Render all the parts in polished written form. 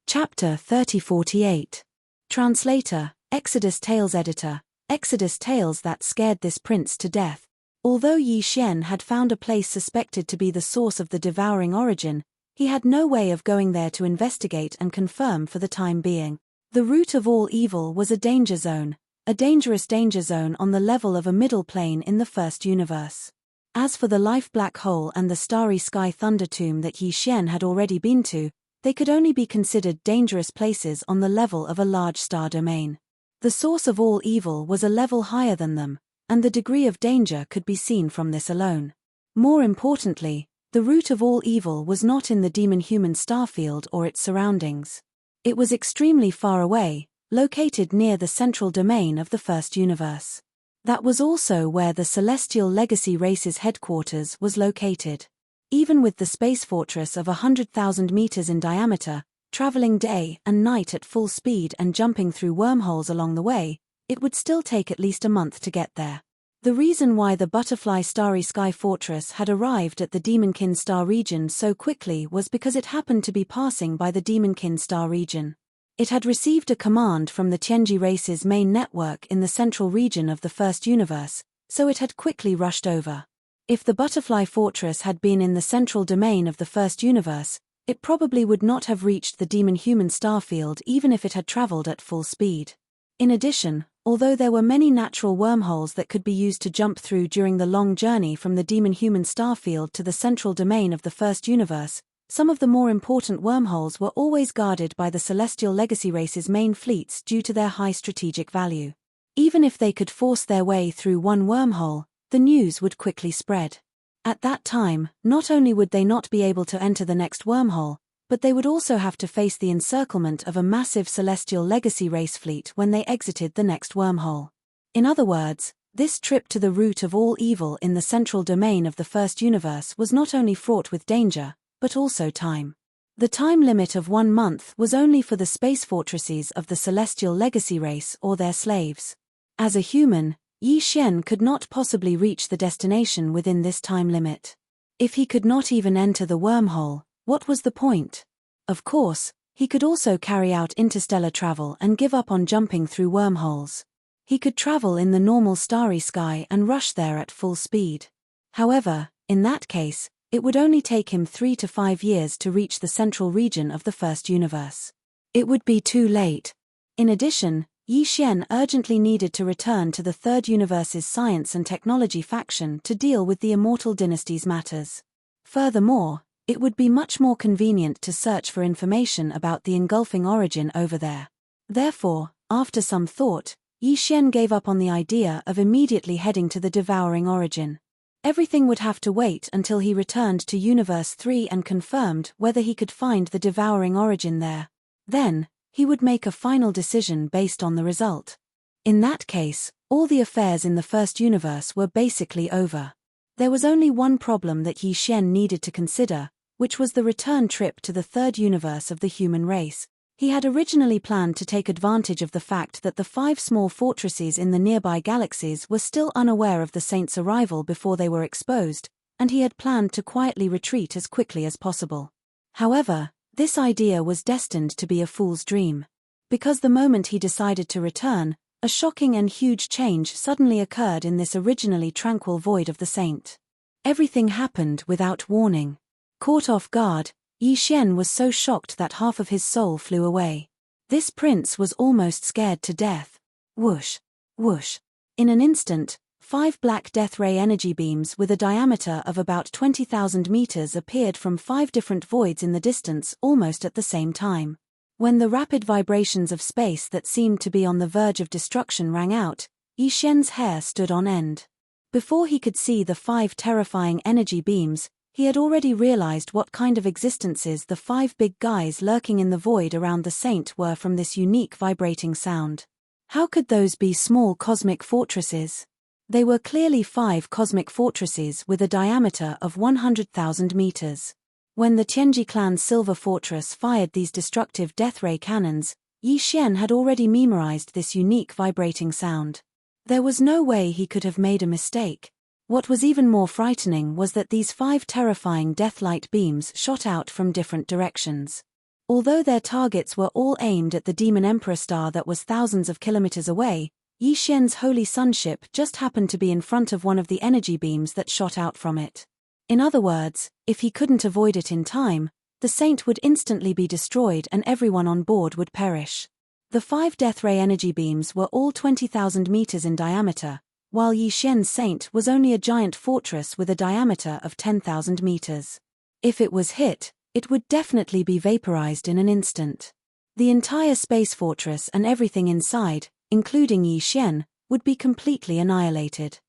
Chapter 3048. Translator, Exodus Tales Editor, Exodus Tales that scared this prince to death. Although Yi Xian had found a place suspected to be the source of the devouring origin, he had no way of going there to investigate and confirm for the time being. The root of all evil was a danger zone, a dangerous danger zone on the level of a middle plane in the first universe. As for the life black hole and the starry sky thunder tomb that Yi Xian had already been to, they could only be considered dangerous places on the level of a large star domain. The source of all evil was a level higher than them, and the degree of danger could be seen from this alone. More importantly, the root of all evil was not in the demon-human starfield or its surroundings. It was extremely far away, located near the central domain of the first universe. That was also where the Celestial Legacy Race's headquarters was located. Even with the space fortress of 100,000 meters in diameter, traveling day and night at full speed and jumping through wormholes along the way, it would still take at least a month to get there. The reason why the Butterfly Starry Sky Fortress had arrived at the Demonkin Star region so quickly was because it happened to be passing by the Demonkin Star region. It had received a command from the Tianji race's main network in the central region of the first universe, so it had quickly rushed over. If the Butterfly Fortress had been in the central domain of the first universe, it probably would not have reached the demon-human starfield even if it had traveled at full speed. In addition, although there were many natural wormholes that could be used to jump through during the long journey from the demon-human starfield to the central domain of the first universe, some of the more important wormholes were always guarded by the Celestial Legacy Race's main fleets due to their high strategic value. Even if they could force their way through one wormhole, the news would quickly spread. At that time, not only would they not be able to enter the next wormhole, but they would also have to face the encirclement of a massive Celestial Legacy Race fleet when they exited the next wormhole. In other words, this trip to the root of all evil in the central domain of the first universe was not only fraught with danger, but also time. The time limit of 1 month was only for the space fortresses of the Celestial Legacy Race or their slaves. As a human, Yi Xian could not possibly reach the destination within this time limit. If he could not even enter the wormhole, what was the point? Of course, he could also carry out interstellar travel and give up on jumping through wormholes. He could travel in the normal starry sky and rush there at full speed. However, in that case, it would only take him 3 to 5 years to reach the central region of the first universe. It would be too late. In addition, Yi Xian urgently needed to return to the third universe's science and technology faction to deal with the Immortal Dynasty's matters. Furthermore, it would be much more convenient to search for information about the engulfing origin over there. Therefore, after some thought, Yi Xian gave up on the idea of immediately heading to the devouring origin. Everything would have to wait until he returned to Universe 3 and confirmed whether he could find the devouring origin there. Then, he would make a final decision based on the result. In that case, all the affairs in the first universe were basically over. There was only one problem that Yi Xian needed to consider, which was the return trip to the third universe of the human race. He had originally planned to take advantage of the fact that the 5 small fortresses in the nearby galaxies were still unaware of the Saints' arrival before they were exposed, and he had planned to quietly retreat as quickly as possible. However, this idea was destined to be a fool's dream. Because the moment he decided to return, a shocking and huge change suddenly occurred in this originally tranquil void of the Saint. Everything happened without warning. Caught off guard, Yi Xian was so shocked that half of his soul flew away. This prince was almost scared to death. Whoosh! Whoosh! In an instant, 5 black death ray energy beams with a diameter of about 20,000 meters appeared from 5 different voids in the distance almost at the same time. When the rapid vibrations of space that seemed to be on the verge of destruction rang out, Yi Xian's hair stood on end. Before he could see the 5 terrifying energy beams, he had already realized what kind of existences the 5 big guys lurking in the void around the Saint were from this unique vibrating sound. How could those be small cosmic fortresses? They were clearly 5 cosmic fortresses with a diameter of 100,000 meters. When the Tianji clan's Silver Fortress fired these destructive death ray cannons, Yi Xian had already memorized this unique vibrating sound. There was no way he could have made a mistake. What was even more frightening was that these 5 terrifying deathlight beams shot out from different directions. Although their targets were all aimed at the Demon Emperor star that was thousands of kilometers away, Yi Xian's holy sunship just happened to be in front of one of the energy beams that shot out from it. In other words, if he couldn't avoid it in time, the saint would instantly be destroyed and everyone on board would perish. The 5 death ray energy beams were all 20,000 meters in diameter, while Yi Xian's saint was only a giant fortress with a diameter of 10,000 meters. If it was hit, it would definitely be vaporized in an instant. The entire space fortress and everything inside, including Yi Xian, would be completely annihilated.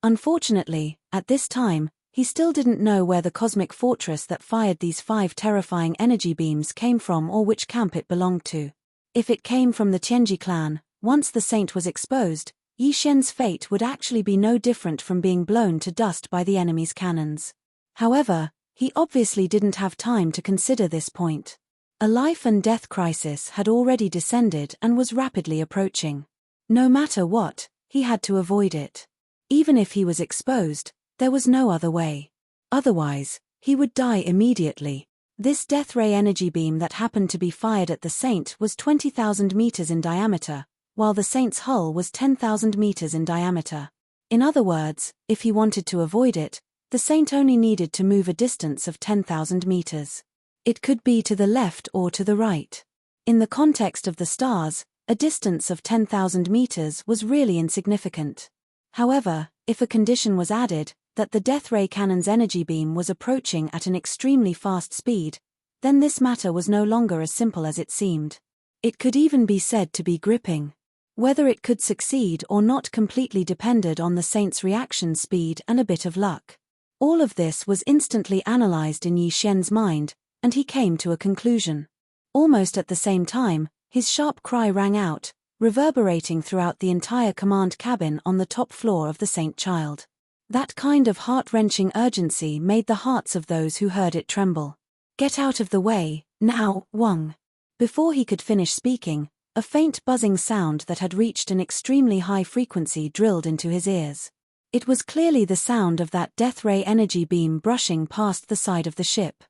Unfortunately, at this time, he still didn't know where the cosmic fortress that fired these 5 terrifying energy beams came from or which camp it belonged to. If it came from the Tianji clan, once the saint was exposed, Yi Xian's fate would actually be no different from being blown to dust by the enemy's cannons. However, he obviously didn't have time to consider this point. A life and death crisis had already descended and was rapidly approaching. No matter what, he had to avoid it. Even if he was exposed, there was no other way. Otherwise, he would die immediately. This death ray energy beam that happened to be fired at the saint was 20,000 meters in diameter, while the saint's hull was 10,000 meters in diameter. In other words, if he wanted to avoid it, the saint only needed to move a distance of 10,000 meters. It could be to the left or to the right. In the context of the stars, a distance of 10,000 meters was really insignificant. However, if a condition was added, that the death ray cannon's energy beam was approaching at an extremely fast speed, then this matter was no longer as simple as it seemed. It could even be said to be gripping. Whether it could succeed or not completely depended on the saint's reaction speed and a bit of luck. All of this was instantly analyzed in Yi Xian's mind, and he came to a conclusion. Almost at the same time, his sharp cry rang out, reverberating throughout the entire command cabin on the top floor of the Saint Child. That kind of heart-wrenching urgency made the hearts of those who heard it tremble. "Get out of the way, now, Wang." Before he could finish speaking, a faint buzzing sound that had reached an extremely high frequency drilled into his ears. It was clearly the sound of that death ray energy beam brushing past the side of the ship.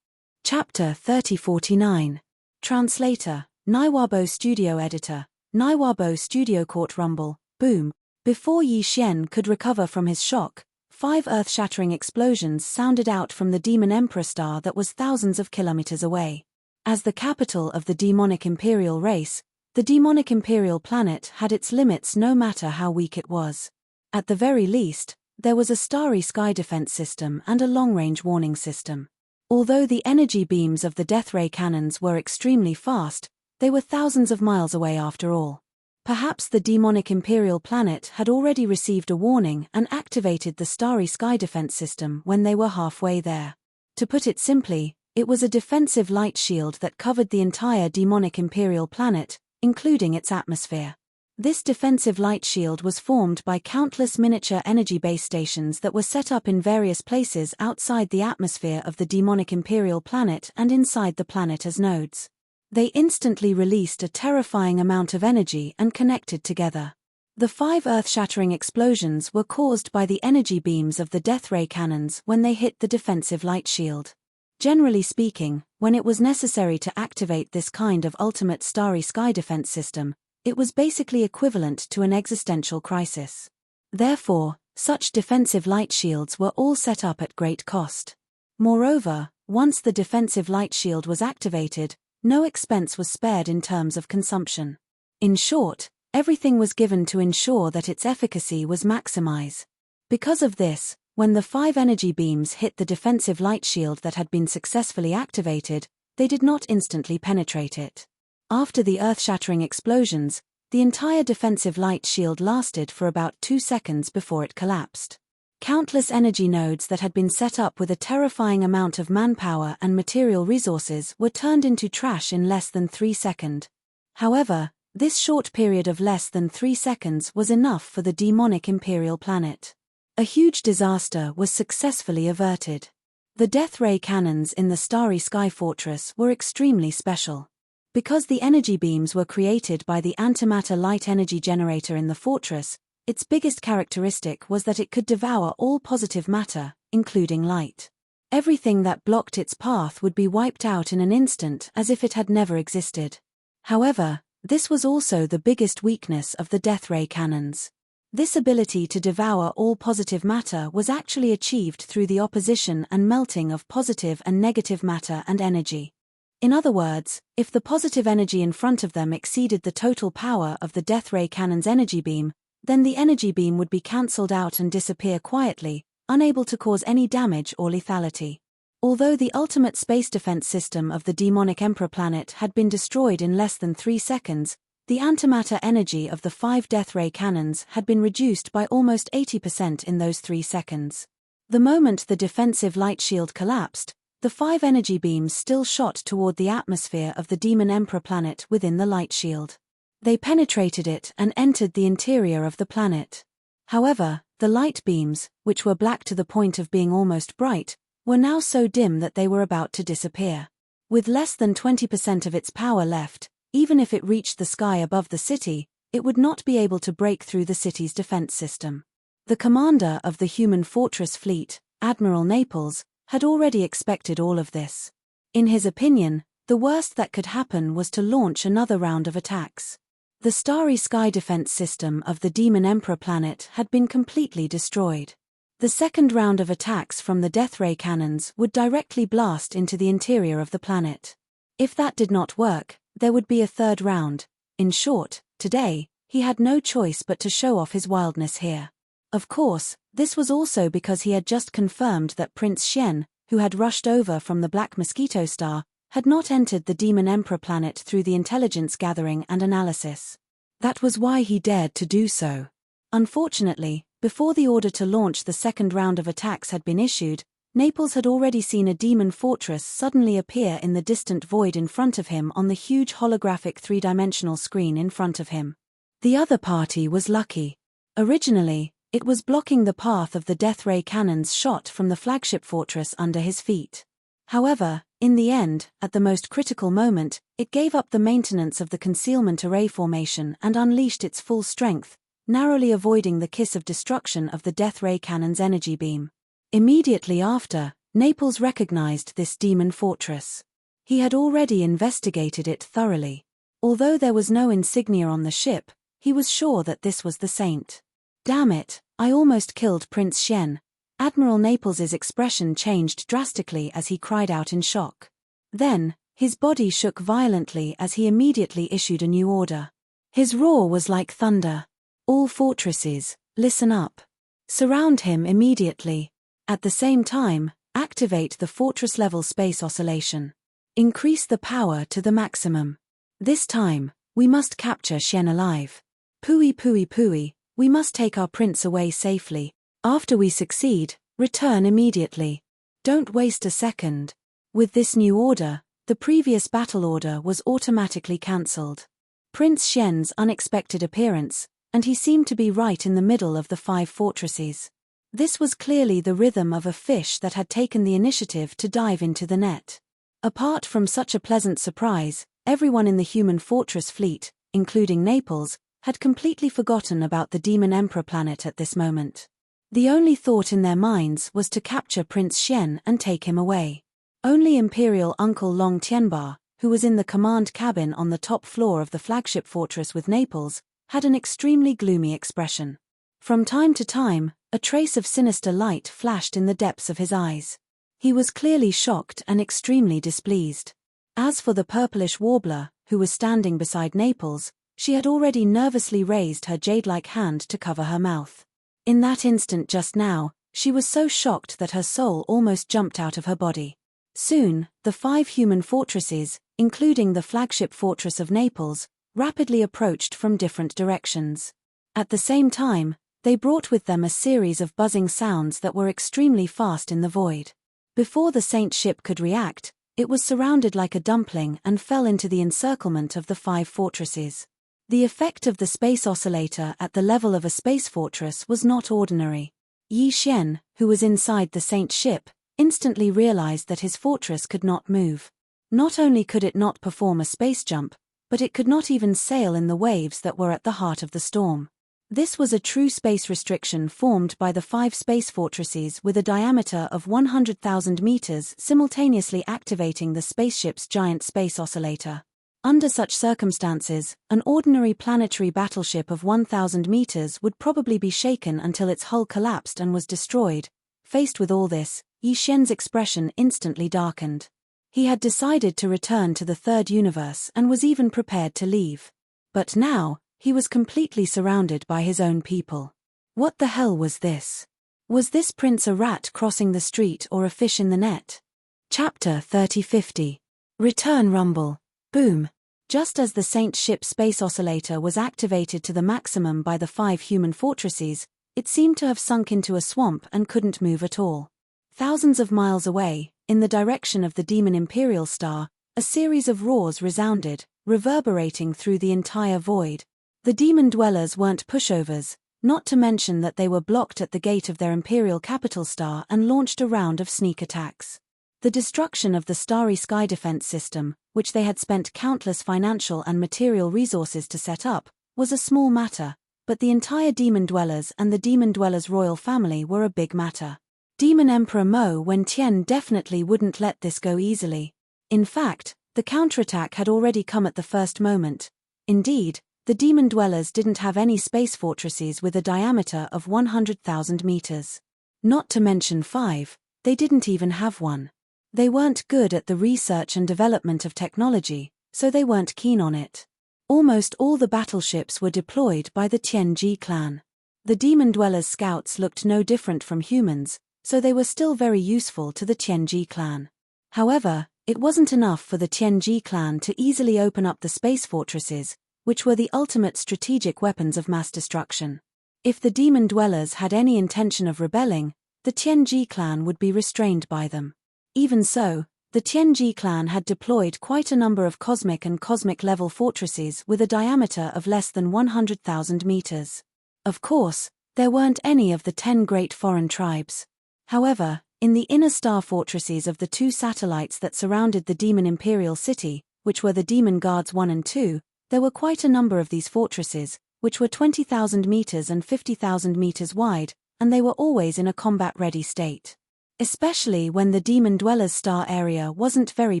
Chapter 3049. Translator, Naiwabo Studio Editor, Naiwabo Studio Court Rumble, Boom. Before Yi Xian could recover from his shock, 5 earth-shattering explosions sounded out from the Demon Emperor star that was thousands of kilometers away. As the capital of the demonic imperial race, the demonic imperial planet had its limits no matter how weak it was. At the very least, there was a starry sky defense system and a long-range warning system. Although the energy beams of the death ray cannons were extremely fast, they were thousands of miles away after all. Perhaps the demonic imperial planet had already received a warning and activated the starry sky defense system when they were halfway there. To put it simply, it was a defensive light shield that covered the entire demonic imperial planet, including its atmosphere. This defensive light shield was formed by countless miniature energy base stations that were set up in various places outside the atmosphere of the demonic imperial planet and inside the planet as nodes. They instantly released a terrifying amount of energy and connected together. The 5 earth-shattering explosions were caused by the energy beams of the death ray cannons when they hit the defensive light shield. Generally speaking, when it was necessary to activate this kind of ultimate starry sky defense system, it was basically equivalent to an existential crisis. Therefore, such defensive light shields were all set up at great cost. Moreover, once the defensive light shield was activated, no expense was spared in terms of consumption. In short, everything was given to ensure that its efficacy was maximized. Because of this, when the 5 energy beams hit the defensive light shield that had been successfully activated, they did not instantly penetrate it. After the earth-shattering explosions, the entire defensive light shield lasted for about 2 seconds before it collapsed. Countless energy nodes that had been set up with a terrifying amount of manpower and material resources were turned into trash in less than 3 seconds. However, this short period of less than 3 seconds was enough for the demonic imperial planet. A huge disaster was successfully averted. The death ray cannons in the Starry Sky Fortress were extremely special. Because the energy beams were created by the antimatter light energy generator in the fortress, its biggest characteristic was that it could devour all positive matter, including light. Everything that blocked its path would be wiped out in an instant as if it had never existed. However, this was also the biggest weakness of the death ray cannons. This ability to devour all positive matter was actually achieved through the opposition and melting of positive and negative matter and energy. In other words, if the positive energy in front of them exceeded the total power of the death ray cannon's energy beam, then the energy beam would be cancelled out and disappear quietly, unable to cause any damage or lethality. Although the ultimate space defense system of the demonic Emperor planet had been destroyed in less than 3 seconds, the antimatter energy of the 5 death ray cannons had been reduced by almost 80% in those 3 seconds. The moment the defensive light shield collapsed, the 5 energy beams still shot toward the atmosphere of the demon Emperor planet within the light shield. They penetrated it and entered the interior of the planet. However, the light beams, which were black to the point of being almost bright, were now so dim that they were about to disappear. With less than 20% of its power left, even if it reached the sky above the city, it would not be able to break through the city's defense system. The commander of the human fortress fleet, Admiral Naples, had already expected all of this. In his opinion, the worst that could happen was to launch another round of attacks. The starry sky defense system of the demon Emperor planet had been completely destroyed. The second round of attacks from the death ray cannons would directly blast into the interior of the planet. If that did not work, there would be a third round. In short, today, he had no choice but to show off his wildness here. Of course, this was also because he had just confirmed that Prince Shen, who had rushed over from the Black Mosquito Star, had not entered the demon Emperor planet through the intelligence gathering and analysis. That was why he dared to do so. Unfortunately, before the order to launch the second round of attacks had been issued, Naples had already seen a demon fortress suddenly appear in the distant void in front of him on the huge holographic 3-dimensional screen in front of him. The other party was lucky. Originally, it was blocking the path of the death ray cannons shot from the flagship fortress under his feet. However, in the end, at the most critical moment, it gave up the maintenance of the concealment array formation and unleashed its full strength, narrowly avoiding the kiss of destruction of the death ray cannon's energy beam. Immediately after, Naples recognized this demon fortress. He had already investigated it thoroughly. Although there was no insignia on the ship, he was sure that this was the saint. Damn it, I almost killed Prince Shen. Admiral Naples's expression changed drastically as he cried out in shock. Then, his body shook violently as he immediately issued a new order. His roar was like thunder. All fortresses, listen up. Surround him immediately. At the same time, activate the fortress-level space oscillation. Increase the power to the maximum. This time, we must capture Shen alive. Pooey pooey pooey, we must take our prince away safely. After we succeed, return immediately. Don't waste a second. With this new order, the previous battle order was automatically cancelled. Prince Shen's unexpected appearance, and he seemed to be right in the middle of the 5 fortresses. This was clearly the rhythm of a fish that had taken the initiative to dive into the net. Apart from such a pleasant surprise, everyone in the human fortress fleet, including Naples, had completely forgotten about the demon Emperor planet at this moment. The only thought in their minds was to capture Prince Shen and take him away. Only Imperial Uncle Long Tianba, who was in the command cabin on the top floor of the flagship fortress with Naples, had an extremely gloomy expression. From time to time, a trace of sinister light flashed in the depths of his eyes. He was clearly shocked and extremely displeased. As for the purplish warbler, who was standing beside Naples, she had already nervously raised her jade-like hand to cover her mouth. In that instant just now, she was so shocked that her soul almost jumped out of her body. Soon, the 5 human fortresses, including the flagship fortress of Naples, rapidly approached from different directions. At the same time, they brought with them a series of buzzing sounds that were extremely fast in the void. Before the Saint ship could react, it was surrounded like a dumpling and fell into the encirclement of the 5 fortresses. The effect of the space oscillator at the level of a space fortress was not ordinary. Yi Shen, who was inside the Saint ship, instantly realized that his fortress could not move. Not only could it not perform a space jump, but it could not even sail in the waves that were at the heart of the storm. This was a true space restriction formed by the 5 space fortresses with a diameter of 100,000 meters simultaneously activating the spaceship's giant space oscillator. Under such circumstances, an ordinary planetary battleship of 1,000 meters would probably be shaken until its hull collapsed and was destroyed. Faced with all this, Yi Xian's expression instantly darkened. He had decided to return to the third universe and was even prepared to leave. But now, he was completely surrounded by his own people. What the hell was this? Was this prince a rat crossing the street or a fish in the net? Chapter 3050. Return rumble. Boom. Just as the Saint ship space oscillator was activated to the maximum by the 5 human fortresses, it seemed to have sunk into a swamp and couldn't move at all. Thousands of miles away, in the direction of the demon Imperial Star, a series of roars resounded, reverberating through the entire void. The demon dwellers weren't pushovers, not to mention that they were blocked at the gate of their Imperial capital star and launched a round of sneak attacks. The destruction of the starry sky defense system, which they had spent countless financial and material resources to set up, was a small matter, but the entire demon dwellers and the demon dwellers' royal family were a big matter. Demon Emperor Mo Wen-Tien definitely wouldn't let this go easily. In fact, the counterattack had already come at the first moment. Indeed, the demon dwellers didn't have any space fortresses with a diameter of 100,000 meters. Not to mention 5, they didn't even have one. They weren't good at the research and development of technology, so they weren't keen on it. Almost all the battleships were deployed by the Tianji clan. The demon dwellers' scouts looked no different from humans, so they were still very useful to the Tianji clan. However, it wasn't enough for the Tianji clan to easily open up the space fortresses, which were the ultimate strategic weapons of mass destruction. If the demon dwellers had any intention of rebelling, the Tianji clan would be restrained by them. Even so, the Tianji clan had deployed quite a number of cosmic and cosmic-level fortresses with a diameter of less than 100,000 meters. Of course, there weren't any of the 10 great foreign tribes. However, in the inner star fortresses of the 2 satellites that surrounded the demon imperial city, which were the Demon Guards 1 and 2, there were quite a number of these fortresses, which were 20,000 meters and 50,000 meters wide, and they were always in a combat-ready state. Especially when the demon dwellers' star area wasn't very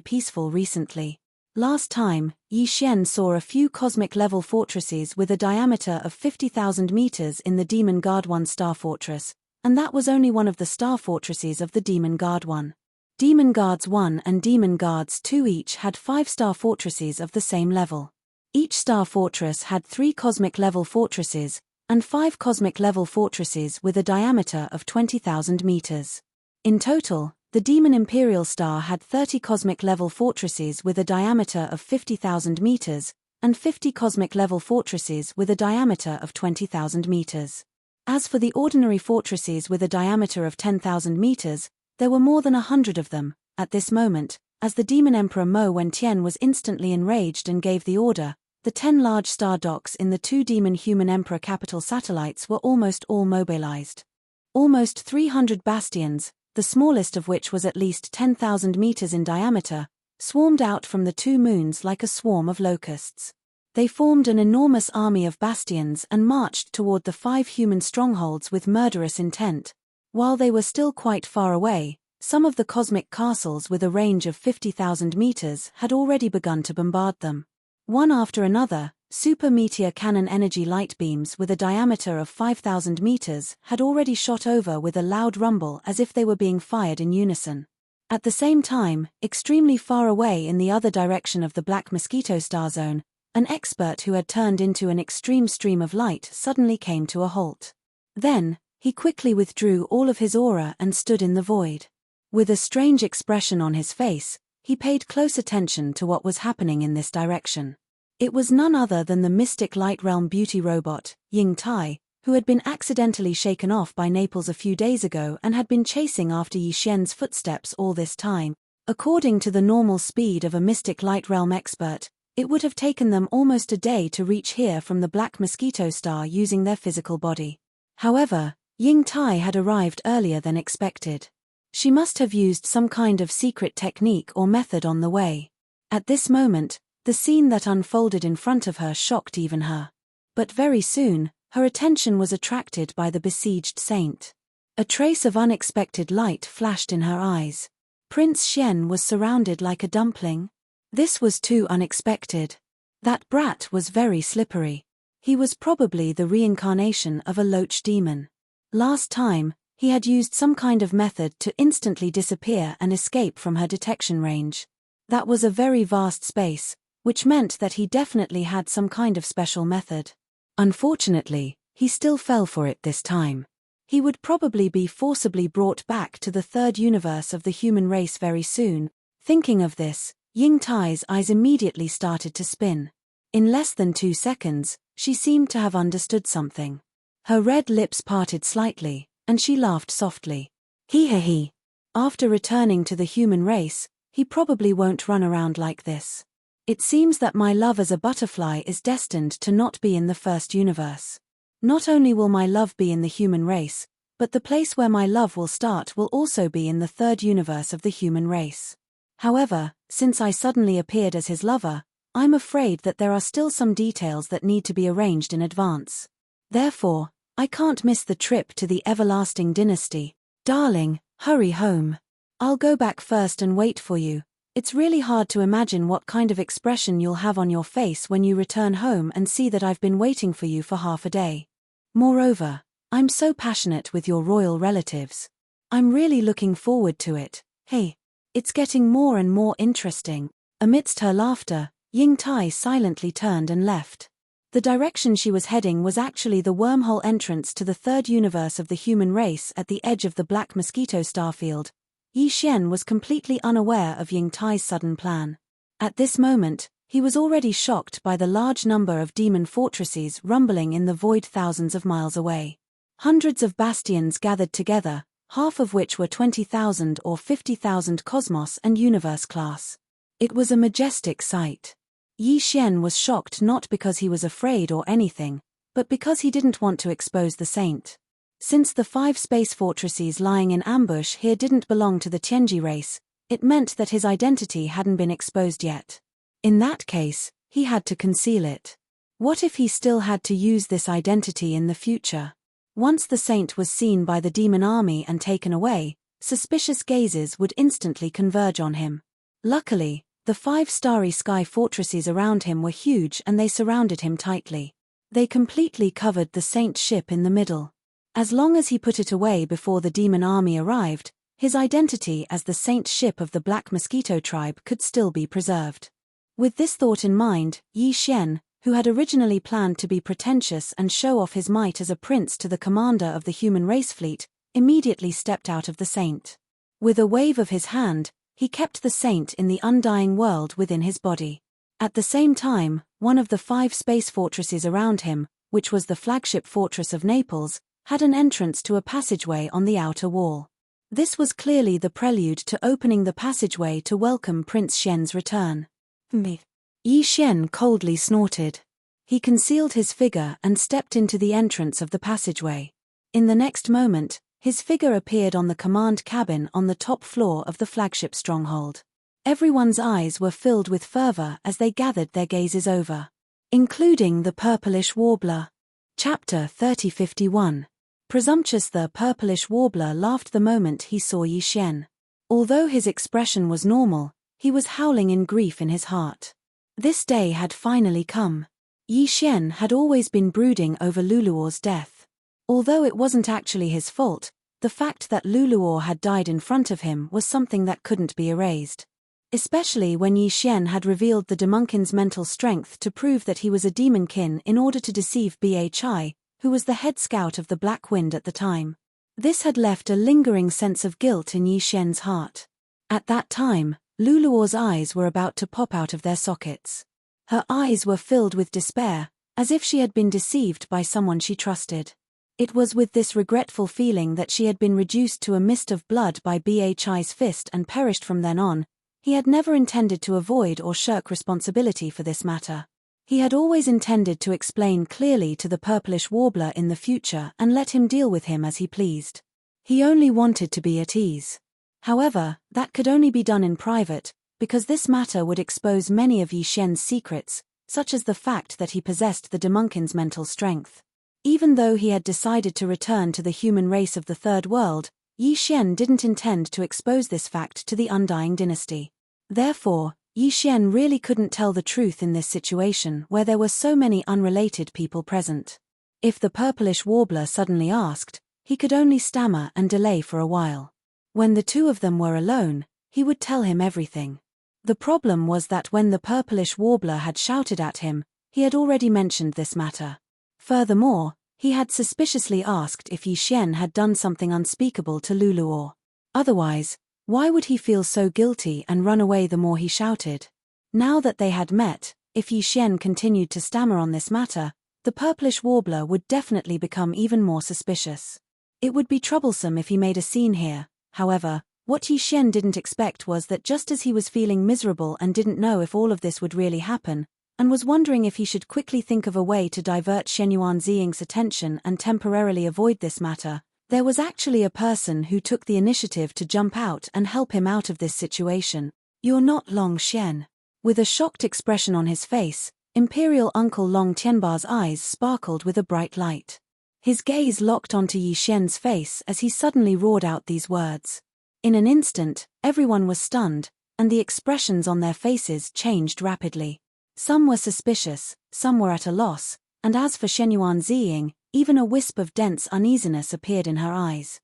peaceful recently. Last time, Yi Xian saw a few cosmic-level fortresses with a diameter of 50,000 meters in the Demon Guard 1 star fortress, and that was only one of the star fortresses of the Demon Guard 1. Demon Guards 1 and Demon Guards 2 each had 5 star fortresses of the same level. Each star fortress had 3 cosmic-level fortresses, and 5 cosmic-level fortresses with a diameter of 20,000 meters. In total, the Demon Imperial Star had 30 cosmic-level fortresses with a diameter of 50,000 meters, and 50 cosmic-level fortresses with a diameter of 20,000 meters. As for the ordinary fortresses with a diameter of 10,000 meters, there were more than 100 of them. At this moment, as the Demon Emperor Mo Wen-Tien was instantly enraged and gave the order, the 10 large star docks in the 2 Demon Human Emperor capital satellites were almost all mobilized. Almost 300 bastions, the smallest of which was at least 10,000 meters in diameter, swarmed out from the 2 moons like a swarm of locusts. They formed an enormous army of bastions and marched toward the 5 human strongholds with murderous intent. While they were still quite far away, some of the cosmic castles with a range of 50,000 meters had already begun to bombard them. One after another, super meteor cannon energy light beams with a diameter of 5,000 meters had already shot over with a loud rumble as if they were being fired in unison. At the same time, extremely far away in the other direction of the Black Mosquito Star Zone, an expert who had turned into an extreme stream of light suddenly came to a halt. Then, he quickly withdrew all of his aura and stood in the void. With a strange expression on his face, he paid close attention to what was happening in this direction. It was none other than the mystic Light Realm beauty robot, Ying Tai, who had been accidentally shaken off by Naples a few days ago and had been chasing after Yi Xian's footsteps all this time. According to the normal speed of a mystic Light Realm expert, it would have taken them almost a day to reach here from the Black Mosquito Star using their physical body. However, Ying Tai had arrived earlier than expected. She must have used some kind of secret technique or method on the way. At this moment, the scene that unfolded in front of her shocked even her. But very soon, her attention was attracted by the besieged saint. A trace of unexpected light flashed in her eyes. Prince Xian was surrounded like a dumpling. This was too unexpected. That brat was very slippery. He was probably the reincarnation of a loach demon. Last time, he had used some kind of method to instantly disappear and escape from her detection range. That was a very vast space, which meant that he definitely had some kind of special method. Unfortunately, he still fell for it this time. He would probably be forcibly brought back to the third universe of the human race very soon. Thinking of this, Ying Tai's eyes immediately started to spin. In less than 2 seconds, she seemed to have understood something. Her red lips parted slightly, and she laughed softly. He. After returning to the human race, he probably won't run around like this. It seems that my love as a butterfly is destined to not be in the first universe. Not only will my love be in the human race, but the place where my love will start will also be in the third universe of the human race. However, since I suddenly appeared as his lover, I'm afraid that there are still some details that need to be arranged in advance. Therefore, I can't miss the trip to the everlasting dynasty. Darling, hurry home. I'll go back first and wait for you. It's really hard to imagine what kind of expression you'll have on your face when you return home and see that I've been waiting for you for half a day. Moreover, I'm so passionate with your royal relatives. I'm really looking forward to it. Hey, it's getting more and more interesting. Amidst her laughter, Ying Tai silently turned and left. The direction she was heading was actually the wormhole entrance to the third universe of the human race at the edge of the Black Mosquito starfield. Yi Xian was completely unaware of Ying Tai's sudden plan. At this moment, he was already shocked by the large number of demon fortresses rumbling in the void thousands of miles away. Hundreds of bastions gathered together, half of which were 20,000 or 50,000 cosmos and universe class. It was a majestic sight. Yi Xian was shocked not because he was afraid or anything, but because he didn't want to expose the saint. Since the 5 space fortresses lying in ambush here didn't belong to the Tianji race, it meant that his identity hadn't been exposed yet. In that case, he had to conceal it. What if he still had to use this identity in the future? Once the saint was seen by the demon army and taken away, suspicious gazes would instantly converge on him. Luckily, the 5 starry sky fortresses around him were huge and they surrounded him tightly. They completely covered the saint's ship in the middle. As long as he put it away before the demon army arrived, his identity as the saint ship of the Black Mosquito tribe could still be preserved. With this thought in mind, Yi Xian, who had originally planned to be pretentious and show off his might as a prince to the commander of the human race fleet, immediately stepped out of the saint. With a wave of his hand, he kept the saint in the undying world within his body. At the same time, one of the 5 space fortresses around him, which was the flagship fortress of Naples, had an entrance to a passageway on the outer wall. This was clearly the prelude to opening the passageway to welcome Prince Xian's return. Yi Xian coldly snorted. He concealed his figure and stepped into the entrance of the passageway. In the next moment, his figure appeared on the command cabin on the top floor of the flagship stronghold. Everyone's eyes were filled with fervor as they gathered their gazes over, including the purplish warbler. Chapter 3051. Presumptuous. The purplish warbler laughed the moment he saw Yi Xian. Although his expression was normal, he was howling in grief in his heart. This day had finally come. Yi Xian had always been brooding over Luluor's death. Although it wasn't actually his fault, the fact that Luluor had died in front of him was something that couldn't be erased. Especially when Yi Xian had revealed the demonkin's mental strength to prove that he was a demonkin in order to deceive Bhi, who was the head scout of the Black Wind at the time. This had left a lingering sense of guilt in Yi Xian's heart. At that time, Luluor's eyes were about to pop out of their sockets. Her eyes were filled with despair, as if she had been deceived by someone she trusted. It was with this regretful feeling that she had been reduced to a mist of blood by Bhi's fist and perished from then on. He had never intended to avoid or shirk responsibility for this matter. He had always intended to explain clearly to the purplish warbler in the future and let him deal with him as he pleased. He only wanted to be at ease. However, that could only be done in private, because this matter would expose many of Yi Xian's secrets, such as the fact that he possessed the demonkin's mental strength. Even though he had decided to return to the human race of the Third World, Yi Xian didn't intend to expose this fact to the Undying Dynasty. Therefore, Yi Xian really couldn't tell the truth in this situation where there were so many unrelated people present. If the purplish warbler suddenly asked, he could only stammer and delay for a while. When the two of them were alone, he would tell him everything. The problem was that when the purplish warbler had shouted at him, he had already mentioned this matter. Furthermore, he had suspiciously asked if Yi Xian had done something unspeakable to Luluor. Otherwise, why would he feel so guilty and run away the more he shouted? Now that they had met, if Yi Xian continued to stammer on this matter, the purplish warbler would definitely become even more suspicious. It would be troublesome if he made a scene here. However, what Yi Xian didn't expect was that just as he was feeling miserable and didn't know if all of this would really happen, and was wondering if he should quickly think of a way to divert Shenyuan Ziying's attention and temporarily avoid this matter, there was actually a person who took the initiative to jump out and help him out of this situation. "You're not Long Xian." With a shocked expression on his face, Imperial Uncle Long Tianba's eyes sparkled with a bright light. His gaze locked onto Yi Xian's face as he suddenly roared out these words. In an instant, everyone was stunned, and the expressions on their faces changed rapidly. Some were suspicious, some were at a loss, and as for Shenyuan Ziying, even a wisp of dense uneasiness appeared in her eyes.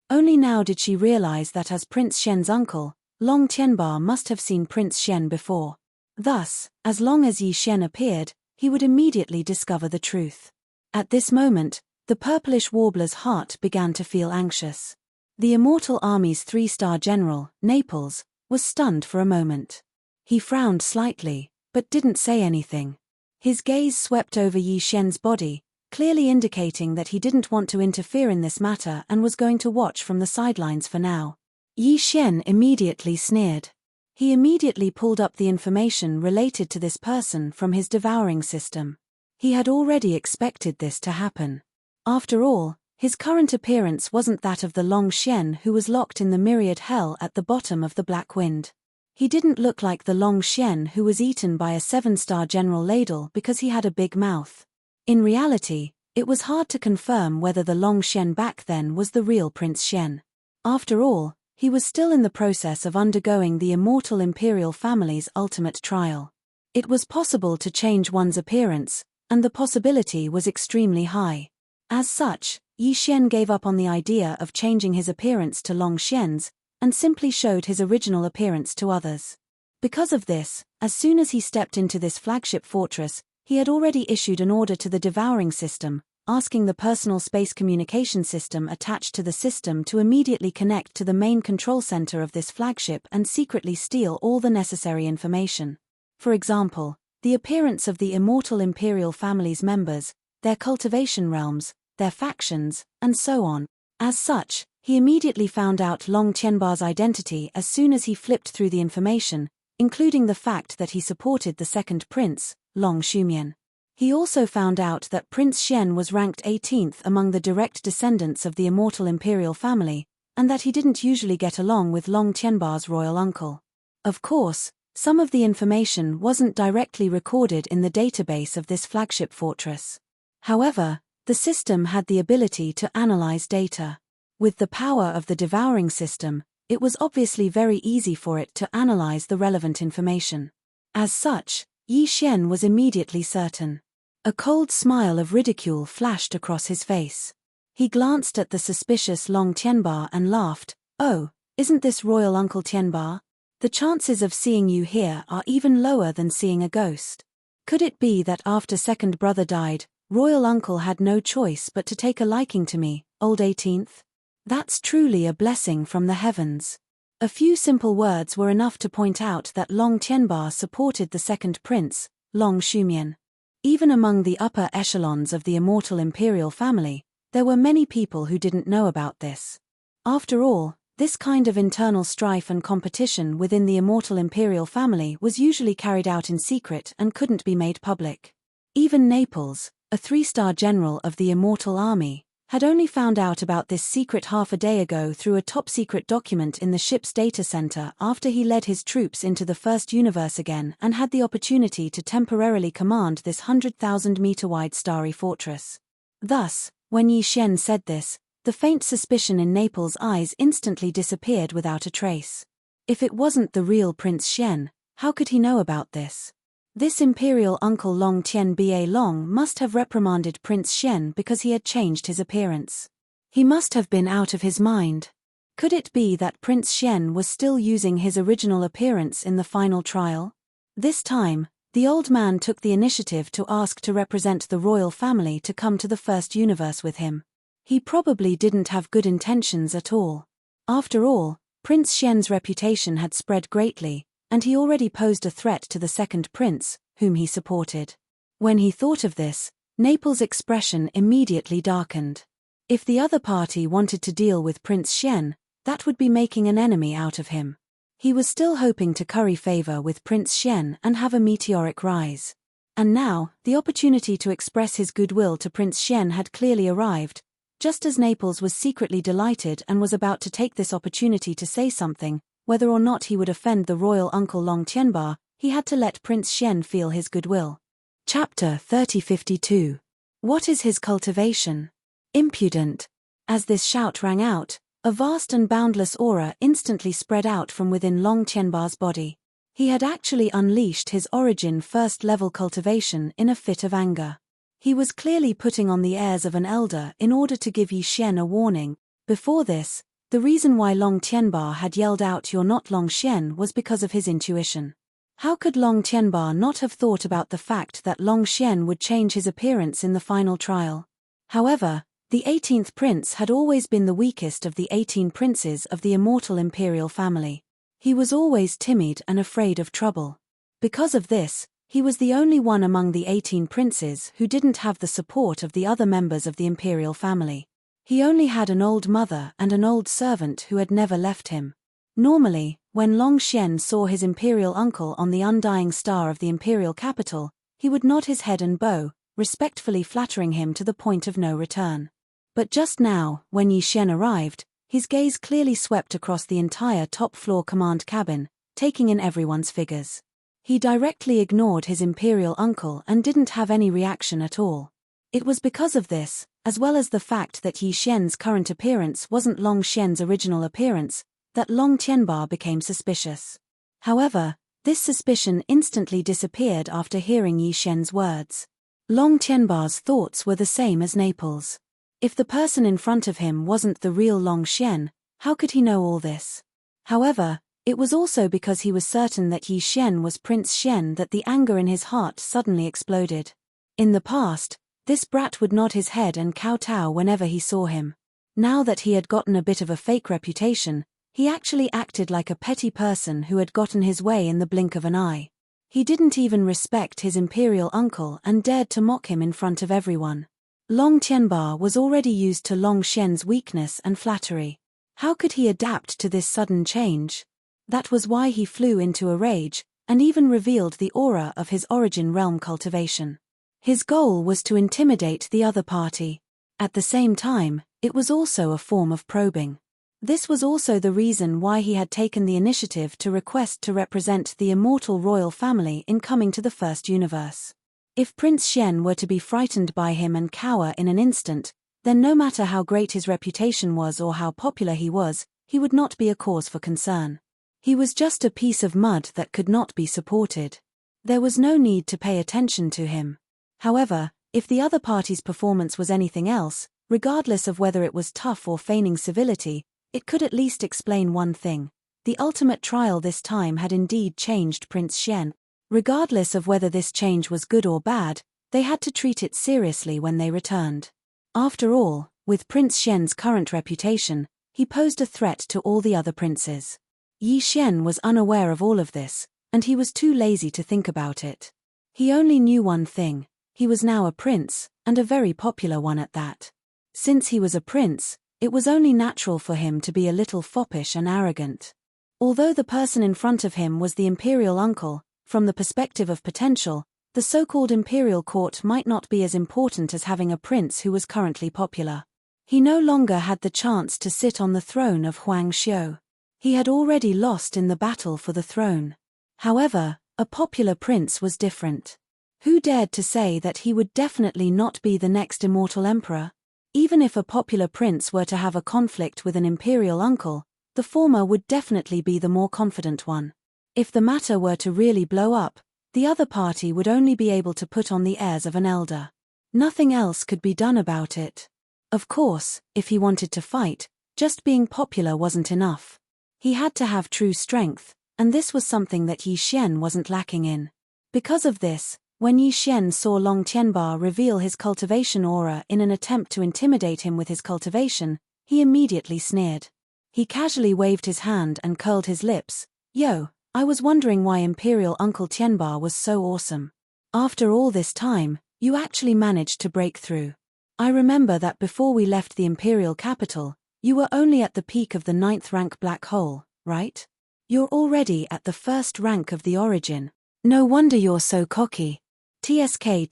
Only now did she realize that as Prince Shen's uncle, Long Tianba must have seen Prince Shen before. Thus, as long as Yi Xian appeared, he would immediately discover the truth. At this moment, the purplish warbler's heart began to feel anxious. The Immortal Army's 3-star general, Naples, was stunned for a moment. He frowned slightly, but didn't say anything. His gaze swept over Yi Xian's body, clearly indicating that he didn't want to interfere in this matter and was going to watch from the sidelines for now. Yi Xian immediately sneered. He immediately pulled up the information related to this person from his devouring system. He had already expected this to happen. After all, his current appearance wasn't that of the Long Xian who was locked in the myriad hell at the bottom of the Black Wind. He didn't look like the Long Xian who was eaten by a 7-star General Ladle because he had a big mouth. In reality, it was hard to confirm whether the Long Xian back then was the real Prince Shen. After all, he was still in the process of undergoing the immortal imperial family's ultimate trial. It was possible to change one's appearance, and the possibility was extremely high. As such, Yi Xian gave up on the idea of changing his appearance to Long Xian's, and simply showed his original appearance to others. Because of this, as soon as he stepped into this flagship fortress, he had already issued an order to the devouring system, asking the personal space communication system attached to the system to immediately connect to the main control center of this flagship and secretly steal all the necessary information. For example, the appearance of the immortal imperial family's members, their cultivation realms, their factions, and so on. As such, he immediately found out Long Tianba's identity as soon as he flipped through the information, including the fact that he supported the second prince, Long Shumian. He also found out that Prince Shen was ranked 18th among the direct descendants of the immortal imperial family, and that he didn't usually get along with Long Tianba's royal uncle. Of course, some of the information wasn't directly recorded in the database of this flagship fortress. However, the system had the ability to analyze data. With the power of the devouring system, it was obviously very easy for it to analyze the relevant information. As such, Yi Xian was immediately certain. A cold smile of ridicule flashed across his face. He glanced at the suspicious Long Tianba and laughed. "Oh, isn't this Royal Uncle Tianba? The chances of seeing you here are even lower than seeing a ghost. Could it be that after second brother died, Royal Uncle had no choice but to take a liking to me, old 18th? That's truly a blessing from the heavens." A few simple words were enough to point out that Long Tianba supported the second prince, Long Shumian. Even among the upper echelons of the immortal imperial family, there were many people who didn't know about this. After all, this kind of internal strife and competition within the immortal imperial family was usually carried out in secret and couldn't be made public. Even Naples, a 3-star general of the immortal army, had only found out about this secret half a day ago through a top-secret document in the ship's data center after he led his troops into the First Universe again and had the opportunity to temporarily command this 100,000-meter-wide starry fortress. Thus, when Yi Xian said this, the faint suspicion in Naples' eyes instantly disappeared without a trace. If it wasn't the real Prince Xian, how could he know about this? This imperial uncle Long Tianba Long must have reprimanded Prince Xian because he had changed his appearance. He must have been out of his mind. Could it be that Prince Xian was still using his original appearance in the final trial? This time, the old man took the initiative to ask to represent the royal family to come to the first universe with him. He probably didn't have good intentions at all. After all, Prince Xian's reputation had spread greatly, and he already posed a threat to the second prince, whom he supported. When he thought of this, Naples' expression immediately darkened. If the other party wanted to deal with Prince Xian, that would be making an enemy out of him. He was still hoping to curry favor with Prince Xian and have a meteoric rise. And now, the opportunity to express his goodwill to Prince Xian had clearly arrived. Just as Naples was secretly delighted and was about to take this opportunity to say something, whether or not he would offend the royal uncle Long Tianba, he had to let Prince Xian feel his goodwill. Chapter 3052. What is his cultivation? Impudent. As this shout rang out, a vast and boundless aura instantly spread out from within Long Tianba's body. He had actually unleashed his origin first-level cultivation in a fit of anger. He was clearly putting on the airs of an elder in order to give Yi Xian a warning. Before this, the reason why Long Tianba had yelled out "You're not Long Xian" was because of his intuition. How could Long Tianba not have thought about the fact that Long Xian would change his appearance in the final trial? However, the 18th prince had always been the weakest of the 18 princes of the immortal imperial family. He was always timid and afraid of trouble. Because of this, he was the only one among the 18 princes who didn't have the support of the other members of the imperial family. He only had an old mother and an old servant who had never left him. Normally, when Long Xian saw his imperial uncle on the undying star of the imperial capital, he would nod his head and bow, respectfully flattering him to the point of no return. But just now, when Yi Xian arrived, his gaze clearly swept across the entire top-floor command cabin, taking in everyone's figures. He directly ignored his imperial uncle and didn't have any reaction at all. It was because of this, as well as the fact that Yi Xian's current appearance wasn't Long Xian's original appearance, that Long Tianba became suspicious. However, this suspicion instantly disappeared after hearing Yi Xian's words. Long Tianba's thoughts were the same as Naples'. If the person in front of him wasn't the real Long Xian, how could he know all this? However, it was also because he was certain that Yi Xian was Prince Xian that the anger in his heart suddenly exploded. In the past, this brat would nod his head and kowtow whenever he saw him. Now that he had gotten a bit of a fake reputation, he actually acted like a petty person who had gotten his way in the blink of an eye. He didn't even respect his imperial uncle and dared to mock him in front of everyone. Long Tianba was already used to Long Xian's weakness and flattery. How could he adapt to this sudden change? That was why he flew into a rage, and even revealed the aura of his origin realm cultivation. His goal was to intimidate the other party. At the same time, it was also a form of probing. This was also the reason why he had taken the initiative to request to represent the immortal royal family in coming to the first universe. If Prince Xian were to be frightened by him and cower in an instant, then no matter how great his reputation was or how popular he was, he would not be a cause for concern. He was just a piece of mud that could not be supported. There was no need to pay attention to him. However, if the other party's performance was anything else, regardless of whether it was tough or feigning civility, it could at least explain one thing. The ultimate trial this time had indeed changed Prince Xian. Regardless of whether this change was good or bad, they had to treat it seriously when they returned. After all, with Prince Xian's current reputation, he posed a threat to all the other princes. Yi Xian was unaware of all of this, and he was too lazy to think about it. He only knew one thing: he was now a prince, and a very popular one at that. Since he was a prince, it was only natural for him to be a little foppish and arrogant. Although the person in front of him was the imperial uncle, from the perspective of potential, the so-called imperial court might not be as important as having a prince who was currently popular. He no longer had the chance to sit on the throne of Huang Xiu. He had already lost in the battle for the throne. However, a popular prince was different. Who dared to say that he would definitely not be the next immortal emperor? Even if a popular prince were to have a conflict with an imperial uncle, the former would definitely be the more confident one. If the matter were to really blow up, the other party would only be able to put on the airs of an elder. Nothing else could be done about it. Of course, if he wanted to fight, just being popular wasn't enough. He had to have true strength, and this was something that Yi Xian wasn't lacking in. Because of this, when Yi Xian saw Long Tianba reveal his cultivation aura in an attempt to intimidate him with his cultivation, he immediately sneered. He casually waved his hand and curled his lips. Yo, I was wondering why Imperial Uncle Tianba was so awesome. After all this time, you actually managed to break through. I remember that before we left the Imperial capital, you were only at the peak of the 9th rank black hole, right? You're already at the 1st rank of the origin. No wonder you're so cocky. TSK,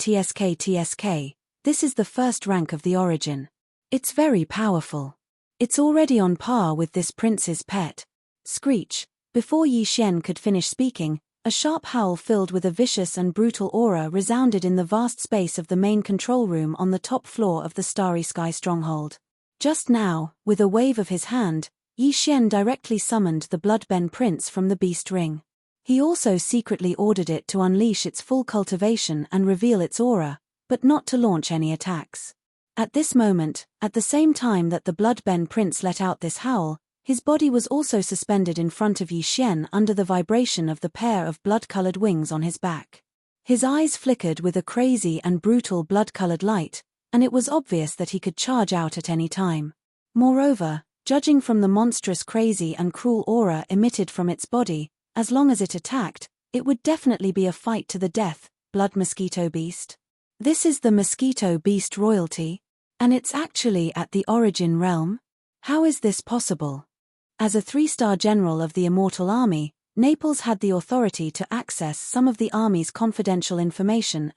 this is the 1st rank of the origin. It's very powerful. It's already on par with this prince's pet. Screech. Before Yi Xian could finish speaking, a sharp howl filled with a vicious and brutal aura resounded in the vast space of the main control room on the top floor of the Starry Sky stronghold. Just now, with a wave of his hand, Yi Xian directly summoned the Bloodben Prince from the Beast Ring. He also secretly ordered it to unleash its full cultivation and reveal its aura, but not to launch any attacks. At this moment, at the same time that the Bloodben Prince let out this howl, his body was also suspended in front of Yi Xian under the vibration of the pair of blood-colored wings on his back. His eyes flickered with a crazy and brutal blood-colored light, and it was obvious that he could charge out at any time. Moreover, judging from the monstrous crazy and cruel aura emitted from its body, as long as it attacked, it would definitely be a fight to the death. Blood Mosquito Beast. This is the Mosquito Beast royalty? And it's actually at the origin realm? How is this possible? As a 3-star general of the Immortal Army, Naples had the authority to access some of the army's confidential information.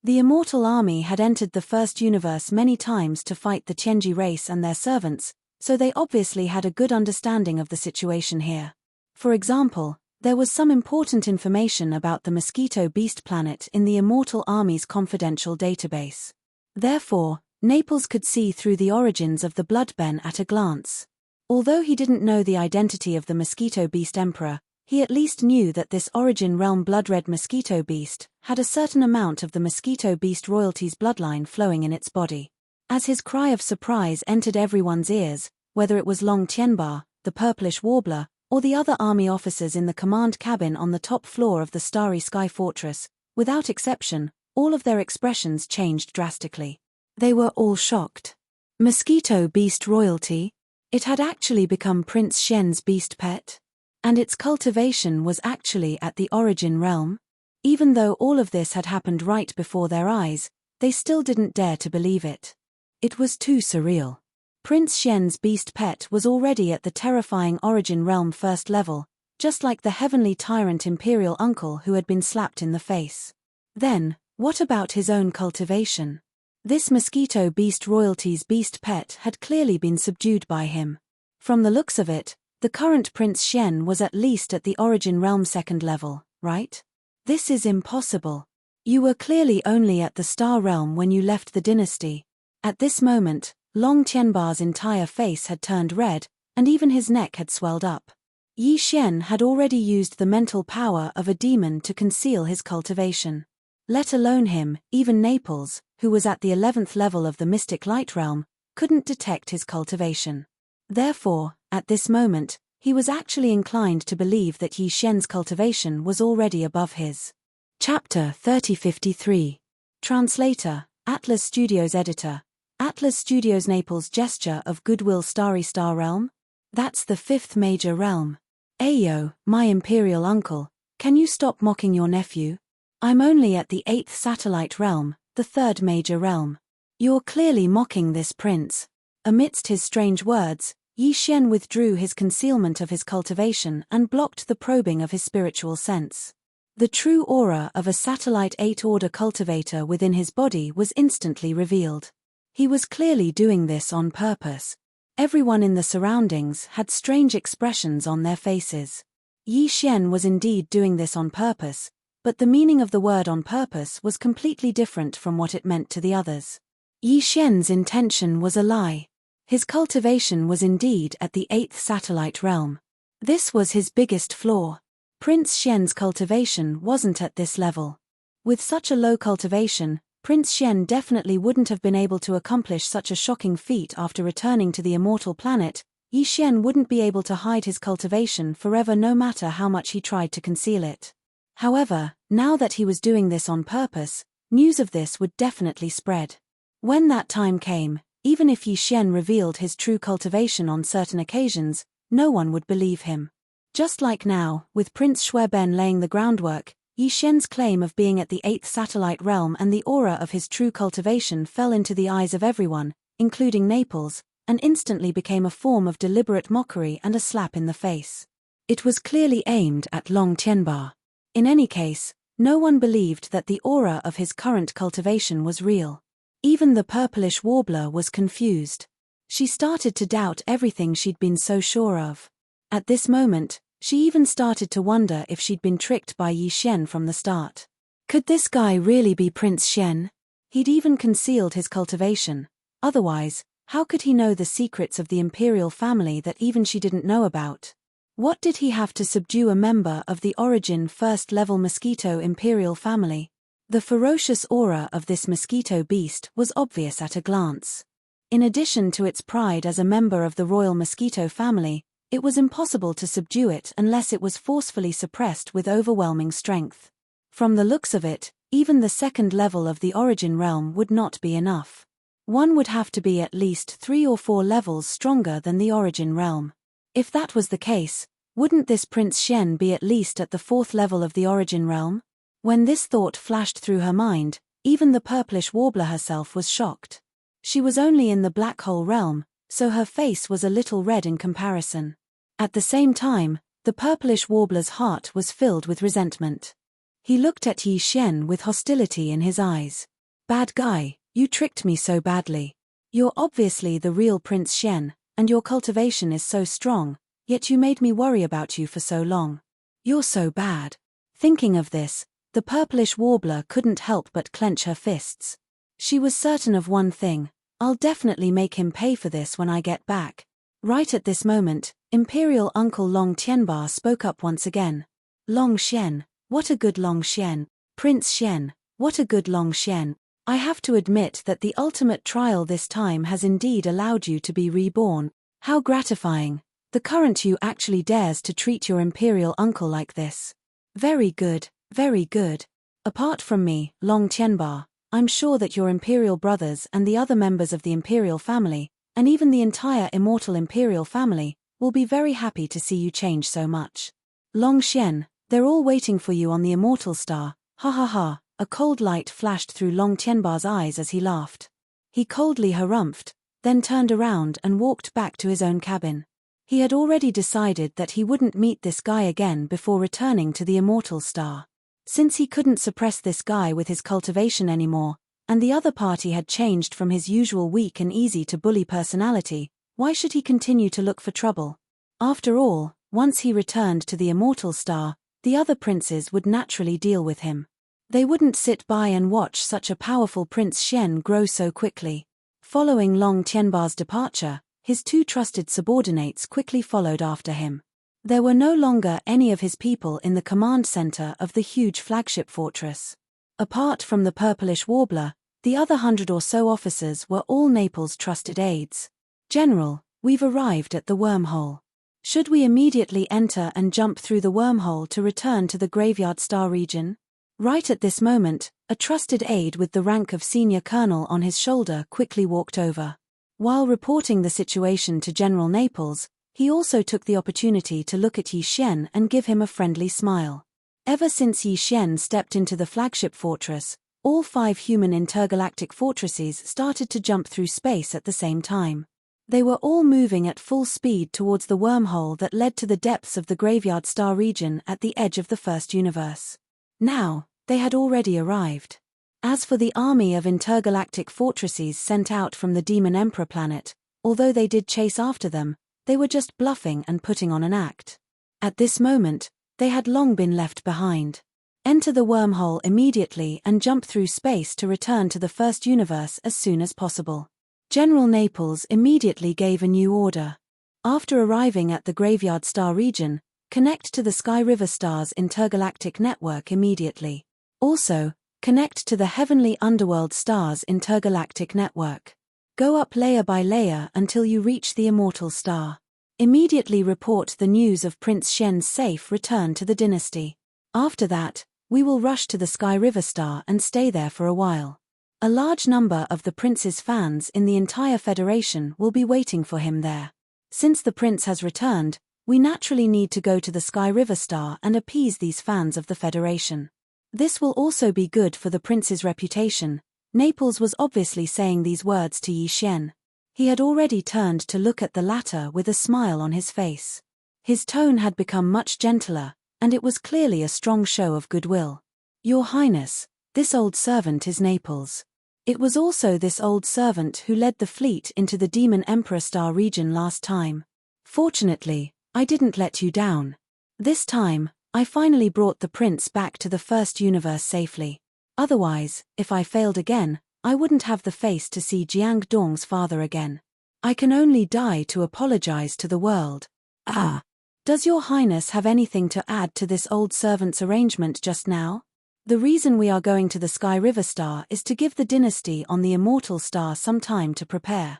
The Immortal Army had entered the First Universe many times to fight the Tianji race and their servants, so they obviously had a good understanding of the situation here. For example, there was some important information about the Mosquito Beast planet in the Immortal Army's confidential database. Therefore, Naples could see through the origins of the Bloodben at a glance. Although he didn't know the identity of the Mosquito Beast Emperor, he at least knew that this origin realm blood-red Mosquito Beast had a certain amount of the Mosquito Beast royalty's bloodline flowing in its body. As his cry of surprise entered everyone's ears, whether it was Long Tianba, the purplish warbler, or the other army officers in the command cabin on the top floor of the Starry Sky Fortress, without exception, all of their expressions changed drastically. They were all shocked. Mosquito Beast royalty? It had actually become Prince Xian's beast pet? And its cultivation was actually at the origin realm? Even though all of this had happened right before their eyes, they still didn't dare to believe it. It was too surreal. Prince Xian's beast pet was already at the terrifying origin realm 1st level, just like the heavenly tyrant imperial uncle who had been slapped in the face. Then, what about his own cultivation? This Mosquito Beast royalty's beast pet had clearly been subdued by him. From the looks of it, the current Prince Xian was at least at the origin realm 2nd level, right? This is impossible. You were clearly only at the star realm when you left the dynasty. At this moment, Long Tianba's entire face had turned red, and even his neck had swelled up. Yi Xian had already used the mental power of a demon to conceal his cultivation. Let alone him, even Naples, who was at the 11th level of the Mystic Light Realm, couldn't detect his cultivation. Therefore, at this moment, he was actually inclined to believe that Yi Xian's cultivation was already above his. Chapter 3053. Translator, Atlas Studios Editor. Atlas Studios Naples gesture of goodwill. Starry Star Realm? That's the 5th major realm. Ayo, my imperial uncle, can you stop mocking your nephew? I'm only at the 8th satellite realm, the 3rd major realm. You're clearly mocking this prince. Amidst his strange words, Yi Xian withdrew his concealment of his cultivation and blocked the probing of his spiritual sense. The true aura of a satellite 8th-order cultivator within his body was instantly revealed. He was clearly doing this on purpose. Everyone in the surroundings had strange expressions on their faces. Yi Xian was indeed doing this on purpose, But the meaning of the word on purpose was completely different from what it meant to the others. Yi Xian's intention was a lie. His cultivation was indeed at the 8th satellite realm. This was his biggest flaw. Prince Xian's cultivation wasn't at this level. With such a low cultivation, Prince Xian definitely wouldn't have been able to accomplish such a shocking feat after returning to the immortal planet. Yi Xian wouldn't be able to hide his cultivation forever no matter how much he tried to conceal it. However, now that he was doing this on purpose, news of this would definitely spread. When that time came, even if Yi Xian revealed his true cultivation on certain occasions, no one would believe him. Just like now, with Prince Shueben laying the groundwork, Yi Xian's claim of being at the 8th satellite realm and the aura of his true cultivation fell into the eyes of everyone, including Naples, and instantly became a form of deliberate mockery and a slap in the face. It was clearly aimed at Long Tianba. In any case, no one believed that the aura of his current cultivation was real. Even the purplish warbler was confused. She started to doubt everything she'd been so sure of. At this moment, she even started to wonder if she'd been tricked by Yi Xian from the start. Could this guy really be Prince Xian? He'd even concealed his cultivation. Otherwise, how could he know the secrets of the imperial family that even she didn't know about? What did he have to subdue a member of the Origin first-level mosquito imperial family? The ferocious aura of this mosquito beast was obvious at a glance. In addition to its pride as a member of the royal mosquito family, it was impossible to subdue it unless it was forcefully suppressed with overwhelming strength. From the looks of it, even the second level of the Origin realm would not be enough. One would have to be at least 3 or 4 levels stronger than the Origin realm. If that was the case, wouldn't this Prince Xian be at least at the 4th level of the Origin realm? When this thought flashed through her mind, even the purplish warbler herself was shocked. She was only in the black hole realm, so her face was a little red in comparison. At the same time, the purplish warbler's heart was filled with resentment. He looked at Yi Xian with hostility in his eyes. "Bad guy, you tricked me so badly. You're obviously the real Prince Xian, and your cultivation is so strong, yet you made me worry about you for so long. You're so bad." Thinking of this, the purplish warbler couldn't help but clench her fists. She was certain of one thing: I'll definitely make him pay for this when I get back. Right at this moment, Imperial Uncle Long Tianba spoke up once again. "Long Xian, what a good Long Xian. Prince Xian, what a good Long Xian. I have to admit that the ultimate trial this time has indeed allowed you to be reborn. How gratifying. The current you actually dares to treat your imperial uncle like this. Very good, very good. Apart from me, Long Tianba, I'm sure that your imperial brothers and the other members of the imperial family, and even the entire immortal imperial family, will be very happy to see you change so much. Long Xian, they're all waiting for you on the immortal star, ha ha ha." A cold light flashed through Long Tianba's eyes as he laughed. He coldly harumphed, then turned around and walked back to his own cabin. He had already decided that he wouldn't meet this guy again before returning to the immortal star. Since he couldn't suppress this guy with his cultivation anymore, and the other party had changed from his usual weak and easy to bully personality, why should he continue to look for trouble? After all, once he returned to the immortal star, the other princes would naturally deal with him. They wouldn't sit by and watch such a powerful Prince Xian grow so quickly. Following Long Tianba's departure, his 2 trusted subordinates quickly followed after him. There were no longer any of his people in the command center of the huge flagship fortress. Apart from the purplish warbler, the other 100 or so officers were all Naples' trusted aides. "General, we've arrived at the wormhole. Should we immediately enter and jump through the wormhole to return to the Graveyard Star region?" Right at this moment, a trusted aide with the rank of senior colonel on his shoulder quickly walked over. While reporting the situation to General Naples, he also took the opportunity to look at Yi Xian and give him a friendly smile. Ever since Yi Xian stepped into the flagship fortress, all 5 human intergalactic fortresses started to jump through space at the same time. They were all moving at full speed towards the wormhole that led to the depths of the Graveyard Star region at the edge of the first universe. Now, they had already arrived. As for the army of intergalactic fortresses sent out from the Demon Emperor planet, although they did chase after them, they were just bluffing and putting on an act. At this moment, they had long been left behind. Enter the wormhole immediately and jump through space to return to the first universe as soon as possible. General Naples immediately gave a new order. After arriving at the Graveyard Star region, connect to the Sky River Stars intergalactic network immediately. Also, connect to the Heavenly Underworld Stars intergalactic network. Go up layer by layer until you reach the Immortal Star. Immediately report the news of Prince Shen's safe return to the dynasty. After that, we will rush to the Sky River Star and stay there for a while. A large number of the prince's fans in the entire Federation will be waiting for him there. Since the prince has returned, we naturally need to go to the Sky River Star and appease these fans of the Federation. This will also be good for the prince's reputation. Naples was obviously saying these words to Yi Xian. He had already turned to look at the latter with a smile on his face. His tone had become much gentler, and it was clearly a strong show of goodwill. Your Highness, this old servant is Naples. It was also this old servant who led the fleet into the Demon Emperor Star region last time. Fortunately, I didn't let you down. This time, I finally brought the prince back to the first universe safely. Otherwise, if I failed again, I wouldn't have the face to see Jiang Dong's father again. I can only die to apologize to the world. Ah! Does your Highness have anything to add to this old servant's arrangement just now? The reason we are going to the Sky River Star is to give the dynasty on the Immortal Star some time to prepare.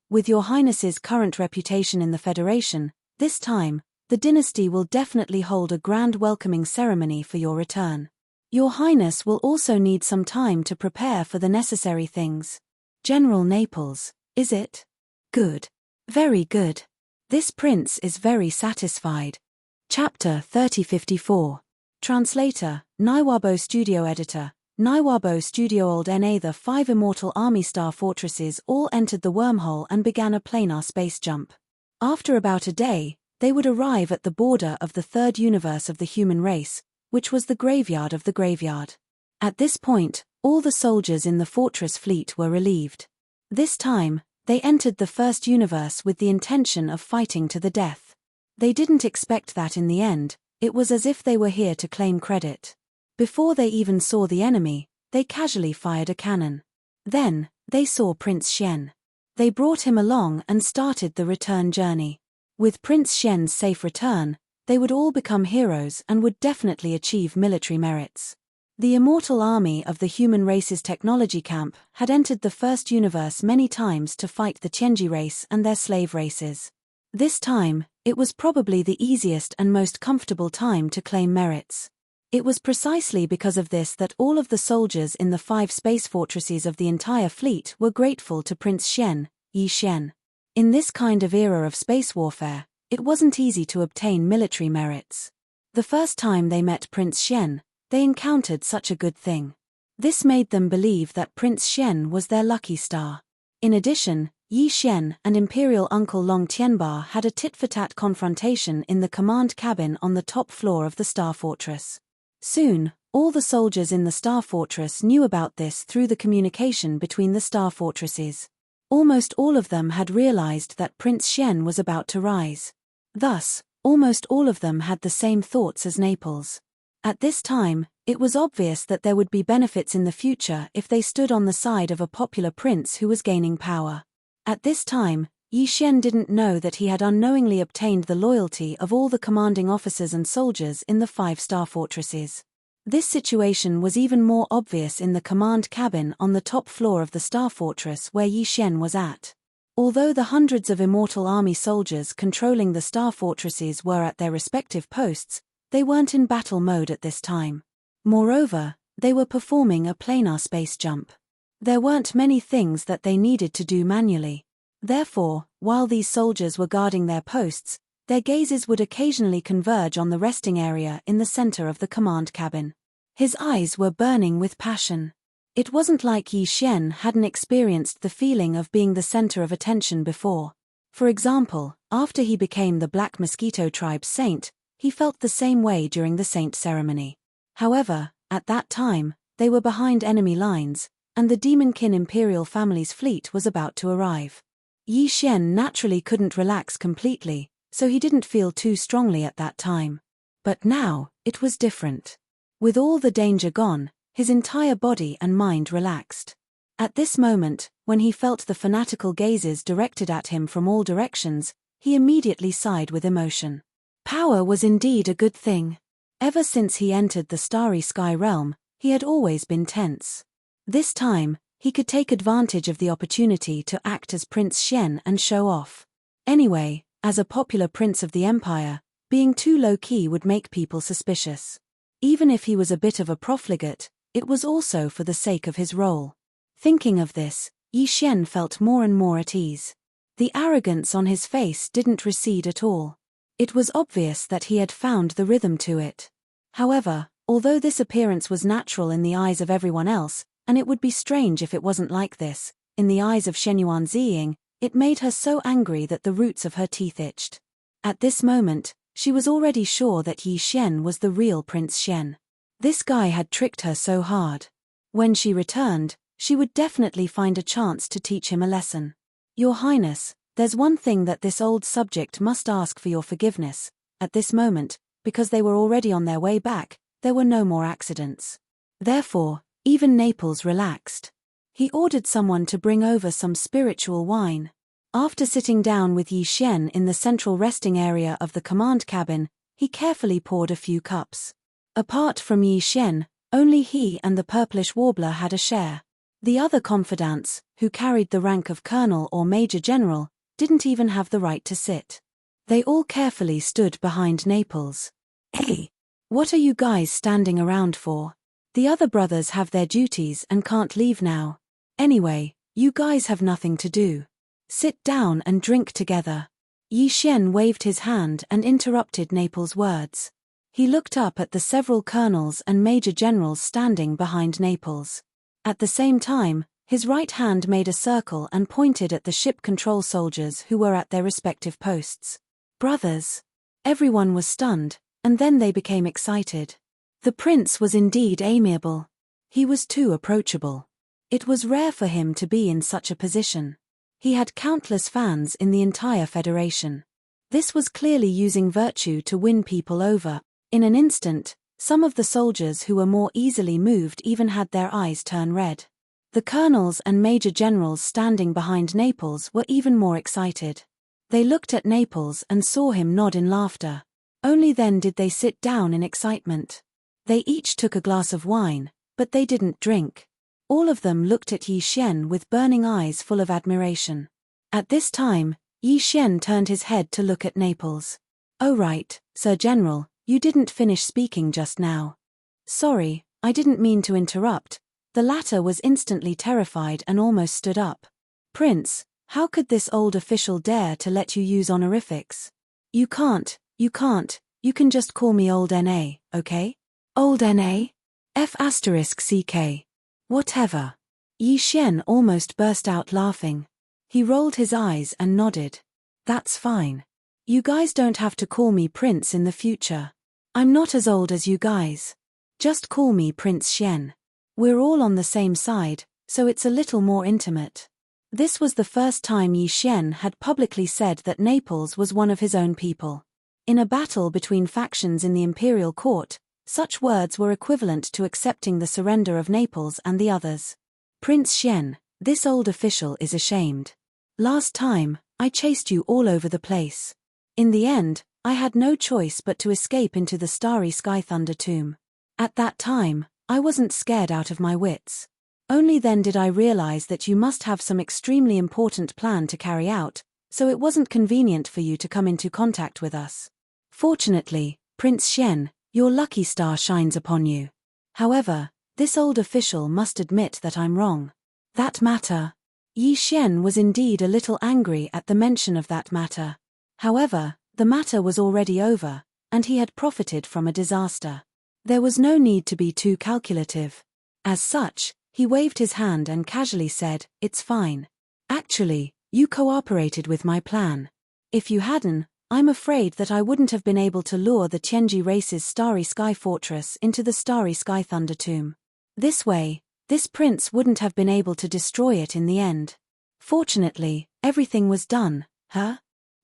With your Highness's current reputation in the Federation, this time, the dynasty will definitely hold a grand welcoming ceremony for your return. Your Highness will also need some time to prepare for the necessary things. General Naples, is it? Good. Very good. This prince is very satisfied. Chapter 3054. Translator, Naiwabo Studio Editor, Naiwabo Studio Old NA. The 5 Immortal Army Star Fortresses all entered the wormhole and began a planar space jump. After about a day, they would arrive at the border of the third universe of the human race, which was the Graveyard of the Graveyard. At this point, all the soldiers in the fortress fleet were relieved. This time, they entered the first universe with the intention of fighting to the death. They didn't expect that in the end. It was as if they were here to claim credit. Before they even saw the enemy, they casually fired a cannon. Then, they saw Prince Shen. They brought him along and started the return journey. With Prince Shen's safe return, they would all become heroes and would definitely achieve military merits. The immortal army of the human race's technology camp had entered the first universe many times to fight the Tianji race and their slave races. This time, it was probably the easiest and most comfortable time to claim merits. It was precisely because of this that all of the soldiers in the 5 space fortresses of the entire fleet were grateful to Prince Shen, Yi Xian. In this kind of era of space warfare, it wasn't easy to obtain military merits. The first time they met Prince Shen, they encountered such a good thing. This made them believe that Prince Shen was their lucky star. In addition, Yi Xian and Imperial Uncle Long Tianba had a tit-for-tat confrontation in the command cabin on the top floor of the Star Fortress. Soon, all the soldiers in the Star Fortress knew about this through the communication between the Star Fortresses. Almost all of them had realized that Prince Shen was about to rise. Thus, almost all of them had the same thoughts as Naples. At this time, it was obvious that there would be benefits in the future if they stood on the side of a popular prince who was gaining power. At this time, Yi Xian didn't know that he had unknowingly obtained the loyalty of all the commanding officers and soldiers in the 5 star fortresses. This situation was even more obvious in the command cabin on the top floor of the Star Fortress where Yi Xian was at. Although the hundreds of immortal army soldiers controlling the Star Fortresses were at their respective posts, they weren't in battle mode at this time. Moreover, they were performing a planar space jump. There weren't many things that they needed to do manually. Therefore, while these soldiers were guarding their posts, their gazes would occasionally converge on the resting area in the center of the command cabin. His eyes were burning with passion. It wasn't like Yi Xian hadn't experienced the feeling of being the center of attention before. For example, after he became the Black Mosquito Tribe's saint, he felt the same way during the saint ceremony. However, at that time, they were behind enemy lines, and the Demonkin Imperial family's fleet was about to arrive. Yi Xian naturally couldn't relax completely, so he didn't feel too strongly at that time. But now, it was different. With all the danger gone, his entire body and mind relaxed. At this moment, when he felt the fanatical gazes directed at him from all directions, he immediately sighed with emotion. Power was indeed a good thing. Ever since he entered the starry sky realm, he had always been tense. This time, he could take advantage of the opportunity to act as Prince Shen and show off. Anyway, as a popular prince of the empire, being too low-key would make people suspicious. Even if he was a bit of a profligate, it was also for the sake of his role. Thinking of this, Yi Xian felt more and more at ease. The arrogance on his face didn't recede at all. It was obvious that he had found the rhythm to it. However, although this appearance was natural in the eyes of everyone else, and it would be strange if it wasn't like this, in the eyes of Shenyuan Ziying, it made her so angry that the roots of her teeth itched. At this moment, she was already sure that Yi Xian was the real Prince Shen. This guy had tricked her so hard. When she returned, she would definitely find a chance to teach him a lesson. Your Highness, there's one thing that this old subject must ask for your forgiveness. At this moment, because they were already on their way back, there were no more accidents. Therefore, even Naples relaxed. He ordered someone to bring over some spiritual wine. After sitting down with Yi Xian in the central resting area of the command cabin, he carefully poured a few cups. Apart from Yi Xian, only he and the purplish warbler had a share. The other confidants, who carried the rank of colonel or major general, didn't even have the right to sit. They all carefully stood behind Naples. Hey! What are you guys standing around for? The other brothers have their duties and can't leave now. Anyway, you guys have nothing to do. Sit down and drink together. Yi Xian waved his hand and interrupted Naples' words. He looked up at the several colonels and major generals standing behind Naples. At the same time, his right hand made a circle and pointed at the ship control soldiers who were at their respective posts. Brothers! Everyone was stunned, and then they became excited. The prince was indeed amiable. He was too approachable. It was rare for him to be in such a position. He had countless fans in the entire federation. This was clearly using virtue to win people over. In an instant, some of the soldiers who were more easily moved even had their eyes turn red. The colonels and major generals standing behind Naples were even more excited. They looked at Naples and saw him nod in laughter. Only then did they sit down in excitement. They each took a glass of wine, but they didn't drink. All of them looked at Yi Xian with burning eyes full of admiration. At this time, Yi Xian turned his head to look at Naples. "Oh right, Sir General, you didn't finish speaking just now." "Sorry, I didn't mean to interrupt." The latter was instantly terrified and almost stood up. "Prince, how could this old official dare to let you use honorifics?" You can't, you can just call me Old N.A., okay?" "Old N.A.? F***CK. Whatever." Yi Xian almost burst out laughing. He rolled his eyes and nodded. "That's fine. You guys don't have to call me Prince in the future. I'm not as old as you guys. Just call me Prince Shen. We're all on the same side, so it's a little more intimate." This was the first time Yi Xian had publicly said that Naples was one of his own people. In a battle between factions in the imperial court, such words were equivalent to accepting the surrender of Naples and the others. "Prince Shen, this old official is ashamed. Last time, I chased you all over the place. In the end, I had no choice but to escape into the starry sky thunder tomb. At that time, I wasn't scared out of my wits. Only then did I realize that you must have some extremely important plan to carry out, so it wasn't convenient for you to come into contact with us. Fortunately, Prince Shen, your lucky star shines upon you. However, this old official must admit that I'm wrong. That matter." Yi Xian was indeed a little angry at the mention of that matter. However, the matter was already over, and he had profited from a disaster. There was no need to be too calculative. As such, he waved his hand and casually said, "It's fine. Actually, you cooperated with my plan. If you hadn't, I'm afraid that I wouldn't have been able to lure the Tianji race's Starry Sky Fortress into the Starry Sky Thunder Tomb. This way, this prince wouldn't have been able to destroy it in the end. Fortunately, everything was done, huh?"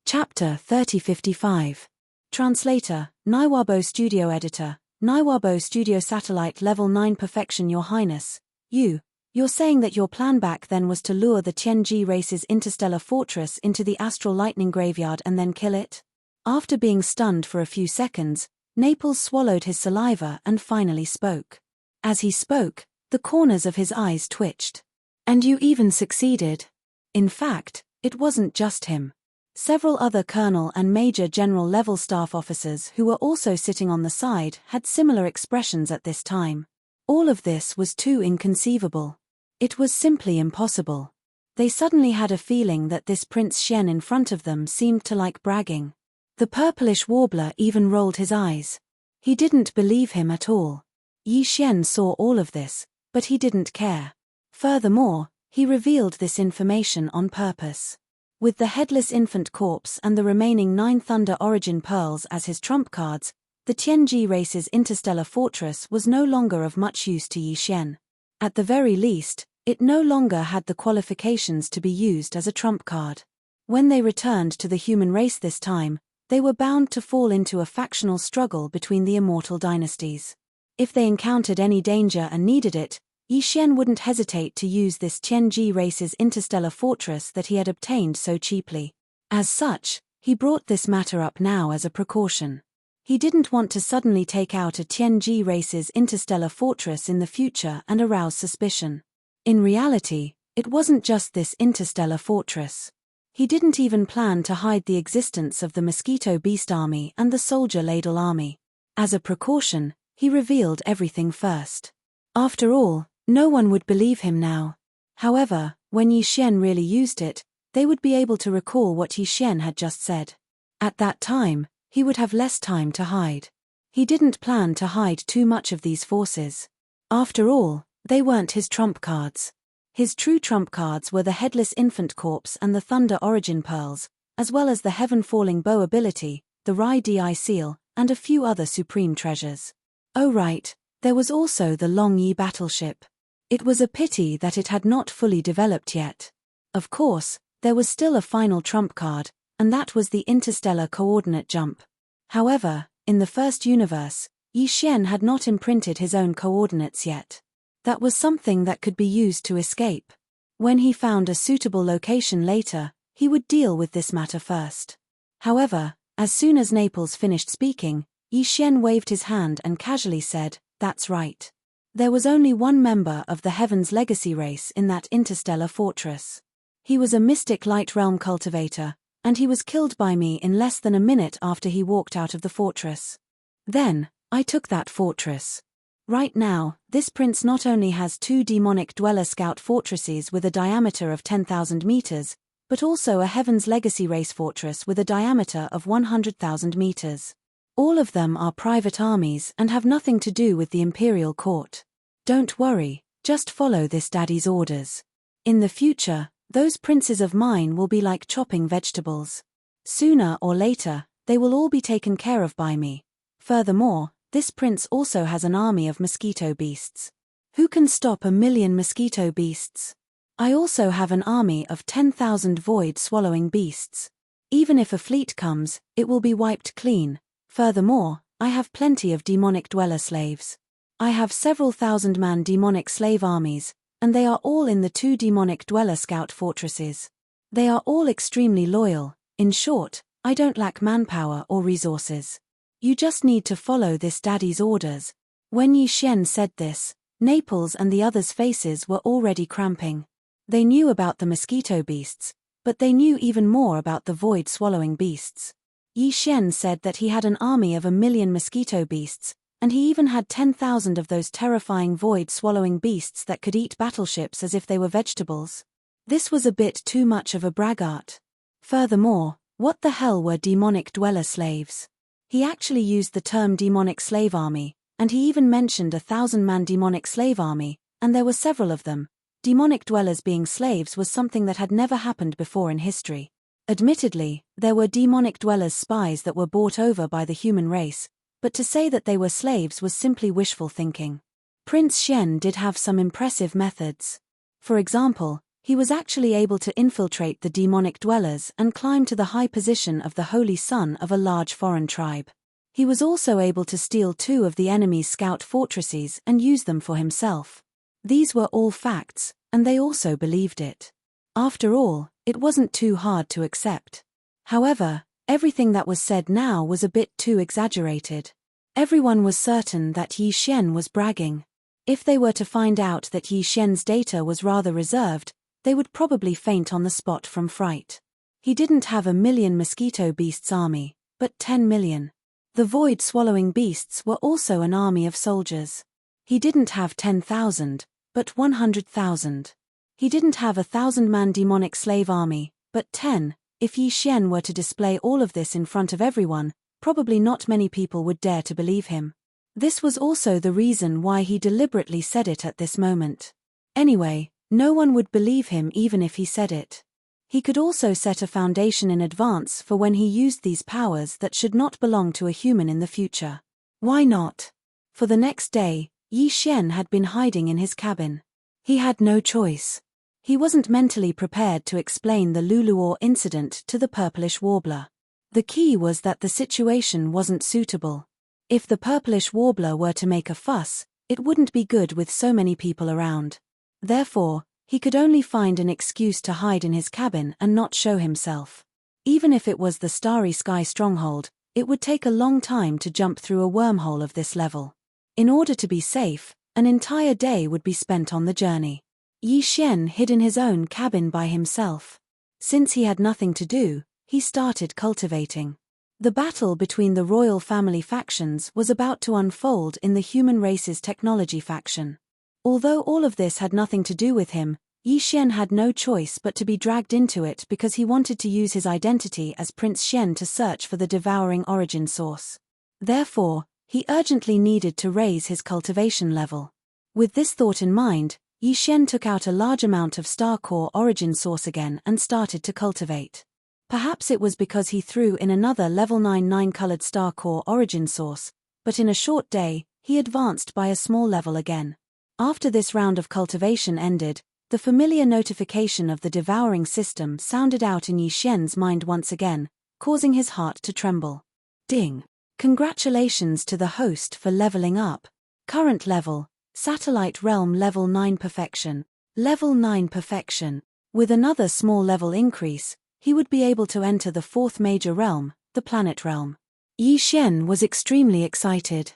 Chapter 3055. Translator, Naiwabo Studio Editor, Niwabo Studio Satellite Level 9 Perfection Your Highness, you're saying that your plan back then was to lure the Tianji race's interstellar fortress into the astral lightning graveyard and then kill it? After being stunned for a few seconds, Naples swallowed his saliva and finally spoke. As he spoke, the corners of his eyes twitched. And you even succeeded. In fact, it wasn't just him. Several other colonel and major general level staff officers who were also sitting on the side had similar expressions at this time. All of this was too inconceivable. It was simply impossible. They suddenly had a feeling that this Prince Shen in front of them seemed to like bragging. The purplish warbler even rolled his eyes. He didn't believe him at all. Yi Xian saw all of this, but he didn't care. Furthermore, he revealed this information on purpose. With the headless infant corpse and the remaining 9 Thunder Origin Pearls as his trump cards, the Tianji race's interstellar fortress was no longer of much use to Yi Xian. At the very least, it no longer had the qualifications to be used as a trump card. When they returned to the human race this time, they were bound to fall into a factional struggle between the immortal dynasties. If they encountered any danger and needed it, Yi Xian wouldn't hesitate to use this Tianji race's interstellar fortress that he had obtained so cheaply. As such, he brought this matter up now as a precaution. He didn't want to suddenly take out a Tianji race's interstellar fortress in the future and arouse suspicion. In reality, it wasn't just this interstellar fortress. He didn't even plan to hide the existence of the Mosquito Beast Army and the Soldier Ladle Army. As a precaution, he revealed everything first. After all, no one would believe him now. However, when Yi Xian really used it, they would be able to recall what Yi Xian had just said. At that time, he would have less time to hide. He didn't plan to hide too much of these forces. After all, they weren't his trump cards. His true trump cards were the Headless Infant Corpse and the Thunder Origin Pearls, as well as the Heaven Falling Bow ability, the Rai Di Seal, and a few other supreme treasures. Oh right, there was also the Long Yi battleship. It was a pity that it had not fully developed yet. Of course, there was still a final trump card, and that was the interstellar coordinate jump. However, in the first universe, Yi Xian had not imprinted his own coordinates yet. That was something that could be used to escape. When he found a suitable location later, he would deal with this matter first. However, as soon as Naples finished speaking, Yi Xian waved his hand and casually said, "That's right. There was only one member of the Heaven's Legacy race in that interstellar fortress. He was a mystic light realm cultivator, and he was killed by me in less than a minute after he walked out of the fortress. Then, I took that fortress. Right now, this prince not only has 2 demonic dweller scout fortresses with a diameter of 10,000 meters, but also a Heaven's Legacy race fortress with a diameter of 100,000 meters. All of them are private armies and have nothing to do with the imperial court. Don't worry, just follow this daddy's orders. In the future, those princes of mine will be like chopping vegetables. Sooner or later, they will all be taken care of by me. Furthermore, this prince also has an army of mosquito beasts. Who can stop 1,000,000 mosquito beasts? I also have an army of 10,000 void-swallowing beasts. Even if a fleet comes, it will be wiped clean. Furthermore, I have plenty of demonic dweller slaves. I have several thousand-man demonic slave armies, and they are all in the 2 demonic dweller scout fortresses. They are all extremely loyal. In short, I don't lack manpower or resources. You just need to follow this daddy's orders." When Yi Xian said this, Naples and the others' faces were already cramping. They knew about the mosquito beasts, but they knew even more about the void-swallowing beasts. Yi Xian said that he had an army of 1,000,000 mosquito beasts, and he even had 10,000 of those terrifying void-swallowing beasts that could eat battleships as if they were vegetables. This was a bit too much of a braggart. Furthermore, what the hell were demonic dweller slaves? He actually used the term demonic slave army, and he even mentioned a 1,000-man demonic slave army, and there were several of them. Demonic dwellers being slaves was something that had never happened before in history. Admittedly, there were demonic dwellers' spies that were bought over by the human race, but to say that they were slaves was simply wishful thinking. Prince Shen did have some impressive methods. For example, he was actually able to infiltrate the demonic dwellers and climb to the high position of the holy son of a large foreign tribe. He was also able to steal 2 of the enemy's scout fortresses and use them for himself. These were all facts, and they also believed it. After all, it wasn't too hard to accept. However, everything that was said now was a bit too exaggerated. Everyone was certain that Yi Xian was bragging. If they were to find out that Yi Xian's data was rather reserved, they would probably faint on the spot from fright. He didn't have 1,000,000 mosquito beasts army, but 10 million. The void-swallowing beasts were also an army of soldiers. He didn't have 10,000, but 100,000. He didn't have 1,000-man demonic slave army, but 10. If Yi Xian were to display all of this in front of everyone, probably not many people would dare to believe him. This was also the reason why he deliberately said it at this moment. Anyway, no one would believe him even if he said it. He could also set a foundation in advance for when he used these powers that should not belong to a human in the future. Why not? For the next day, Yi Xian had been hiding in his cabin. He had no choice. He wasn't mentally prepared to explain the Luluor incident to the purplish warbler. The key was that the situation wasn't suitable. If the purplish warbler were to make a fuss, it wouldn't be good with so many people around. Therefore, he could only find an excuse to hide in his cabin and not show himself. Even if it was the Starry Sky stronghold, it would take a long time to jump through a wormhole of this level. In order to be safe, an entire day would be spent on the journey. Yi Xian hid in his own cabin by himself. Since he had nothing to do, he started cultivating. The battle between the royal family factions was about to unfold in the human race's technology faction. Although all of this had nothing to do with him, Yi Xian had no choice but to be dragged into it because he wanted to use his identity as Prince Xian to search for the devouring origin source. Therefore, he urgently needed to raise his cultivation level. With this thought in mind, Yi Xian took out a large amount of Star Core origin source again and started to cultivate. Perhaps it was because he threw in another level 9 colored Star Core origin source, but in a short day, he advanced by a small level again. After this round of cultivation ended, the familiar notification of the devouring system sounded out in Yi Xian's mind once again, causing his heart to tremble. Ding! Congratulations to the host for leveling up. Current level, Satellite Realm Level 9 Perfection. Level 9 Perfection. With another small level increase, he would be able to enter the 4th major realm, the Planet Realm. Yi Xian was extremely excited.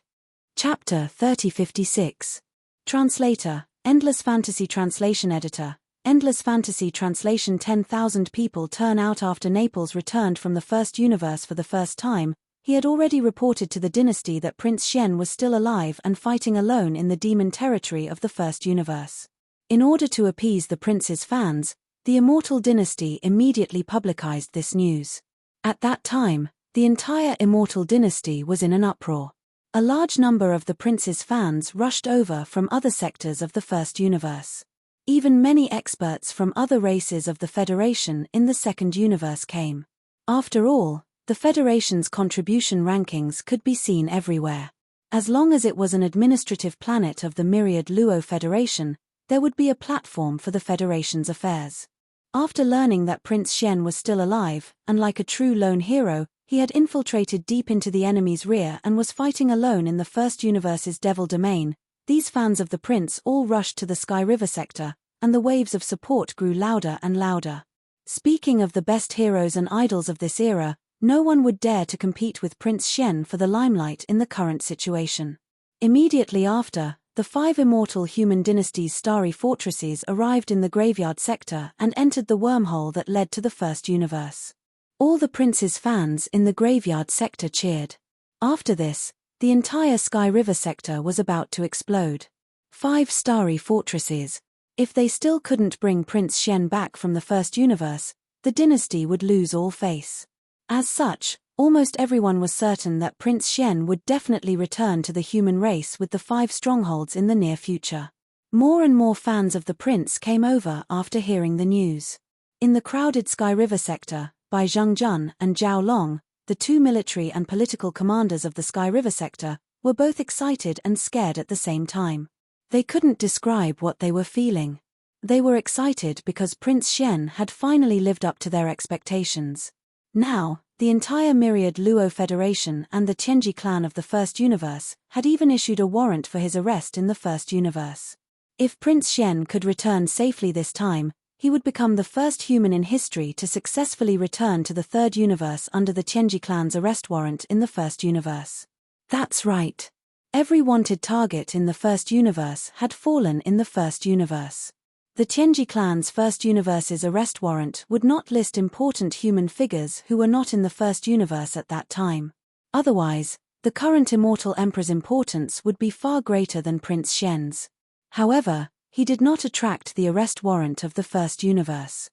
Chapter 3056. Translator, Endless Fantasy Translation Editor. Endless Fantasy Translation. 10,000 people turn out after Naples returned from the First Universe for the first time. He had already reported to the dynasty that Prince Xian was still alive and fighting alone in the demon territory of the First Universe. In order to appease the prince's fans, the Immortal Dynasty immediately publicized this news. At that time, the entire Immortal Dynasty was in an uproar. A large number of the prince's fans rushed over from other sectors of the First Universe. Even many experts from other races of the Federation in the Second Universe came. After all, the Federation's contribution rankings could be seen everywhere. As long as it was an administrative planet of the myriad Luo Federation, there would be a platform for the Federation's affairs. After learning that Prince Xian was still alive, and like a true lone hero, he had infiltrated deep into the enemy's rear and was fighting alone in the First Universe's Devil Domain, these fans of the prince all rushed to the Sky River sector, and the waves of support grew louder and louder. Speaking of the best heroes and idols of this era, no one would dare to compete with Prince Xian for the limelight in the current situation. Immediately after, the 5 immortal human dynasties' starry fortresses arrived in the graveyard sector and entered the wormhole that led to the First Universe. All the prince's fans in the graveyard sector cheered. After this, the entire Sky River sector was about to explode. 5 starry fortresses. If they still couldn't bring Prince Xian back from the First Universe, the dynasty would lose all face. As such, almost everyone was certain that Prince Xian would definitely return to the human race with the 5 strongholds in the near future. More and more fans of the prince came over after hearing the news. In the crowded Sky River sector, Bai Zhongjun and Zhao Long, the 2 military and political commanders of the Sky River sector, were both excited and scared at the same time. They couldn't describe what they were feeling. They were excited because Prince Xian had finally lived up to their expectations. Now, the entire Myriad Luo Federation and the Tianji clan of the First Universe had even issued a warrant for his arrest in the First Universe. If Prince Shen could return safely this time, he would become the first human in history to successfully return to the Third Universe under the Tianji clan's arrest warrant in the First Universe. That's right. Every wanted target in the First Universe had fallen in the First Universe. The Tianji clan's First Universe's arrest warrant would not list important human figures who were not in the First Universe at that time. Otherwise, the current Immortal Emperor's importance would be far greater than Prince Shen's. However, he did not attract the arrest warrant of the First Universe.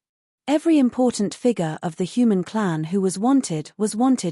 Every important figure of the human clan who was wanted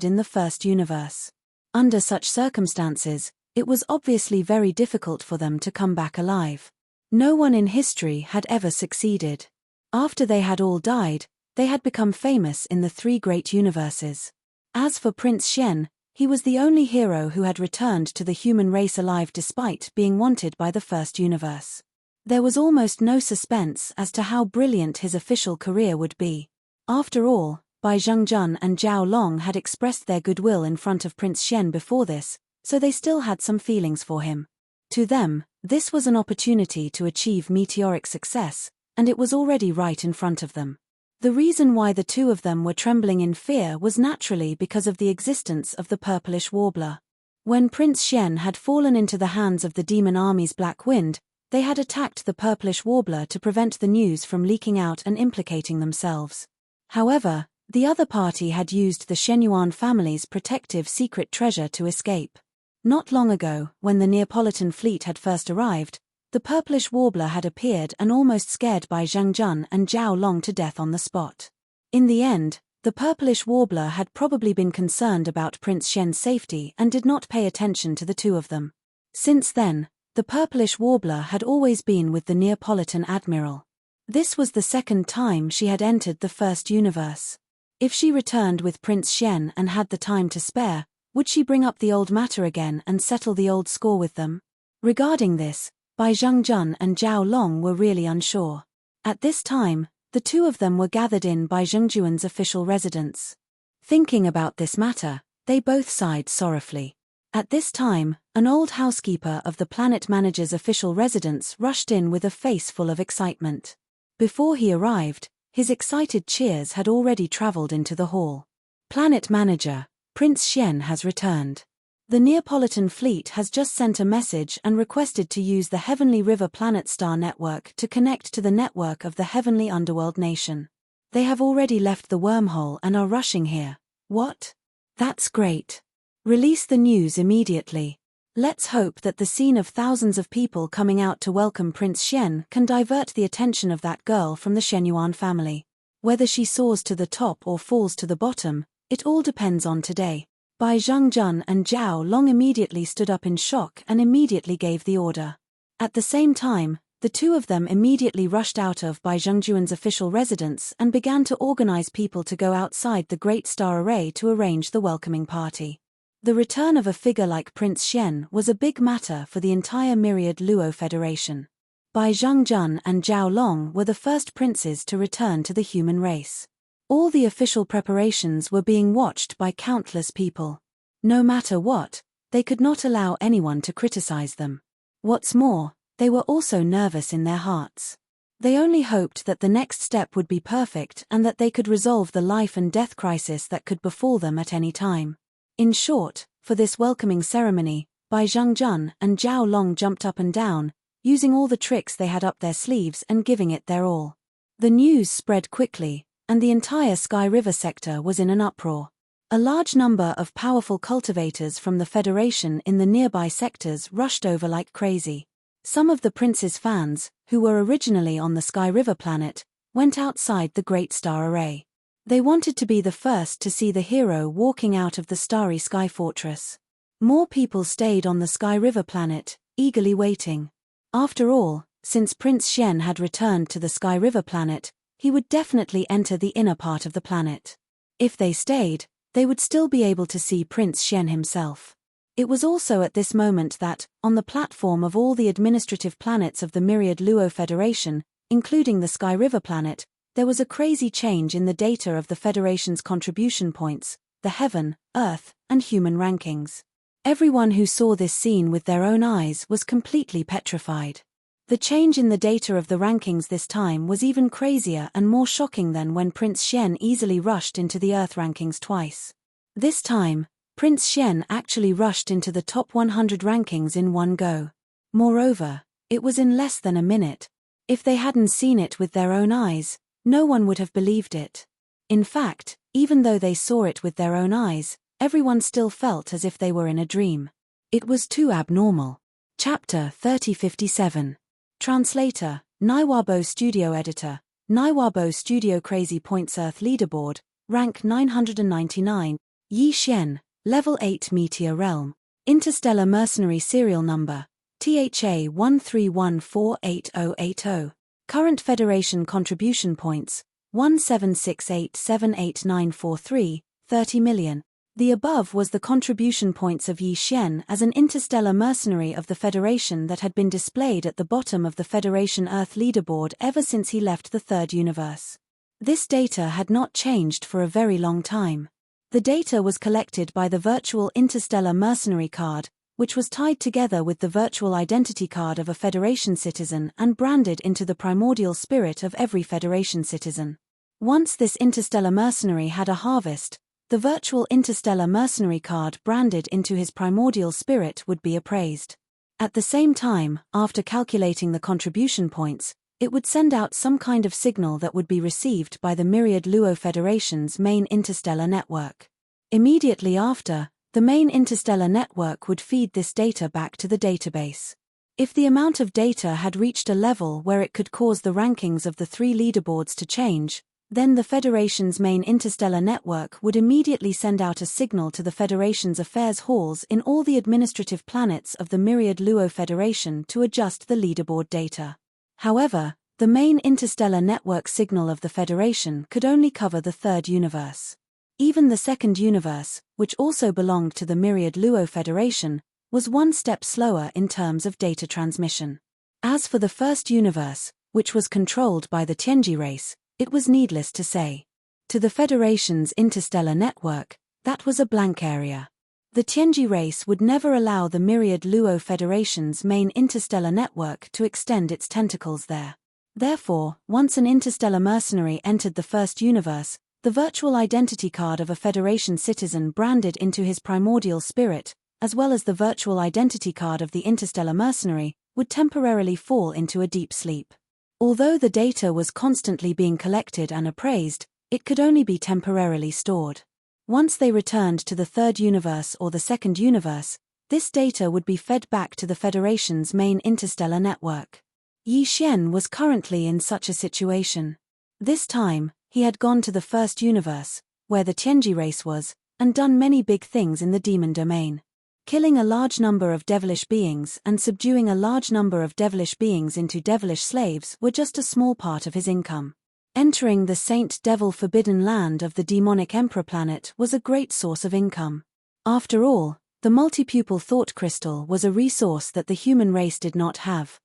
in the First Universe. Under such circumstances, it was obviously very difficult for them to come back alive. No one in history had ever succeeded. After they had all died, they had become famous in the three great universes. As for Prince Shen, he was the only hero who had returned to the human race alive despite being wanted by the First Universe. There was almost no suspense as to how brilliant his official career would be. After all, Bai Zhengjun and Zhao Long had expressed their goodwill in front of Prince Shen before this, so they still had some feelings for him. To them, this was an opportunity to achieve meteoric success, and it was already right in front of them. The reason why the two of them were trembling in fear was naturally because of the existence of the purplish warbler. When Prince Shen had fallen into the hands of the demon army's Black Wind, they had attacked the purplish warbler to prevent the news from leaking out and implicating themselves. However, the other party had used the Shenyuan family's protective secret treasure to escape. Not long ago, when the Neapolitan fleet had first arrived, the purplish warbler had appeared and almost scared Bai Zhengjun and Zhao Long to death on the spot. In the end, the purplish warbler had probably been concerned about Prince Shen's safety and did not pay attention to the two of them. Since then, the purplish warbler had always been with the Neapolitan admiral. This was the second time she had entered the First Universe. If she returned with Prince Shen and had the time to spare, would she bring up the old matter again and settle the old score with them? Regarding this, Bai Zhengjun and Zhao Long were really unsure. At this time, the two of them were gathered in Bai Zhengjuan's official residence. Thinking about this matter, they both sighed sorrowfully. At this time, an old housekeeper of the planet manager's official residence rushed in with a face full of excitement. Before he arrived, his excited cheers had already traveled into the hall. Planet manager, Prince Shen has returned. The Neapolitan fleet has just sent a message and requested to use the Heavenly River Planet Star network to connect to the network of the Heavenly Underworld Nation. They have already left the wormhole and are rushing here. What? That's great. Release the news immediately. Let's hope that the scene of thousands of people coming out to welcome Prince Shen can divert the attention of that girl from the Shenyuan family. Whether she soars to the top or falls to the bottom, it all depends on today. Bai Zhengjun and Zhao Long immediately stood up in shock and immediately gave the order. At the same time, the two of them immediately rushed out of Bai Zhengjuan's official residence and began to organize people to go outside the Great Star Array to arrange the welcoming party. The return of a figure like Prince Shen was a big matter for the entire Myriad Luo Federation. Bai Zhengjun and Zhao Long were the first princes to return to the human race. All the official preparations were being watched by countless people. No matter what, they could not allow anyone to criticize them. What's more, they were also nervous in their hearts. They only hoped that the next step would be perfect and that they could resolve the life and death crisis that could befall them at any time. In short, for this welcoming ceremony, Bai Zhengjun and Zhao Long jumped up and down, using all the tricks they had up their sleeves and giving it their all. The news spread quickly, and the entire Sky River sector was in an uproar. A large number of powerful cultivators from the Federation in the nearby sectors rushed over like crazy. Some of the prince's fans, who were originally on the Sky River planet, went outside the Great Star Array. They wanted to be the first to see the hero walking out of the starry Sky Fortress. More people stayed on the Sky River planet, eagerly waiting. After all, since Prince Shen had returned to the Sky River planet, he would definitely enter the inner part of the planet. If they stayed, they would still be able to see Prince Shen himself. It was also at this moment that, on the platform of all the administrative planets of the Myriad Luo Federation, including the Sky River planet, there was a crazy change in the data of the Federation's contribution points, the heaven, earth, and human rankings. Everyone who saw this scene with their own eyes was completely petrified. The change in the data of the rankings this time was even crazier and more shocking than when Prince Xian easily rushed into the Earth rankings twice. This time, Prince Xian actually rushed into the top 100 rankings in one go. Moreover, it was in less than a minute. If they hadn't seen it with their own eyes, no one would have believed it. In fact, even though they saw it with their own eyes, everyone still felt as if they were in a dream. It was too abnormal. Chapter 3057. Translator, Naiwabo Studio Editor, Naiwabo Studio Crazy Points Earth Leaderboard, Rank 999, Yi Xian, Level 8 Meteor Realm, Interstellar Mercenary Serial Number, THA 131480080, Current Federation Contribution Points, 176878943, 30 million. The above was the contribution points of Yi Xian as an interstellar mercenary of the Federation that had been displayed at the bottom of the Federation Earth leaderboard ever since he left the third universe. This data had not changed for a very long time. The data was collected by the virtual interstellar mercenary card, which was tied together with the virtual identity card of a Federation citizen and branded into the primordial spirit of every Federation citizen. Once this interstellar mercenary had a harvest, the virtual interstellar mercenary card branded into his primordial spirit would be appraised. At the same time, after calculating the contribution points, it would send out some kind of signal that would be received by the myriad Luo Federation's main interstellar network. Immediately after, the main interstellar network would feed this data back to the database. If the amount of data had reached a level where it could cause the rankings of the three leaderboards to change, then the Federation's main interstellar network would immediately send out a signal to the Federation's affairs halls in all the administrative planets of the myriad Luo Federation to adjust the leaderboard data. However, the main interstellar network signal of the Federation could only cover the third universe. Even the second universe, which also belonged to the myriad Luo Federation, was one step slower in terms of data transmission. As for the first universe, which was controlled by the Tianji race, it was needless to say. To the Federation's interstellar network, that was a blank area. The Tianji race would never allow the myriad Luo Federation's main interstellar network to extend its tentacles there. Therefore, once an interstellar mercenary entered the first universe, the virtual identity card of a Federation citizen branded into his primordial spirit, as well as the virtual identity card of the interstellar mercenary, would temporarily fall into a deep sleep. Although the data was constantly being collected and appraised, it could only be temporarily stored. Once they returned to the third universe or the second universe, this data would be fed back to the Federation's main interstellar network. Yi Xian was currently in such a situation. This time, he had gone to the first universe, where the Tianji race was, and done many big things in the demon domain. Killing a large number of devilish beings and subduing a large number of devilish beings into devilish slaves were just a small part of his income. Entering the Saint Devil Forbidden Land of the demonic Emperor planet was a great source of income. After all, the multi-pupil thought crystal was a resource that the human race did not have.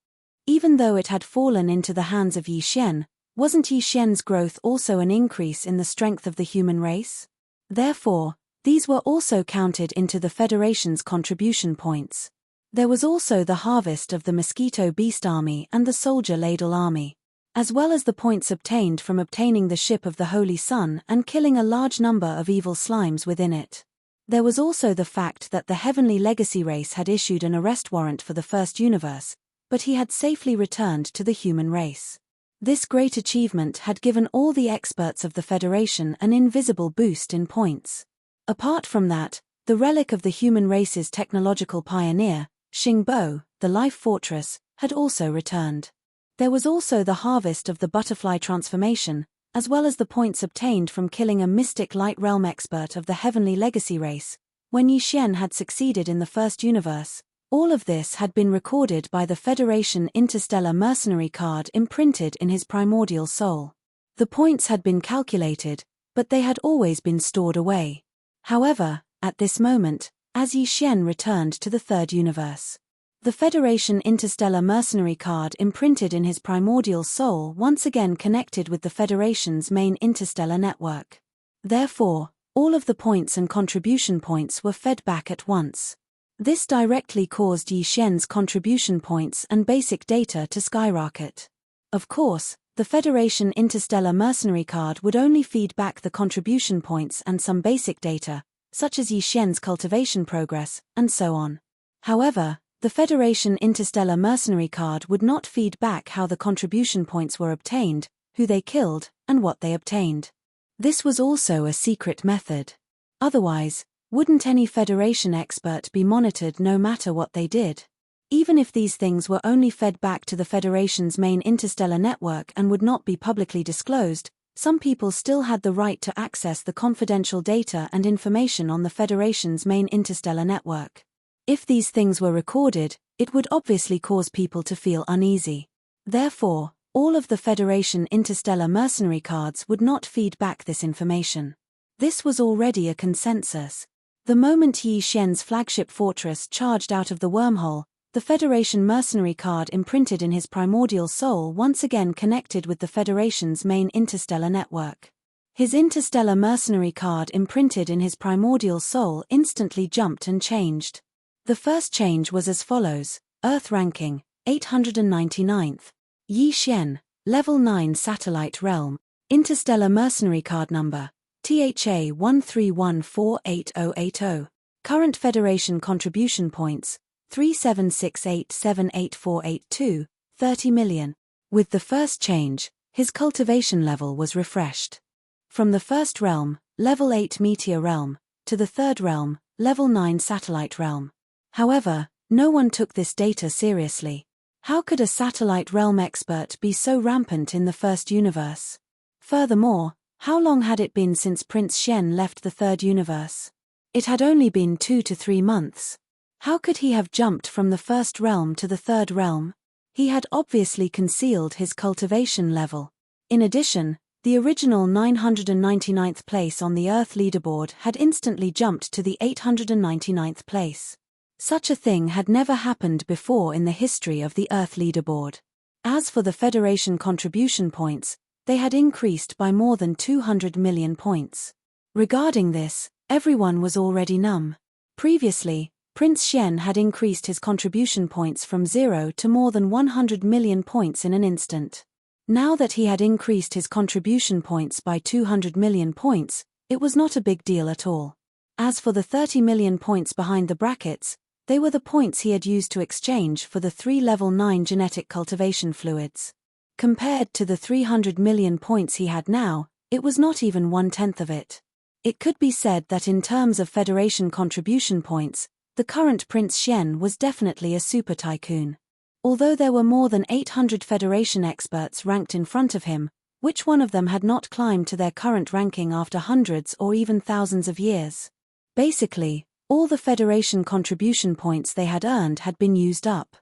Even though it had fallen into the hands of Yi Xian, wasn't Yi Xian's growth also an increase in the strength of the human race? Therefore, these were also counted into the Federation's contribution points. There was also the harvest of the Mosquito Beast Army and the Soldier Ladle Army, as well as the points obtained from obtaining the ship of the Holy Sun and killing a large number of evil slimes within it. There was also the fact that the Heavenly Legacy race had issued an arrest warrant for the first universe, but he had safely returned to the human race. This great achievement had given all the experts of the Federation an invisible boost in points. Apart from that, the relic of the human race's technological pioneer, Xingbo, the Life Fortress, had also returned. There was also the harvest of the butterfly transformation, as well as the points obtained from killing a mystic light realm expert of the Heavenly Legacy race, when Yi Xian had succeeded in the first universe. All of this had been recorded by the Federation Interstellar Mercenary card imprinted in his primordial soul. The points had been calculated, but they had always been stored away. However, at this moment, as Yi Xian returned to the third universe, the Federation Interstellar Mercenary card imprinted in his primordial soul once again connected with the Federation's main interstellar network. Therefore, All of the points and contribution points were fed back at once. This directly caused Yi Xian's contribution points and basic data to skyrocket. Of course, the Federation Interstellar Mercenary card would only feed back the contribution points and some basic data, such as Yi Xian's cultivation progress, and so on. However, the Federation Interstellar Mercenary card would not feed back how the contribution points were obtained, who they killed, and what they obtained. This was also a secret method. Otherwise, wouldn't any Federation expert be monitored no matter what they did? Even if these things were only fed back to the Federation's main interstellar network and would not be publicly disclosed, some people still had the right to access the confidential data and information on the Federation's main interstellar network. If these things were recorded, it would obviously cause people to feel uneasy. Therefore, all of the Federation Interstellar Mercenary cards would not feed back this information. This was already a consensus. The moment Yi Xian's flagship fortress charged out of the wormhole, the Federation Mercenary card imprinted in his primordial soul once again connected with the Federation's main interstellar network. His interstellar mercenary card imprinted in his primordial soul instantly jumped and changed. The first change was as follows: Earth ranking, 899th. Yi Xian, Level 9 Satellite Realm. Interstellar Mercenary Card Number, THA 131480080. Current Federation Contribution Points, 3768788482, 30 million. With the first change, his cultivation level was refreshed. From the first realm, Level 8 Meteor Realm, to the third realm, Level 9 Satellite Realm. However, no one took this data seriously. How could a satellite realm expert be so rampant in the first universe? Furthermore, how long had it been since Prince Xian left the third universe? It had only been 2 to 3 months. How could he have jumped from the first realm to the third realm? He had obviously concealed his cultivation level. In addition, the original 999th place on the Earth leaderboard had instantly jumped to the 899th place. Such a thing had never happened before in the history of the Earth leaderboard. As for the Federation contribution points, they had increased by more than 200 million points. Regarding this, everyone was already numb. Previously, Prince Xian had increased his contribution points from 0 to more than 100 million points in an instant. Now that he had increased his contribution points by 200 million points, it was not a big deal at all. As for the 30 million points behind the brackets, they were the points he had used to exchange for the 3 Level 9 genetic cultivation fluids. Compared to the 300 million points he had now, it was not even 1/10 of it. It could be said that in terms of Federation contribution points, the current Prince Xian was definitely a super tycoon. Although there were more than 800 Federation experts ranked in front of him, which one of them had not climbed to their current ranking after hundreds or even thousands of years? Basically, all the Federation contribution points they had earned had been used up.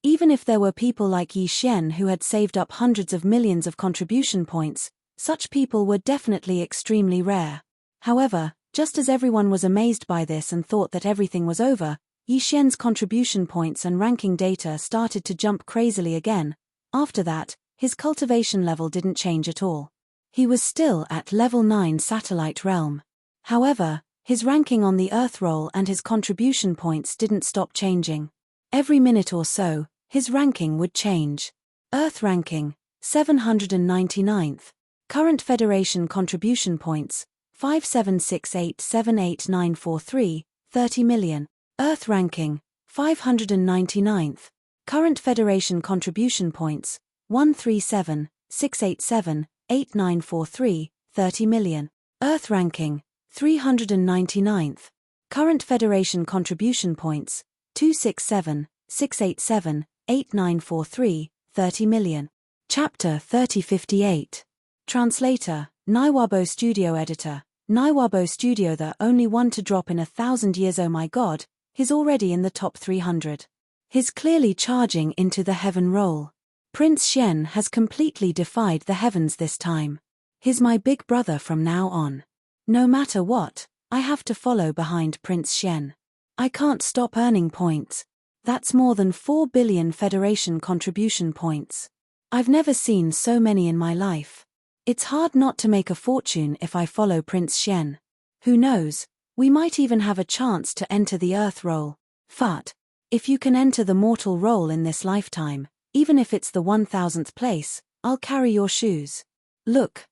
Even if there were people like Yi Xian who had saved up hundreds of millions of contribution points, such people were definitely extremely rare. However, just as everyone was amazed by this and thought that everything was over, Yi Xian's contribution points and ranking data started to jump crazily again. After that, his cultivation level didn't change at all. He was still at Level 9 Satellite Realm. However, his ranking on the Earth roll and his contribution points didn't stop changing. Every minute or so, his ranking would change. Earth ranking, 799th. Current Federation contribution points, 576878943, 30 million. Earth ranking, 599th. Current Federation contribution points, 137,687,8943, 30 million. Earth ranking, 399th. Current Federation contribution points, 267,687,8943, 30 million. Chapter 3058. Translator, Naiwabo Studio Editor. Naiwabo Studio, the only one to drop in 1,000 years. Oh my god, he's already in the top 300. He's clearly charging into the heaven roll. Prince Xian has completely defied the heavens this time. He's my big brother from now on. No matter what, I have to follow behind Prince Xian. I can't stop earning points. That's more than 4 billion Federation contribution points. I've never seen so many in my life. It's hard not to make a fortune if I follow Prince Xian. Who knows, we might even have a chance to enter the Earth role. But if you can enter the mortal role in this lifetime, even if it's the 1000th place, I'll carry your shoes. Look,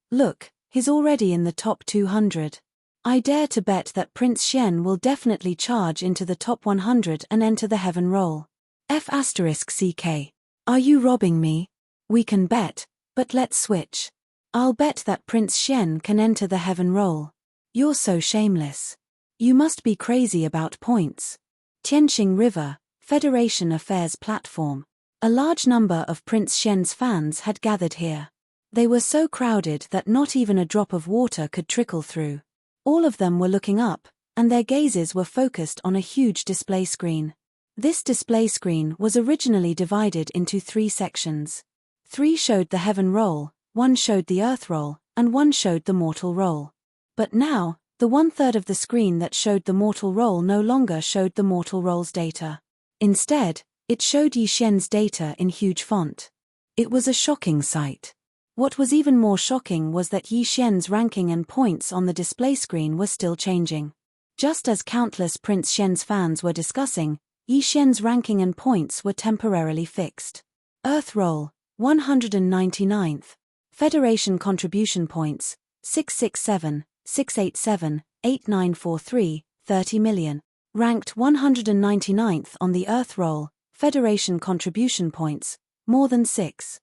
he's already in the top 200. I dare to bet that Prince Shen will definitely charge into the top 100 and enter the heaven role. F***CK. Are you robbing me? We can bet, but let's switch. I'll bet that Prince Shen can enter the heaven role. You're so shameless. You must be crazy about points. Tianqing River, Federation Affairs platform. A large number of Prince Shen's fans had gathered here. They were so crowded that not even a drop of water could trickle through. All of them were looking up, and their gazes were focused on a huge display screen. This display screen was originally divided into 3 sections. 3 showed the heaven role, 1 showed the earth role, and 1 showed the mortal role. But now, the 1/3 of the screen that showed the mortal role no longer showed the mortal role's data. Instead, it showed Yi Shen's data in huge font. It was a shocking sight. What was even more shocking was that Yi Shen's ranking and points on the display screen were still changing. Just as countless Prince Shen's fans were discussing, Yi Shen's ranking and points were temporarily fixed. Earth role, 199th. Federation contribution points, 667, 687, 8943, 30 million. Ranked 199th on the Earth role, Federation contribution points, more than 6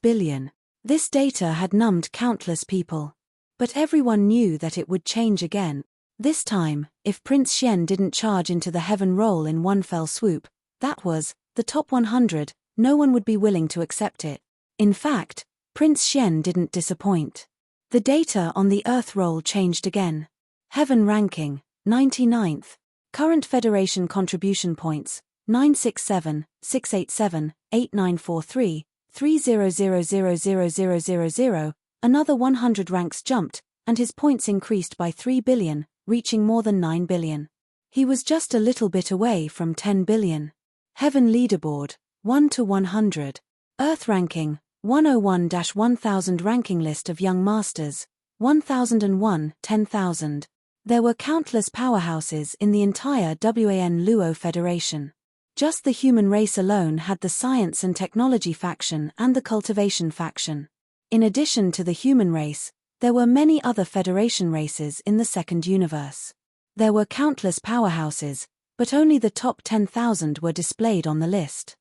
billion. This data had numbed countless people. But everyone knew that it would change again. This time, if Prince Shen didn't charge into the heaven role in one fell swoop, that was, the top 100, no one would be willing to accept it. In fact, Prince Shen didn't disappoint. The data on the Earth role changed again. Heaven ranking, 99th. Current Federation contribution points, 967, 687, 8943, 300000000. Another 100 ranks jumped, and his points increased by 3 billion, reaching more than 9 billion. He was just a little bit away from 10 billion. Heaven leaderboard, 1 to 100. Earth ranking, 101-1000 ranking list of young masters, 1001, 10,000. There were countless powerhouses in the entire WAN Luo Federation. Just the human race alone had the science and technology faction and the cultivation faction. In addition to the human race, there were many other Federation races in the second universe. There were countless powerhouses, but only the top 10,000 were displayed on the list.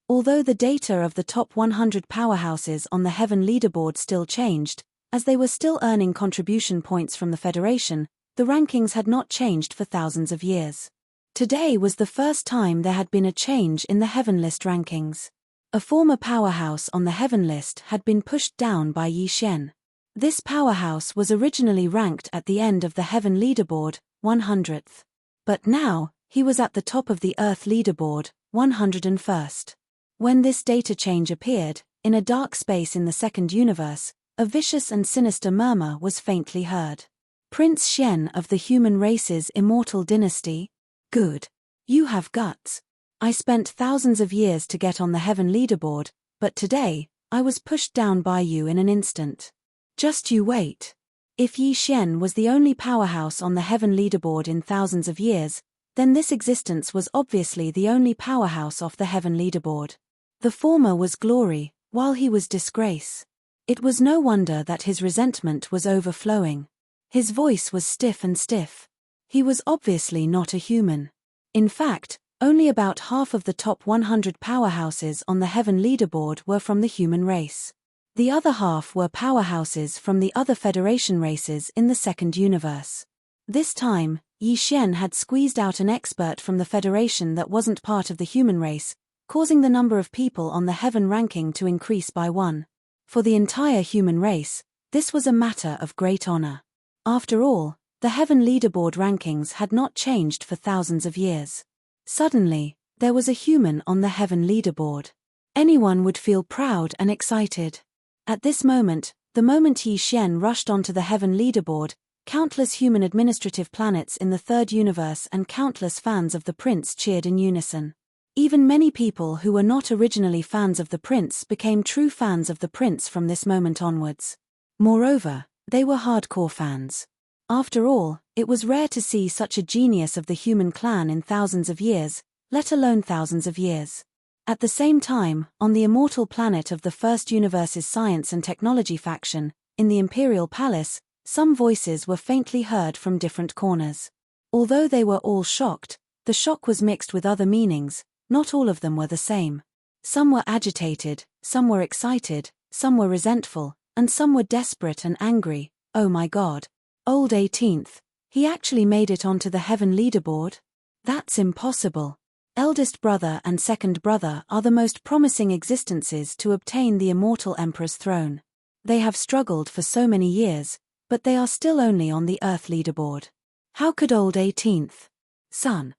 Although the data of the top 100 powerhouses on the Heaven leaderboard still changed, as they were still earning contribution points from the Federation, the rankings had not changed for thousands of years. Today was the first time there had been a change in the Heaven list rankings. A former powerhouse on the Heaven list had been pushed down by Yi Shen. This powerhouse was originally ranked at the end of the Heaven leaderboard, 100th. But now, he was at the top of the Earth leaderboard, 101st. When this data change appeared, in a dark space in the second universe, a vicious and sinister murmur was faintly heard. Prince Shen of the human race's immortal dynasty? Good. You have guts. I spent thousands of years to get on the Heaven leaderboard, but today, I was pushed down by you in an instant. Just you wait. If Yi Shen was the only powerhouse on the Heaven leaderboard in thousands of years, then this existence was obviously the only powerhouse off the Heaven leaderboard. The former was glory, while he was disgrace. It was no wonder that his resentment was overflowing. His voice was stiff and stiff. He was obviously not a human. In fact, only about half of the top 100 powerhouses on the Heaven leaderboard were from the human race. The other half were powerhouses from the other Federation races in the second universe. This time, Yi Shen had squeezed out an expert from the Federation that wasn't part of the human race, causing the number of people on the Heaven ranking to increase by 1. For the entire human race, this was a matter of great honor. After all, the Heaven leaderboard rankings had not changed for thousands of years. Suddenly, there was a human on the Heaven leaderboard. Anyone would feel proud and excited. At this moment, the moment Yi Shen rushed onto the Heaven leaderboard, countless human administrative planets in the third universe and countless fans of the prince cheered in unison. Even many people who were not originally fans of the prince became true fans of the prince from this moment onwards. Moreover, they were hardcore fans. After all, It was rare to see such a genius of the human clan in thousands of years, let alone thousands of years. At the same time, on the immortal planet of the First Universe's science and technology faction, in the Imperial Palace, some voices were faintly heard from different corners. Although they were all shocked, the shock was mixed with other meanings. Not all of them were the same. Some were agitated, some were excited, some were resentful, and some were desperate and angry. Oh my God. Old 18th. He actually made it onto the heaven leaderboard? That's impossible. Eldest brother and second brother are the most promising existences to obtain the immortal emperor's throne. They have struggled for so many years, but they are still only on the Earth leaderboard. How could old 18th? Son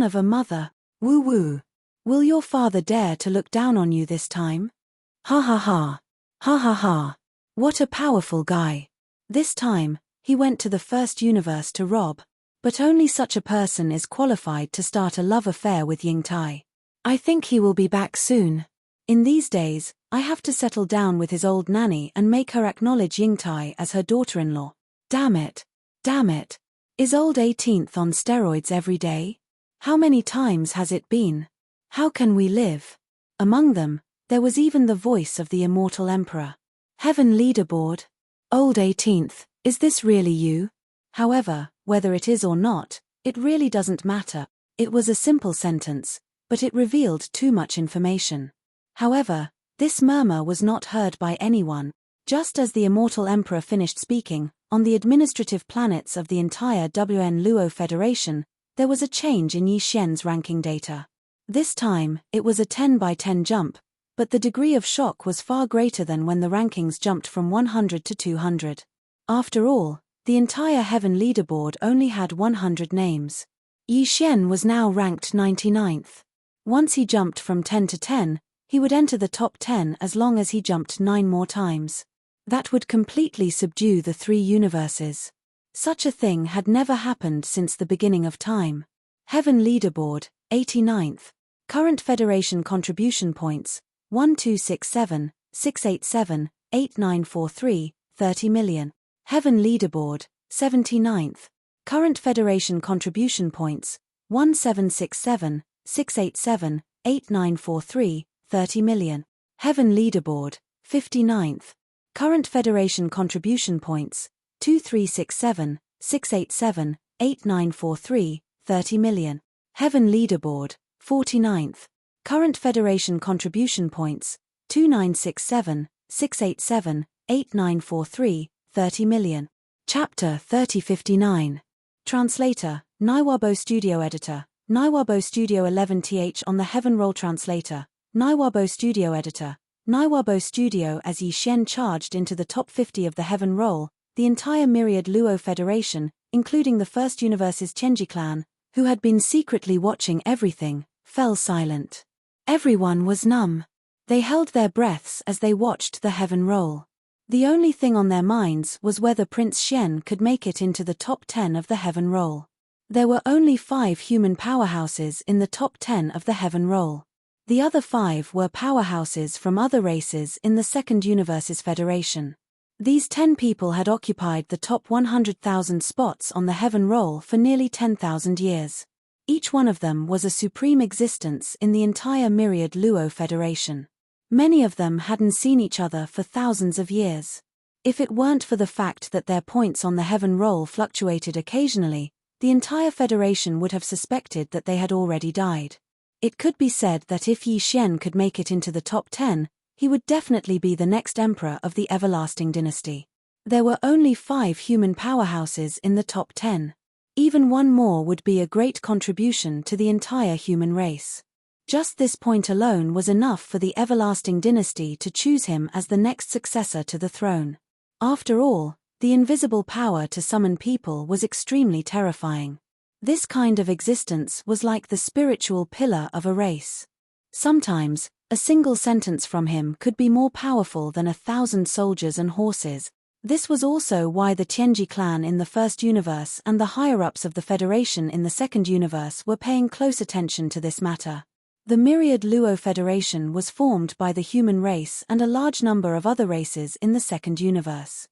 of a mother. Woo-woo. Will your father dare to look down on you this time? Ha ha ha. Ha ha ha. What a powerful guy. This time, he went to the First Universe to rob. But only such a person is qualified to start a love affair with Yingtai. I think he will be back soon. In these days, I have to settle down with his old nanny and make her acknowledge Yingtai as her daughter-in-law. Damn it. Damn it. Is old 18th on steroids every day? How many times has it been? How can we live? Among them, there was even the voice of the immortal emperor. Heaven leaderboard. Old 18th, is this really you? However, whether it is or not, it really doesn't matter. It was a simple sentence, but it revealed too much information. However, this murmur was not heard by anyone. Just as the immortal emperor finished speaking, on the administrative planets of the entire WN Luo Federation, there was a change in Yi Xian's ranking data. This time, it was a 10 by 10 jump, but the degree of shock was far greater than when the rankings jumped from 100 to 200. After all, the entire heaven leaderboard only had 100 names. Yi Xian was now ranked 99th. Once he jumped from 10 to 10, he would enter the top 10 as long as he jumped 9 more times. That would completely subdue the 3 universes. Such a thing had never happened since the beginning of time. Heaven leaderboard, 89th. Current Federation contribution points, 1267, 687, 8943, 30 million. Heaven leaderboard, 79th. Current Federation contribution points, 1767, 687, 8943, 30 million. Heaven leaderboard, 59th. Current Federation contribution points, 2367, 687, 8943, 30 million. Heaven leaderboard, 49th. Current Federation contribution points, 2967, 687, 8943, 30 million. Chapter 3059. Translator, Naiwabo Studio Editor, Naiwabo Studio 11th on the Heaven Roll Translator, Naiwabo Studio Editor, Naiwabo Studio. As Yi Xian charged into the top 50 of the Heaven Roll, the entire Myriad Luo Federation, including the First Universe's Chenji clan, who had been secretly watching everything, fell silent. Everyone was numb. They held their breaths as they watched the Heaven Roll. The only thing on their minds was whether Prince Xian could make it into the top 10 of the Heaven Roll. There were only 5 human powerhouses in the top 10 of the Heaven Roll. The other 5 were powerhouses from other races in the Second Universe's Federation. These 10 people had occupied the top 100,000 spots on the Heaven Roll for nearly 10,000 years. Each one of them was a supreme existence in the entire Myriad Luo Federation. Many of them hadn't seen each other for thousands of years. If it weren't for the fact that their points on the Heaven Roll fluctuated occasionally, the entire Federation would have suspected that they had already died. It could be said that if Yi Xian could make it into the top 10, he would definitely be the next emperor of the Everlasting Dynasty. There were only 5 human powerhouses in the top 10. Even one more would be a great contribution to the entire human race. Just this point alone was enough for the Everlasting Dynasty to choose him as the next successor to the throne. After all, the invisible power to summon people was extremely terrifying. This kind of existence was like the spiritual pillar of a race. Sometimes, a single sentence from him could be more powerful than 1,000 soldiers and horses. This was also why the Tianji clan in the First Universe and the higher-ups of the Federation in the Second Universe were paying close attention to this matter. The Myriad Luo Federation was formed by the human race and a large number of other races in the Second Universe.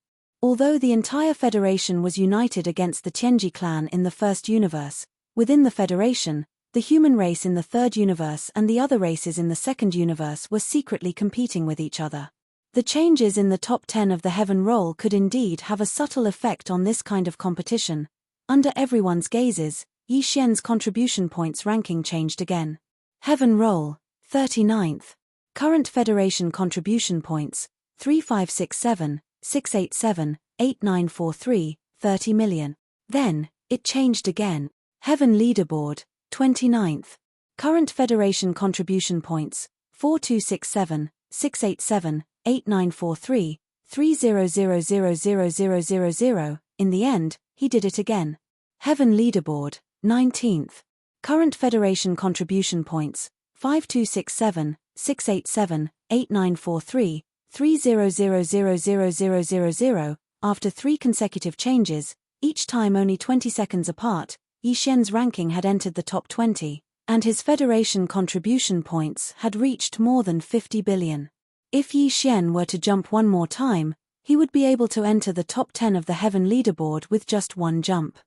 Although the entire Federation was united against the Tianji clan in the first universe, within the Federation, the human race in the third universe and the other races in the second universe were secretly competing with each other. The changes in the top 10 of the Heaven roll could indeed have a subtle effect on this kind of competition. Under everyone's gazes, Yi Xian's contribution points ranking changed again. Heaven roll, 39th. Current Federation contribution points, 3567, 687, 8943, 30 million. Then, it changed again. Heaven leaderboard, 29th. Current Federation contribution points, 4267, 687, 8943, 300000000. In the end, he did it again. Heaven leaderboard, 19th. Current Federation contribution points, 5267, 687, 8943, 300000000. After 3 consecutive changes, each time only 20 seconds apart, Yi Xian's ranking had entered the top 20, and his Federation contribution points had reached more than 50 billion. If Yi Xian were to jump one more time, he would be able to enter the top 10 of the Heaven leaderboard with just one jump.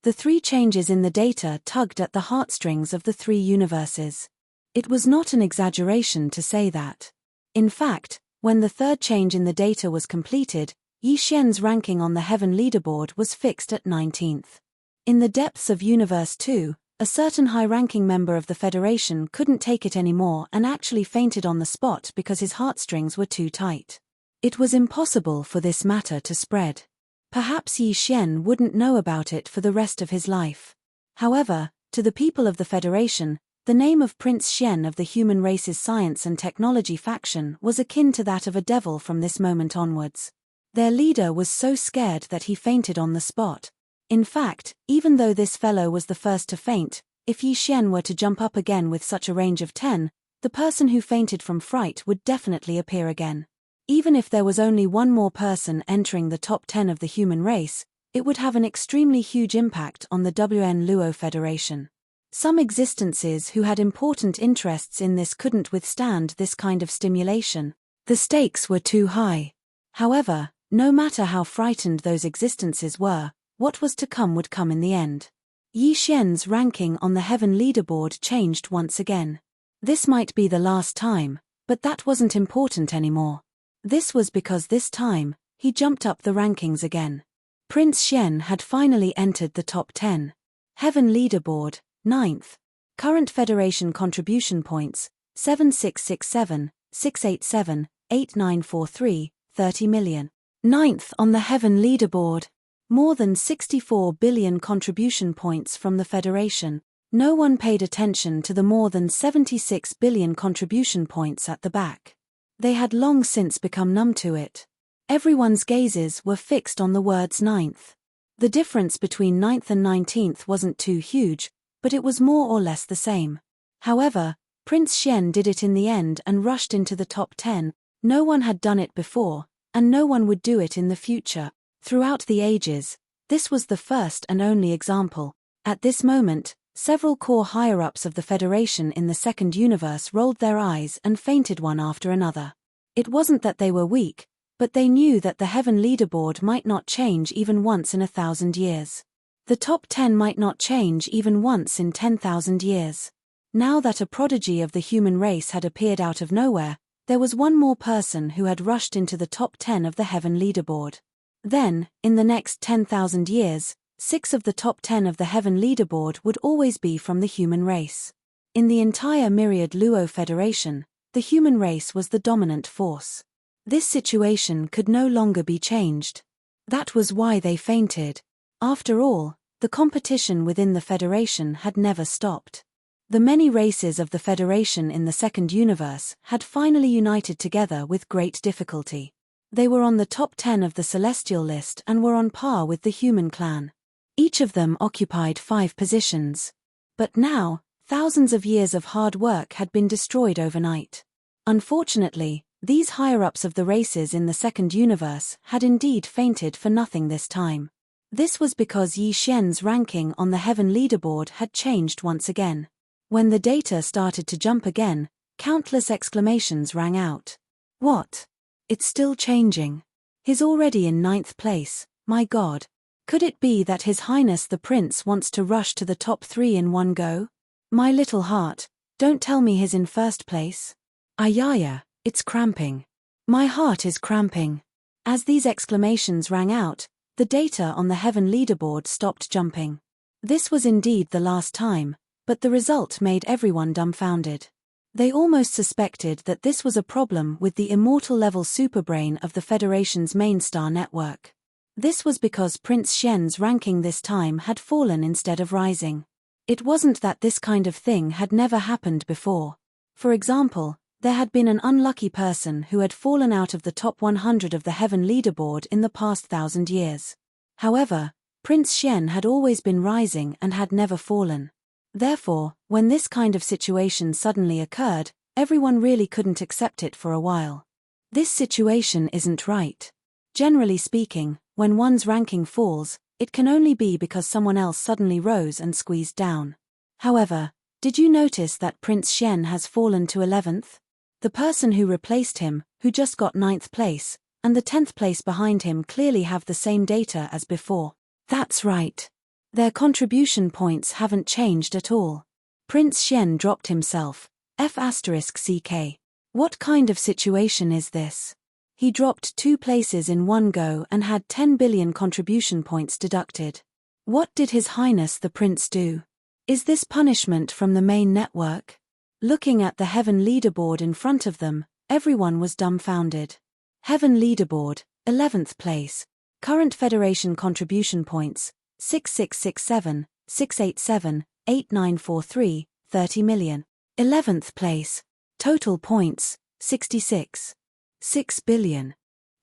The 3 changes in the data tugged at the heartstrings of the 3 universes. It was not an exaggeration to say that. In fact, when the 3rd change in the data was completed, Yi Xian's ranking on the Heaven leaderboard was fixed at 19th. In the depths of Universe 2, a certain high-ranking member of the Federation couldn't take it anymore and actually fainted on the spot because his heartstrings were too tight. It was impossible for this matter to spread. Perhaps Yi Xian wouldn't know about it for the rest of his life. However, to the people of the Federation, the name of Prince Xian of the human race's science and technology faction was akin to that of a devil from this moment onwards. Their leader was so scared that he fainted on the spot. In fact, even though this fellow was the first to faint, if Yi Xian were to jump up again with such a range of 10, the person who fainted from fright would definitely appear again. Even if there was only one more person entering the top 10 of the human race, it would have an extremely huge impact on the WN Luo Federation. Some existences who had important interests in this couldn't withstand this kind of stimulation. The stakes were too high. However, no matter how frightened those existences were, what was to come would come in the end. Yi Xian's ranking on the Heaven leaderboard changed once again. This might be the last time, but that wasn't important anymore. This was because this time, he jumped up the rankings again. Prince Xian had finally entered the top 10. Heaven leaderboard, 9th. Current Federation contribution points, 7667, 687, 8943, 30 million. 9th on the Heaven leaderboard. More than 64 billion contribution points from the Federation. No one paid attention to the more than 76 billion contribution points at the back. They had long since become numb to it. Everyone's gazes were fixed on the words 9th. The difference between 9th and 19th wasn't too huge, but it was more or less the same. However, Prince Xian did it in the end and rushed into the top 10. No one had done it before, and no one would do it in the future. Throughout the ages, this was the first and only example. At this moment, several core higher-ups of the Federation in the second universe rolled their eyes and fainted one after another. It wasn't that they were weak, but they knew that the Heaven leaderboard might not change even once in 1,000 years. The top 10 might not change even once in 10,000 years. Now that a prodigy of the human race had appeared out of nowhere, there was one more person who had rushed into the top 10 of the Heaven leaderboard. Then, in the next 10,000 years, 6 of the top 10 of the Heaven leaderboard would always be from the human race. In the entire Myriad Luo Federation, the human race was the dominant force. This situation could no longer be changed. That was why they fainted. After all, the competition within the Federation had never stopped. The many races of the Federation in the second universe had finally united together with great difficulty. They were on the top 10 of the celestial list and were on par with the human clan. Each of them occupied 5 positions. But now, thousands of years of hard work had been destroyed overnight. Unfortunately, these higher-ups of the races in the second universe had indeed fainted for nothing this time. This was because Yi Xian's ranking on the Heaven leaderboard had changed once again. When the data started to jump again, countless exclamations rang out. What? It's still changing. He's already in 9th place, my God. Could it be that His Highness the Prince wants to rush to the top 3 in one go? My little heart, don't tell me he's in 1st place. Ayaya, it's cramping. My heart is cramping. As these exclamations rang out, the data on the heaven leaderboard stopped jumping. This was indeed the last time, but the result made everyone dumbfounded. They almost suspected that this was a problem with the immortal-level superbrain of the Federation's main star network. This was because Prince Shen's ranking this time had fallen instead of rising. It wasn't that this kind of thing had never happened before. For example, there had been an unlucky person who had fallen out of the top 100 of the heaven leaderboard in the past 1,000 years. However, Prince Shen had always been rising and had never fallen. Therefore, when this kind of situation suddenly occurred, everyone really couldn't accept it for a while. This situation isn't right. Generally speaking, when one's ranking falls, it can only be because someone else suddenly rose and squeezed down. However, did you notice that Prince Shen has fallen to 11th? The person who replaced him, who just got 9th place, and the 10th place behind him clearly have the same data as before. That's right. Their contribution points haven't changed at all. Prince Shen dropped himself. F***CK. What kind of situation is this? He dropped 2 places in one go and had 10 billion contribution points deducted. What did His Highness the Prince do? Is this punishment from the main network? Looking at the Heaven leaderboard in front of them, everyone was dumbfounded. Heaven leaderboard, 11th place. Current Federation contribution points, 6667, 687, 8943, 30 million. 11th place. Total points, 66. 6 billion.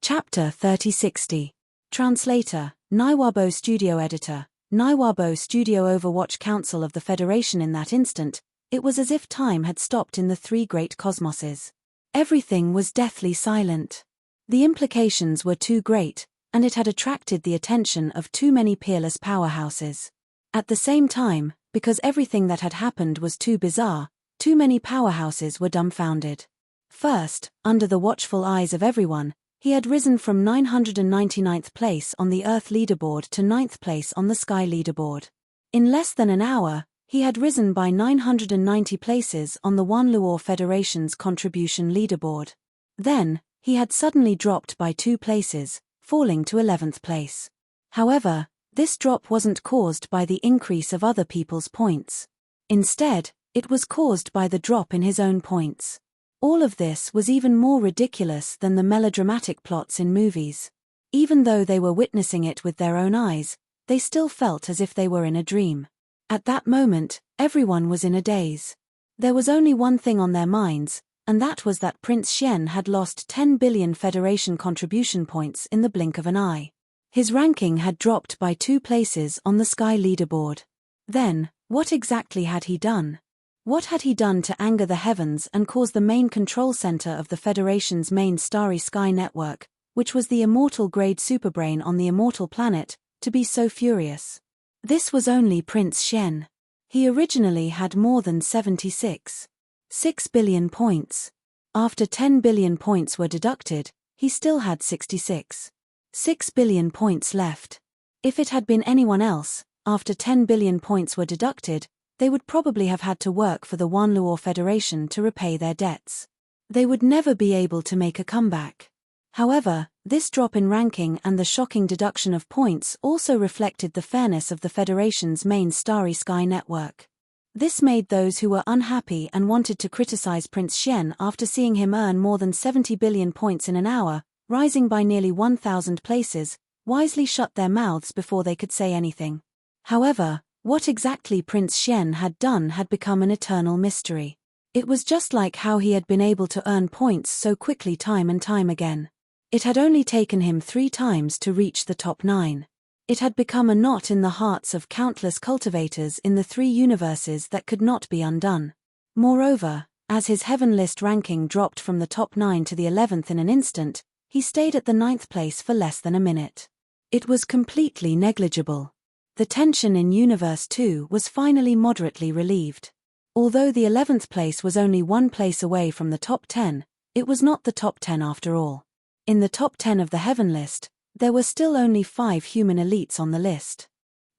Chapter 3060. Translator, Naiwabo Studio Editor, Naiwabo Studio Overwatch Council of the Federation. In that instant, it was as if time had stopped in the 3 great cosmoses. Everything was deathly silent. The implications were too great, and it had attracted the attention of too many peerless powerhouses. At the same time, because everything that had happened was too bizarre, too many powerhouses were dumbfounded. First, under the watchful eyes of everyone, he had risen from 999th place on the Earth leaderboard to 9th place on the Sky leaderboard. In less than an hour, he had risen by 990 places on the Wanluo Federation's contribution leaderboard. Then, he had suddenly dropped by 2 places, falling to 11th place. However, this drop wasn't caused by the increase of other people's points. Instead, it was caused by the drop in his own points. All of this was even more ridiculous than the melodramatic plots in movies. Even though they were witnessing it with their own eyes, they still felt as if they were in a dream. At that moment, everyone was in a daze. There was only one thing on their minds, and that was that Prince Shen had lost 10 billion Federation contribution points in the blink of an eye. His ranking had dropped by 2 places on the Sky leaderboard. Then, what exactly had he done? What had he done to anger the heavens and cause the main control center of the Federation's main starry sky network, which was the immortal-grade superbrain on the immortal planet, to be so furious? This was only Prince Shen. He originally had more than 76. 6 billion points. After 10 billion points were deducted, he still had 66. 6 billion points left. If it had been anyone else, after 10 billion points were deducted, they would probably have had to work for the Wanluo Federation to repay their debts. They would never be able to make a comeback. However, this drop in ranking and the shocking deduction of points also reflected the fairness of the Federation's main starry sky network. This made those who were unhappy and wanted to criticize Prince Shen after seeing him earn more than 70 billion points in an hour, rising by nearly 1,000 places, wisely shut their mouths before they could say anything. However, what exactly Prince Shen had done had become an eternal mystery. It was just like how he had been able to earn points so quickly time and time again. It had only taken him 3 times to reach the top 9. It had become a knot in the hearts of countless cultivators in the 3 universes that could not be undone. Moreover, as his heaven list ranking dropped from the top 9 to the 11th in an instant, he stayed at the 9th place for less than a minute. It was completely negligible. The tension in Universe 2 was finally moderately relieved. Although the 11th place was only 1 place away from the top 10, it was not the top 10 after all. In the top 10 of the Heaven list, there were still only 5 human elites on the list.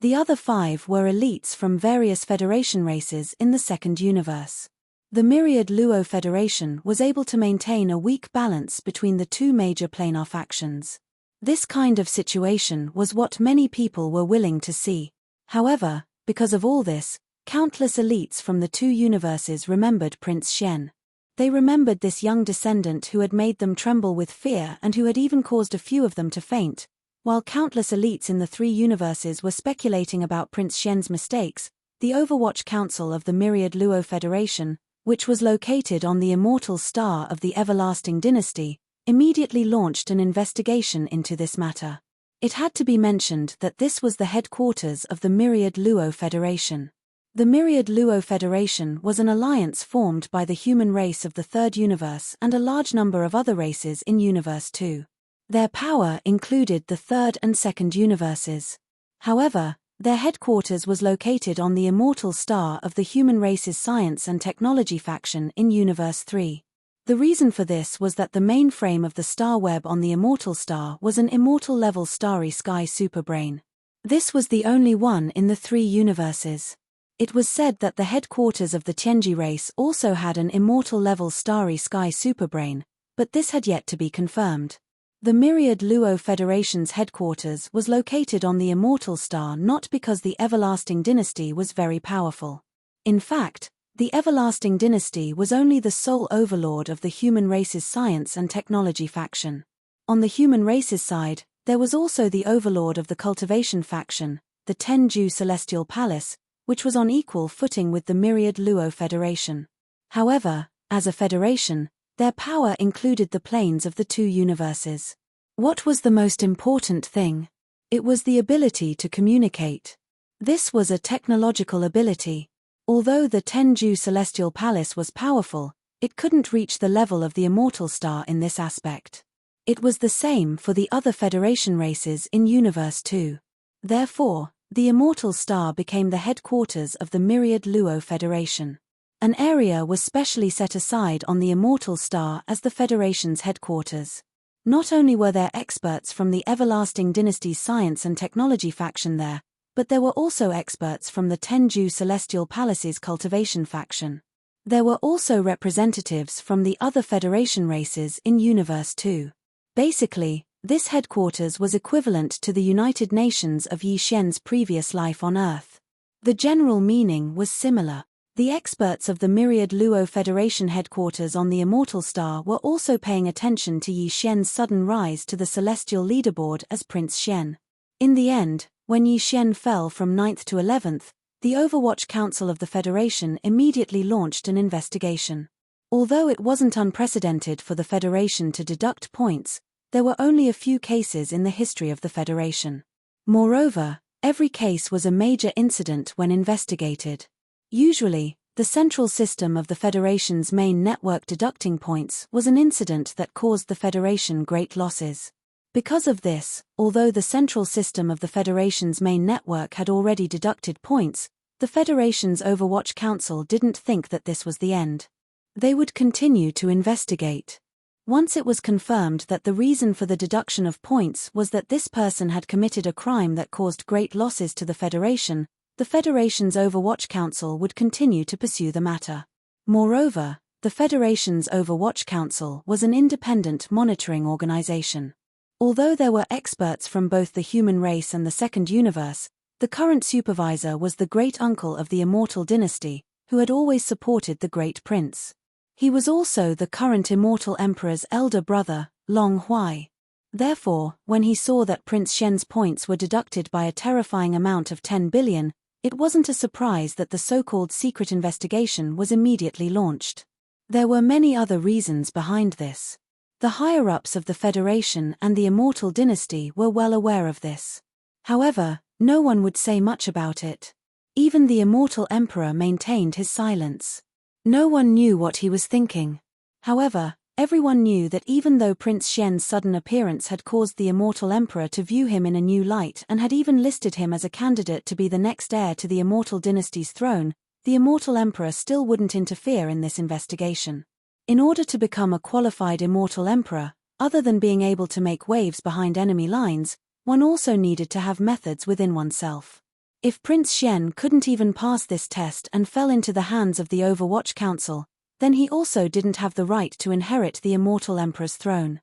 The other 5 were elites from various Federation races in the second universe. The Myriad Luo Federation was able to maintain a weak balance between the two major planar factions. This kind of situation was what many people were willing to see. However, because of all this, countless elites from the two universes remembered Prince Shen. They remembered this young descendant who had made them tremble with fear and who had even caused a few of them to faint. While countless elites in the 3 universes were speculating about Prince Shen's mistakes, the Overwatch Council of the Myriad Luo Federation, which was located on the immortal star of the Everlasting Dynasty, immediately launched an investigation into this matter. It had to be mentioned that this was the headquarters of the Myriad Luo Federation. The Myriad Luo Federation was an alliance formed by the human race of the Third Universe and a large number of other races in Universe 2. Their power included the Third and Second Universes. However, their headquarters was located on the immortal star of the human race's science and technology faction in Universe 3. The reason for this was that the main frame of the star web on the immortal star was an immortal-level starry sky superbrain. This was the only one in the 3 universes. It was said that the headquarters of the Tianji race also had an immortal-level starry sky superbrain, but this had yet to be confirmed. The Myriad Luo Federation's headquarters was located on the immortal star not because the Everlasting Dynasty was very powerful. In fact, the Everlasting Dynasty was only the sole overlord of the human race's science and technology faction. On the human race's side, there was also the overlord of the cultivation faction, the Tenju Celestial Palace, which was on equal footing with the Myriad Luo Federation. However, as a federation, their power included the planes of the 2 universes. What was the most important thing? It was the ability to communicate. This was a technological ability. Although the Tenju Celestial Palace was powerful, it couldn't reach the level of the immortal star in this aspect. It was the same for the other Federation races in Universe 2. Therefore, the immortal star became the headquarters of the Myriad Luo Federation. An area was specially set aside on the immortal star as the Federation's headquarters. Not only were there experts from the Everlasting Dynasty's science and technology faction there, but there were also experts from the Tenju Celestial Palace's cultivation faction. There were also representatives from the other Federation races in Universe 2. Basically, this headquarters was equivalent to the United Nations of Yi Shen's previous life on Earth. The general meaning was similar. The experts of the Myriad Luo Federation headquarters on the immortal star were also paying attention to Yi Shen's sudden rise to the celestial leaderboard as Prince Shen. In the end, when Yi Shen fell from 9th to 11th, the Overwatch Council of the Federation immediately launched an investigation. Although it wasn't unprecedented for the Federation to deduct points, there were only a few cases in the history of the Federation. Moreover, every case was a major incident when investigated. Usually, the central system of the Federation's main network deducting points was an incident that caused the Federation great losses. Because of this, although the central system of the Federation's main network had already deducted points, the Federation's Overwatch Council didn't think that this was the end. They would continue to investigate. Once it was confirmed that the reason for the deduction of points was that this person had committed a crime that caused great losses to the Federation, the Federation's Overwatch Council would continue to pursue the matter. Moreover, the Federation's Overwatch Council was an independent monitoring organization. Although there were experts from both the human race and the second universe, the current supervisor was the great-uncle of the Immortal Dynasty, who had always supported the Great Prince. He was also the current Immortal Emperor's elder brother, Long Huai. Therefore, when he saw that Prince Shen's points were deducted by a terrifying amount of 10 billion, it wasn't a surprise that the so-called secret investigation was immediately launched. There were many other reasons behind this. The higher-ups of the Federation and the Immortal Dynasty were well aware of this. However, no one would say much about it. Even the Immortal Emperor maintained his silence. No one knew what he was thinking. However, everyone knew that even though Prince Shen's sudden appearance had caused the Immortal Emperor to view him in a new light and had even listed him as a candidate to be the next heir to the Immortal Dynasty's throne, the Immortal Emperor still wouldn't interfere in this investigation. In order to become a qualified Immortal Emperor, Other than being able to make waves behind enemy lines, one also needed to have methods within oneself. If Prince Xian couldn't even pass this test and fell into the hands of the Overwatch Council, then he also didn't have the right to inherit the immortal Emperor's throne.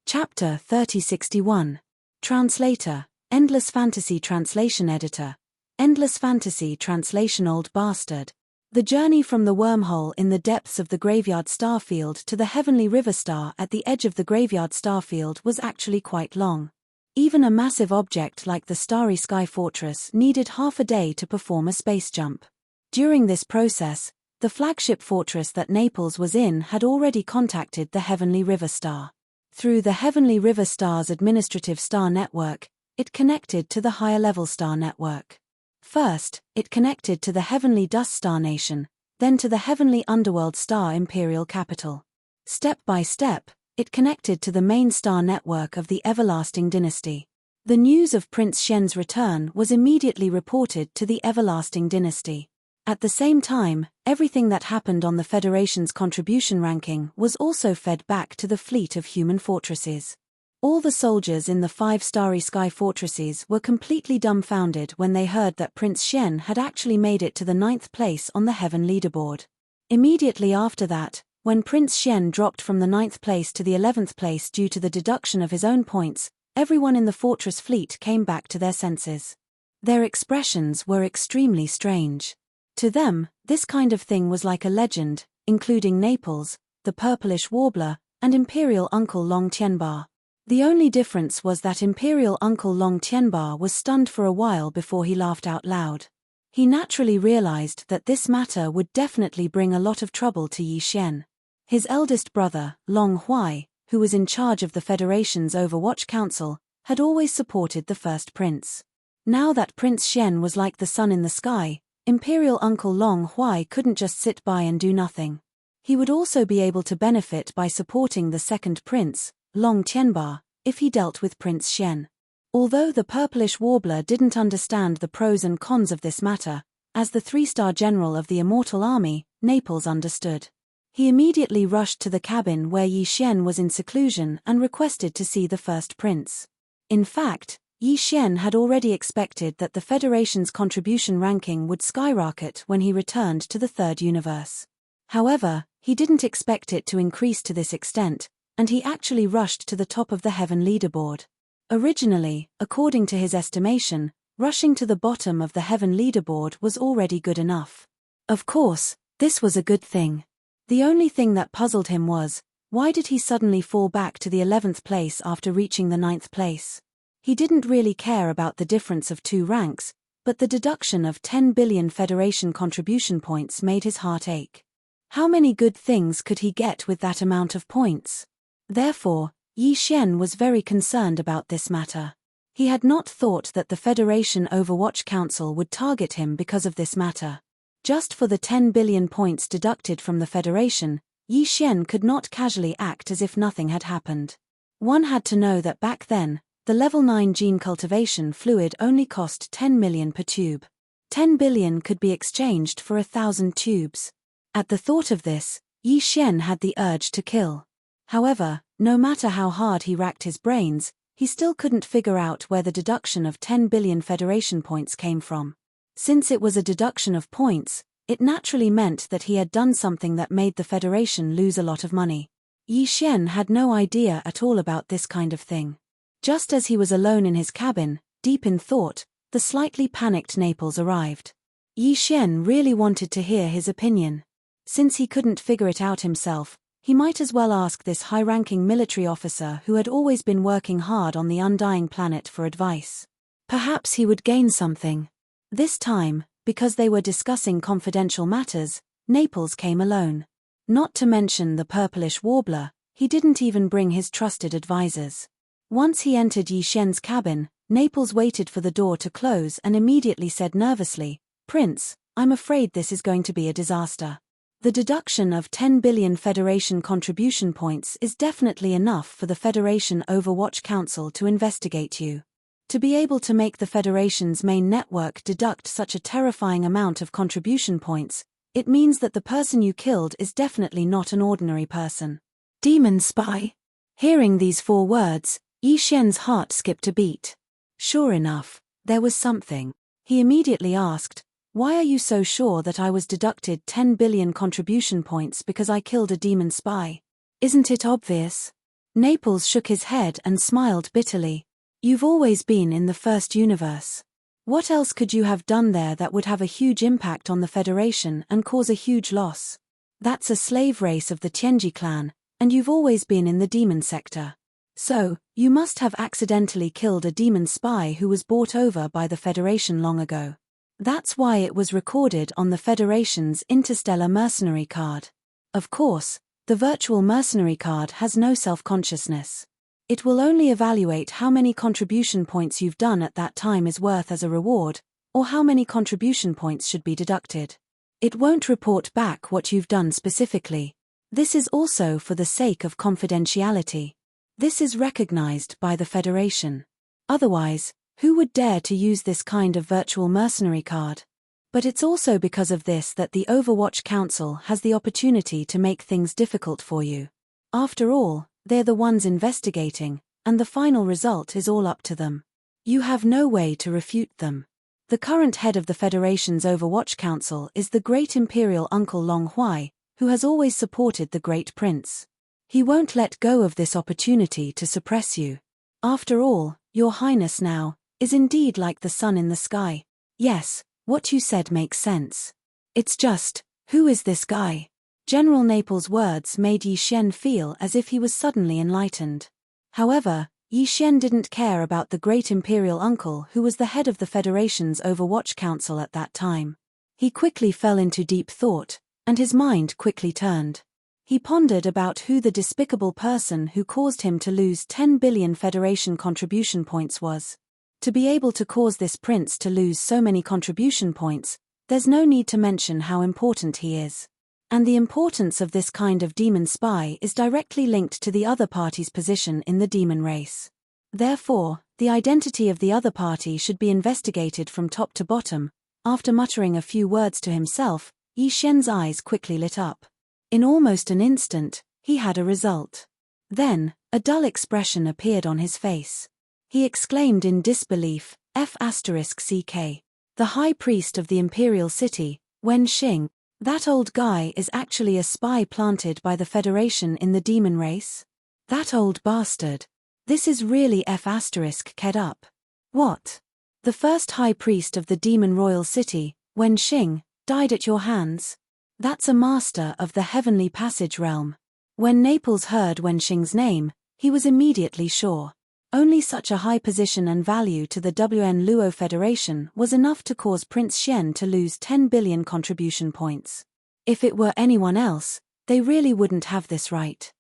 Chapter 3061. Translator, Endless Fantasy Translation Editor. Endless Fantasy Translation Old Bastard. The journey from the wormhole in the depths of the Graveyard Starfield to the Heavenly River Star at the edge of the Graveyard Starfield was actually quite long. Even a massive object like the Starry Sky Fortress needed half a day to perform a space jump. During this process, the flagship fortress that Naples was in had already contacted the Heavenly River Star. Through the Heavenly River Star's administrative star network, it connected to the higher-level star network. First, it connected to the Heavenly Dust Star Nation, then to the Heavenly Underworld Star Imperial Capital. Step by step, it connected to the main star network of the Everlasting Dynasty. The news of Prince Xian's return was immediately reported to the Everlasting Dynasty. At the same time, everything that happened on the Federation's contribution ranking was also fed back to the fleet of human fortresses. All the soldiers in the 5 Starry Sky Fortresses were completely dumbfounded when they heard that Prince Xian had actually made it to the 9th place on the Heaven leaderboard. Immediately after that, when Prince Xian dropped from the 9th place to the 11th place due to the deduction of his own points, everyone in the fortress fleet came back to their senses. Their expressions were extremely strange. To them, this kind of thing was like a legend, including Naples, the Purplish Warbler, and Imperial Uncle Long Tianba. The only difference was that Imperial Uncle Long Tianba was stunned for a while before he laughed out loud. He naturally realized that this matter would definitely bring a lot of trouble to Yi Xian. His eldest brother, Long Huai, who was in charge of the Federation's Overwatch Council, had always supported the first prince. Now that Prince Xian was like the sun in the sky, Imperial Uncle Long Huai couldn't just sit by and do nothing. He would also be able to benefit by supporting the second prince, Long Tianba, if he dealt with Prince Xian. Although the Purplish Warbler didn't understand the pros and cons of this matter, as the 3-star general of the Immortal Army, Naples understood. He immediately rushed to the cabin where Yi Xian was in seclusion and requested to see the first prince. In fact, Yi Xian had already expected that the Federation's contribution ranking would skyrocket when he returned to the 3rd universe. However, he didn't expect it to increase to this extent, and he actually rushed to the top of the Heaven leaderboard. Originally, according to his estimation, rushing to the bottom of the Heaven leaderboard was already good enough. Of course, this was a good thing. The only thing that puzzled him was, why did he suddenly fall back to the 11th place after reaching the 9th place? He didn't really care about the difference of 2 ranks, but the deduction of 10 billion Federation contribution points made his heart ache. How many good things could he get with that amount of points? Therefore, Yi Xian was very concerned about this matter. He had not thought that the Federation Overwatch Council would target him because of this matter. Just for the 10 billion points deducted from the Federation, Yi Xian could not casually act as if nothing had happened. One had to know that back then, the level 9 gene cultivation fluid only cost 10 million per tube. 10 billion could be exchanged for 1,000 tubes. At the thought of this, Yi Xian had the urge to kill. However, no matter how hard he racked his brains, he still couldn't figure out where the deduction of 10 billion Federation points came from. Since it was a deduction of points, it naturally meant that he had done something that made the Federation lose a lot of money. Yi Xian had no idea at all about this kind of thing. Just as he was alone in his cabin, deep in thought, the slightly panicked Naples arrived. Yi Xian really wanted to hear his opinion. Since he couldn't figure it out himself, he might as well ask this high-ranking military officer who had always been working hard on the Undying Planet for advice. Perhaps he would gain something. This time, because they were discussing confidential matters, Naples came alone. Not to mention the Purplish Warbler, he didn't even bring his trusted advisors. Once he entered Yi Xian's cabin, Naples waited for the door to close and immediately said nervously, "Prince, I'm afraid this is going to be a disaster. The deduction of 10 billion Federation contribution points is definitely enough for the Federation Overwatch Council to investigate you. To be able to make the Federation's main network deduct such a terrifying amount of contribution points, it means that the person you killed is definitely not an ordinary person. Demon spy. Hearing these 4 words, Yi Xian's heart skipped a beat. Sure enough, there was something. He immediately asked, "Why are you so sure that I was deducted 10 billion contribution points because I killed a demon spy? Isn't it obvious?" Naples shook his head and smiled bitterly. "You've always been in the first universe. What else could you have done there that would have a huge impact on the Federation and cause a huge loss? That's a slave race of the Tianji clan, and you've always been in the demon sector. So, you must have accidentally killed a demon spy who was bought over by the Federation long ago. That's why it was recorded on the Federation's interstellar mercenary card. Of course, the virtual mercenary card has no self-consciousness. It will only evaluate how many contribution points you've done at that time is worth as a reward, or how many contribution points should be deducted. It won't report back what you've done specifically. This is also for the sake of confidentiality. This is recognized by the Federation. Otherwise, who would dare to use this kind of virtual mercenary card? But it's also because of this that the Overwatch Council has the opportunity to make things difficult for you. After all, they're the ones investigating, and the final result is all up to them. You have no way to refute them. The current head of the Federation's Overwatch Council is the Great Imperial Uncle Long Huai, who has always supported the Great Prince. He won't let go of this opportunity to suppress you. After all, Your Highness now is indeed like the sun in the sky. Yes, what you said makes sense. It's just, who is this guy? General Naples' words made Yi Xian feel as if he was suddenly enlightened. However, Yi Xian didn't care about the Great Imperial Uncle who was the head of the Federation's Overwatch Council at that time. He quickly fell into deep thought, and his mind quickly turned. He pondered about who the despicable person who caused him to lose 10 billion Federation contribution points was. To be able to cause this prince to lose so many contribution points, there's no need to mention how important he is. And the importance of this kind of demon spy is directly linked to the other party's position in the demon race. Therefore, the identity of the other party should be investigated from top to bottom. After muttering a few words to himself, Yi Xian's eyes quickly lit up. In almost an instant, he had a result. Then, a dull expression appeared on his face. He exclaimed in disbelief, F***CK. The High Priest of the Imperial City, Wen Xing. That old guy is actually a spy planted by the Federation in the demon race? That old bastard. This is really F***ked up. What? The first High Priest of the Demon Royal City, Wen Xing, died at your hands? That's a master of the Heavenly Passage realm. When Naples heard Wen Xing's name, he was immediately sure. Only such a high position and value to the WN Luo Federation was enough to cause Prince Xian to lose 10 billion contribution points. If it were anyone else, they really wouldn't have this right.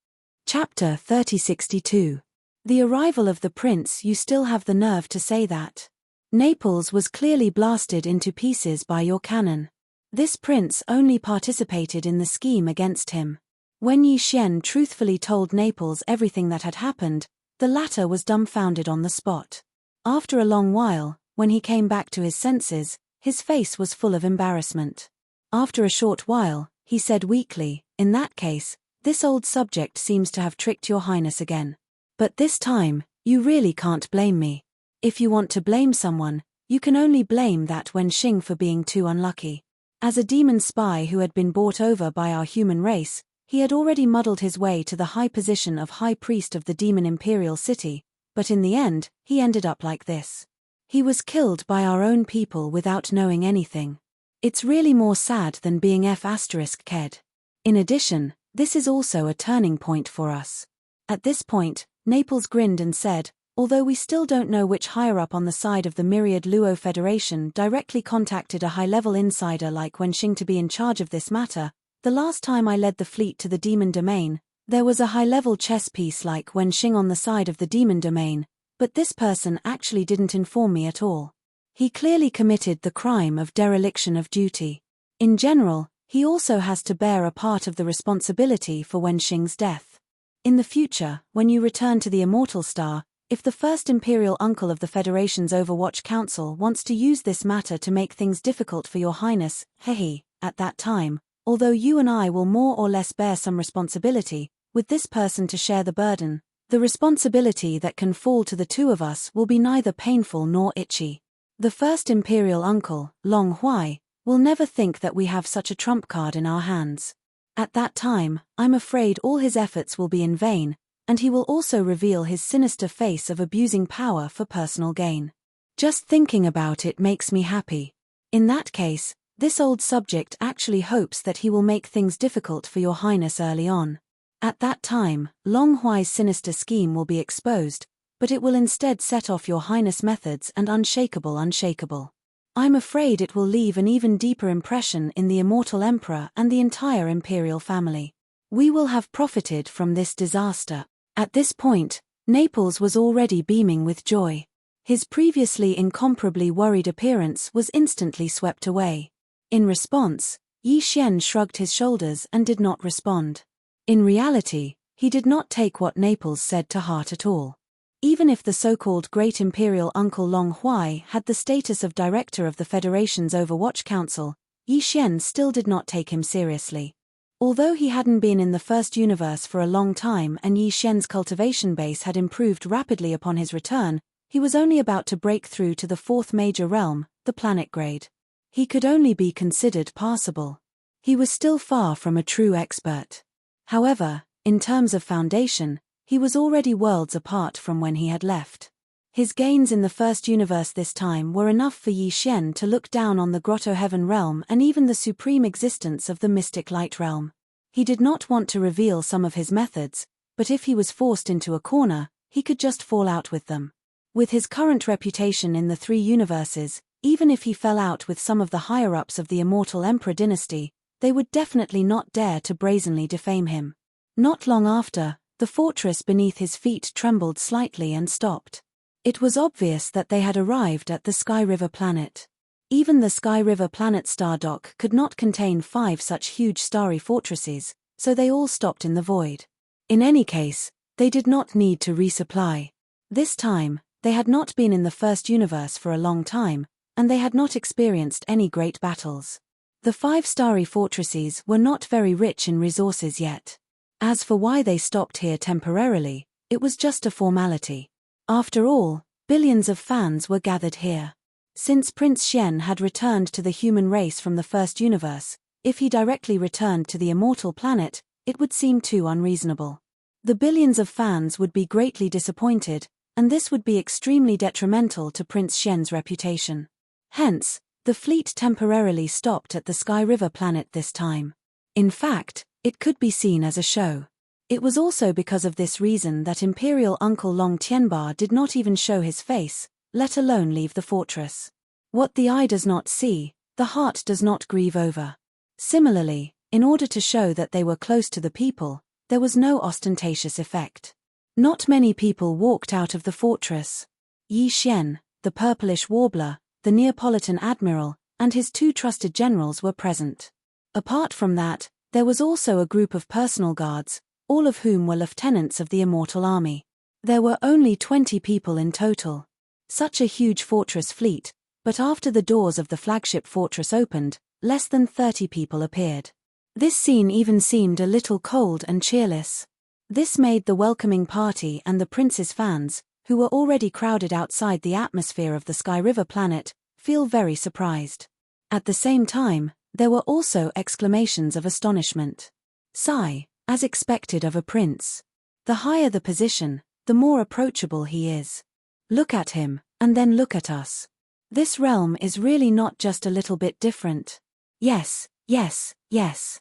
Chapter 3062. The arrival of the prince. You still have the nerve to say that? Naples was clearly blasted into pieces by your cannon. This prince only participated in the scheme against him. When Yi Xian truthfully told Naples everything that had happened, the latter was dumbfounded on the spot. After a long while, when he came back to his senses, his face was full of embarrassment. After a short while, he said weakly, "In that case, this old subject seems to have tricked your highness again. But this time, you really can't blame me. If you want to blame someone, you can only blame that Wen Xing for being too unlucky. As a demon spy who had been bought over by our human race, he had already muddled his way to the high position of High Priest of the Demon Imperial City, but in the end, he ended up like this. He was killed by our own people without knowing anything. It's really more sad than being F***ked. In addition, this is also a turning point for us." At this point, Naples grinned and said, "Although we still don't know which higher-up on the side of the Myriad Luo Federation directly contacted a high-level insider like Wen Xing to be in charge of this matter, the last time I led the fleet to the demon domain, there was a high-level chess piece like Wen Xing on the side of the demon domain, but this person actually didn't inform me at all. He clearly committed the crime of dereliction of duty. In general, he also has to bear a part of the responsibility for Wen Xing's death. In the future, when you return to the Immortal Star, if the first Imperial Uncle of the Federation's Overwatch Council wants to use this matter to make things difficult for your highness, at that time, although you and I will more or less bear some responsibility, with this person to share the burden, The responsibility that can fall to the two of us will be neither painful nor itchy. The first imperial uncle, Long Huai, will never think that we have such a trump card in our hands. At that time, I'm afraid all his efforts will be in vain, and he will also reveal his sinister face of abusing power for personal gain. Just thinking about it makes me happy. In that case, this old subject actually hopes that he will make things difficult for your highness early on. At that time, Long Huai's sinister scheme will be exposed, but it will instead set off your highness methods and unshakable. I'm afraid it will leave an even deeper impression in the immortal emperor and the entire imperial family. We will have profited from this disaster. At this point, Naples was already beaming with joy. His previously incomparably worried appearance was instantly swept away. In response, Yi Xian shrugged his shoulders and did not respond. In reality, he did not take what Naples said to heart at all. Even if the so-called Great Imperial Uncle Long Huai had the status of director of the Federation's Overwatch Council, Yi Xian still did not take him seriously. Although he hadn't been in the first universe for a long time and Yi Xian's cultivation base had improved rapidly upon his return, he was only about to break through to the fourth major realm, the planet grade. He could only be considered passable. He was still far from a true expert. However, in terms of foundation, he was already worlds apart from when he had left. His gains in the first universe this time were enough for Yi Xian to look down on the Grotto Heaven realm and even the supreme existence of the Mystic Light realm. He did not want to reveal some of his methods, but if he was forced into a corner, he could just fall out with them. With his current reputation in the three universes, even if he fell out with some of the higher-ups of the immortal Emperor dynasty, they would definitely not dare to brazenly defame him. Not long after, the fortress beneath his feet trembled slightly and stopped. It was obvious that they had arrived at the Sky River planet. Even the Sky River planet Stardock could not contain 5 such huge starry fortresses, so they all stopped in the void. In any case, they did not need to resupply. This time, they had not been in the first universe for a long time, and they had not experienced any great battles. The 5 starry fortresses were not very rich in resources yet. As for why they stopped here temporarily, it was just a formality. After all, billions of fans were gathered here. Since Prince Xian had returned to the human race from the first universe, if he directly returned to the immortal planet, it would seem too unreasonable. The billions of fans would be greatly disappointed, and this would be extremely detrimental to Prince Xian's reputation. Hence, the fleet temporarily stopped at the Sky River planet this time. In fact, it could be seen as a show. It was also because of this reason that Imperial Uncle Long Tianba did not even show his face, let alone leave the fortress. What the eye does not see, the heart does not grieve over. Similarly, in order to show that they were close to the people, there was no ostentatious effect. Not many people walked out of the fortress. Yi Xian, the purplish warbler, the Neapolitan admiral, and his 2 trusted generals were present. Apart from that, there was also a group of personal guards, all of whom were lieutenants of the Immortal Army. There were only 20 people in total. Such a huge fortress fleet, but after the doors of the flagship fortress opened, less than 30 people appeared. This scene even seemed a little cold and cheerless. This made the welcoming party and the prince's fans, who were already crowded outside the atmosphere of the Sky River planet, feel very surprised. At the same time, there were also exclamations of astonishment. Sigh, as expected of a prince. The higher the position, the more approachable he is. Look at him, and then look at us. This realm is really not just a little bit different. Yes, yes, yes.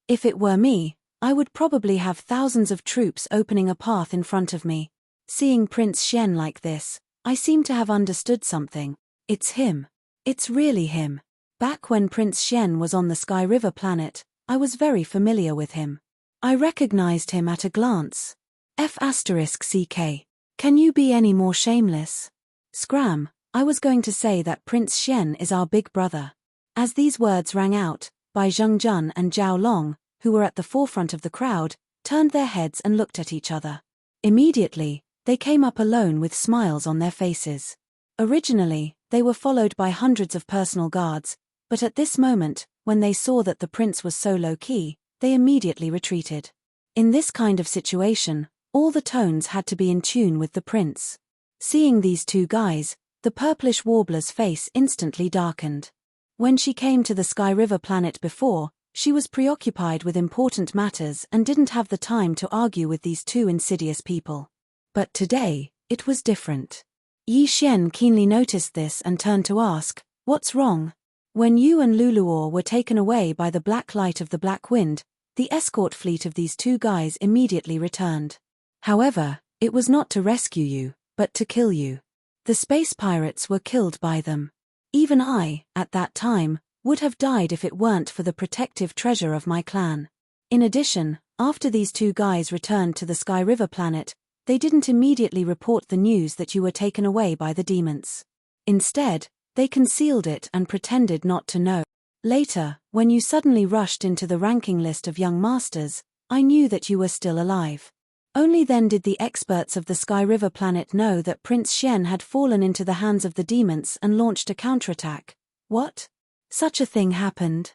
If it were me, I would probably have thousands of troops opening a path in front of me. Seeing Prince Xian like this, I seem to have understood something. It's him. It's really him. Back when Prince Xian was on the Sky River planet, I was very familiar with him. I recognized him at a glance. F***CK. Can you be any more shameless? Scram, I was going to say that Prince Xian is our big brother. As these words rang out, Bai Zhengjun and Zhao Long, who were at the forefront of the crowd, turned their heads and looked at each other. Immediately, they came up alone with smiles on their faces. Originally, they were followed by hundreds of personal guards, but at this moment, when they saw that the prince was so low-key, they immediately retreated. In this kind of situation, All the tones had to be in tune with the prince. Seeing these two guys, the purplish warbler's face instantly darkened. When she came to the Sky River planet before, she was preoccupied with important matters and didn't have the time to argue with these two insidious people. But today, it was different. Yi Xian keenly noticed this and turned to ask, "What's wrong?" When you and Luluor were taken away by the black light of the Black Wind, the escort fleet of these two guys immediately returned. However, it was not to rescue you, but to kill you. The space pirates were killed by them. Even I, at that time, would have died if it weren't for the protective treasure of my clan. In addition, after these two guys returned to the Sky River planet, they didn't immediately report the news that you were taken away by the demons. Instead, they concealed it and pretended not to know. Later, when you suddenly rushed into the ranking list of young masters, I knew that you were still alive. Only then did the experts of the Sky River planet know that Prince Xian had fallen into the hands of the demons and launched a counterattack. What? Such a thing happened.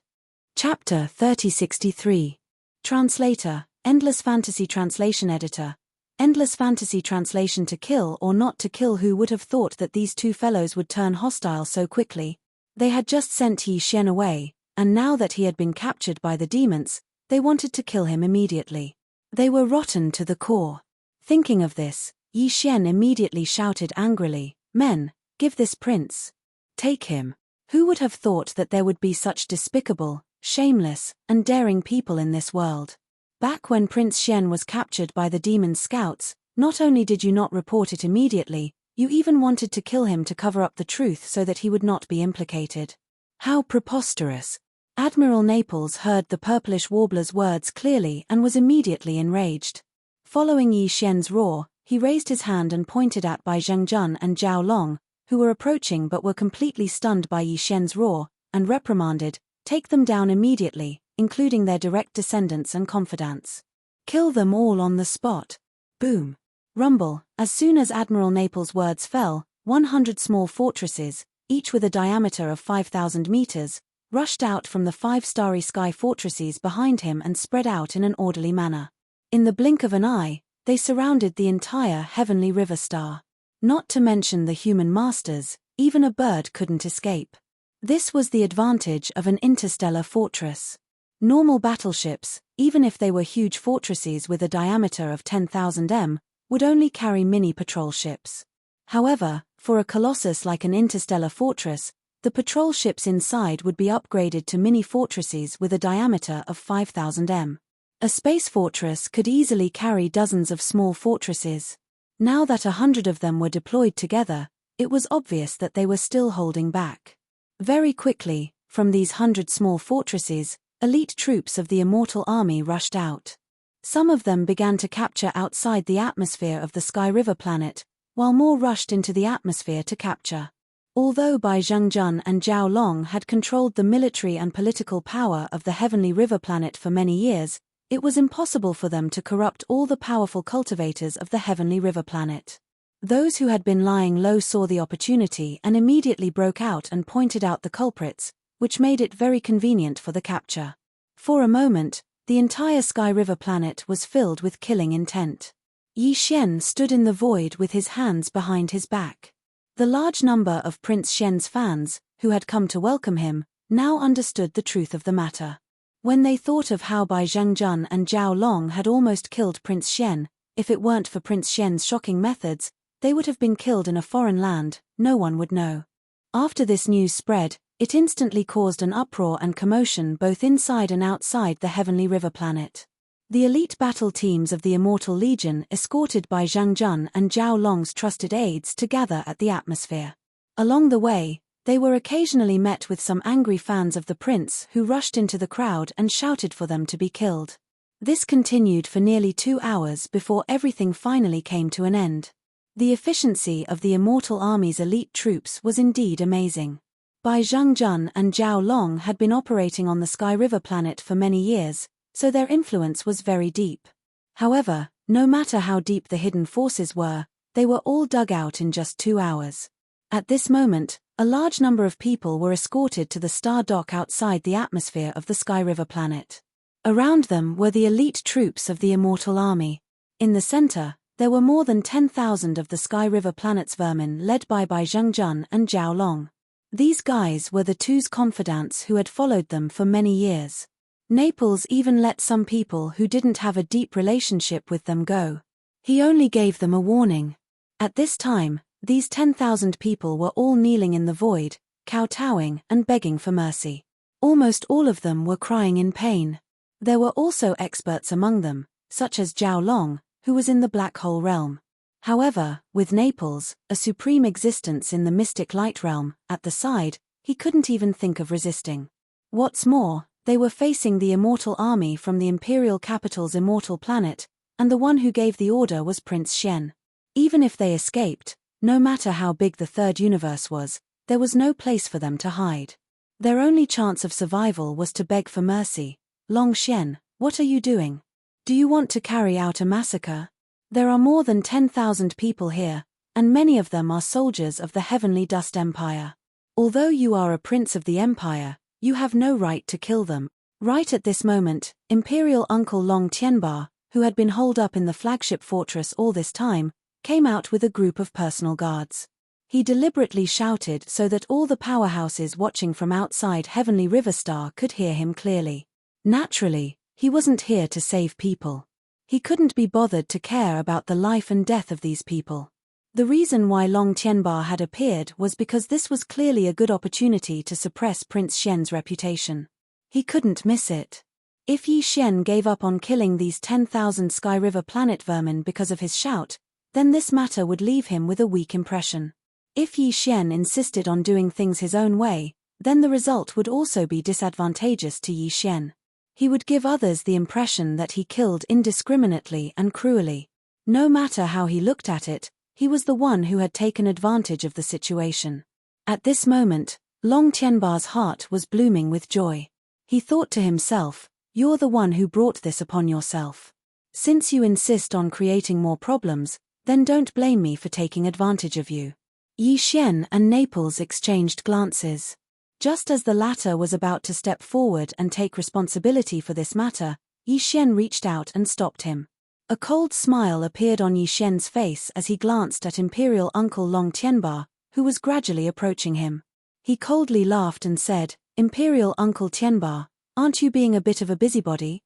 Chapter 3063. Translator, Endless Fantasy Translation Editor. Endless Fantasy Translation. To kill or not to kill. Who would have thought that these two fellows would turn hostile so quickly? They had just sent Yi Xian away, and now that he had been captured by the demons, they wanted to kill him immediately. They were rotten to the core. Thinking of this, Yi Xian immediately shouted angrily, "Men, give this prince. Take him." Who would have thought that there would be such despicable, shameless, and daring people in this world? Back when Prince Xian was captured by the demon scouts, not only did you not report it immediately, you even wanted to kill him to cover up the truth so that he would not be implicated. How preposterous! Admiral Naples heard the purplish warbler's words clearly and was immediately enraged. Following Yi Xian's roar, he raised his hand and pointed at Bai Zhengjun and Zhao Long, who were approaching but were completely stunned by Yi Xian's roar, and reprimanded, "Take them down immediately, including their direct descendants and confidants. Kill them all on the spot." Boom. Rumble. As soon as Admiral Naples' words fell, 100 small fortresses, each with a diameter of 5,000 meters, rushed out from the 5-starry sky fortresses behind him and spread out in an orderly manner. In the blink of an eye, they surrounded the entire heavenly river star. Not to mention the human masters, even a bird couldn't escape. This was the advantage of an interstellar fortress. Normal battleships, even if they were huge fortresses with a diameter of 10,000 m, would only carry mini patrol ships. However, for a colossus like an interstellar fortress, the patrol ships inside would be upgraded to mini fortresses with a diameter of 5,000 m. A space fortress could easily carry dozens of small fortresses. Now that 100 of them were deployed together, it was obvious that they were still holding back. Very quickly, from these 100 small fortresses, elite troops of the Immortal Army rushed out. Some of them began to capture outside the atmosphere of the Sky River planet, while more rushed into the atmosphere to capture. Although Bai Zhengjun and Zhao Long had controlled the military and political power of the Heavenly River planet for many years, it was impossible for them to corrupt all the powerful cultivators of the Heavenly River planet. Those who had been lying low saw the opportunity and immediately broke out and pointed out the culprits, which made it very convenient for the capture. For a moment, the entire Sky River planet was filled with killing intent. Yi Xian stood in the void with his hands behind his back. The large number of Prince Xian's fans, who had come to welcome him, now understood the truth of the matter. When they thought of how Bai Zhengjun and Zhao Long had almost killed Prince Xian, if it weren't for Prince Xian's shocking methods, they would have been killed in a foreign land, no one would know. After this news spread, it instantly caused an uproar and commotion both inside and outside the Heavenly River planet. The elite battle teams of the Immortal Legion escorted Bai Zhengjun and Zhao Long's trusted aides to gather at the atmosphere. Along the way, they were occasionally met with some angry fans of the prince who rushed into the crowd and shouted for them to be killed. This continued for nearly 2 hours before everything finally came to an end. The efficiency of the Immortal Army's elite troops was indeed amazing. Bai Zhengjun and Zhao Long had been operating on the Sky River planet for many years, so their influence was very deep. However, no matter how deep the hidden forces were, they were all dug out in just 2 hours. At this moment, a large number of people were escorted to the star dock outside the atmosphere of the Sky River planet. Around them were the elite troops of the Immortal Army. In the center, there were more than 10,000 of the Sky River planet's vermin led by Bai Zhengjun and Zhao Long. These guys were the two's confidants who had followed them for many years. Naples even let some people who didn't have a deep relationship with them go. He only gave them a warning. At this time, these 10,000 people were all kneeling in the void, kowtowing and begging for mercy. Almost all of them were crying in pain. There were also experts among them, such as Zhao Long, who was in the black hole realm. However, with Naples, a supreme existence in the mystic light realm, at the side, he couldn't even think of resisting. What's more, they were facing the immortal army from the imperial capital's immortal planet, and the one who gave the order was Prince Shen. Even if they escaped, no matter how big the third universe was, there was no place for them to hide. Their only chance of survival was to beg for mercy. Long Shen, what are you doing? Do you want to carry out a massacre? There are more than 10,000 people here, and many of them are soldiers of the Heavenly Dust Empire. Although you are a prince of the Empire, you have no right to kill them. Right at this moment, Imperial Uncle Long Tianba, who had been holed up in the flagship fortress all this time, came out with a group of personal guards. He deliberately shouted so that all the powerhouses watching from outside Heavenly River Star could hear him clearly. Naturally, he wasn't here to save people. He couldn't be bothered to care about the life and death of these people. The reason why Long Tianba had appeared was because this was clearly a good opportunity to suppress Prince Shen's reputation. He couldn't miss it. If Yi Shen gave up on killing these 10,000 Sky River planet vermin because of his shout, then this matter would leave him with a weak impression. If Yi Shen insisted on doing things his own way, then the result would also be disadvantageous to Yi Shen. He would give others the impression that he killed indiscriminately and cruelly. No matter how he looked at it, he was the one who had taken advantage of the situation. At this moment, Long Tianba's heart was blooming with joy. He thought to himself, "You're the one who brought this upon yourself. Since you insist on creating more problems, then don't blame me for taking advantage of you." Yi Shen and Naples exchanged glances. Just as the latter was about to step forward and take responsibility for this matter, Yi Shen reached out and stopped him. A cold smile appeared on Yi Shen's face as he glanced at Imperial Uncle Long Tianba, who was gradually approaching him. He coldly laughed and said, "Imperial Uncle Tianba, aren't you being a bit of a busybody?"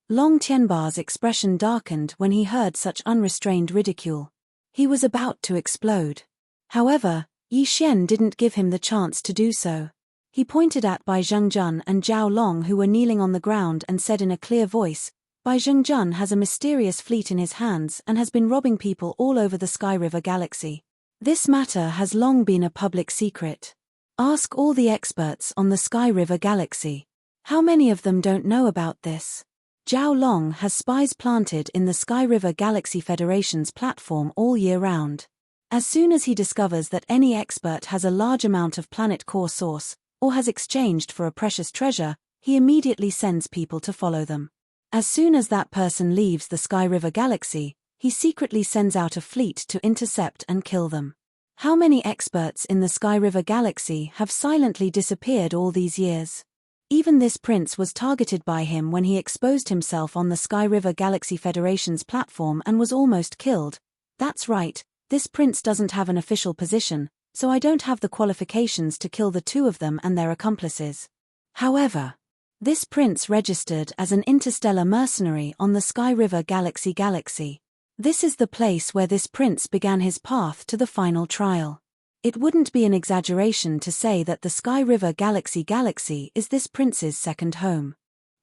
Long Tianba's expression darkened when he heard such unrestrained ridicule. He was about to explode. However, Yi Shen didn't give him the chance to do so. He pointed at Bai Zhengjun and Zhao Long, who were kneeling on the ground, and said in a clear voice, "Bai Zhengjun has a mysterious fleet in his hands and has been robbing people all over the Sky River galaxy. This matter has long been a public secret. Ask all the experts on the Sky River galaxy. How many of them don't know about this? Zhao Long has spies planted in the Sky River Galaxy Federation's platform all year round. As soon as he discovers that any expert has a large amount of planet core source, or has exchanged for a precious treasure, he immediately sends people to follow them. As soon as that person leaves the Sky River Galaxy, he secretly sends out a fleet to intercept and kill them. How many experts in the Sky River Galaxy have silently disappeared all these years? Even this prince was targeted by him when he exposed himself on the Sky River Galaxy Federation's platform and was almost killed. That's right. This prince doesn't have an official position, so I don't have the qualifications to kill the two of them and their accomplices. However, this prince registered as an interstellar mercenary on the Sky River Galaxy. This is the place where this prince began his path to the final trial. It wouldn't be an exaggeration to say that the Sky River Galaxy is this prince's second home.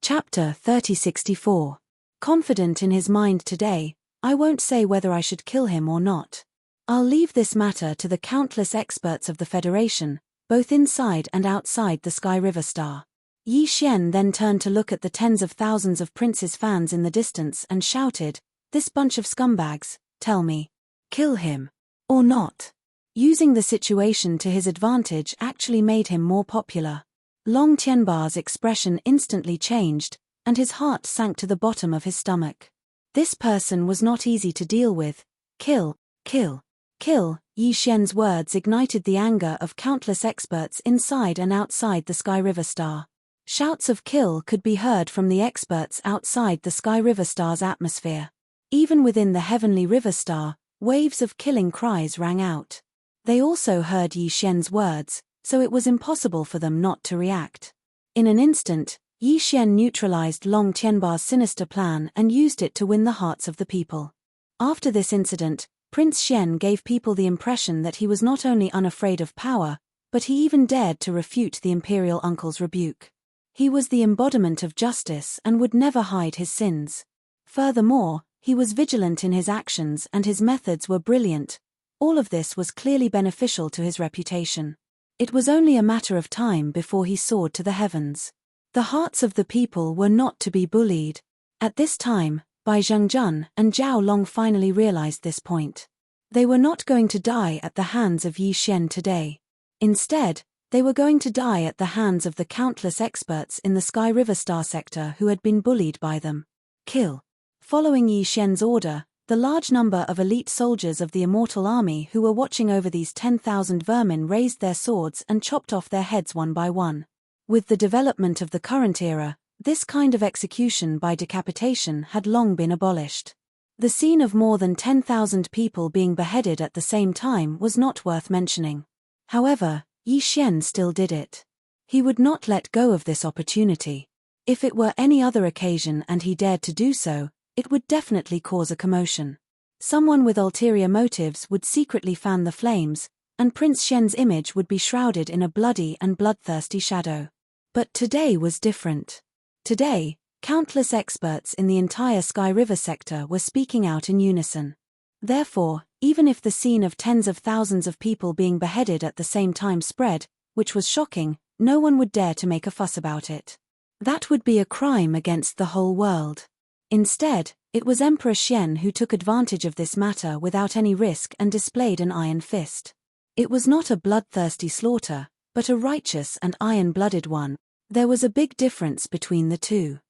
Chapter 3064. Confident in his mind today, I won't say whether I should kill him or not. I'll leave this matter to the countless experts of the Federation, both inside and outside the Sky River Star. Yi Shen then turned to look at the tens of thousands of Prince's fans in the distance and shouted, "This bunch of scumbags, tell me, kill him or not?" Using the situation to his advantage actually made him more popular. Long Tianba's expression instantly changed, and his heart sank to the bottom of his stomach. This person was not easy to deal with. Kill, kill, kill. Yi Shen's words ignited the anger of countless experts inside and outside the Sky River Star. Shouts of kill could be heard from the experts outside the Sky River Star's atmosphere. Even within the heavenly river star, waves of killing cries rang out. They also heard Yi Xian's words, so it was impossible for them not to react. In an instant, Yi Xian neutralized Long Tianba's sinister plan and used it to win the hearts of the people. After this incident, Prince Xian gave people the impression that he was not only unafraid of power, but he even dared to refute the imperial uncle's rebuke. He was the embodiment of justice and would never hide his sins. Furthermore, he was vigilant in his actions and his methods were brilliant. All of this was clearly beneficial to his reputation. It was only a matter of time before he soared to the heavens. The hearts of the people were not to be bullied. At this time, Bai Zhengjun and Zhao Long finally realized this point. They were not going to die at the hands of Yi Xian today. Instead, they were going to die at the hands of the countless experts in the Sky River Star sector who had been bullied by them. Kill. Following Yi Xian's order, the large number of elite soldiers of the Immortal Army who were watching over these 10,000 vermin raised their swords and chopped off their heads one by one. With the development of the current era, this kind of execution by decapitation had long been abolished. The scene of more than 10,000 people being beheaded at the same time was not worth mentioning. However, Yi Xian still did it. He would not let go of this opportunity. If it were any other occasion and he dared to do so, it would definitely cause a commotion. Someone with ulterior motives would secretly fan the flames, and Prince Xian's image would be shrouded in a bloody and bloodthirsty shadow. But today was different. Today, countless experts in the entire Sky River sector were speaking out in unison. Therefore, even if the scene of tens of thousands of people being beheaded at the same time spread, which was shocking, no one would dare to make a fuss about it. That would be a crime against the whole world. Instead, it was Emperor Xian who took advantage of this matter without any risk and displayed an iron fist. It was not a bloodthirsty slaughter, but a righteous and iron-blooded one. There was a big difference between the two.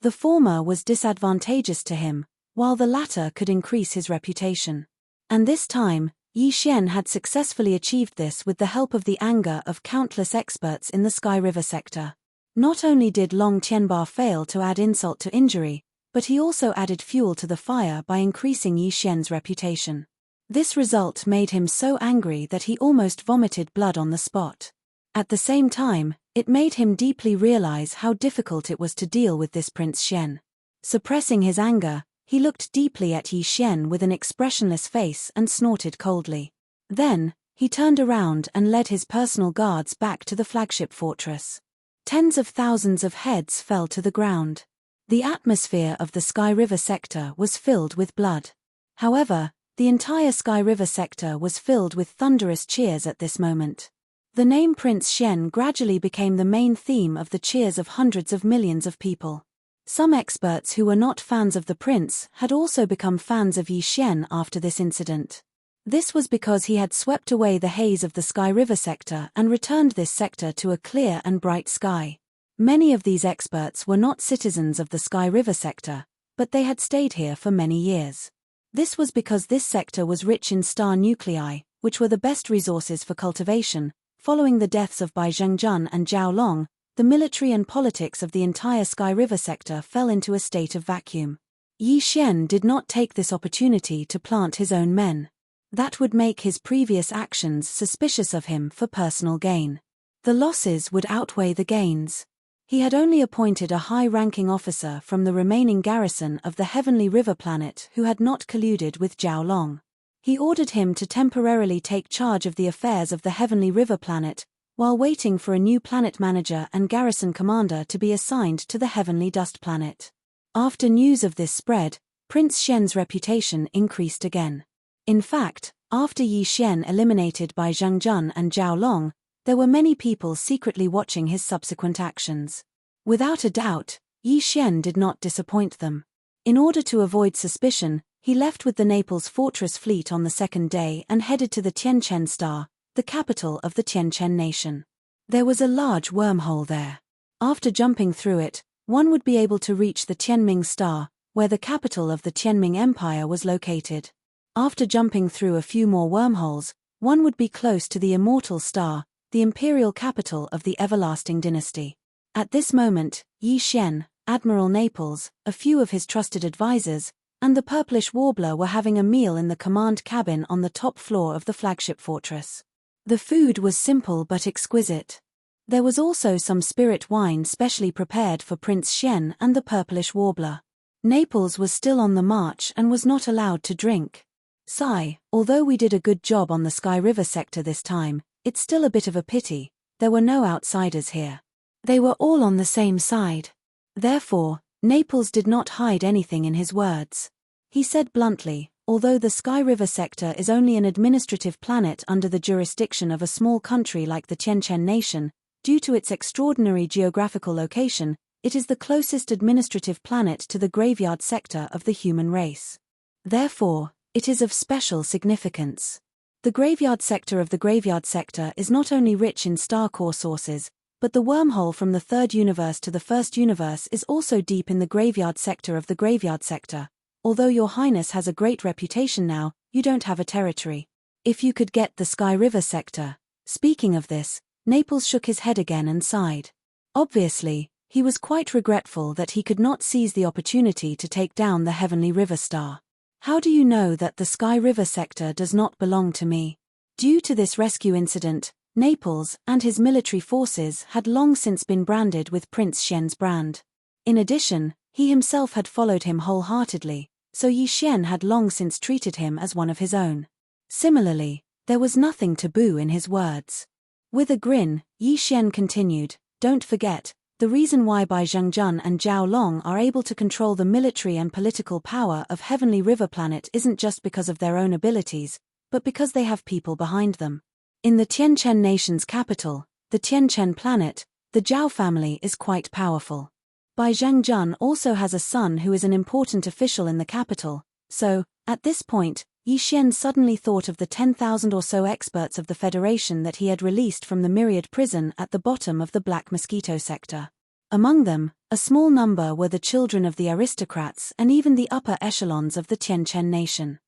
The former was disadvantageous to him, while the latter could increase his reputation. And this time, Yi Xian had successfully achieved this with the help of the anger of countless experts in the Sky River sector. Not only did Long Tianba fail to add insult to injury, but he also added fuel to the fire by increasing Yi Xian's reputation. This result made him so angry that he almost vomited blood on the spot. At the same time, it made him deeply realize how difficult it was to deal with this Prince Xian. Suppressing his anger, he looked deeply at Yi Xian with an expressionless face and snorted coldly. Then, he turned around and led his personal guards back to the flagship fortress. Tens of thousands of heads fell to the ground. The atmosphere of the Sky River sector was filled with blood. However, the entire Sky River sector was filled with thunderous cheers at this moment. The name Prince Xian gradually became the main theme of the cheers of hundreds of millions of people. Some experts who were not fans of the prince had also become fans of Yi Xian after this incident. This was because he had swept away the haze of the Sky River sector and returned this sector to a clear and bright sky. Many of these experts were not citizens of the Sky River sector, but they had stayed here for many years. This was because this sector was rich in star nuclei, which were the best resources for cultivation. Following the deaths of Bai Zhengjun and Zhao Long, the military and politics of the entire Sky River sector fell into a state of vacuum. Yi Xian did not take this opportunity to plant his own men. That would make his previous actions suspicious of him for personal gain. The losses would outweigh the gains. He had only appointed a high-ranking officer from the remaining garrison of the Heavenly River planet who had not colluded with Zhao Long. He ordered him to temporarily take charge of the affairs of the Heavenly River planet, while waiting for a new planet manager and garrison commander to be assigned to the Heavenly Dust planet. After news of this spread, Prince Xian's reputation increased again. In fact, after Yi Xian eliminated Bai Zhengjun and Zhao Long, there were many people secretly watching his subsequent actions. Without a doubt, Yi Xian did not disappoint them. In order to avoid suspicion, he left with the Naples Fortress fleet on the second day and headed to the Tianchen Star, the capital of the Tianchen nation. There was a large wormhole there. After jumping through it, one would be able to reach the Tianming Star, where the capital of the Tianming Empire was located. After jumping through a few more wormholes, one would be close to the Immortal Star, the imperial capital of the Everlasting Dynasty. At this moment, Yi Xian, Admiral Naples, a few of his trusted advisors, and the purplish warbler were having a meal in the command cabin on the top floor of the flagship fortress. The food was simple but exquisite. There was also some spirit wine specially prepared for Prince Xian and the purplish warbler. Naples was still on the march and was not allowed to drink. Sigh, although we did a good job on the Sky River sector this time, it's still a bit of a pity. There were no outsiders here. They were all on the same side. Therefore, Naples did not hide anything in his words. He said bluntly, although the Sky River sector is only an administrative planet under the jurisdiction of a small country like the Tianchen nation, due to its extraordinary geographical location, it is the closest administrative planet to the graveyard sector of the human race. Therefore, it is of special significance. The graveyard sector of the graveyard sector is not only rich in star core sources, but the wormhole from the third universe to the first universe is also deep in the graveyard sector of the graveyard sector. Although your highness has a great reputation now, you don't have a territory. If you could get the Sky River sector. Speaking of this, Naples shook his head again and sighed. Obviously, he was quite regretful that he could not seize the opportunity to take down the Heavenly River Star. How do you know that the Sky River sector does not belong to me? Due to this rescue incident, Naples and his military forces had long since been branded with Prince Xian's brand. In addition, he himself had followed him wholeheartedly, so Yi Xian had long since treated him as one of his own. Similarly, there was nothing taboo in his words. With a grin, Yi Xian continued, "Don't forget, the reason why Bai Zhengjun and Zhao Long are able to control the military and political power of Heavenly River Planet isn't just because of their own abilities, but because they have people behind them. In the Tianchen nation's capital, the Tianchen planet, the Zhao family is quite powerful. Bai Zhengjun also has a son who is an important official in the capital, so, at this point, Yi Xian suddenly thought of the 10,000 or so experts of the Federation that he had released from the Myriad prison at the bottom of the Black Mosquito sector. Among them, a small number were the children of the aristocrats and even the upper echelons of the Tianchen nation."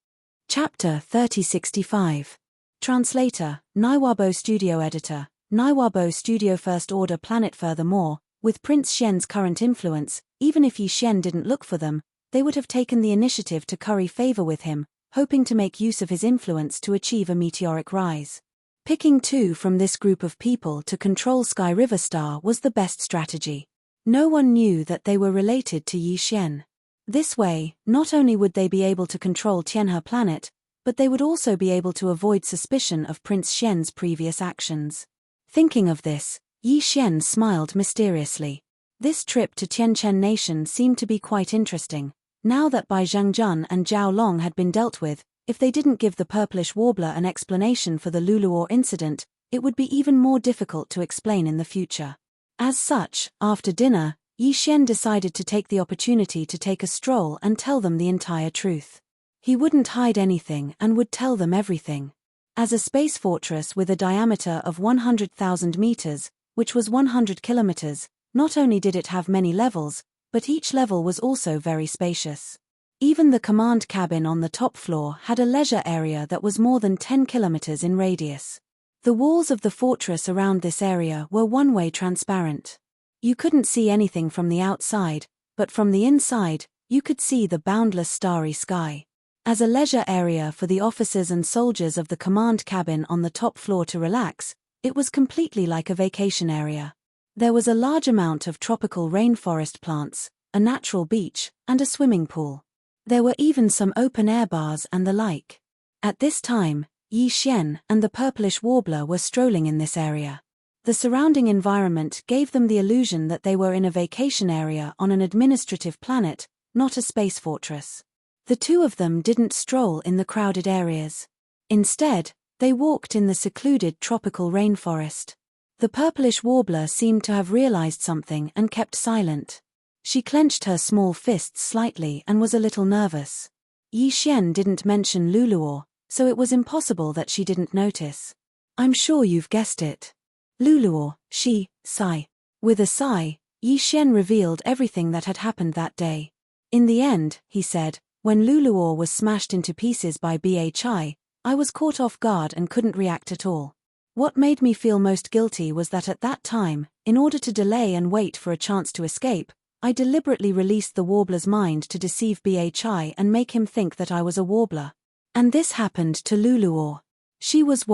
Chapter 3065. Translator, Naiwabo Studio Editor, Naiwabo Studio First Order Planet. Furthermore, with Prince Xian's current influence, even if Yi Xian didn't look for them, they would have taken the initiative to curry favor with him, hoping to make use of his influence to achieve a meteoric rise. Picking two from this group of people to control Sky River Star was the best strategy. No one knew that they were related to Yi Xian. This way, not only would they be able to control Tianhe planet, but they would also be able to avoid suspicion of Prince Xian's previous actions. Thinking of this, Yi Xian smiled mysteriously. This trip to Tianchen Nation seemed to be quite interesting. Now that Bai Zhengjun and Zhao Long had been dealt with, if they didn't give the purplish warbler an explanation for the Luluor incident, it would be even more difficult to explain in the future. As such, after dinner, Yi Xian decided to take the opportunity to take a stroll and tell them the entire truth. He wouldn't hide anything and would tell them everything. As a space fortress with a diameter of 100,000 meters, which was 100 kilometers, not only did it have many levels, but each level was also very spacious. Even the command cabin on the top floor had a leisure area that was more than 10 kilometers in radius. The walls of the fortress around this area were one-way transparent. You couldn't see anything from the outside, but from the inside, you could see the boundless starry sky. As a leisure area for the officers and soldiers of the command cabin on the top floor to relax, it was completely like a vacation area. There was a large amount of tropical rainforest plants, a natural beach, and a swimming pool. There were even some open-air bars and the like. At this time, Yi Xian and the purplish warbler were strolling in this area. The surrounding environment gave them the illusion that they were in a vacation area on an administrative planet, not a space fortress. The two of them didn't stroll in the crowded areas. Instead, they walked in the secluded tropical rainforest. The purplish warbler seemed to have realized something and kept silent. She clenched her small fists slightly and was a little nervous. Yi Xian didn't mention Luluor, so it was impossible that she didn't notice. "I'm sure you've guessed it. Luluor," she sighed. With a sigh, Yi Xian revealed everything that had happened that day. "In the end," he said, "when Luluor was smashed into pieces by Bhi, I was caught off guard and couldn't react at all. What made me feel most guilty was that at that time, in order to delay and wait for a chance to escape, I deliberately released the warbler's mind to deceive Bhi and make him think that I was a warbler. And this happened to Luluor. She was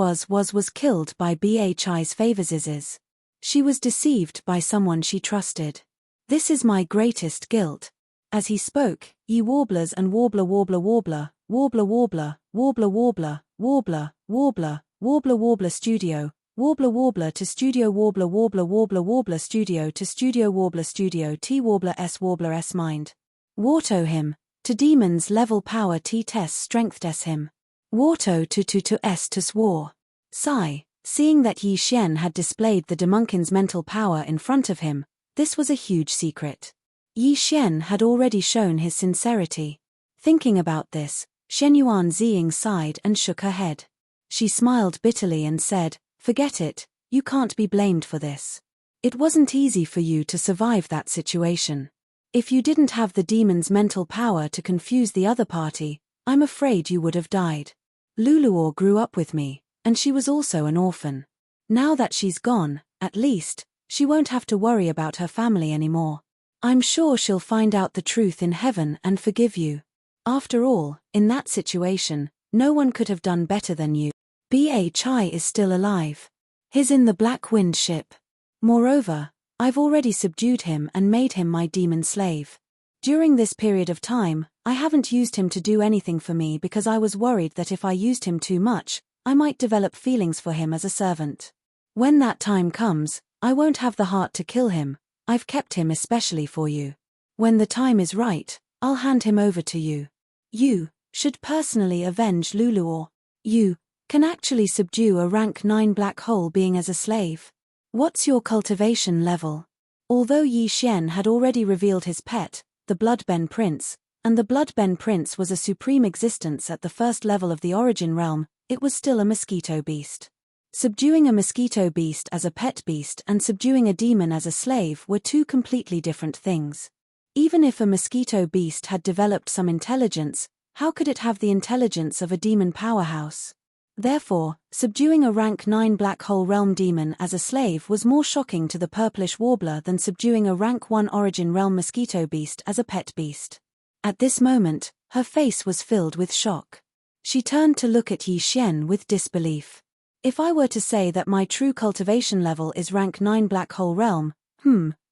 killed by Bhi's favors. She was deceived by someone she trusted. This is my greatest guilt. As he spoke, ye warblers and warbler warbler warbler, warbler warbler, warbler warbler, warbler, warbler, warbler warbler studio, warbler warbler to studio warbler warbler warbler warbler studio to studio warbler studio T warbler S mind. Warto him, to demons level power T test strength des him. Warto to S to swore. Sigh, seeing that Yi Xian had displayed the demonkin's mental power in front of him, this was a huge secret. Yi Xian had already shown his sincerity. Thinking about this, Shenyuan Ziying sighed and shook her head. She smiled bitterly and said, "Forget it, you can't be blamed for this. It wasn't easy for you to survive that situation. If you didn't have the demon's mental power to confuse the other party, I'm afraid you would have died. Luluor grew up with me, and she was also an orphan. Now that she's gone, at least, she won't have to worry about her family anymore. I'm sure she'll find out the truth in heaven and forgive you. After all, in that situation, no one could have done better than you. Bhi is still alive. He's in the Black Wind ship. Moreover, I've already subdued him and made him my demon slave. During this period of time, I haven't used him to do anything for me because I was worried that if I used him too much, I might develop feelings for him as a servant. When that time comes, I won't have the heart to kill him. I've kept him especially for you. When the time is right, I'll hand him over to you. You should personally avenge Luluor. You can actually subdue a rank 9 black hole being as a slave. What's your cultivation level?" Although Yi Xian had already revealed his pet, the Bloodben Prince, and the Bloodben Prince was a supreme existence at the first level of the origin realm, it was still a mosquito beast. Subduing a mosquito beast as a pet beast and subduing a demon as a slave were two completely different things. Even if a mosquito beast had developed some intelligence, how could it have the intelligence of a demon powerhouse? Therefore, subduing a rank 9 black hole realm demon as a slave was more shocking to the purplish warbler than subduing a rank 1 origin realm mosquito beast as a pet beast. At this moment, her face was filled with shock. She turned to look at Yi Xian with disbelief. If I were to say that my true cultivation level is rank 9 black hole realm,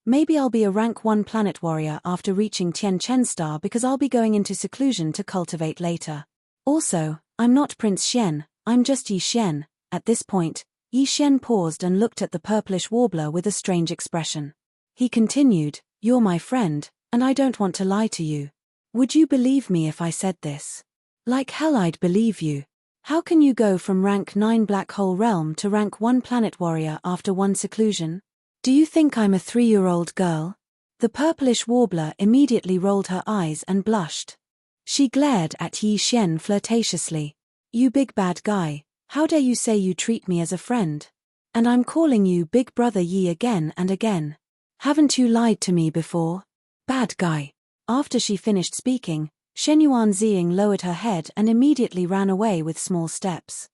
maybe I'll be a rank 1 planet warrior after reaching Tian Chen star because I'll be going into seclusion to cultivate later. Also, I'm not Prince Xian, I'm just Yi Xian. At this point, Yi Xian paused and looked at the purplish warbler with a strange expression. He continued, "You're my friend, and I don't want to lie to you. Would you believe me if I said this?" "Like hell I'd believe you. How can you go from rank 9 black hole realm to rank 1 planet warrior after one seclusion? Do you think I'm a 3-year-old girl?" The purplish warbler immediately rolled her eyes and blushed. She glared at Yi Xian flirtatiously. "You big bad guy, how dare you say you treat me as a friend? And I'm calling you Big Brother Yi again and again. Haven't you lied to me before? Bad guy." After she finished speaking, Shenyuan Ziying lowered her head and immediately ran away with small steps.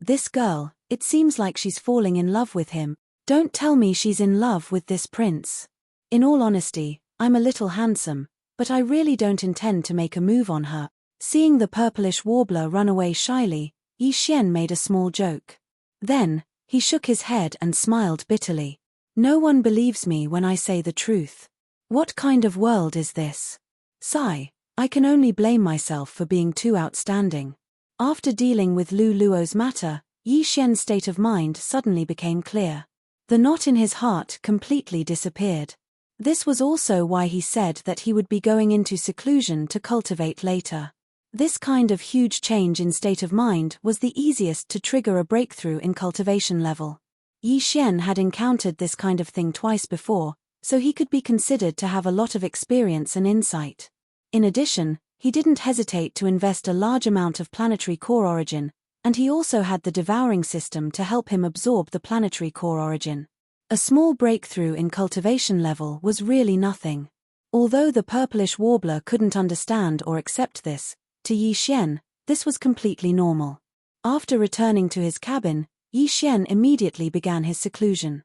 This girl, it seems like she's falling in love with him. Don't tell me she's in love with this prince. In all honesty, I'm a little handsome, but I really don't intend to make a move on her. Seeing the purplish warbler run away shyly, Yi Xian made a small joke. Then, he shook his head and smiled bitterly. "No one believes me when I say the truth. What kind of world is this? Sigh, I can only blame myself for being too outstanding." After dealing with Luo's matter, Yi Xian's state of mind suddenly became clear. The knot in his heart completely disappeared. This was also why he said that he would be going into seclusion to cultivate later. This kind of huge change in state of mind was the easiest to trigger a breakthrough in cultivation level. Yi Xian had encountered this kind of thing twice before, so he could be considered to have a lot of experience and insight. In addition, he didn't hesitate to invest a large amount of planetary core origin, and he also had the devouring system to help him absorb the planetary core origin. A small breakthrough in cultivation level was really nothing. Although the purplish warbler couldn't understand or accept this, to Yi Xian, this was completely normal. After returning to his cabin, Yi Xian immediately began his seclusion.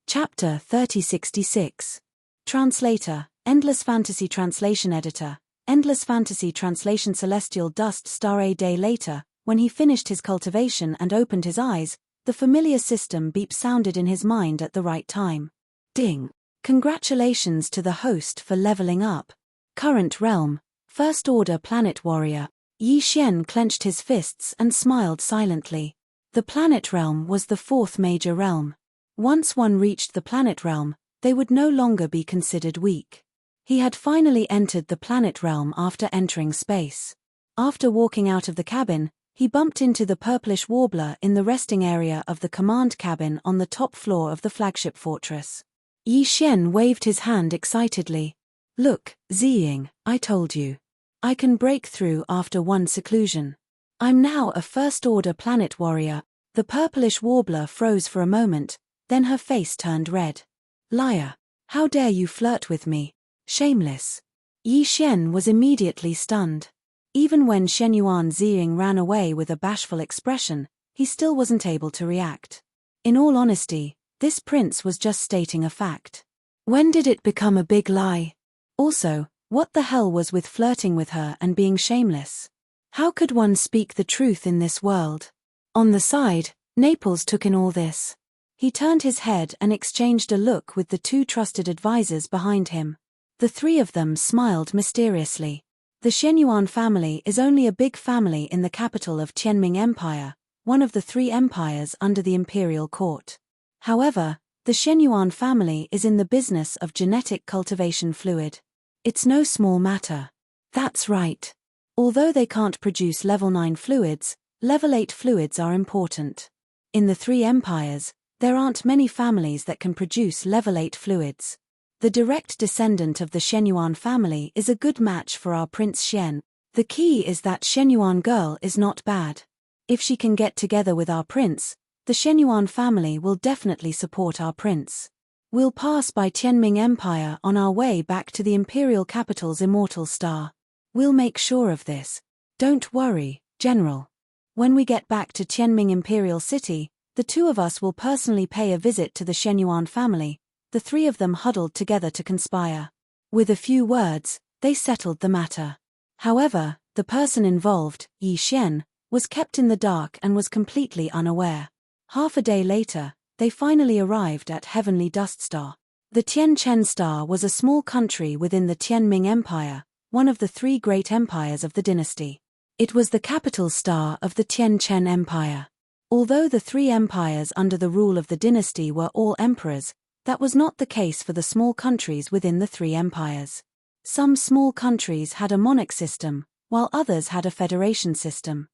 Chapter 3066. Translator, Endless Fantasy Translation Editor, Endless Fantasy Translation. Celestial Dust Star. A day later, when he finished his cultivation and opened his eyes, the familiar system beep sounded in his mind at the right time. Ding! Congratulations to the host for leveling up. Current realm, First Order Planet Warrior. Yi Xian clenched his fists and smiled silently. The planet realm was the fourth major realm. Once one reached the planet realm, they would no longer be considered weak. He had finally entered the planet realm after entering space. After walking out of the cabin, he bumped into the purplish warbler in the resting area of the command cabin on the top floor of the flagship fortress. Yi Xian waved his hand excitedly. Look, Ziying, I told you. I can break through after one seclusion. I'm now a first-order planet warrior. The purplish warbler froze for a moment, then her face turned red. Liar! How dare you flirt with me? Shameless! Yi Xian was immediately stunned. Even when Shenyuan Ziying ran away with a bashful expression, he still wasn't able to react. In all honesty, this prince was just stating a fact. When did it become a big lie? Also, what the hell was with flirting with her and being shameless? How could one speak the truth in this world? On the side, Naples took in all this. He turned his head and exchanged a look with the two trusted advisors behind him. The three of them smiled mysteriously. The Shenyuan family is only a big family in the capital of Tianming Empire, one of the three empires under the imperial court. However, the Shenyuan family is in the business of genetic cultivation fluid. It's no small matter. That's right. Although they can't produce level 9 fluids, level 8 fluids are important. In the three empires, there aren't many families that can produce level 8 fluids. The direct descendant of the Shenyuan family is a good match for our Prince Xian. The key is that Shenyuan girl is not bad. If she can get together with our prince, the Shenyuan family will definitely support our prince. We'll pass by Tianming Empire on our way back to the imperial capital's immortal star. We'll make sure of this. Don't worry, General. When we get back to Tianming Imperial City, the two of us will personally pay a visit to the Shenyuan family. The three of them huddled together to conspire. With a few words, they settled the matter. However, the person involved, Yi Xian, was kept in the dark and was completely unaware. Half a day later, they finally arrived at Heavenly Dust Star. The Tianchen Star was a small country within the Tianming Empire, one of the three great empires of the dynasty. It was the capital star of the Tianchen Empire. Although the three empires under the rule of the dynasty were all emperors, that was not the case for the small countries within the three empires. Some small countries had a monarch system, while others had a federation system.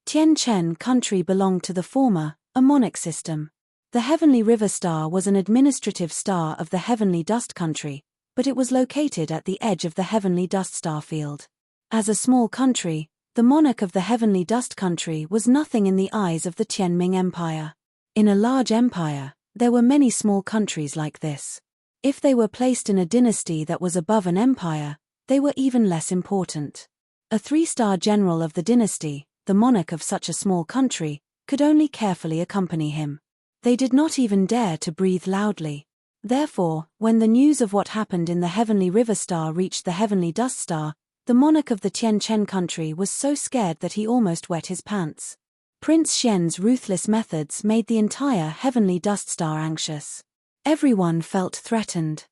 Tianchen country belonged to the former, a monarch system. The Heavenly River Star was an administrative star of the Heavenly Dust Country, but it was located at the edge of the Heavenly Dust Star field. As a small country, the monarch of the Heavenly Dust Country was nothing in the eyes of the Tianming Empire. In a large empire, there were many small countries like this. If they were placed in a dynasty that was above an empire, they were even less important. A 3-star general of the dynasty, the monarch of such a small country, could only carefully accompany him. They did not even dare to breathe loudly. Therefore, when the news of what happened in the Heavenly River Star reached the Heavenly Dust Star, the monarch of the Tianchen country was so scared that he almost wet his pants. Prince Xian's ruthless methods made the entire Heavenly Dust Star anxious. Everyone felt threatened.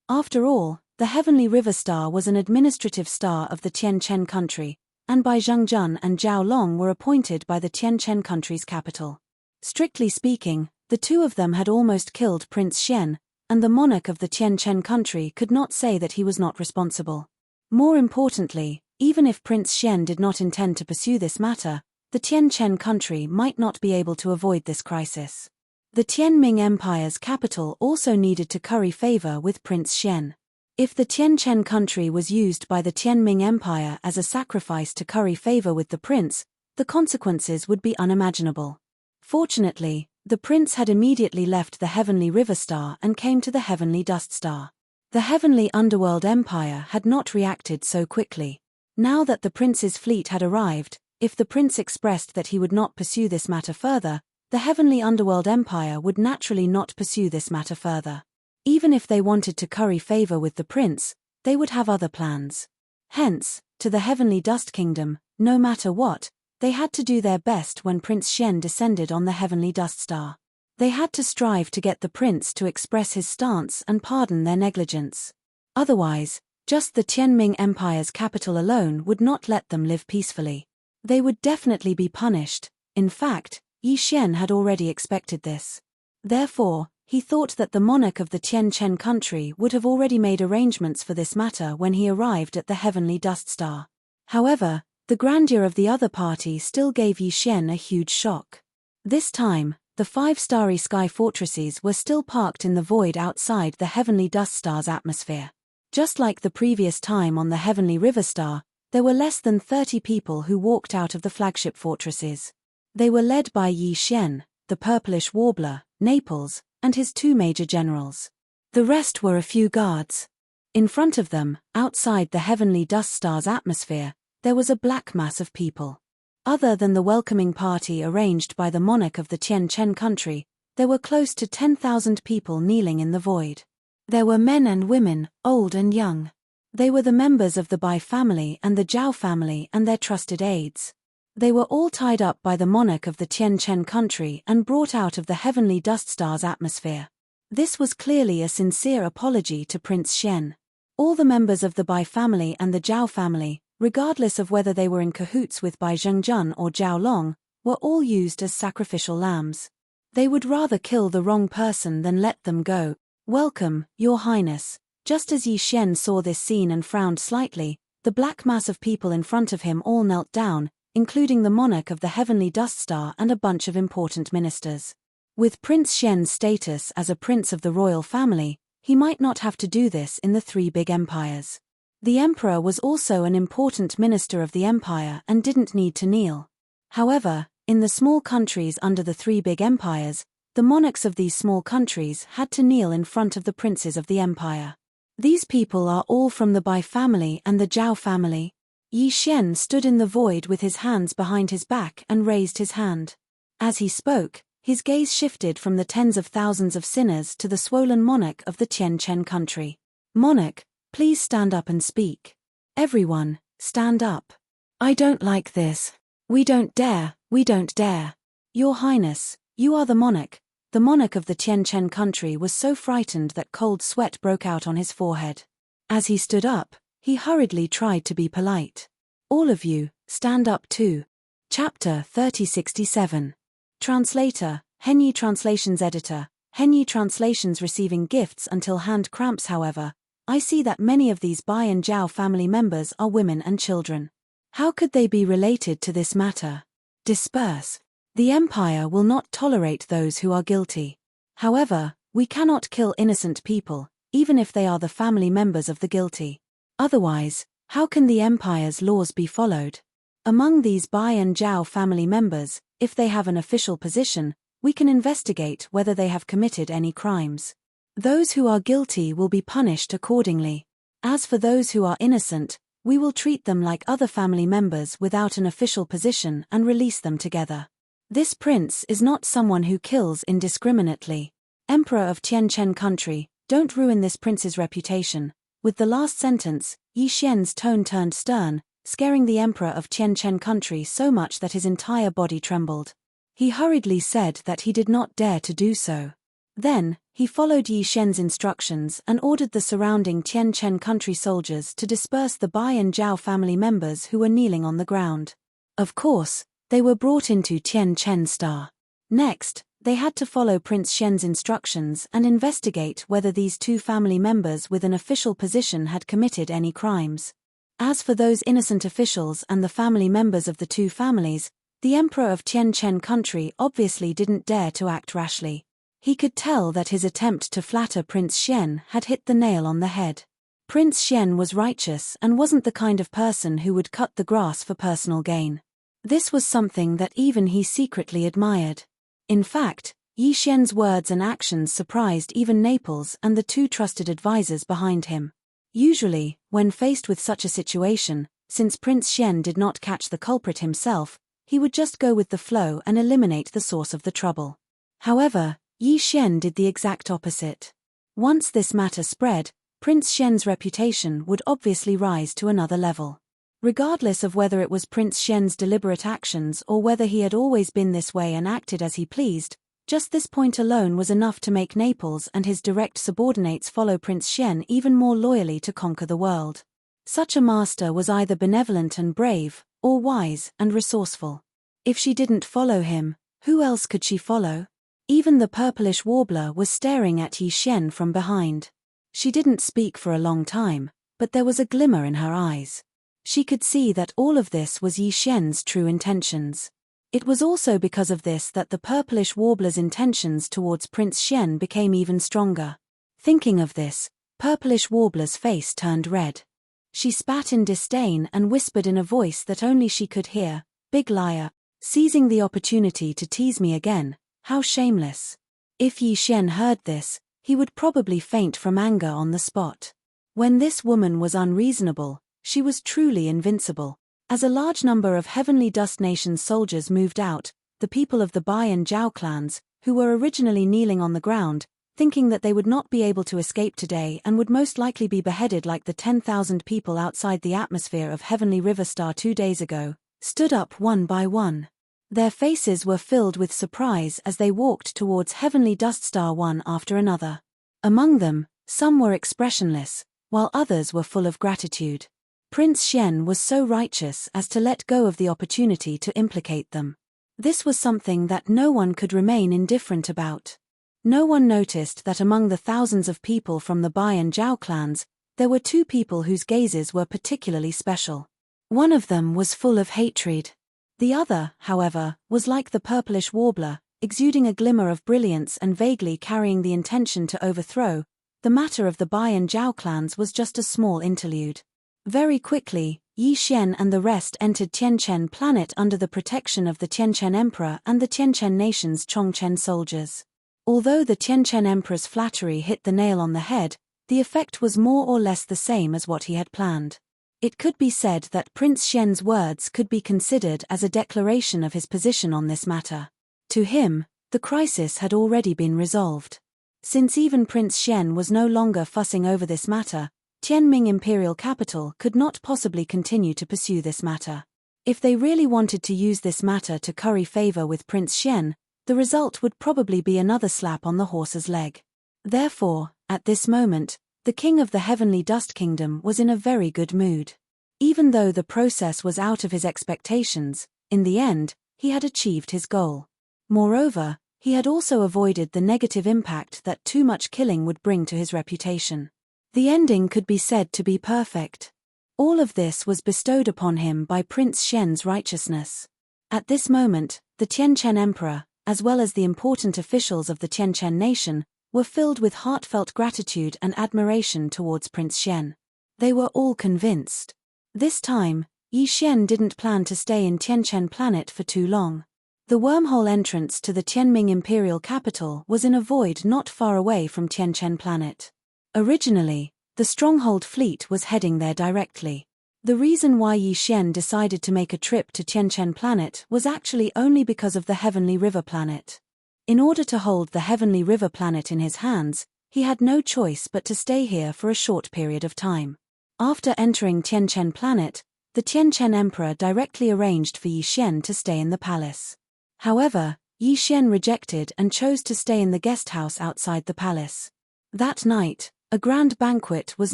After all, the Heavenly River Star was an administrative star of the Tianchen country, and Bai Zhengzhun and Zhao Long were appointed by the Tianchen country's capital. Strictly speaking, the two of them had almost killed Prince Xian, and the monarch of the Tianchen country could not say that he was not responsible. More importantly, even if Prince Xian did not intend to pursue this matter, the Tianchen country might not be able to avoid this crisis. The Tianming Empire's capital also needed to curry favor with Prince Xian. If the Tianchen country was used by the Tianming Empire as a sacrifice to curry favor with the prince, the consequences would be unimaginable. Fortunately, the prince had immediately left the Heavenly River Star and came to the Heavenly Dust Star. The Heavenly Underworld Empire had not reacted so quickly. Now that the prince's fleet had arrived, if the prince expressed that he would not pursue this matter further, the Heavenly Underworld Empire would naturally not pursue this matter further. Even if they wanted to curry favor with the prince, they would have other plans. Hence, to the heavenly dust kingdom, no matter what, they had to do their best when Prince Xian descended on the heavenly dust star. They had to strive to get the prince to express his stance and pardon their negligence. Otherwise, just the Tianming Empire's capital alone would not let them live peacefully. They would definitely be punished. In fact, Yi Xian had already expected this. Therefore, he thought that the monarch of the Tianchen country would have already made arrangements for this matter when he arrived at the heavenly dust star. However, the grandeur of the other party still gave Yi Xian a huge shock. This time, the 5 starry sky fortresses were still parked in the void outside the heavenly dust star's atmosphere. Just like the previous time on the heavenly river star, there were less than 30 people who walked out of the flagship fortresses. They were led by Yi Xian, the purplish warbler, Naples, and his 2 major generals. The rest were a few guards. In front of them, outside the heavenly dust star's atmosphere, there was a black mass of people. Other than the welcoming party arranged by the monarch of the Tianchen country, there were close to 10,000 people kneeling in the void. There were men and women, old and young. They were the members of the Bai family and the Zhao family and their trusted aides. They were all tied up by the monarch of the Tianchen country and brought out of the heavenly dust star's atmosphere. This was clearly a sincere apology to Prince Xian. All the members of the Bai family and the Zhao family, regardless of whether they were in cahoots with Bai Zhengjun or Zhao Long, were all used as sacrificial lambs. They would rather kill the wrong person than let them go. "Welcome, Your Highness." Just as Yi Xian saw this scene and frowned slightly, the black mass of people in front of him all knelt down, including the monarch of the heavenly dust star and a bunch of important ministers. With Prince Xian's status as a prince of the royal family, he might not have to do this in the 3 big empires. The emperor was also an important minister of the empire and didn't need to kneel. However, in the small countries under the 3 big empires, the monarchs of these small countries had to kneel in front of the princes of the empire. These people are all from the Bai family and the Zhao family. Yi Xian stood in the void with his hands behind his back and raised his hand. As he spoke, his gaze shifted from the tens of thousands of sinners to the swollen monarch of the Tianchen country. "Monarch, please stand up and speak. Everyone, stand up. I don't like this. We don't dare, we don't dare. Your Highness, you are the monarch." The monarch of the Tianchen country was so frightened that cold sweat broke out on his forehead. As he stood up, he hurriedly tried to be polite. "All of you, stand up too." Chapter 3067. Translator, Henyi Translations Editor, Henyi Translations receiving gifts until hand cramps. However, I see that many of these Bai and Zhao family members are women and children. How could they be related to this matter? Disperse. The empire will not tolerate those who are guilty. However, we cannot kill innocent people, even if they are the family members of the guilty. Otherwise, how can the empire's laws be followed? Among these Bai and Zhao family members, if they have an official position, we can investigate whether they have committed any crimes. Those who are guilty will be punished accordingly. As for those who are innocent, we will treat them like other family members without an official position and release them together. This prince is not someone who kills indiscriminately. Emperor of Tianchen country, don't ruin this prince's reputation. With the last sentence, Yi Xian's tone turned stern, scaring the emperor of Tianchen country so much that his entire body trembled. He hurriedly said that he did not dare to do so. Then, he followed Yi Xian's instructions and ordered the surrounding Tianchen country soldiers to disperse the Bai and Zhao family members who were kneeling on the ground. Of course, they were brought into Tianchen Star. Next, they had to follow Prince Xian's instructions and investigate whether these 2 family members with an official position had committed any crimes. As for those innocent officials and the family members of the 2 families, the emperor of Tianchen country obviously didn't dare to act rashly. He could tell that his attempt to flatter Prince Xian had hit the nail on the head. Prince Xian was righteous and wasn't the kind of person who would cut the grass for personal gain. This was something that even he secretly admired. In fact, Yi Xian's words and actions surprised even Naples and the 2 trusted advisors behind him. Usually, when faced with such a situation, since Prince Xian did not catch the culprit himself, he would just go with the flow and eliminate the source of the trouble. However, Yi Xian did the exact opposite. Once this matter spread, Prince Shen's reputation would obviously rise to another level. Regardless of whether it was Prince Shen's deliberate actions or whether he had always been this way and acted as he pleased, just this point alone was enough to make Naples and his direct subordinates follow Prince Shen even more loyally to conquer the world. Such a master was either benevolent and brave, or wise and resourceful. If she didn't follow him, who else could she follow? Even the purplish warbler was staring at Yi Shen from behind. She didn't speak for a long time, but there was a glimmer in her eyes. She could see that all of this was Yi Shen's true intentions. It was also because of this that the purplish warbler's intentions towards Prince Shen became even stronger. Thinking of this, purplish warbler's face turned red. She spat in disdain and whispered in a voice that only she could hear, "Big liar, seizing the opportunity to tease me again, how shameless." If Yi Shen heard this, he would probably faint from anger on the spot. When this woman was unreasonable, she was truly invincible. As a large number of Heavenly Dust Nation's soldiers moved out, the people of the Bai and Zhao clans, who were originally kneeling on the ground, thinking that they would not be able to escape today and would most likely be beheaded like the 10,000 people outside the atmosphere of Heavenly River Star 2 days ago, stood up one by one. Their faces were filled with surprise as they walked towards Heavenly Dust Star one after another. Among them, some were expressionless, while others were full of gratitude. Prince Shen was so righteous as to let go of the opportunity to implicate them. This was something that no one could remain indifferent about. No one noticed that among the thousands of people from the Bai and Zhao clans, there were two people whose gazes were particularly special. One of them was full of hatred. The other, however, was like the purplish warbler, exuding a glimmer of brilliance and vaguely carrying the intention to overthrow. The matter of the Bai and Zhao clans was just a small interlude. Very quickly, Yi Shen and the rest entered Tianchen planet under the protection of the Tianchen Emperor and the Tianchen nation's Chongchen soldiers. Although the Tianchen Emperor's flattery hit the nail on the head, the effect was more or less the same as what he had planned. It could be said that Prince Shen's words could be considered as a declaration of his position on this matter. To him, the crisis had already been resolved. Since even Prince Shen was no longer fussing over this matter, Tianming imperial capital could not possibly continue to pursue this matter. If they really wanted to use this matter to curry favor with Prince Shen, the result would probably be another slap on the horse's leg. Therefore, at this moment, the king of the Heavenly Dust Kingdom was in a very good mood. Even though the process was out of his expectations, in the end, he had achieved his goal. Moreover, he had also avoided the negative impact that too much killing would bring to his reputation. The ending could be said to be perfect. All of this was bestowed upon him by Prince Shen's righteousness. At this moment, the Tianchen Emperor, as well as the important officials of the Tianchen nation, were filled with heartfelt gratitude and admiration towards Prince Shen. They were all convinced. This time, Yi Shen didn't plan to stay in Tianchen planet for too long. The wormhole entrance to the Tianming imperial capital was in a void not far away from Tianchen planet. Originally, the stronghold fleet was heading there directly. The reason why Yi Shen decided to make a trip to Tianchen planet was actually only because of the Heavenly River planet. In order to hold the Heavenly River planet in his hands, he had no choice but to stay here for a short period of time. After entering Tianchen planet, the Tianchen Emperor directly arranged for Yi Shen to stay in the palace. However, Yi Shen rejected and chose to stay in the guest house outside the palace. That night, a grand banquet was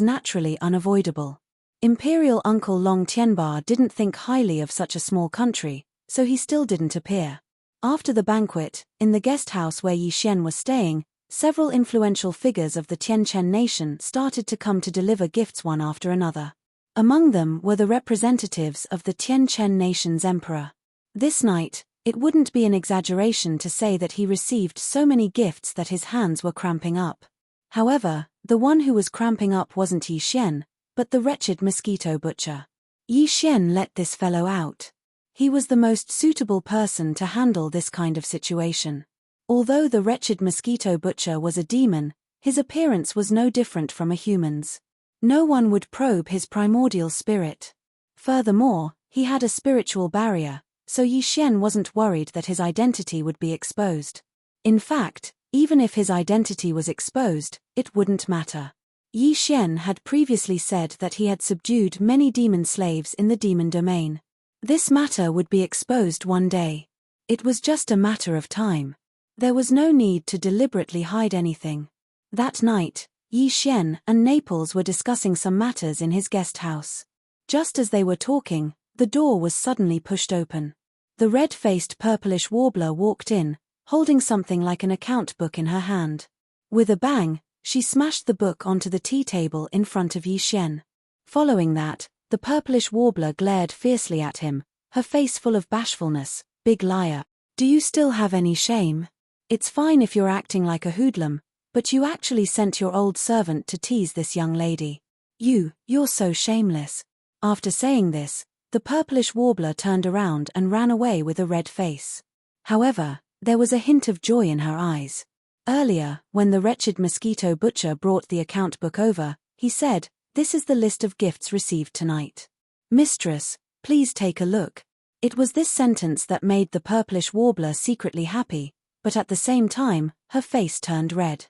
naturally unavoidable. Imperial Uncle Long Tianba didn't think highly of such a small country, so he still didn't appear. After the banquet, in the guest house where Yi Shen was staying, several influential figures of the Tianchen nation started to come to deliver gifts one after another. Among them were the representatives of the Tianchen nation's emperor. This night, it wouldn't be an exaggeration to say that he received so many gifts that his hands were cramping up. However, the one who was cramping up wasn't Yi Shen, but the wretched mosquito butcher. Yi Shen let this fellow out. He was the most suitable person to handle this kind of situation. Although the wretched mosquito butcher was a demon, his appearance was no different from a human's. No one would probe his primordial spirit. Furthermore, he had a spiritual barrier, so Yi Shen wasn't worried that his identity would be exposed. In fact, even if his identity was exposed, it wouldn't matter. Yi Xian had previously said that he had subdued many demon slaves in the demon domain. This matter would be exposed one day. It was just a matter of time. There was no need to deliberately hide anything. That night, Yi Xian and Naples were discussing some matters in his guest house. Just as they were talking, the door was suddenly pushed open. The red-faced purplish warbler walked in, holding something like an account book in her hand. With a bang, she smashed the book onto the tea table in front of Yi Xian. Following that, the purplish warbler glared fiercely at him, her face full of bashfulness. Big liar. Do you still have any shame? It's fine if you're acting like a hoodlum, but you actually sent your old servant to tease this young lady. You're so shameless. After saying this, the purplish warbler turned around and ran away with a red face. However, there was a hint of joy in her eyes. Earlier, when the wretched mosquito butcher brought the account book over, he said, "This is the list of gifts received tonight. Mistress, please take a look." It was this sentence that made the purplish warbler secretly happy, but at the same time, her face turned red.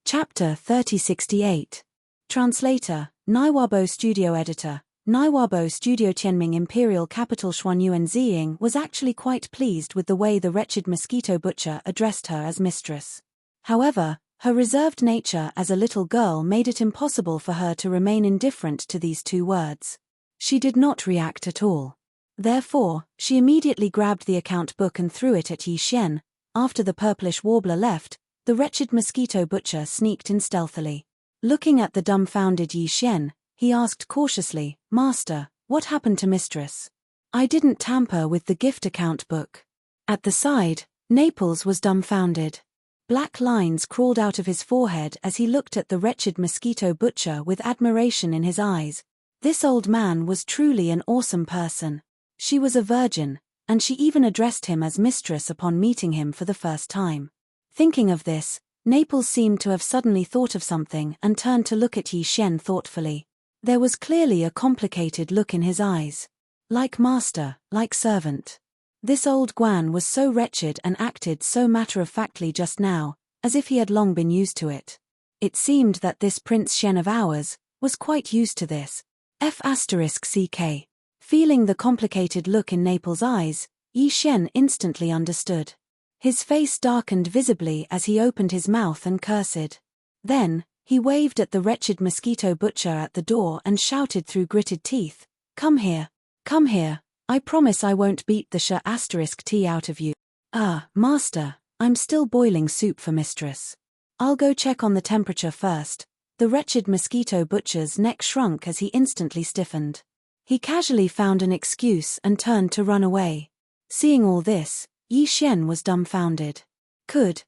Chapter 3068. Translator, Naiwabo Studio Editor. Naiwabo Studio. Tianming Imperial Capital. Xuanyuan Ziying was actually quite pleased with the way the wretched mosquito butcher addressed her as mistress. However, her reserved nature as a little girl made it impossible for her to remain indifferent to these two words. She did not react at all. Therefore, she immediately grabbed the account book and threw it at Yi Xian. After the purplish warbler left, the wretched mosquito butcher sneaked in stealthily. Looking at the dumbfounded Yi Xian, he asked cautiously, "Master, what happened to mistress?" "I didn't tamper with the gift account book." At the side, Naples was dumbfounded. Black lines crawled out of his forehead as he looked at the wretched mosquito butcher with admiration in his eyes. This old man was truly an awesome person. She was a virgin, and she even addressed him as mistress upon meeting him for the first time. Thinking of this, Naples seemed to have suddenly thought of something and turned to look at Yi Xian thoughtfully. There was clearly a complicated look in his eyes. Like master, like servant. This old Guan was so wretched and acted so matter-of-factly just now, as if he had long been used to it. It seemed that this Prince Xian of ours was quite used to this. F***ck. Feeling the complicated look in Naples' eyes, Yi Xian instantly understood. His face darkened visibly as he opened his mouth and cursed. Then, he waved at the wretched mosquito butcher at the door and shouted through gritted teeth, "Come here. Come here. I promise I won't beat the **t out of you." Master, I'm still boiling soup for mistress. I'll go check on the temperature first." The wretched mosquito butcher's neck shrunk as he instantly stiffened. He casually found an excuse and turned to run away. Seeing all this, Yi Xian was dumbfounded. Could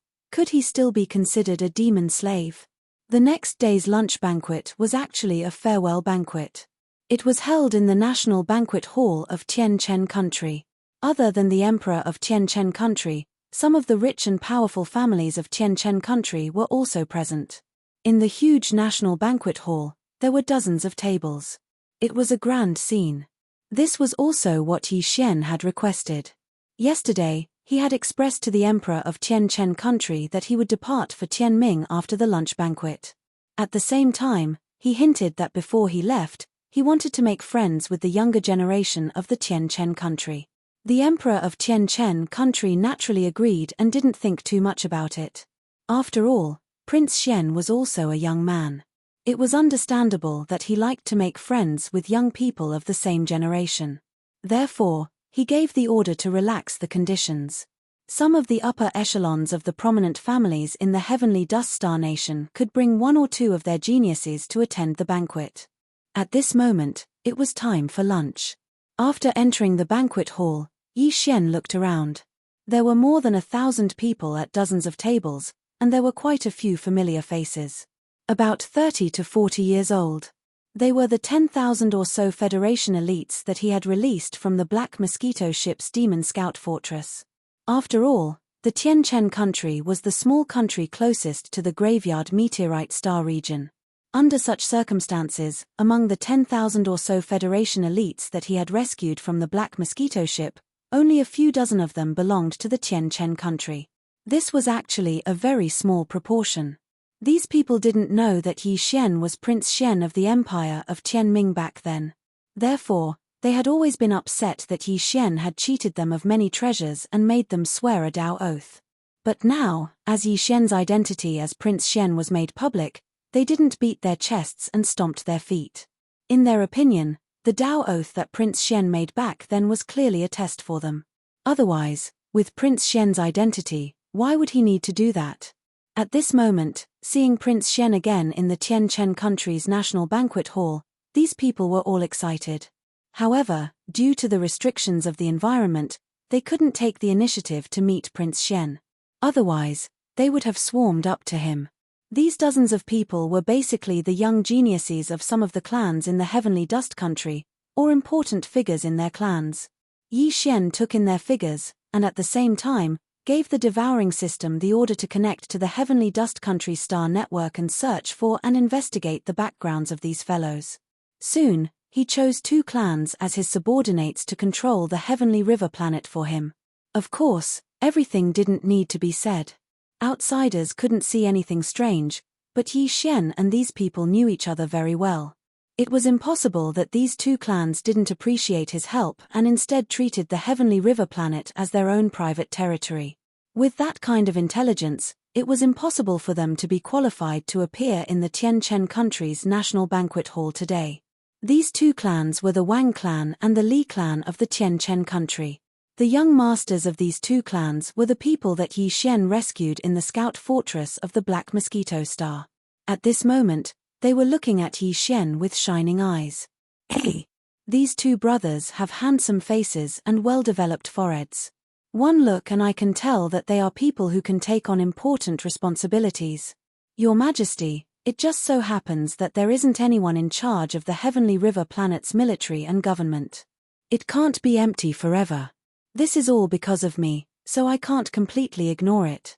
he still be considered a demon slave? The next day's lunch banquet was actually a farewell banquet. It was held in the National Banquet Hall of Tianchen Country. Other than the Emperor of Tianchen Country, some of the rich and powerful families of Tianchen Country were also present. In the huge National Banquet Hall, there were dozens of tables. It was a grand scene. This was also what Yi Xian had requested. Yesterday, he had expressed to the Emperor of Tianchen Country that he would depart for Tianming after the lunch banquet. At the same time, he hinted that before he left, he wanted to make friends with the younger generation of the Tianchen Country. The Emperor of Tianchen Country naturally agreed and didn't think too much about it. After all, Prince Xian was also a young man. It was understandable that he liked to make friends with young people of the same generation. Therefore, he gave the order to relax the conditions. Some of the upper echelons of the prominent families in the Heavenly Dust Star Nation could bring one or two of their geniuses to attend the banquet. At this moment, it was time for lunch. After entering the banquet hall, Yi Xian looked around. There were more than 1,000 people at dozens of tables, and there were quite a few familiar faces. About 30 to 40 years old. They were the 10,000 or so Federation elites that he had released from the Black Mosquito ship's Demon Scout Fortress. After all, the Tianchen country was the small country closest to the Graveyard Meteorite Star region. Under such circumstances, among the 10,000 or so Federation elites that he had rescued from the Black Mosquito ship, only a few dozen of them belonged to the Tianchen country. This was actually a very small proportion. These people didn't know that Yi Xian was Prince Shen of the Empire of Tianming back then. Therefore, they had always been upset that Yi Xian had cheated them of many treasures and made them swear a Dao oath. But now, as Yi Xian's identity as Prince Shen was made public, they didn't beat their chests and stomped their feet. In their opinion, the Dao oath that Prince Shen made back then was clearly a test for them. Otherwise, with Prince Shen's identity, why would he need to do that? At this moment, seeing Prince Shen again in the Tianchen country's national banquet hall, these people were all excited. However, due to the restrictions of the environment, they couldn't take the initiative to meet Prince Shen. Otherwise, they would have swarmed up to him. These dozens of people were basically the young geniuses of some of the clans in the Heavenly Dust Country, or important figures in their clans. Yi Xian took in their figures, and at the same time, gave the devouring system the order to connect to the Heavenly Dust Country star network and search for and investigate the backgrounds of these fellows. Soon, he chose 2 clans as his subordinates to control the Heavenly River planet for him. Of course, everything didn't need to be said. Outsiders couldn't see anything strange, but Yi Xian and these people knew each other very well. It was impossible that these 2 clans didn't appreciate his help and instead treated the Heavenly River planet as their own private territory. With that kind of intelligence, it was impossible for them to be qualified to appear in the Tianchen country's national banquet hall today. These 2 clans were the Wang clan and the Li clan of the Tianchen country. The young masters of these 2 clans were the people that Yi Xian rescued in the scout fortress of the Black Mosquito Star. At this moment, they were looking at Yi Xian with shining eyes. Hey! These 2 brothers have handsome faces and well-developed foreheads. One look and I can tell that they are people who can take on important responsibilities. Your Majesty, it just so happens that there isn't anyone in charge of the Heavenly River planet's military and government. It can't be empty forever. This is all because of me, so I can't completely ignore it.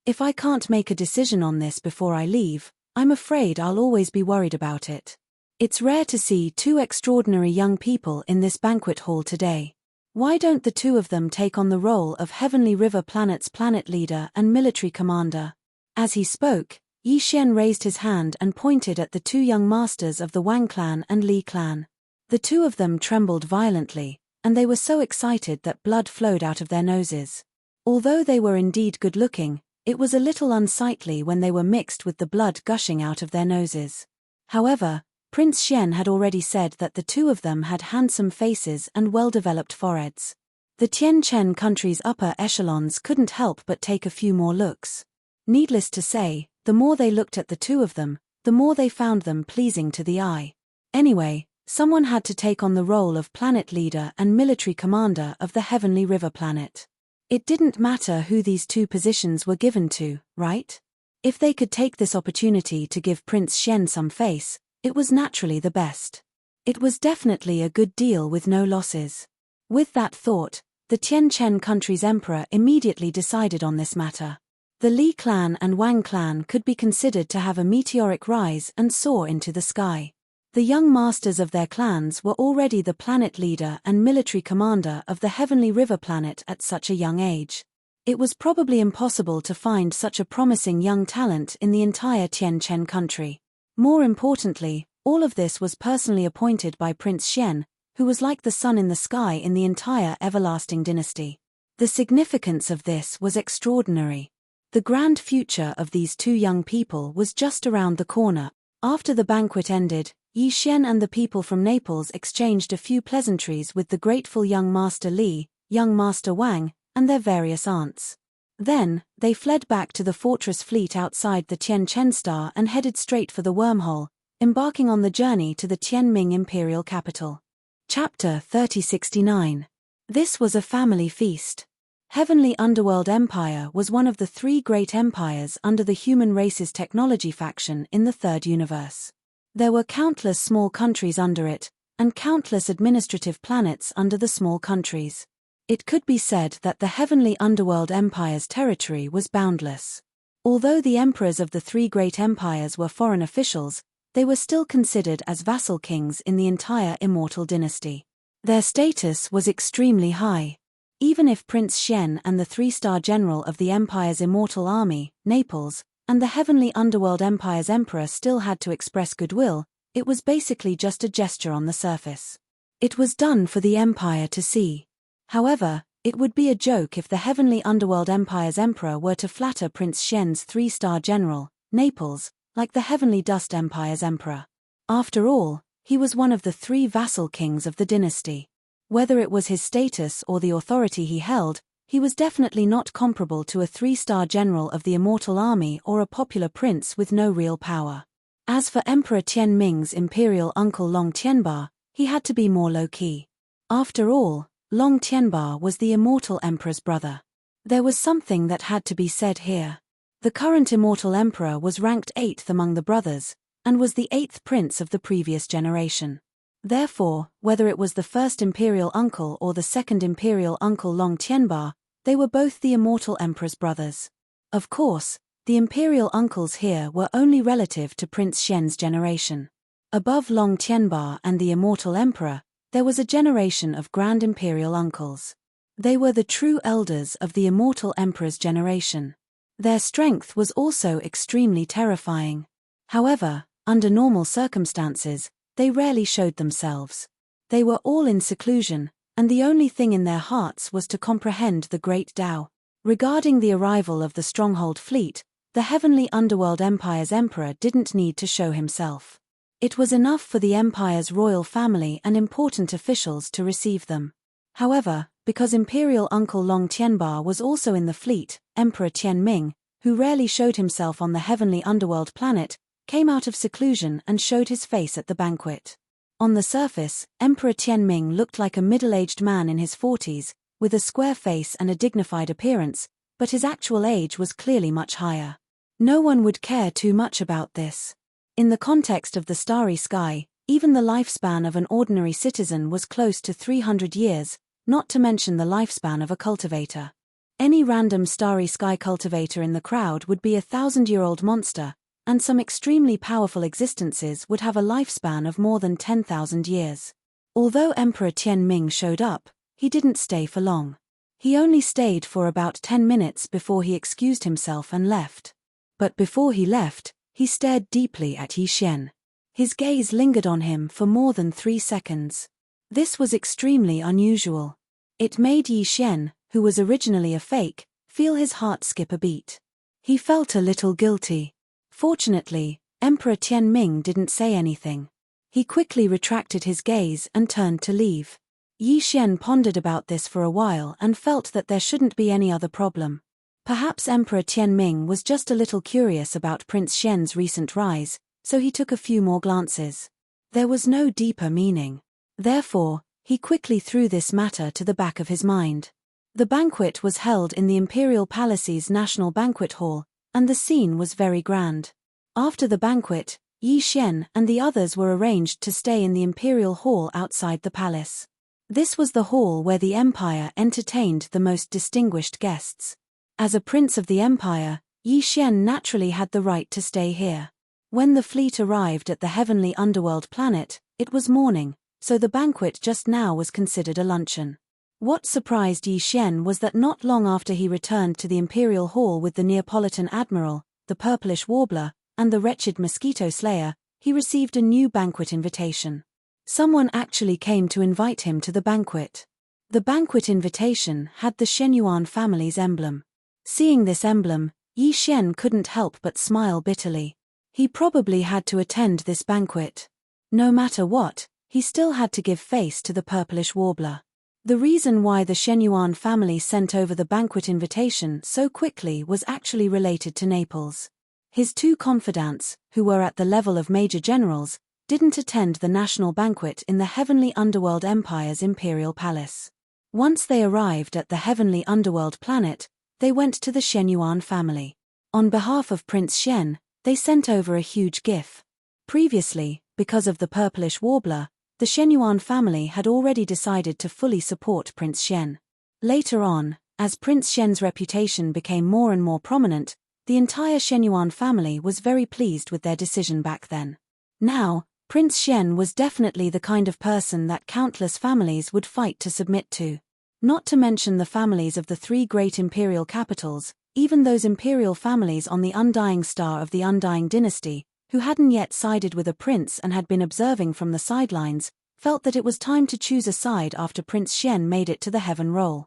If I can't make a decision on this before I leave, I'm afraid I'll always be worried about it. It's rare to see 2 extraordinary young people in this banquet hall today. Why don't the 2 of them take on the role of Heavenly River planet's planet leader and military commander? As he spoke, Yi Xian raised his hand and pointed at the 2 young masters of the Wang clan and Li clan. The 2 of them trembled violently, and they were so excited that blood flowed out of their noses. Although they were indeed good-looking, it was a little unsightly when they were mixed with the blood gushing out of their noses. However, Prince Shen had already said that the 2 of them had handsome faces and well-developed foreheads. The Tianchen country's upper echelons couldn't help but take a few more looks. Needless to say, the more they looked at the 2 of them, the more they found them pleasing to the eye. Anyway, someone had to take on the role of planet leader and military commander of the Heavenly River planet. It didn't matter who these 2 positions were given to, right? If they could take this opportunity to give Prince Shen some face, it was naturally the best. It was definitely a good deal with no losses. With that thought, the Tianchen country's emperor immediately decided on this matter. The Li clan and Wang clan could be considered to have a meteoric rise and soar into the sky. The young masters of their clans were already the planet leader and military commander of the Heavenly River planet at such a young age. It was probably impossible to find such a promising young talent in the entire Tianchen country. More importantly, all of this was personally appointed by Prince Shen, who was like the sun in the sky in the entire everlasting dynasty. The significance of this was extraordinary. The grand future of these 2 young people was just around the corner. After the banquet ended, Yi Xian and the people from Naples exchanged a few pleasantries with the grateful young Master Li, young Master Wang, and their various aunts. Then, they fled back to the fortress fleet outside the Tianchen Star and headed straight for the wormhole, embarking on the journey to the Tianming imperial capital. Chapter 3069. This was a family feast. Heavenly Underworld Empire was one of the 3 great empires under the human race's technology faction in the 3rd universe. There were countless small countries under it, and countless administrative planets under the small countries. It could be said that the Heavenly Underworld Empire's territory was boundless. Although the emperors of the 3 great empires were foreign officials, they were still considered as vassal kings in the entire immortal dynasty. Their status was extremely high. Even if Prince Shen and the 3-star general of the empire's immortal army, Naples, and the heavenly underworld empire's emperor still had to express goodwill, it was basically just a gesture on the surface. It was done for the empire to see. However, it would be a joke if the heavenly underworld empire's emperor were to flatter Prince Shen's 3-star general, Naples, like the heavenly dust empire's emperor. After all, he was one of the 3 vassal kings of the dynasty. Whether it was his status or the authority he held, he was definitely not comparable to a 3-star general of the Immortal Army or a popular prince with no real power. As for Emperor Tian Ming's imperial uncle Long Tianba, he had to be more low-key. After all, Long Tianba was the immortal emperor's brother. There was something that had to be said here. The current immortal emperor was ranked 8th among the brothers, and was the 8th prince of the previous generation. Therefore, whether it was the first imperial uncle or the second imperial uncle Long Tianba, they were both the immortal emperor's brothers. Of course, the imperial uncles here were only relative to Prince Shen's generation. Above Long Tianba and the immortal emperor, there was a generation of grand imperial uncles. They were the true elders of the immortal emperor's generation. Their strength was also extremely terrifying. However, under normal circumstances, they rarely showed themselves. They were all in seclusion, and the only thing in their hearts was to comprehend the great Tao. Regarding the arrival of the Stronghold fleet, the heavenly underworld empire's emperor didn't need to show himself. It was enough for the empire's royal family and important officials to receive them. However, because imperial uncle Long Tianba was also in the fleet, Emperor Tian Ming, who rarely showed himself on the heavenly underworld planet, came out of seclusion and showed his face at the banquet. On the surface, Emperor Tian Ming looked like a middle-aged man in his 40s, with a square face and a dignified appearance, but his actual age was clearly much higher. No one would care too much about this. In the context of the starry sky, even the lifespan of an ordinary citizen was close to 300 years, not to mention the lifespan of a cultivator. Any random starry sky cultivator in the crowd would be a 1,000-year-old monster, and some extremely powerful existences would have a lifespan of more than 10,000 years. Although Emperor Tian Ming showed up, he didn't stay for long. He only stayed for about 10 minutes before he excused himself and left. But before he left, he stared deeply at Yi Xian. His gaze lingered on him for more than 3 seconds. This was extremely unusual. It made Yi Xian, who was originally a fake, feel his heart skip a beat. He felt a little guilty. Fortunately, Emperor Tian Ming didn't say anything. He quickly retracted his gaze and turned to leave. Yi Xian pondered about this for a while and felt that there shouldn't be any other problem. Perhaps Emperor Tian Ming was just a little curious about Prince Shen's recent rise, so he took a few more glances. There was no deeper meaning. Therefore, he quickly threw this matter to the back of his mind. The banquet was held in the Imperial Palace's National Banquet Hall, and the scene was very grand. After the banquet, Yi Xian and the others were arranged to stay in the Imperial Hall outside the palace. This was the hall where the Empire entertained the most distinguished guests. As a prince of the Empire, Yi Xian naturally had the right to stay here. When the fleet arrived at the heavenly underworld planet, it was morning, so the banquet just now was considered a luncheon. What surprised Yi Xian was that not long after he returned to the Imperial Hall with the Neapolitan Admiral, the Purplish Warbler, and the wretched Mosquito Slayer, he received a new banquet invitation. Someone actually came to invite him to the banquet. The banquet invitation had the Shenyuan family's emblem. Seeing this emblem, Yi Xian couldn't help but smile bitterly. He probably had to attend this banquet. No matter what, he still had to give face to the Purplish Warbler. The reason why the Shenyuan family sent over the banquet invitation so quickly was actually related to Naples. His 2 confidants, who were at the level of major generals, didn't attend the national banquet in the heavenly underworld empire's imperial palace. Once they arrived at the heavenly underworld planet, they went to the Shenyuan family. On behalf of Prince Shen, they sent over a huge gift. Previously, because of the Purplish Warbler, the Shenyuan family had already decided to fully support Prince Shen. Later on, as Prince Shen's reputation became more and more prominent, the entire Shenyuan family was very pleased with their decision back then. Now, Prince Shen was definitely the kind of person that countless families would fight to submit to. Not to mention the families of the 3 great imperial capitals, Even those imperial families on the undying star of the undying dynasty, who hadn't yet sided with a prince and had been observing from the sidelines, felt that it was time to choose a side after Prince Xian made it to the heaven roll.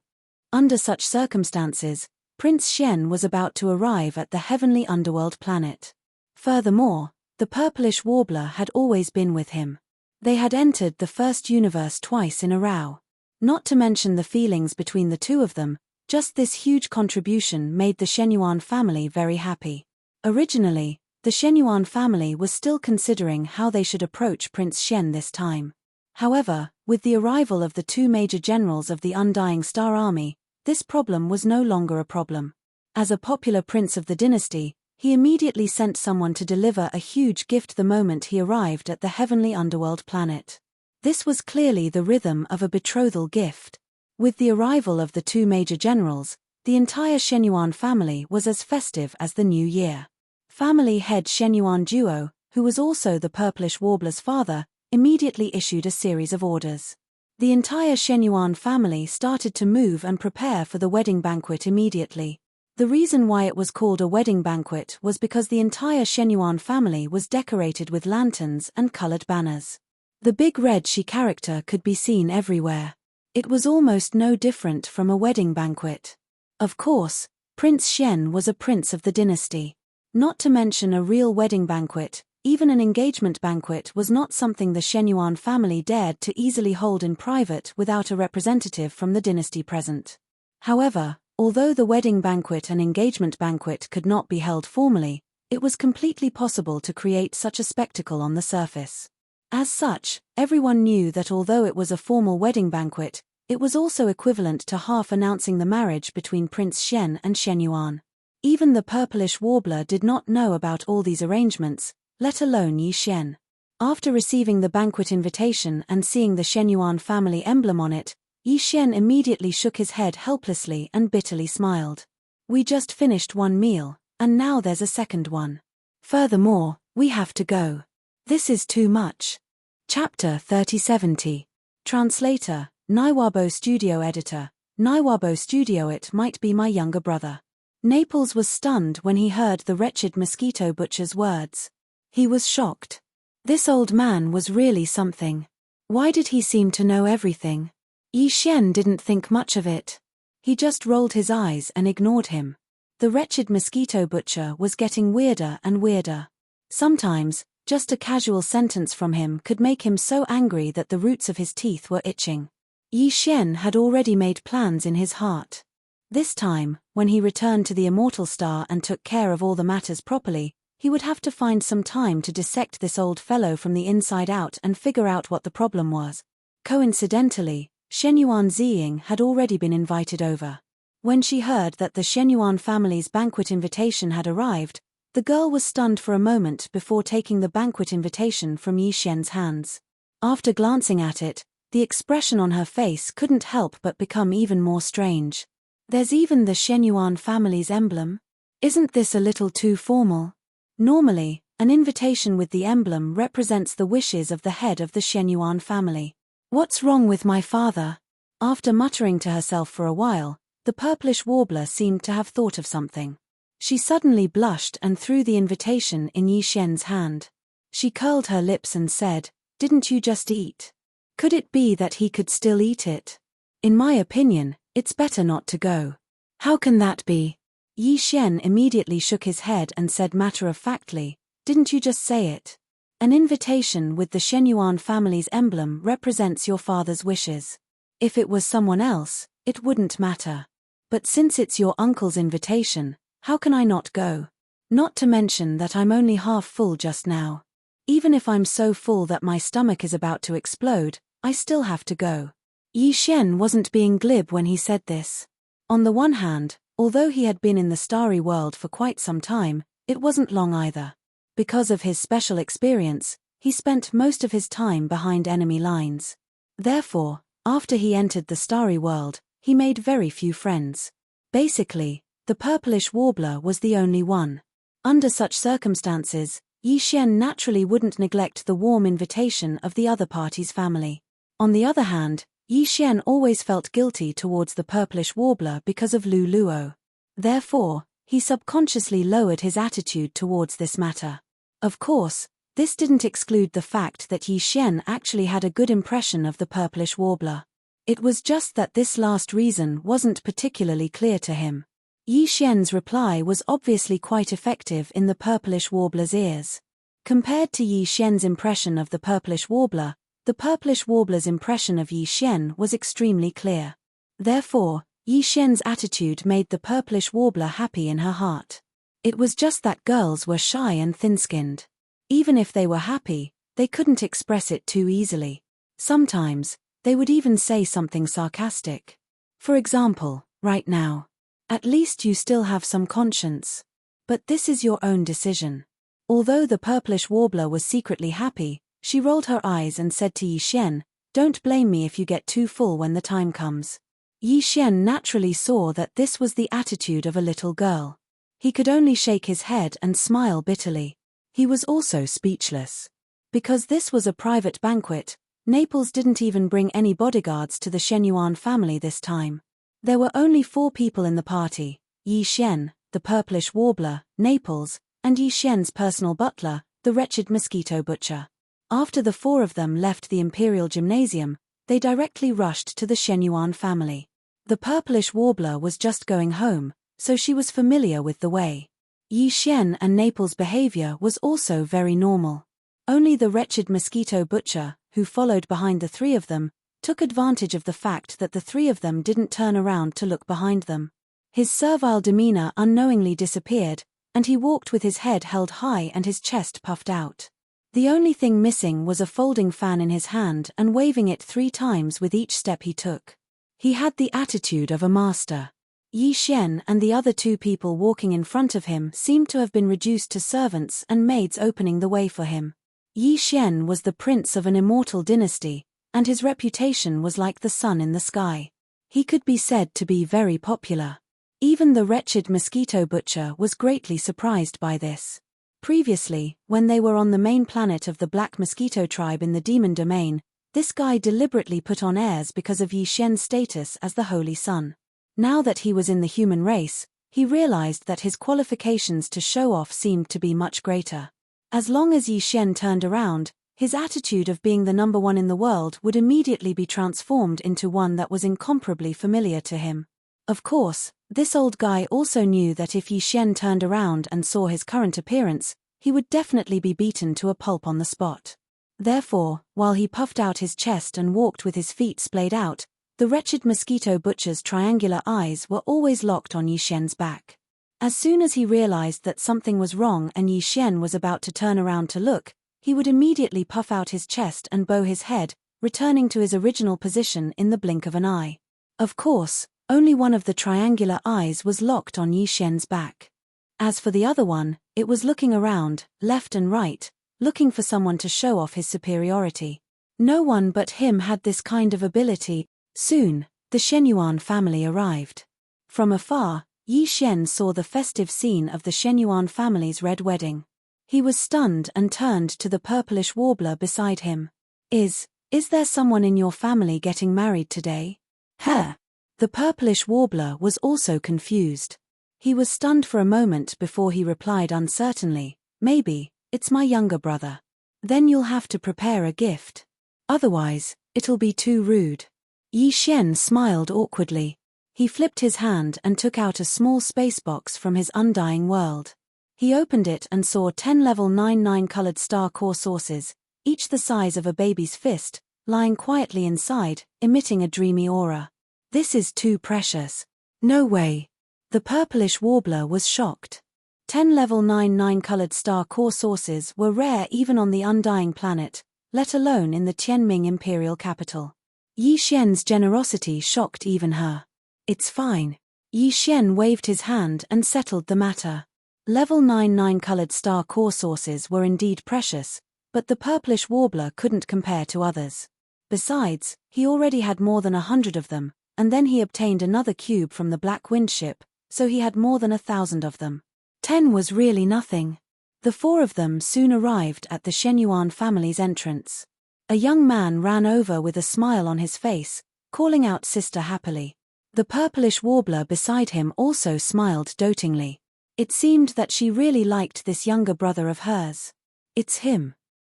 Under such circumstances, Prince Xian was about to arrive at the heavenly underworld planet. Furthermore, the purplish warbler had always been with him. They had entered the first universe twice in a row. Not to mention the feelings between the two of them, just this huge contribution made the Shenyuan family very happy. Originally, the Shenyuan family was still considering how they should approach Prince Xian this time. However, with the arrival of the two major generals of the Undying Star Army, this problem was no longer a problem. As a popular prince of the dynasty, he immediately sent someone to deliver a huge gift the moment he arrived at the heavenly underworld planet. This was clearly the rhythm of a betrothal gift. With the arrival of the two major generals, the entire Shenyuan family was as festive as the new year. Family head Shenyuan Duo, who was also the purplish warbler's father, immediately issued a series of orders. The entire Shenyuan family started to move and prepare for the wedding banquet immediately. The reason why it was called a wedding banquet was because the entire Shenyuan family was decorated with lanterns and colored banners. The big red Shi character could be seen everywhere. It was almost no different from a wedding banquet. Of course, Prince Xian was a prince of the dynasty. Not to mention a real wedding banquet, even an engagement banquet was not something the Shenyuan family dared to easily hold in private without a representative from the dynasty present. However, although the wedding banquet and engagement banquet could not be held formally, it was completely possible to create such a spectacle on the surface. As such, everyone knew that although it was a formal wedding banquet, it was also equivalent to half announcing the marriage between Prince Xian and Shenyuan. Even the purplish warbler did not know about all these arrangements, let alone Yi Xian. After receiving the banquet invitation and seeing the Shenyuan family emblem on it, Yi Xian immediately shook his head helplessly and bitterly smiled. "We just finished one meal, and now there's a second one. Furthermore, we have to go. This is too much." Chapter 3070. Translator, Naiwabo Studio Editor, Naiwabo Studio. It might be my younger brother. Naples was stunned when he heard the wretched mosquito butcher's words. He was shocked. This old man was really something. Why did he seem to know everything? Yi Xian didn't think much of it. He just rolled his eyes and ignored him. The wretched mosquito butcher was getting weirder and weirder. Sometimes, just a casual sentence from him could make him so angry that the roots of his teeth were itching. Yi Xian had already made plans in his heart. This time, when he returned to the Immortal Star and took care of all the matters properly, he would have to find some time to dissect this old fellow from the inside out and figure out what the problem was. Coincidentally, Shenyuan Ziying had already been invited over. When she heard that the Shenyuan family's banquet invitation had arrived, the girl was stunned for a moment before taking the banquet invitation from Yi Xian's hands. After glancing at it, the expression on her face couldn't help but become even more strange. There's even the Shenyuan family's emblem? Isn't this a little too formal? Normally, an invitation with the emblem represents the wishes of the head of the Shenyuan family. What's wrong with my father? After muttering to herself for a while, the purplish warbler seemed to have thought of something. She suddenly blushed and threw the invitation in Yi Xian's hand. She curled her lips and said, "Didn't you just eat? Could it be that he could still eat it? In my opinion, it's better not to go." "How can that be?" Yi Xian immediately shook his head and said matter-of-factly, "Didn't you just say it? An invitation with the Shenyuan family's emblem represents your father's wishes. If it was someone else, it wouldn't matter. But since it's your uncle's invitation, how can I not go? Not to mention that I'm only half full just now. Even if I'm so full that my stomach is about to explode, I still have to go." Yi Xian wasn't being glib when he said this. On the one hand, although he had been in the starry world for quite some time, it wasn't long either. Because of his special experience, he spent most of his time behind enemy lines. Therefore, after he entered the starry world, he made very few friends. Basically, the purplish warbler was the only one. Under such circumstances, Yi Xian naturally wouldn't neglect the warm invitation of the other party's family. On the other hand, Yi Xian always felt guilty towards the purplish warbler because of Lu Luo. Therefore, he subconsciously lowered his attitude towards this matter. Of course, this didn't exclude the fact that Yi Xian actually had a good impression of the purplish warbler. It was just that this last reason wasn't particularly clear to him. Yi Xian's reply was obviously quite effective in the purplish warbler's ears. Compared to Yi Xian's impression of the purplish warbler's impression of Yi Xian was extremely clear. Therefore, Yi Xian's attitude made the purplish warbler happy in her heart. It was just that girls were shy and thin-skinned. Even if they were happy, they couldn't express it too easily. Sometimes, they would even say something sarcastic. For example, right now. At least you still have some conscience. But this is your own decision. Although the purplish warbler was secretly happy, she rolled her eyes and said to Yi Xian, "Don't blame me if you get too full when the time comes." Yi Xian naturally saw that this was the attitude of a little girl. He could only shake his head and smile bitterly. He was also speechless. Because this was a private banquet, Naples didn't even bring any bodyguards to the Shenyuan family this time. There were only 4 people in the party: Yi Xian, the purplish warbler, Naples, and Yi Xian's personal butler, the wretched mosquito butcher. After the 4 of them left the Imperial Gymnasium, they directly rushed to the Shenyuan family. The purplish warbler was just going home, so she was familiar with the way. Yi Xian and Naples' behavior was also very normal. Only the wretched mosquito butcher, who followed behind the 3 of them, took advantage of the fact that the 3 of them didn't turn around to look behind them. His servile demeanor unknowingly disappeared, and he walked with his head held high and his chest puffed out. The only thing missing was a folding fan in his hand and waving it 3 times with each step he took. He had the attitude of a master. Yi Xian and the other 2 people walking in front of him seemed to have been reduced to servants and maids opening the way for him. Yi Xian was the prince of an immortal dynasty, and his reputation was like the sun in the sky. He could be said to be very popular. Even the wretched mosquito butcher was greatly surprised by this. Previously, when they were on the main planet of the Black Mosquito tribe in the Demon Domain, this guy deliberately put on airs because of Yi Xian's status as the Holy Sun. Now that he was in the human race, he realized that his qualifications to show off seemed to be much greater. As long as Yi Xian turned around, his attitude of being the number 1 in the world would immediately be transformed into one that was incomparably familiar to him. Of course, this old guy also knew that if Yi Xian turned around and saw his current appearance, he would definitely be beaten to a pulp on the spot. Therefore, while he puffed out his chest and walked with his feet splayed out, the wretched mosquito butcher's triangular eyes were always locked on Yi Xian's back. As soon as he realized that something was wrong and Yi Xian was about to turn around to look, he would immediately puff out his chest and bow his head, returning to his original position in the blink of an eye. Of course, only one of the triangular eyes was locked on Yi Xian's back. As for the other one, it was looking around, left and right, looking for someone to show off his superiority. No one but him had this kind of ability. Soon, the Shenyuan family arrived. From afar, Yi Xian saw the festive scene of the Shenyuan family's red wedding. He was stunned and turned to the purplish warbler beside him. Is there someone in your family getting married today? Huh? The purplish warbler was also confused. He was stunned for a moment before he replied uncertainly, "Maybe, it's my younger brother. Then you'll have to prepare a gift. Otherwise, it'll be too rude." Yi Xian smiled awkwardly. He flipped his hand and took out a small space box from his undying world. He opened it and saw 10 level 99 colored star core sources, each the size of a baby's fist, lying quietly inside, emitting a dreamy aura. "This is too precious. No way." The purplish warbler was shocked. 10 level 99 colored star core sources were rare even on the undying planet, let alone in the Tianming imperial capital. Yi Xian's generosity shocked even her. "It's fine." Yi Xian waved his hand and settled the matter. Level 99 colored star core sources were indeed precious, but the purplish warbler couldn't compare to others. Besides, he already had more than 100 of them, and then he obtained another cube from the Black Wind ship, so he had more than 1,000 of them. 10 was really nothing. The 4 of them soon arrived at the Shenyuan family's entrance. A young man ran over with a smile on his face, calling out "sister" happily. The purplish warbler beside him also smiled dotingly. It seemed that she really liked this younger brother of hers. It's him.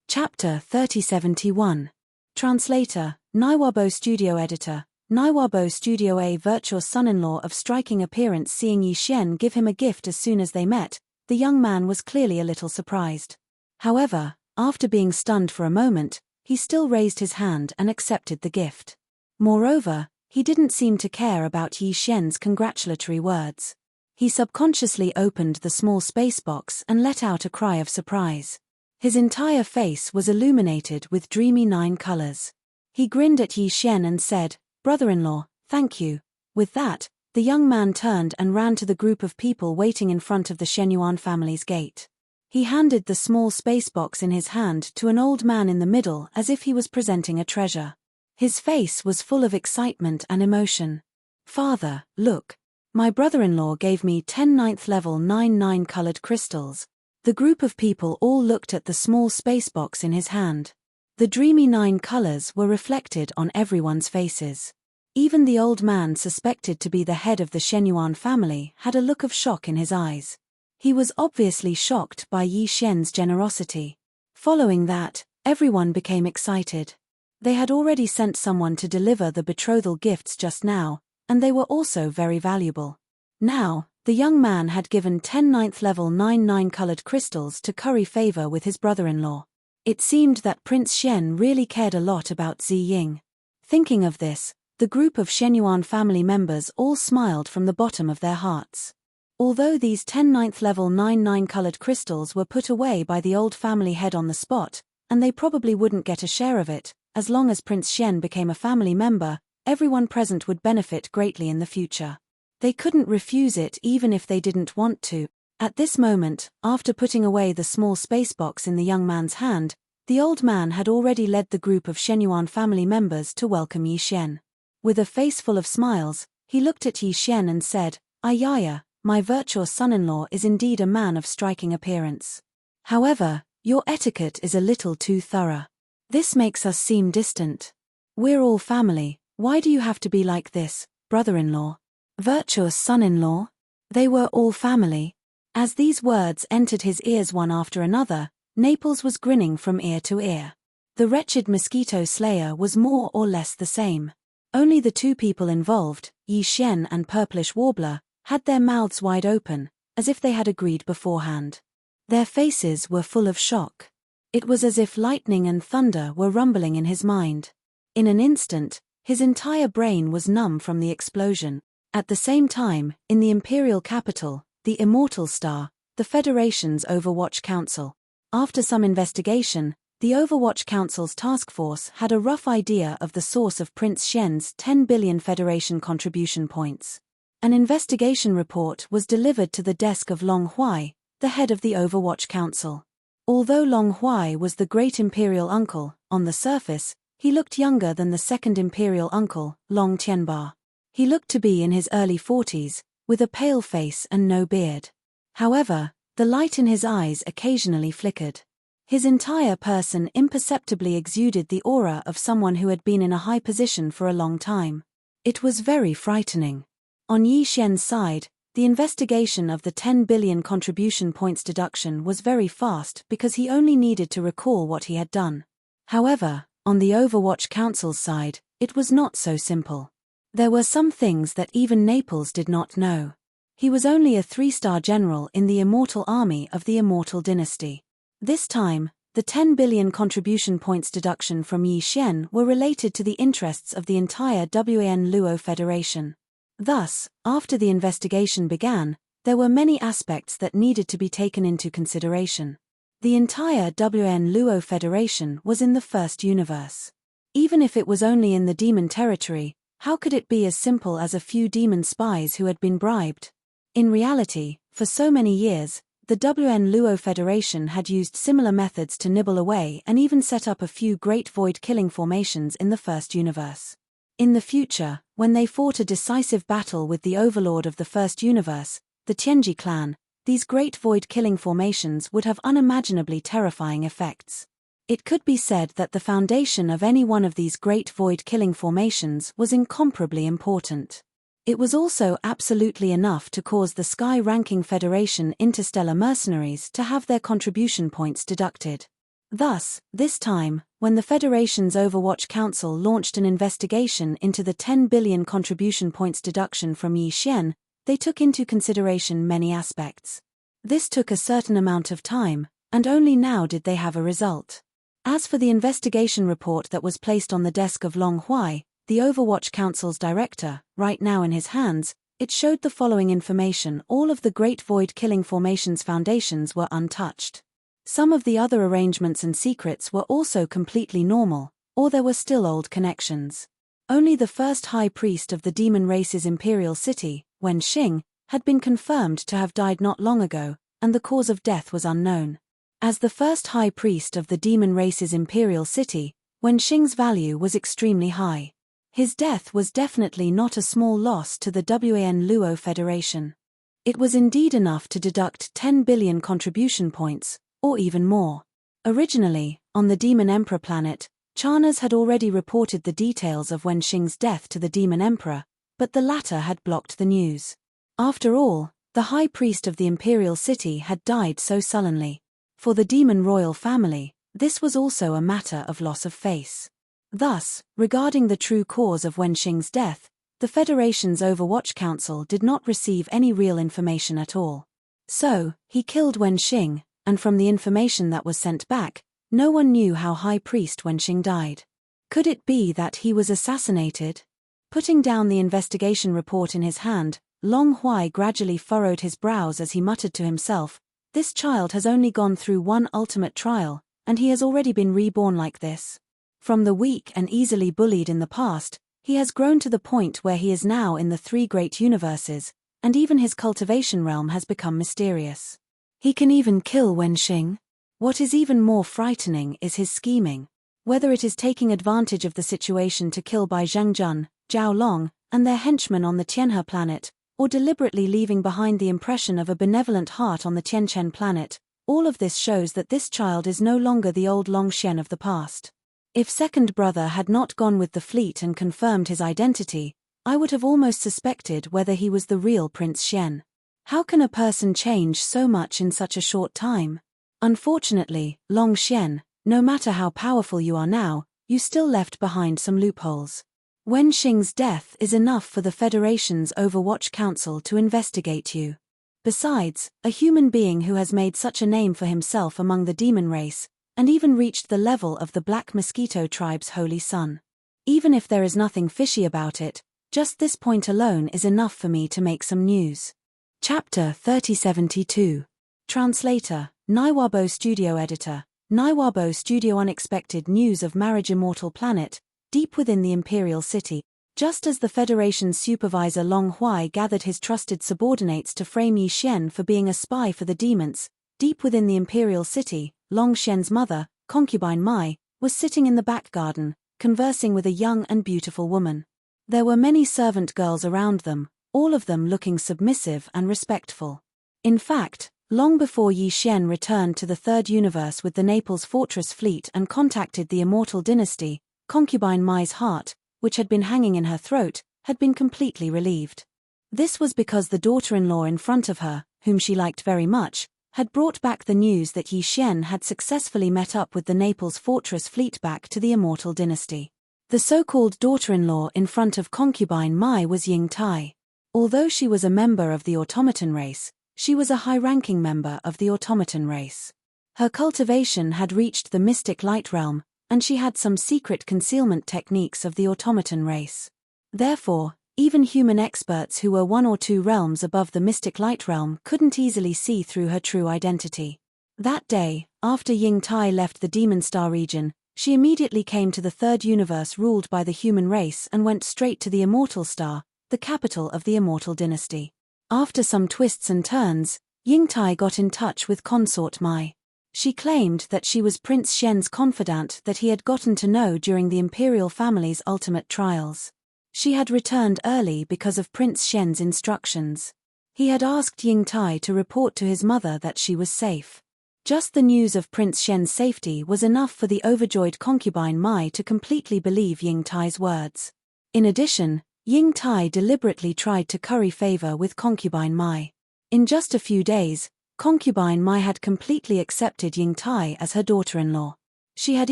Chapter 3071. Translator, Naiwabo Studio Editor. Naiwabo Studio. A virtuous son-in-law of striking appearance. Seeing Yi Xian give him a gift as soon as they met, the young man was clearly a little surprised. However, after being stunned for a moment, he still raised his hand and accepted the gift. Moreover, he didn't seem to care about Yi Xian's congratulatory words. He subconsciously opened the small space box and let out a cry of surprise. His entire face was illuminated with dreamy 9 colors. He grinned at Yi Xian and said, "Brother-in-law, thank you." With that, the young man turned and ran to the group of people waiting in front of the Shenyuan family's gate. He handed the small space box in his hand to an old man in the middle as if he was presenting a treasure. His face was full of excitement and emotion. "Father, look. My brother-in-law gave me 10 ninth level 9 colored crystals." The group of people all looked at the small space box in his hand. The dreamy 9 colors were reflected on everyone's faces. Even the old man suspected to be the head of the Shenyuan family had a look of shock in his eyes. He was obviously shocked by Yi Xian's generosity. Following that, everyone became excited. They had already sent someone to deliver the betrothal gifts just now, and they were also very valuable. Now, the young man had given 10 ninth level 9 colored crystals to curry favor with his brother-in-law. It seemed that Prince Shen really cared a lot about Zi Ying. Thinking of this, the group of Shenyuan family members all smiled from the bottom of their hearts. Although these 10 ninth level 9 colored crystals were put away by the old family head on the spot, and they probably wouldn't get a share of it, as long as Prince Shen became a family member, everyone present would benefit greatly in the future. They couldn't refuse it even if they didn't want to. At this moment, after putting away the small space box in the young man's hand, the old man had already led the group of Shenyuan family members to welcome Yi Xian. With a face full of smiles, he looked at Yi Xian and said, "Ayaya, my virtuous son-in-law is indeed a man of striking appearance. However, your etiquette is a little too thorough. This makes us seem distant. We're all family, why do you have to be like this, brother-in-law? Virtuous son-in-law?" They were all family. As these words entered his ears one after another, Naples was grinning from ear to ear. The wretched mosquito slayer was more or less the same. Only the 2 people involved, Yi Xian and Purplish Warbler, had their mouths wide open, as if they had agreed beforehand. Their faces were full of shock. It was as if lightning and thunder were rumbling in his mind. In an instant, his entire brain was numb from the explosion. At the same time, in the imperial capital, the Immortal Star, the Federation's Overwatch Council. After some investigation, the Overwatch Council's task force had a rough idea of the source of Prince Shen's 10 billion Federation contribution points. An investigation report was delivered to the desk of Long Huai, the head of the Overwatch Council. Although Long Huai was the great imperial uncle, on the surface, he looked younger than the second imperial uncle, Long Tianba. He looked to be in his early 40s, with a pale face and no beard. However, the light in his eyes occasionally flickered. His entire person imperceptibly exuded the aura of someone who had been in a high position for a long time. It was very frightening. On Yi Xian's side, the investigation of the 10 billion contribution points deduction was very fast because he only needed to recall what he had done. However, on the Overwatch Council's side, it was not so simple. There were some things that even Naples did not know. He was only a 3-star general in the Immortal Army of the Immortal Dynasty. This time, the 10 billion contribution points deduction from Yi Xian were related to the interests of the entire WAN Luo Federation. Thus, after the investigation began, there were many aspects that needed to be taken into consideration. The entire WAN Luo Federation was in the first universe. Even if it was only in the demon territory, how could it be as simple as a few demon spies who had been bribed? In reality, for so many years, the WN Luo Federation had used similar methods to nibble away and even set up a few great void-killing formations in the first universe. In the future, when they fought a decisive battle with the overlord of the first universe, the Tianji clan, these great void-killing formations would have unimaginably terrifying effects. It could be said that the foundation of any one of these great void-killing formations was incomparably important. It was also absolutely enough to cause the sky-ranking Federation interstellar mercenaries to have their contribution points deducted. Thus, this time, when the Federation's Overwatch Council launched an investigation into the 10 billion contribution points deduction from Yi Xian, they took into consideration many aspects. This took a certain amount of time, and only now did they have a result. As for the investigation report that was placed on the desk of Long Huai, the Overwatch Council's director, right now in his hands, it showed the following information: all of the Great Void Killing Formation's foundations were untouched. Some of the other arrangements and secrets were also completely normal, or there were still old connections. Only the first high priest of the demon race's imperial city, Wen Xing, had been confirmed to have died not long ago, and the cause of death was unknown. As the first high priest of the demon race's imperial city, Wen Xing's value was extremely high. His death was definitely not a small loss to the Wan Luo Federation. It was indeed enough to deduct 10 billion contribution points, or even more. Originally, on the Demon Emperor planet, Charnas had already reported the details of Wen Xing's death to the Demon Emperor, but the latter had blocked the news. After all, the High Priest of the Imperial City had died so sullenly. For the Demon Royal family, this was also a matter of loss of face. Thus, regarding the true cause of Wen Xing's death, the Federation's Overwatch Council did not receive any real information at all. So, he killed Wen Xing, and from the information that was sent back, no one knew how High Priest Wen Xing died. Could it be that he was assassinated? Putting down the investigation report in his hand, Long Huai gradually furrowed his brows as he muttered to himself, "This child has only gone through one ultimate trial, and he has already been reborn like this. From the weak and easily bullied in the past, he has grown to the point where he is now in the three great universes, and even his cultivation realm has become mysterious. He can even kill Wen Xing. What is even more frightening is his scheming. Whether it is taking advantage of the situation to kill Bai Zhangjun, Zhao Long, and their henchmen on the Tianhe planet, or deliberately leaving behind the impression of a benevolent heart on the Tianchen planet, all of this shows that this child is no longer the old Long Xian of the past. If second brother had not gone with the fleet and confirmed his identity, I would have almost suspected whether he was the real Prince Xian. How can a person change so much in such a short time? Unfortunately, Long Xian, no matter how powerful you are now, you still left behind some loopholes. Wen Xing's death is enough for the Federation's Overwatch Council to investigate you. Besides, a human being who has made such a name for himself among the demon race, and even reached the level of the Black Mosquito tribe's holy son. Even if there is nothing fishy about it, just this point alone is enough for me to make some news. Chapter 3072. Translator, Naiwabo Studio Editor, Naiwabo Studio. Unexpected news of Marriage Immortal Planet, deep within the Imperial City. Just as the Federation's supervisor Long Huai gathered his trusted subordinates to frame Yi Xian for being a spy for the demons, deep within the Imperial City, Long Xian's mother, concubine Mai, was sitting in the back garden, conversing with a young and beautiful woman. There were many servant girls around them, all of them looking submissive and respectful. In fact, long before Yi Xian returned to the Third Universe with the Naples Fortress fleet and contacted the Immortal Dynasty, concubine Mai's heart, which had been hanging in her throat, had been completely relieved. This was because the daughter-in-law in front of her, whom she liked very much, had brought back the news that Yi Xian had successfully met up with the Naples Fortress fleet back to the Immortal Dynasty. The so-called daughter-in-law in front of concubine Mai was Ying Tai. Although she was a member of the automaton race, she was a high-ranking member of the automaton race. Her cultivation had reached the mystic light realm, and she had some secret concealment techniques of the automaton race. Therefore, even human experts who were one or two realms above the mystic light realm couldn't easily see through her true identity. That day, after Ying Tai left the Demon Star region, she immediately came to the Third Universe ruled by the human race and went straight to the Immortal Star, the capital of the Immortal Dynasty. After some twists and turns, Ying Tai got in touch with consort Mai. She claimed that she was Prince Xian's confidant that he had gotten to know during the imperial family's ultimate trials. She had returned early because of Prince Xian's instructions. He had asked Ying Tai to report to his mother that she was safe. Just the news of Prince Xian's safety was enough for the overjoyed concubine Mai to completely believe Ying Tai's words. In addition, Ying Tai deliberately tried to curry favor with concubine Mai. In just a few days, concubine Mai had completely accepted Ying Tai as her daughter-in-law. She had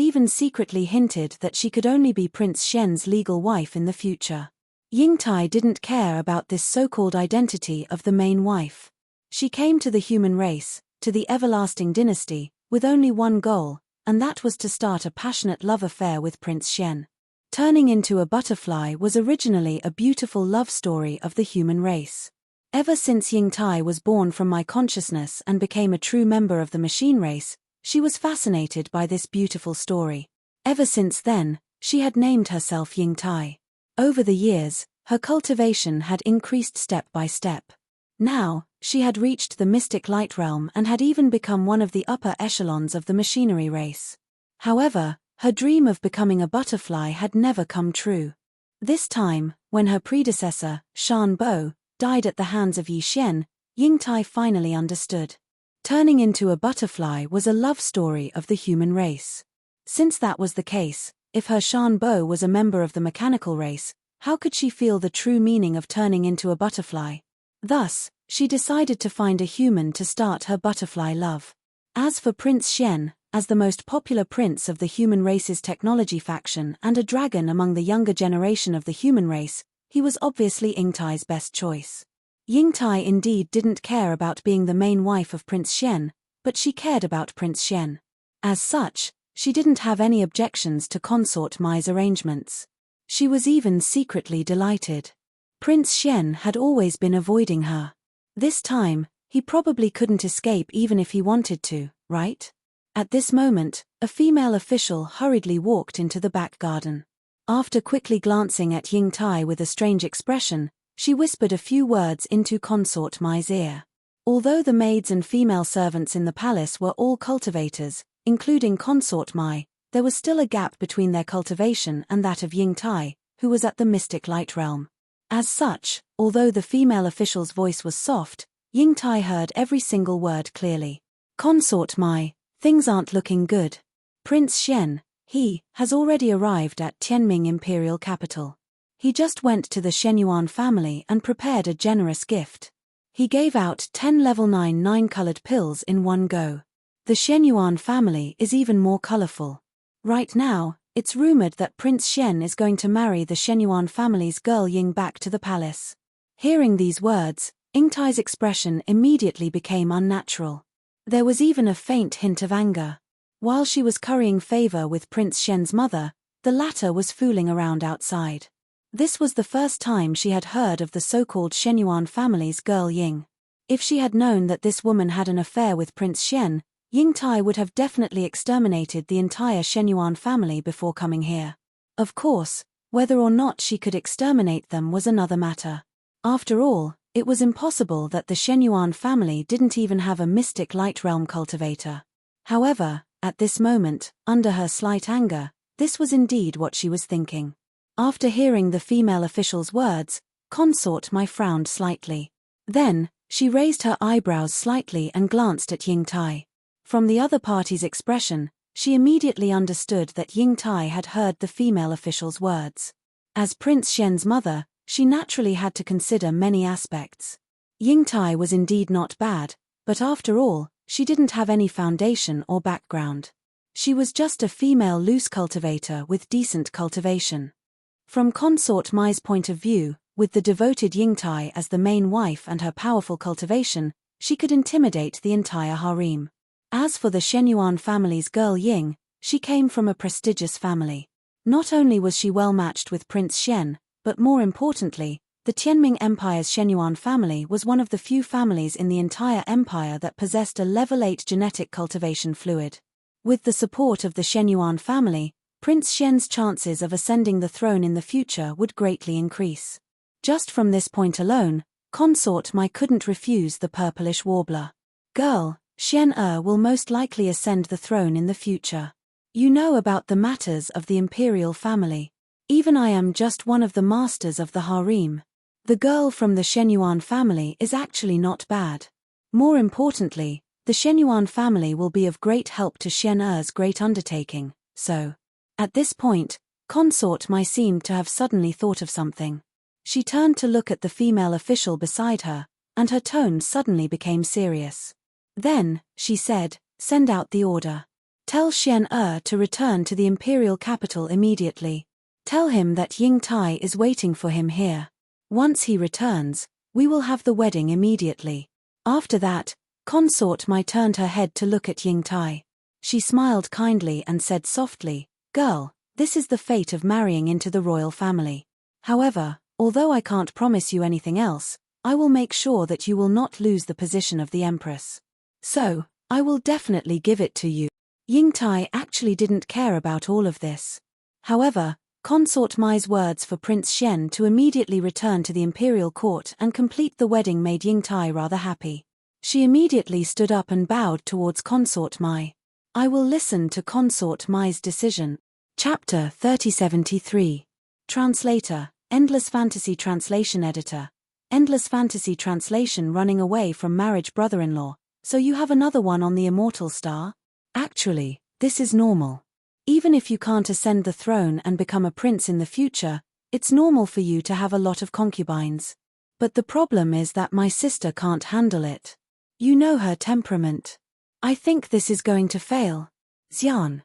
even secretly hinted that she could only be Prince Shen's legal wife in the future. Ying Tai didn't care about this so-called identity of the main wife. She came to the human race, to the everlasting dynasty, with only one goal, and that was to start a passionate love affair with Prince Shen. Turning into a butterfly was originally a beautiful love story of the human race. Ever since Ying Tai was born from my consciousness and became a true member of the machine race, she was fascinated by this beautiful story. Ever since then, she had named herself Ying Tai. Over the years, her cultivation had increased step by step. Now, she had reached the mystic light realm and had even become one of the upper echelons of the machinery race. However, her dream of becoming a butterfly had never come true. This time, when her predecessor, Shan Bo, died at the hands of Yi Xian, Ying Tai finally understood. Turning into a butterfly was a love story of the human race. Since that was the case, if her Shan Bo was a member of the mechanical race, how could she feel the true meaning of turning into a butterfly? Thus, she decided to find a human to start her butterfly love. As for Prince Shen, as the most popular prince of the human race's technology faction and a dragon among the younger generation of the human race, he was obviously Ying Tai's best choice. Ying Tai indeed didn't care about being the main wife of Prince Shen, but she cared about Prince Shen. As such, she didn't have any objections to consort Mai's arrangements. She was even secretly delighted. Prince Shen had always been avoiding her. This time, he probably couldn't escape even if he wanted to, right? At this moment, a female official hurriedly walked into the back garden. After quickly glancing at Ying Tai with a strange expression, she whispered a few words into consort Mai's ear. Although the maids and female servants in the palace were all cultivators, including consort Mai, there was still a gap between their cultivation and that of Ying Tai, who was at the mystic light realm. As such, although the female official's voice was soft, Ying Tai heard every single word clearly. Consort Mai, things aren't looking good. Prince Shen, he, has already arrived at Tianming Imperial Capital. He just went to the Shenyuan family and prepared a generous gift. He gave out 10 level 9 9-colored pills in one go. The Shenyuan family is even more colorful. Right now, it's rumored that Prince Shen is going to marry the Shenyuan family's girl Ying back to the palace. Hearing these words, Ying Tai's expression immediately became unnatural. There was even a faint hint of anger. While she was currying favor with Prince Shen's mother, the latter was fooling around outside. This was the first time she had heard of the so-called Shenyuan family's girl Ying. If she had known that this woman had an affair with Prince Shen, Ying Tai would have definitely exterminated the entire Shenyuan family before coming here. Of course, whether or not she could exterminate them was another matter. After all, it was impossible that the Shenyuan family didn't even have a mystic light realm cultivator. However, at this moment, under her slight anger, this was indeed what she was thinking. After hearing the female official's words, consort Mai frowned slightly. Then, she raised her eyebrows slightly and glanced at Ying Tai. From the other party's expression, she immediately understood that Ying Tai had heard the female official's words. As Prince Shen's mother, she naturally had to consider many aspects. Ying Tai was indeed not bad, but after all, she didn't have any foundation or background. She was just a female loose cultivator with decent cultivation. From consort Mai's point of view, with the devoted Ying Tai as the main wife and her powerful cultivation, she could intimidate the entire harem. As for the Shenyuan family's girl Ying, she came from a prestigious family. Not only was she well matched with Prince Shen, but more importantly, the Tianming Empire's Shenyuan family was one of the few families in the entire empire that possessed a level 8 genetic cultivation fluid. With the support of the Shenyuan family, Prince Shen's chances of ascending the throne in the future would greatly increase. Just from this point alone, consort Mai couldn't refuse the purplish warbler. Girl, Shen will most likely ascend the throne in the future. You know about the matters of the imperial family. Even I am just one of the masters of the harem. The girl from the Shenyuan family is actually not bad. More importantly, the Shenyuan family will be of great help to Shen great undertaking, so. At this point, consort Mai seemed to have suddenly thought of something. She turned to look at the female official beside her, and her tone suddenly became serious. Then, she said, send out the order. Tell Xian to return to the imperial capital immediately. Tell him that Ying Tai is waiting for him here. Once he returns, we will have the wedding immediately. After that, Consort Mai turned her head to look at Ying Tai. She smiled kindly and said softly, Girl, this is the fate of marrying into the royal family. However, although I can't promise you anything else, I will make sure that you will not lose the position of the Empress. So, I will definitely give it to you. Ying Tai actually didn't care about all of this. However, Consort Mai's words for Prince Xian to immediately return to the imperial court and complete the wedding made Ying Tai rather happy. She immediately stood up and bowed towards Consort Mai. I will listen to Consort Mai's decision. Chapter 3073. Translator, Endless Fantasy Translation Editor. Endless Fantasy Translation running away from marriage brother-in-law, so you have another one on the immortal star? Actually, this is normal. Even if you can't ascend the throne and become a prince in the future, it's normal for you to have a lot of concubines. But the problem is that my sister can't handle it. You know her temperament. I think this is going to fail. Xian.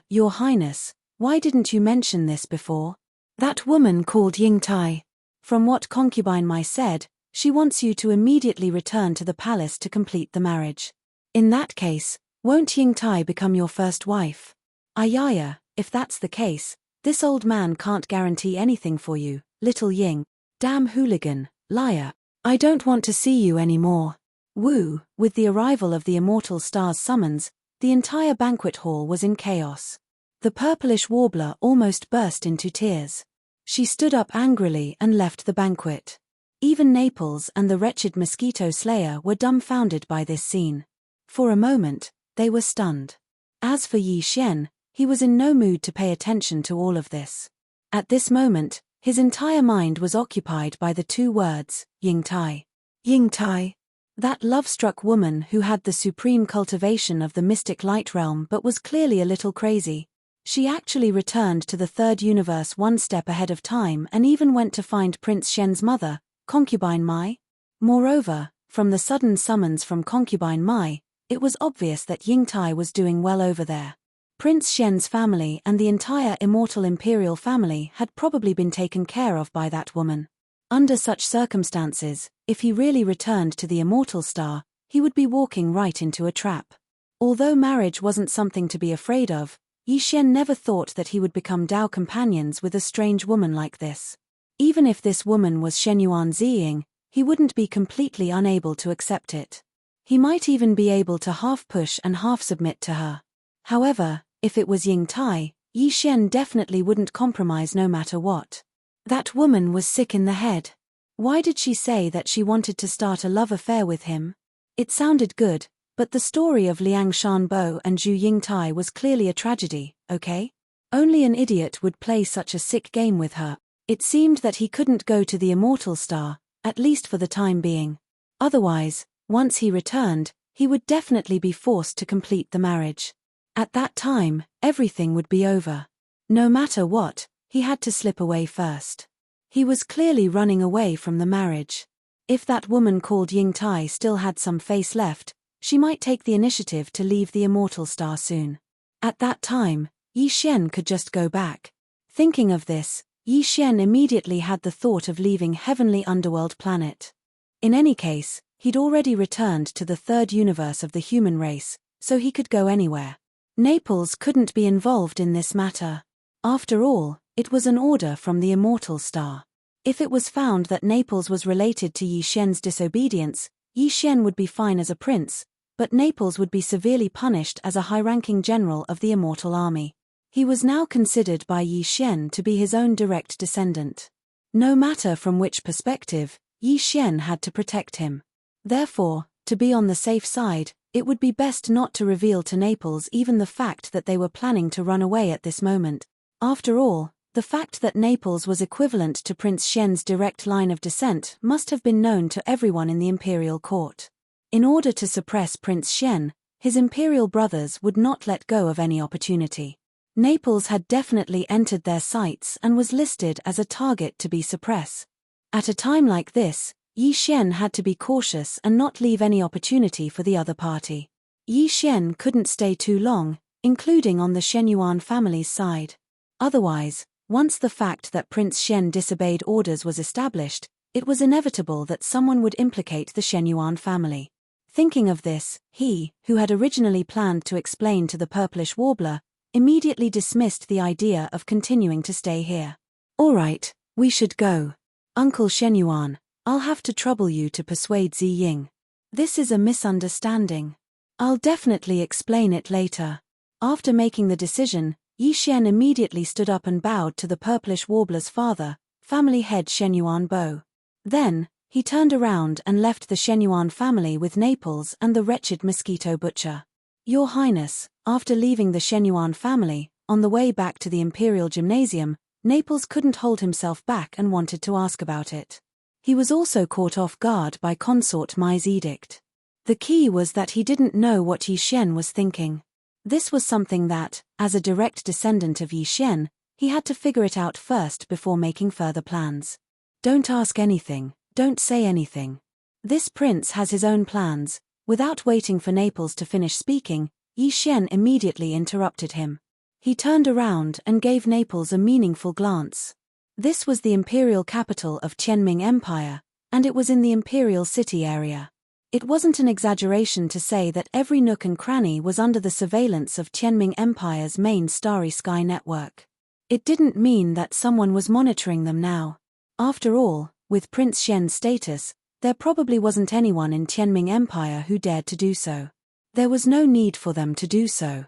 Your Highness, why didn't you mention this before? That woman called Ying Tai. From what concubine Mai said, she wants you to immediately return to the palace to complete the marriage. In that case, won't Ying Tai become your first wife? Ayaya, if that's the case, this old man can't guarantee anything for you, little Ying. Damn hooligan, liar. I don't want to see you anymore. Woo, with the arrival of the immortal star's summons, the entire banquet hall was in chaos. The purplish warbler almost burst into tears. She stood up angrily and left the banquet. Even Naples and the wretched mosquito slayer were dumbfounded by this scene. For a moment, they were stunned. As for Yi Xian, he was in no mood to pay attention to all of this. At this moment, his entire mind was occupied by the two words, Ying Tai. Ying Tai. That love-struck woman who had the supreme cultivation of the mystic light realm but was clearly a little crazy. She actually returned to the third universe one step ahead of time and even went to find Prince Xian's mother, Concubine Mai. Moreover, from the sudden summons from Concubine Mai, it was obvious that Ying Tai was doing well over there. Prince Xian's family and the entire immortal imperial family had probably been taken care of by that woman. Under such circumstances, if he really returned to the immortal star, he would be walking right into a trap. Although marriage wasn't something to be afraid of, Yi Xian never thought that he would become Dao companions with a strange woman like this. Even if this woman was Shenyuan Ziying, he wouldn't be completely unable to accept it. He might even be able to half push and half submit to her. However, if it was Ying Tai, Yi Xian definitely wouldn't compromise no matter what. That woman was sick in the head. Why did she say that she wanted to start a love affair with him? It sounded good, but the story of Liang Shanbo and Zhu Yingtai was clearly a tragedy, okay? Only an idiot would play such a sick game with her. It seemed that he couldn't go to the immortal star, at least for the time being. Otherwise, once he returned, he would definitely be forced to complete the marriage. At that time, everything would be over. No matter what, he had to slip away first. He was clearly running away from the marriage. If that woman called Ying Tai still had some face left, she might take the initiative to leave the immortal star soon. At that time, Yi Xian could just go back. Thinking of this, Yi Xian immediately had the thought of leaving heavenly underworld planet. In any case, he'd already returned to the third universe of the human race, so he could go anywhere. Naples couldn't be involved in this matter. After all, it was an order from the immortal star. If it was found that Naples was related to Yi Xian's disobedience, Yi Xian would be fine as a prince, but Naples would be severely punished as a high-ranking general of the immortal army. He was now considered by Yi Xian to be his own direct descendant. No matter from which perspective, Yi Xian had to protect him. Therefore, to be on the safe side, it would be best not to reveal to Naples even the fact that they were planning to run away at this moment. After all, the fact that Naples was equivalent to Prince Xian's direct line of descent must have been known to everyone in the imperial court. In order to suppress Prince Xian, his imperial brothers would not let go of any opportunity. Naples had definitely entered their sights and was listed as a target to be suppressed. At a time like this, Yi Xian had to be cautious and not leave any opportunity for the other party. Yi Xian couldn't stay too long, including on the Shenyuan family's side. Otherwise, once the fact that Prince Shen disobeyed orders was established, it was inevitable that someone would implicate the Shenyuan family. Thinking of this, he, who had originally planned to explain to the purplish warbler, immediately dismissed the idea of continuing to stay here. "All right, we should go. Uncle Shenyuan, I'll have to trouble you to persuade Zi Ying. This is a misunderstanding. I'll definitely explain it later." After making the decision, Yi Xian immediately stood up and bowed to the purplish warbler's father, family head Shenyuan Bo. Then, he turned around and left the Shenyuan family with Naples and the wretched mosquito butcher. "Your Highness," after leaving the Shenyuan family, on the way back to the Imperial Gymnasium, Naples couldn't hold himself back and wanted to ask about it. He was also caught off guard by Consort Mai's edict. The key was that he didn't know what Yi Xian was thinking. This was something that, as a direct descendant of Yi Xian, he had to figure it out first before making further plans. "Don't ask anything, don't say anything. This prince has his own plans." Without waiting for Naples to finish speaking, Yi Xian immediately interrupted him. He turned around and gave Naples a meaningful glance. This was the imperial capital of Qianming Empire, and it was in the imperial city area. It wasn't an exaggeration to say that every nook and cranny was under the surveillance of Qianming Empire's main Starry Sky network. It didn't mean that someone was monitoring them now. After all, with Prince Shen's status, there probably wasn't anyone in Qianming Empire who dared to do so. There was no need for them to do so.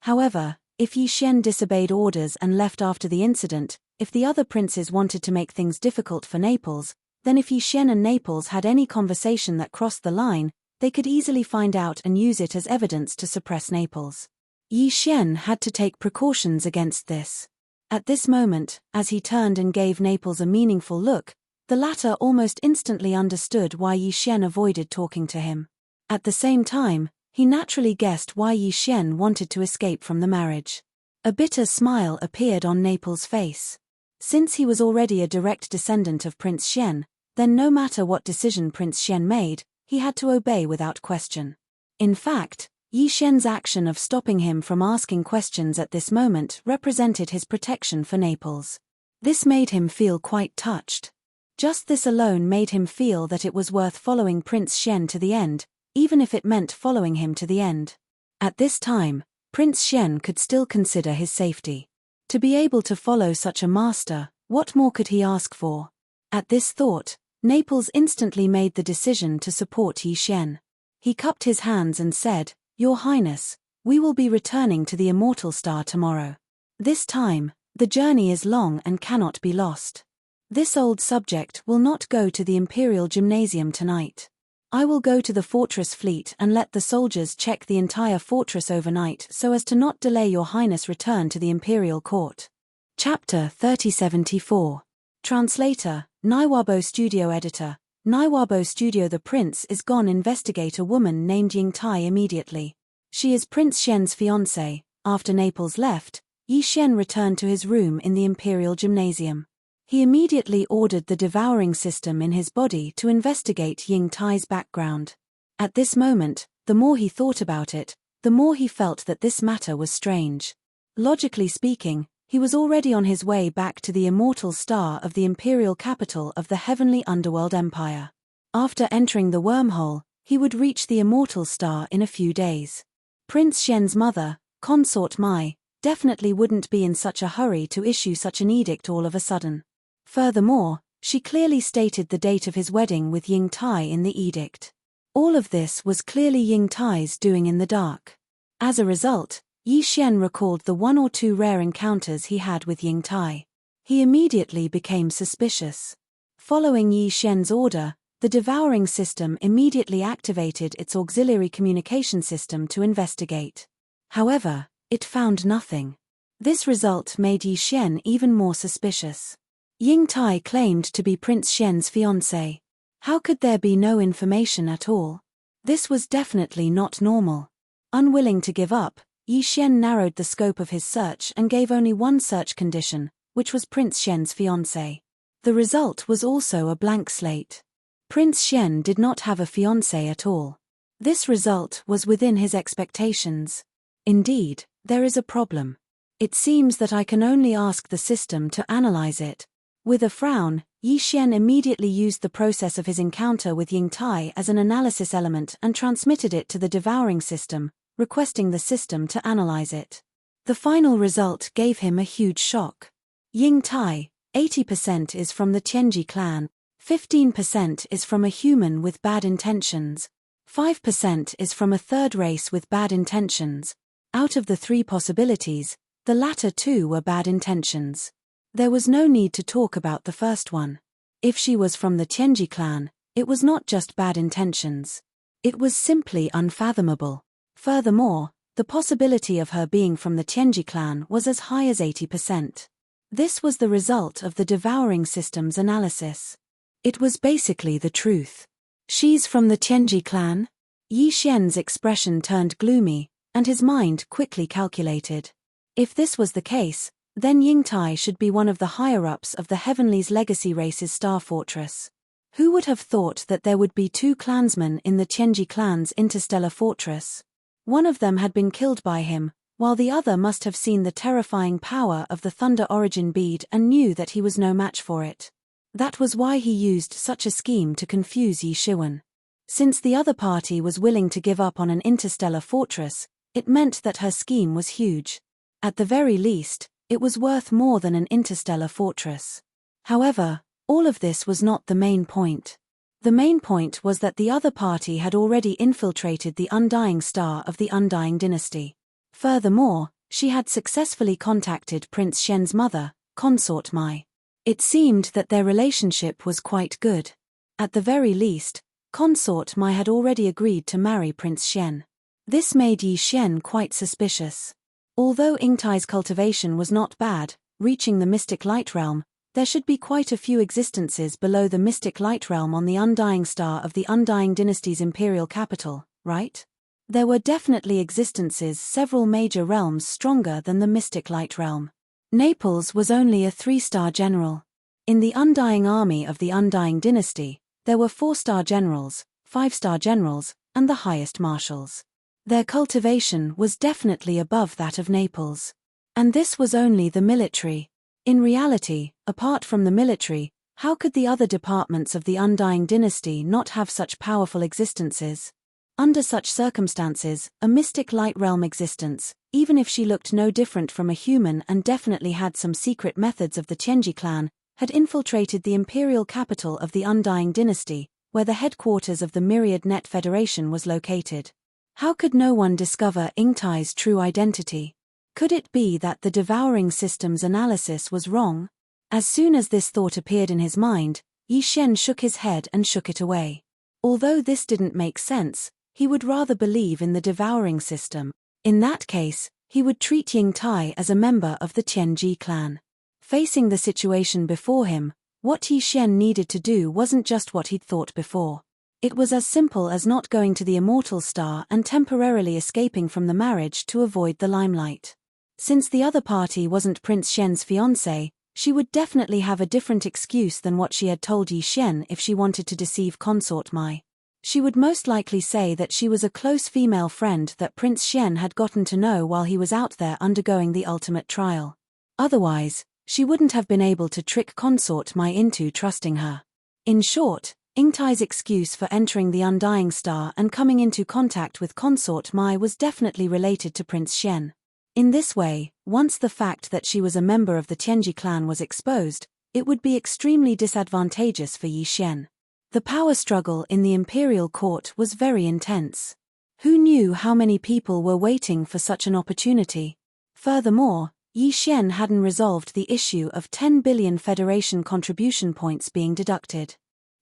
However, if Yi Xian disobeyed orders and left after the incident, if the other princes wanted to make things difficult for Naples, then if Yi Xian and Naples had any conversation that crossed the line, they could easily find out and use it as evidence to suppress Naples. Yi Xian had to take precautions against this. At this moment, as he turned and gave Naples a meaningful look, the latter almost instantly understood why Yi Xian avoided talking to him. At the same time, he naturally guessed why Yi Xian wanted to escape from the marriage. A bitter smile appeared on Naples' face. Since he was already a direct descendant of Prince Shen, then no matter what decision Prince Shen made, he had to obey without question. In fact, Yi Xian's action of stopping him from asking questions at this moment represented his protection for Naples. This made him feel quite touched. Just this alone made him feel that it was worth following Prince Shen to the end, even if it meant following him to the end. At this time, Prince Shen could still consider his safety. To be able to follow such a master, what more could he ask for? At this thought, Naples instantly made the decision to support Yi Xian. He cupped his hands and said, "Your Highness, we will be returning to the Immortal Star tomorrow. This time, the journey is long and cannot be lost. This old subject will not go to the Imperial Gymnasium tonight. I will go to the fortress fleet and let the soldiers check the entire fortress overnight so as to not delay Your Highness' return to the Imperial Court." Chapter 3074. Translator, Naiwabo Studio Editor. Naiwabo Studio. The prince is gone. Investigate a woman named Ying Tai immediately. She is Prince Shen's fiancée. After Naples left, Yi Xian returned to his room in the Imperial Gymnasium. He immediately ordered the devouring system in his body to investigate Ying Tai's background. At this moment, the more he thought about it, the more he felt that this matter was strange. Logically speaking, he was already on his way back to the immortal star of the imperial capital of the heavenly underworld empire. After entering the wormhole, he would reach the immortal star in a few days. Prince Shen's mother, Consort Mai, definitely wouldn't be in such a hurry to issue such an edict all of a sudden. Furthermore, she clearly stated the date of his wedding with Ying Tai in the edict. All of this was clearly Ying Tai's doing in the dark. As a result, Yi Xian recalled the one or two rare encounters he had with Ying Tai. He immediately became suspicious. Following Yi Xian's order, the devouring system immediately activated its auxiliary communication system to investigate. However, it found nothing. This result made Yi Xian even more suspicious. Ying Tai claimed to be Prince Shen's fiancée. How could there be no information at all? This was definitely not normal. Unwilling to give up, Yi Xian narrowed the scope of his search and gave only one search condition, which was Prince Shen's fiancée. The result was also a blank slate. Prince Xian did not have a fiancé at all. This result was within his expectations. Indeed, there is a problem. It seems that I can only ask the system to analyze it. With a frown, Yi Xian immediately used the process of his encounter with Ying Tai as an analysis element and transmitted it to the devouring system, requesting the system to analyze it. The final result gave him a huge shock. Ying Tai, 80% is from the Tianji clan, 15% is from a human with bad intentions, 5% is from a third race with bad intentions. Out of the three possibilities, the latter two were bad intentions. There was no need to talk about the first one. If she was from the Tianji clan, it was not just bad intentions. It was simply unfathomable. Furthermore, the possibility of her being from the Tianji clan was as high as 80%. This was the result of the devouring system's analysis. It was basically the truth. She's from the Tianji clan? Yi Xian's expression turned gloomy, and his mind quickly calculated. If this was the case, then Ying Tai should be one of the higher-ups of the Heavenly's legacy race's star fortress. Who would have thought that there would be two clansmen in the Tianji clan's interstellar fortress? One of them had been killed by him, while the other must have seen the terrifying power of the Thunder Origin bead and knew that he was no match for it. That was why he used such a scheme to confuse Yi Shiwen. Since the other party was willing to give up on an interstellar fortress, it meant that her scheme was huge. At the very least, it was worth more than an interstellar fortress. However, all of this was not the main point. The main point was that the other party had already infiltrated the undying star of the Undying dynasty. Furthermore, she had successfully contacted Prince Xian's mother, Consort Mai. It seemed that their relationship was quite good. At the very least, Consort Mai had already agreed to marry Prince Xian. This made Yi Xian quite suspicious. Although Yingtai's cultivation was not bad, reaching the Mystic Light Realm, there should be quite a few existences below the Mystic Light Realm on the Undying star of the Undying dynasty's imperial capital, right? There were definitely existences several major realms stronger than the Mystic Light Realm. Naples was only a 3-star general. In the Undying army of the Undying dynasty, there were 4-star generals, 5-star generals, and the highest marshals. Their cultivation was definitely above that of Naples. And this was only the military. In reality, apart from the military, how could the other departments of the Undying dynasty not have such powerful existences? Under such circumstances, a Mystic Light Realm existence, even if she looked no different from a human and definitely had some secret methods of the Tianji clan, had infiltrated the imperial capital of the Undying dynasty, where the headquarters of the Myriad Net Federation was located. How could no one discover Yingtai's true identity? Could it be that the devouring system's analysis was wrong? As soon as this thought appeared in his mind, Yi Xian shook his head and shook it away. Although this didn't make sense, he would rather believe in the devouring system. In that case, he would treat Ying Tai as a member of the Tianji clan. Facing the situation before him, what Yi Xian needed to do wasn't just what he'd thought before. It was as simple as not going to the Immortal Star and temporarily escaping from the marriage to avoid the limelight. Since the other party wasn't Prince Xian's fiancé, she would definitely have a different excuse than what she had told Yi Xian if she wanted to deceive Consort Mai. She would most likely say that she was a close female friend that Prince Xian had gotten to know while he was out there undergoing the ultimate trial. Otherwise, she wouldn't have been able to trick Consort Mai into trusting her. In short, Yingtai's excuse for entering the Undying Star and coming into contact with Consort Mai was definitely related to Prince Xian. In this way, once the fact that she was a member of the Tianji clan was exposed, it would be extremely disadvantageous for Yi Xian. The power struggle in the imperial court was very intense. Who knew how many people were waiting for such an opportunity? Furthermore, Yi Xian hadn't resolved the issue of 10 billion Federation contribution points being deducted.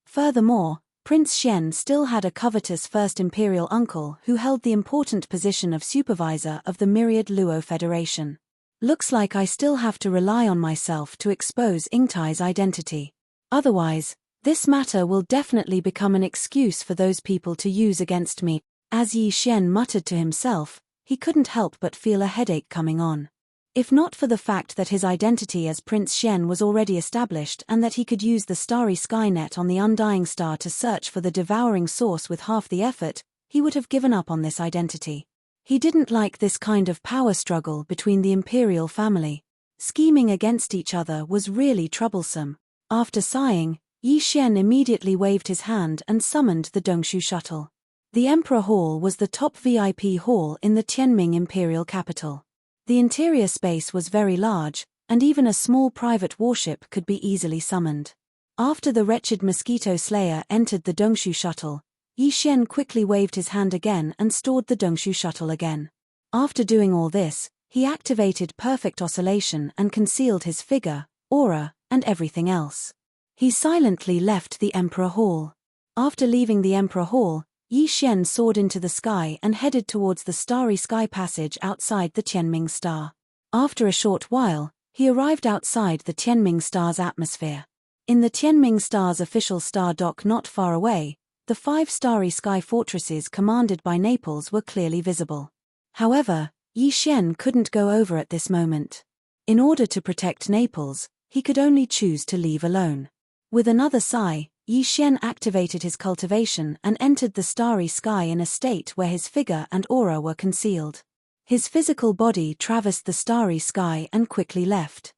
Furthermore, Prince Xian still had a covetous first imperial uncle who held the important position of supervisor of the Myriad Luo Federation. Looks like I still have to rely on myself to expose Yingtai's identity. Otherwise, this matter will definitely become an excuse for those people to use against me. As Yi Xian muttered to himself, he couldn't help but feel a headache coming on. If not for the fact that his identity as Prince Shen was already established and that he could use the starry Skynet on the undying star to search for the devouring source with half the effort, he would have given up on this identity. He didn't like this kind of power struggle between the imperial family. Scheming against each other was really troublesome. After sighing, Yi Xian immediately waved his hand and summoned the Dongshu shuttle. The Emperor Hall was the top VIP hall in the Tianming imperial capital. The interior space was very large, and even a small private warship could be easily summoned. After the wretched mosquito slayer entered the Dongshu shuttle, Yi Xian quickly waved his hand again and stored the Dongshu shuttle again. After doing all this, he activated perfect oscillation and concealed his figure, aura, and everything else. He silently left the Emperor Hall. After leaving the Emperor Hall, Yi Xian soared into the sky and headed towards the starry sky passage outside the Tianming star. After a short while, he arrived outside the Tianming star's atmosphere. In the Tianming star's official star dock not far away, the 5 starry sky fortresses commanded by Naples were clearly visible. However, Yi Xian couldn't go over at this moment. In order to protect Naples, he could only choose to leave alone. With another sigh, Yi Xian activated his cultivation and entered the starry sky in a state where his figure and aura were concealed. His physical body traversed the starry sky and quickly left.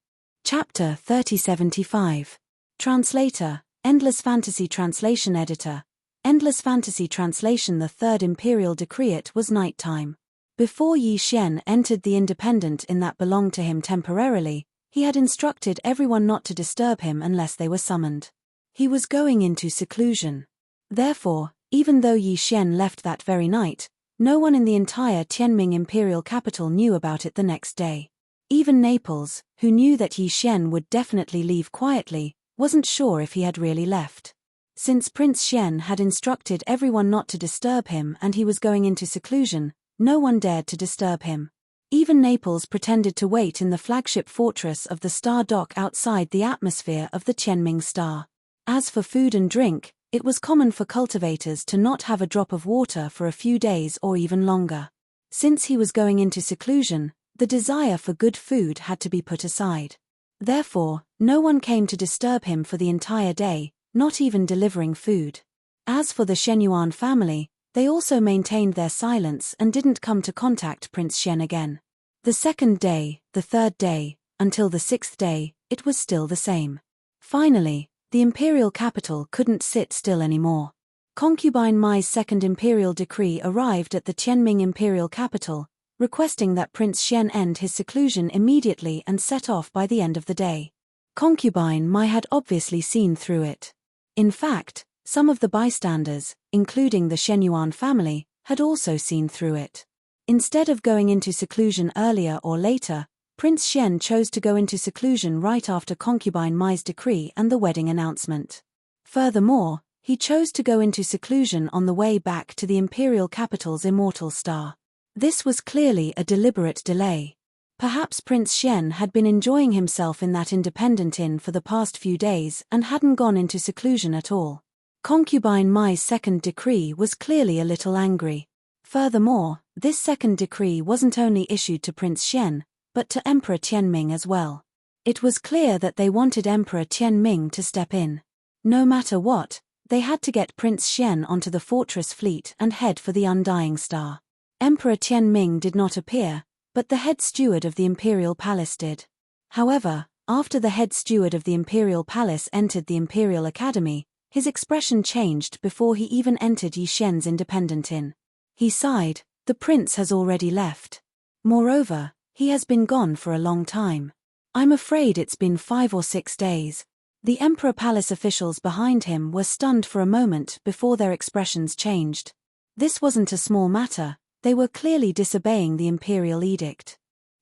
Chapter 3075. Translator, Endless Fantasy Translation Editor. Endless Fantasy Translation. The Third Imperial Decreet was nighttime. Before Yi Xian entered the Independent Inn that belonged to him temporarily, he had instructed everyone not to disturb him unless they were summoned. He was going into seclusion. Therefore, even though Yi Xian left that very night, no one in the entire Tianming imperial capital knew about it the next day. Even Naples, who knew that Yi Xian would definitely leave quietly, wasn't sure if he had really left. Since Prince Shen had instructed everyone not to disturb him and he was going into seclusion, no one dared to disturb him. Even Naples pretended to wait in the flagship fortress of the star dock outside the atmosphere of the Tianming star. As for food and drink, it was common for cultivators to not have a drop of water for a few days or even longer. Since he was going into seclusion, the desire for good food had to be put aside. Therefore, no one came to disturb him for the entire day, not even delivering food. As for the Shenyuan family, they also maintained their silence and didn't come to contact Prince Shen again. The second day, the third day, until the 6th day, it was still the same. Finally, the imperial capital couldn't sit still anymore. Concubine Mai's second imperial decree arrived at the Tianming imperial capital, requesting that Prince Shen end his seclusion immediately and set off by the end of the day. Concubine Mai had obviously seen through it. In fact, some of the bystanders, including the Shenyuan family, had also seen through it. Instead of going into seclusion earlier or later, Prince Shen chose to go into seclusion right after Concubine Mai's decree and the wedding announcement. Furthermore, he chose to go into seclusion on the way back to the imperial capital's immortal star. This was clearly a deliberate delay. Perhaps Prince Shen had been enjoying himself in that independent inn for the past few days and hadn't gone into seclusion at all. Concubine Mai's second decree was clearly a little angry. Furthermore, this second decree wasn't only issued to Prince Shen, but to Emperor Tianming as well. It was clear that they wanted Emperor Tianming to step in. No matter what, they had to get Prince Shen onto the fortress fleet and head for the undying star. Emperor Tianming did not appear, but the head steward of the imperial palace did. However, after the head steward of the imperial palace entered the imperial academy, his expression changed before he even entered Yi Xian's independent inn. He sighed, "The prince has already left. Moreover, he has been gone for a long time. I'm afraid it's been 5 or 6 days." The Emperor Palace officials behind him were stunned for a moment before their expressions changed. This wasn't a small matter, they were clearly disobeying the imperial edict.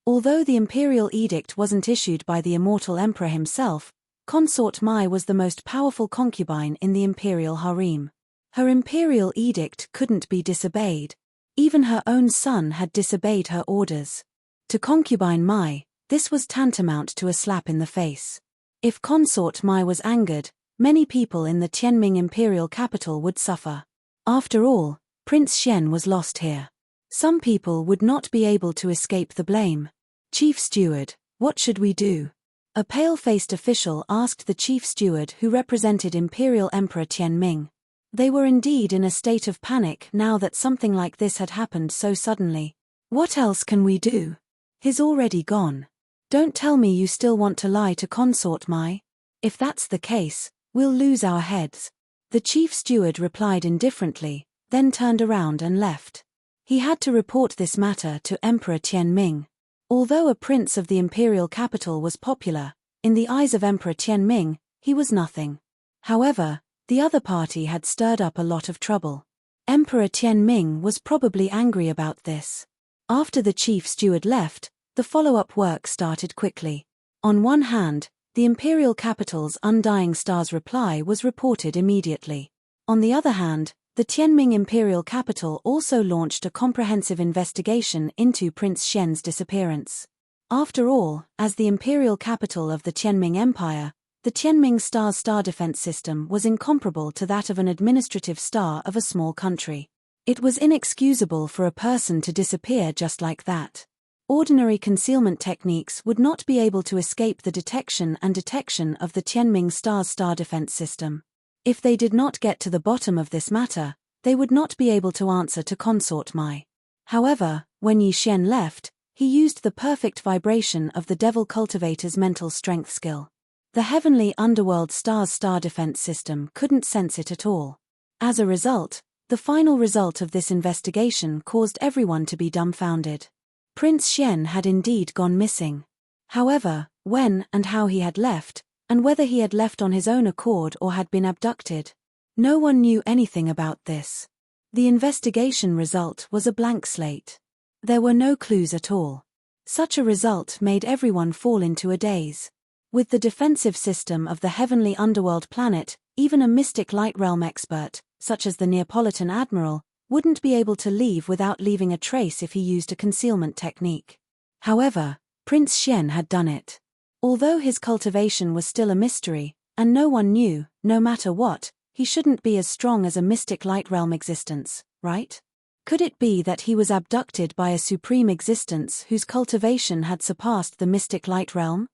Although the imperial edict wasn't issued by the immortal emperor himself, Consort Mai was the most powerful concubine in the imperial harem. Her imperial edict couldn't be disobeyed. Even her own son had disobeyed her orders. To Concubine Mai, this was tantamount to a slap in the face. If Consort Mai was angered, many people in the Tianming imperial capital would suffer. After all, Prince Shen was lost here. Some people would not be able to escape the blame. Chief Steward, what should we do? A pale-faced official asked the chief steward who represented Imperial Emperor Tianming. They were indeed in a state of panic now that something like this had happened so suddenly. What else can we do? He's already gone. Don't tell me you still want to lie to Consort Mai. If that's the case, we'll lose our heads. The chief steward replied indifferently, then turned around and left. He had to report this matter to Emperor Tianming. Although a prince of the imperial capital was popular, in the eyes of Emperor Tianming, he was nothing. However, the other party had stirred up a lot of trouble. Emperor Tianming was probably angry about this. After the chief steward left, the follow-up work started quickly. On one hand, the imperial capital's undying star's reply was reported immediately. On the other hand, the Tianming imperial capital also launched a comprehensive investigation into Prince Xian's disappearance. After all, as the imperial capital of the Tianming Empire, the Tianming star's star defense system was incomparable to that of an administrative star of a small country. It was inexcusable for a person to disappear just like that. Ordinary concealment techniques would not be able to escape the detection of the Tianming star's star defense system. If they did not get to the bottom of this matter, they would not be able to answer to Consort Mai. However, when Yi Xian left, he used the perfect vibration of the Devil Cultivator's mental strength skill. The heavenly underworld star's star defense system couldn't sense it at all. As a result, the final result of this investigation caused everyone to be dumbfounded. Prince Xian had indeed gone missing. However, when and how he had left, and whether he had left on his own accord or had been abducted, no one knew anything about this. The investigation result was a blank slate. There were no clues at all. Such a result made everyone fall into a daze. With the defensive system of the heavenly underworld planet, even a mystic light realm expert, such as the Neapolitan Admiral, wouldn't be able to leave without leaving a trace if he used a concealment technique. However, Prince Xian had done it. Although his cultivation was still a mystery, and no one knew, no matter what, he shouldn't be as strong as a mystic light realm existence, right? Could it be that he was abducted by a supreme existence whose cultivation had surpassed the mystic light realm?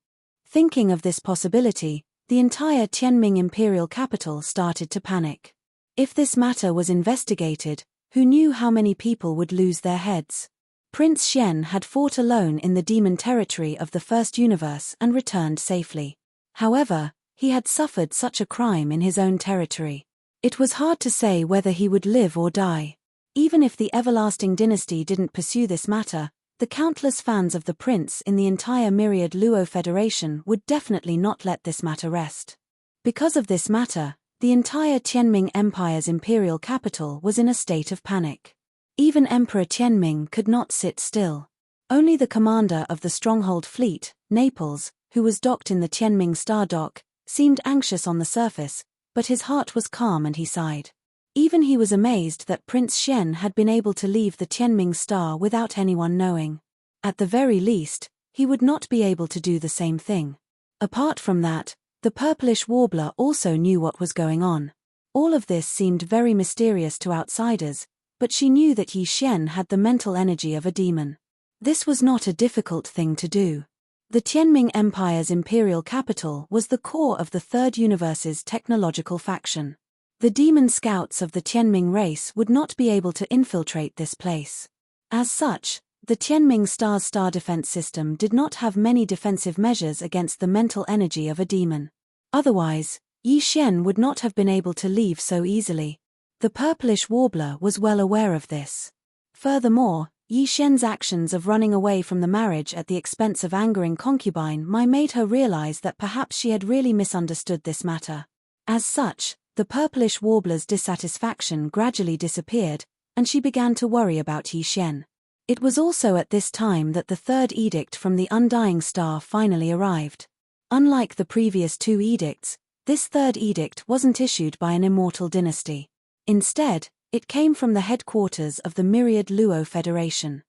Thinking of this possibility, the entire Tianming imperial capital started to panic. If this matter was investigated, who knew how many people would lose their heads? Prince Xian had fought alone in the demon territory of the First Universe and returned safely. However, he had suffered such a crime in his own territory. It was hard to say whether he would live or die. Even if the Everlasting Dynasty didn't pursue this matter, the countless fans of the prince in the entire myriad Luo Federation would definitely not let this matter rest. Because of this matter, the entire Tianming Empire's imperial capital was in a state of panic. Even Emperor Tianming could not sit still. Only the commander of the stronghold fleet, Naples, who was docked in the Tianming Star Dock, seemed anxious on the surface, but his heart was calm and he sighed. Even he was amazed that Prince Xian had been able to leave the Tianming Star without anyone knowing. At the very least, he would not be able to do the same thing. Apart from that, the purplish warbler also knew what was going on. All of this seemed very mysterious to outsiders, but she knew that Yi Xian had the mental energy of a demon. This was not a difficult thing to do. The Tianming Empire's imperial capital was the core of the Third Universe's technological faction. The demon scouts of the Tianming race would not be able to infiltrate this place. As such, the Tianming Star's star defense system did not have many defensive measures against the mental energy of a demon. Otherwise, Yi Xian would not have been able to leave so easily. The purplish warbler was well aware of this. Furthermore, Yi Xian's actions of running away from the marriage at the expense of angering concubine Mai made her realize that perhaps she had really misunderstood this matter. As such, the purplish warbler's dissatisfaction gradually disappeared, and she began to worry about Yi Xian. It was also at this time that the third edict from the Undying Star finally arrived. Unlike the previous two edicts, this third edict wasn't issued by an immortal dynasty. Instead, it came from the headquarters of the Myriad Luo Federation.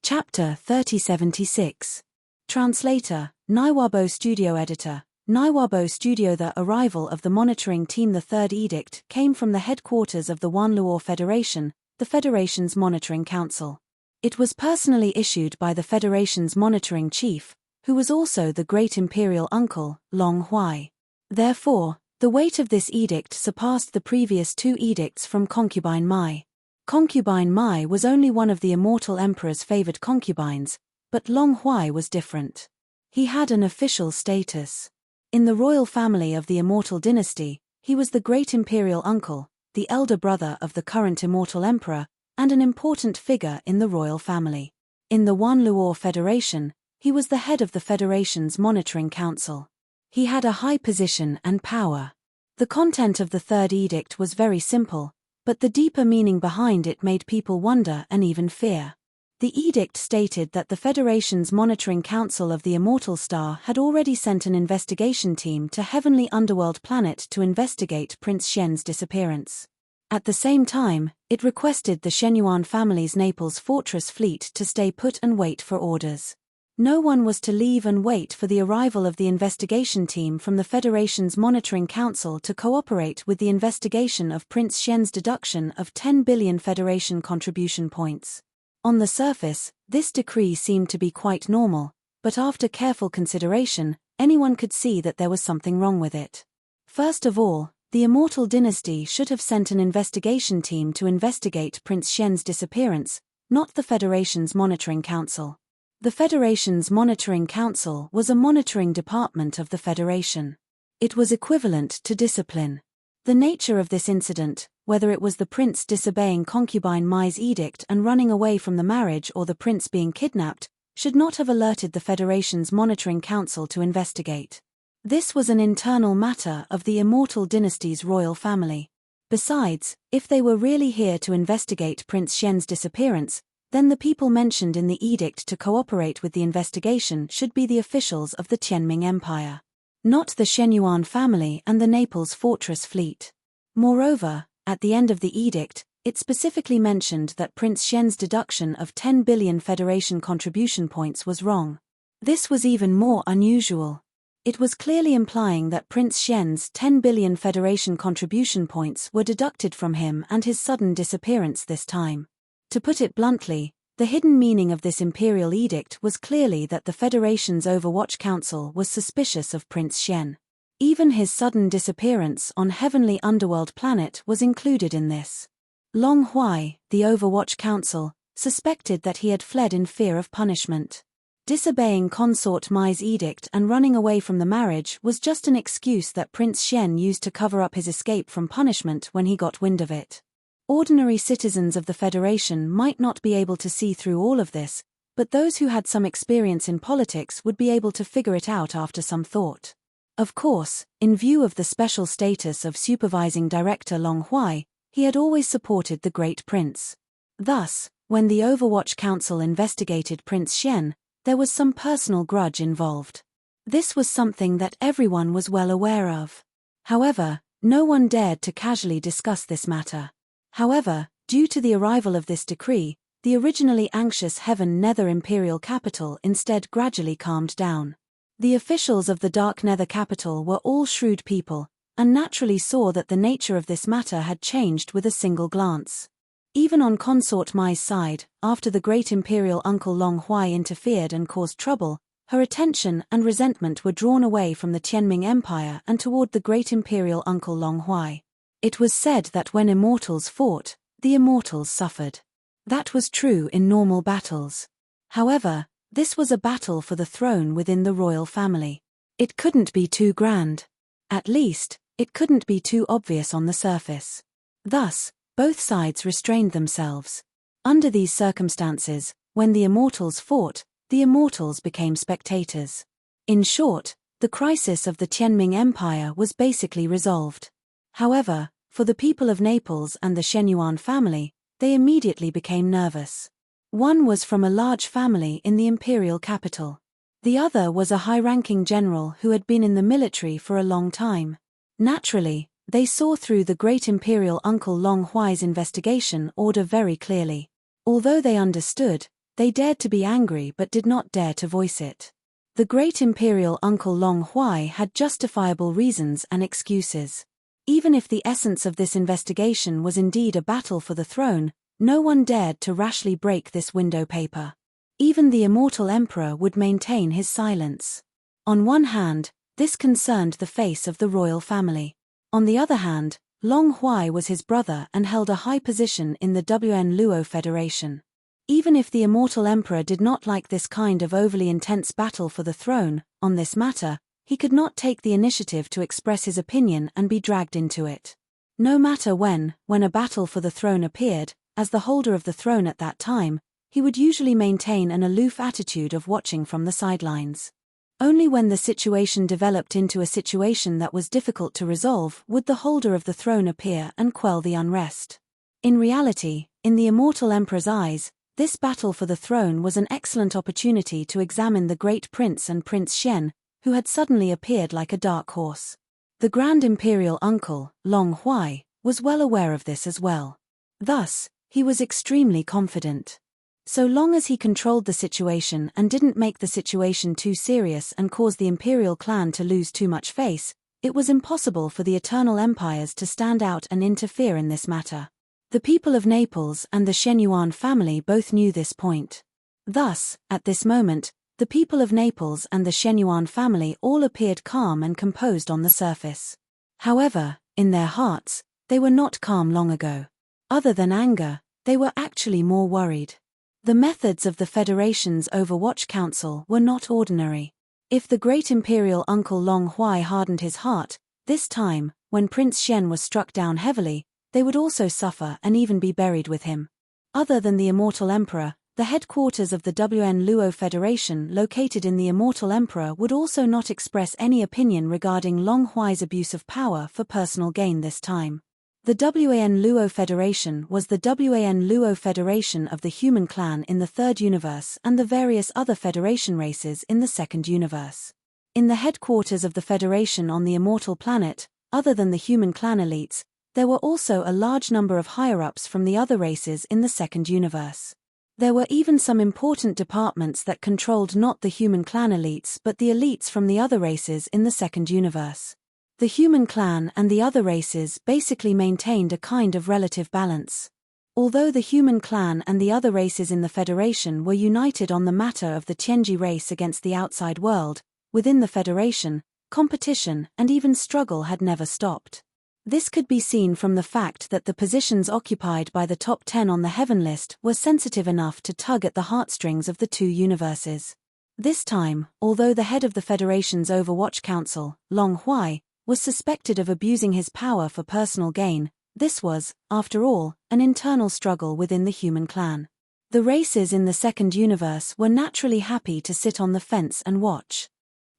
Chapter 3076. Translator, Naiwabo Studio Editor, Naiwabo Studio. The arrival of the monitoring team. The third edict came from the headquarters of the Wanluo Federation, the Federation's monitoring council. It was personally issued by the Federation's monitoring chief, who was also the great imperial uncle, Long Huai. Therefore, the weight of this edict surpassed the previous 2 edicts from Concubine Mai. Concubine Mai was only one of the immortal emperor's favored concubines, but Long Huai was different. He had an official status. In the royal family of the immortal dynasty, he was the great imperial uncle, the elder brother of the current immortal emperor, and an important figure in the royal family. In the Wan Luo Federation, he was the head of the Federation's monitoring council. He had a high position and power. The content of the 3rd edict was very simple, but the deeper meaning behind it made people wonder and even fear. The edict stated that the Federation's monitoring council of the Immortal Star had already sent an investigation team to Heavenly Underworld planet to investigate Prince Shen's disappearance. At the same time, it requested the Shenyuan family's Naples fortress fleet to stay put and wait for orders. No one was to leave and wait for the arrival of the investigation team from the Federation's monitoring council to cooperate with the investigation of Prince Shen's deduction of 10 billion Federation contribution points. On the surface, this decree seemed to be quite normal, but after careful consideration, anyone could see that there was something wrong with it. First of all, the Immortal Dynasty should have sent an investigation team to investigate Prince Shen's disappearance, not the Federation's monitoring council. The Federation's monitoring council was a monitoring department of the Federation. It was equivalent to discipline. The nature of this incident, whether it was the prince disobeying concubine Mai's edict and running away from the marriage or the prince being kidnapped, should not have alerted the Federation's monitoring council to investigate. This was an internal matter of the Immortal Dynasty's royal family. Besides, if they were really here to investigate Prince Shen's disappearance, then the people mentioned in the edict to cooperate with the investigation should be the officials of the Qianming Empire, not the Shenyuan family and the Naples fortress fleet. Moreover, at the end of the edict, it specifically mentioned that Prince Shen's deduction of 10 billion Federation contribution points was wrong. This was even more unusual. It was clearly implying that Prince Shen's 10 billion Federation contribution points were deducted from him and his sudden disappearance this time. To put it bluntly, the hidden meaning of this imperial edict was clearly that the Federation's Overwatch Council was suspicious of Prince Shen. Even his sudden disappearance on Heavenly Underworld planet was included in this. Long Huai, the Overwatch Council, suspected that he had fled in fear of punishment. Disobeying Consort Mai's edict and running away from the marriage was just an excuse that Prince Shen used to cover up his escape from punishment when he got wind of it. Ordinary citizens of the Federation might not be able to see through all of this, but those who had some experience in politics would be able to figure it out after some thought. Of course, in view of the special status of supervising director Long Huai, he had always supported the Great Prince. Thus, when the Overwatch Council investigated Prince Shen, there was some personal grudge involved. This was something that everyone was well aware of. However, no one dared to casually discuss this matter. However, due to the arrival of this decree, the originally anxious Heaven Nether Imperial capital instead gradually calmed down. The officials of the Dark Nether capital were all shrewd people, and naturally saw that the nature of this matter had changed with a single glance. Even on Consort Mai's side, after the great imperial uncle Long Huai interfered and caused trouble, her attention and resentment were drawn away from the Qianming Empire and toward the great imperial uncle Long Huai. It was said that when immortals fought, the immortals suffered. That was true in normal battles. However, this was a battle for the throne within the royal family. It couldn't be too grand. At least, it couldn't be too obvious on the surface. Thus, both sides restrained themselves. Under these circumstances, when the immortals fought, the immortals became spectators. In short, the crisis of the Qianming Empire was basically resolved. However, for the people of Naples and the Shenyuan family, they immediately became nervous. One was from a large family in the imperial capital. The other was a high-ranking general who had been in the military for a long time. Naturally, they saw through the great imperial uncle Long Huai's investigation order very clearly. Although they understood, they dared to be angry but did not dare to voice it. The great imperial uncle Long Huai had justifiable reasons and excuses. Even if the essence of this investigation was indeed a battle for the throne, No one dared to rashly break this window paper. Even the immortal emperor would maintain his silence. On one hand, this concerned the face of the royal family. On the other hand, Long Huai was his brother and held a high position in the WN Luo Federation. Even if the immortal emperor did not like this kind of overly intense battle for the throne, on this matter, he could not take the initiative to express his opinion and be dragged into it. No matter when a battle for the throne appeared, as the holder of the throne at that time, he would usually maintain an aloof attitude of watching from the sidelines. Only when the situation developed into a situation that was difficult to resolve would the holder of the throne appear and quell the unrest. In reality, in the immortal emperor's eyes, this battle for the throne was an excellent opportunity to examine the great prince and Prince Xian, who had suddenly appeared like a dark horse. The Grand Imperial Uncle, Long Huai, was well aware of this as well. Thus, he was extremely confident. So long as he controlled the situation and didn't make the situation too serious and cause the imperial clan to lose too much face, it was impossible for the Eternal Empires to stand out and interfere in this matter. The people of Naples and the Shenyuan family both knew this point. Thus, at this moment, the people of Naples and the Shenyuan family all appeared calm and composed on the surface. However, in their hearts, they were not calm long ago. Other than anger, they were actually more worried. The methods of the Federation's Overwatch Council were not ordinary. If the great imperial uncle Long Huai hardened his heart, this time, when Prince Xian was struck down heavily, they would also suffer and even be buried with him. Other than the immortal emperor, the headquarters of the WN Luo Federation located in the immortal emperor would also not express any opinion regarding Long Huai's abuse of power for personal gain this time. The WAN Luo Federation was the WAN Luo Federation of the human clan in the third universe and the various other Federation races in the second universe. In the headquarters of the Federation on the immortal planet, other than the human clan elites, there were also a large number of higher-ups from the other races in the second universe. There were even some important departments that controlled not the human clan elites but the elites from the other races in the second universe. The human clan and the other races basically maintained a kind of relative balance. Although the human clan and the other races in the Federation were united on the matter of the Tianji race against the outside world, within the Federation, competition and even struggle had never stopped. This could be seen from the fact that the positions occupied by the top 10 on the Heaven list were sensitive enough to tug at the heartstrings of the two universes. This time, although the head of the Federation's Overwatch Council, Long Huai, was suspected of abusing his power for personal gain, this was, after all, an internal struggle within the human clan. The races in the second universe were naturally happy to sit on the fence and watch.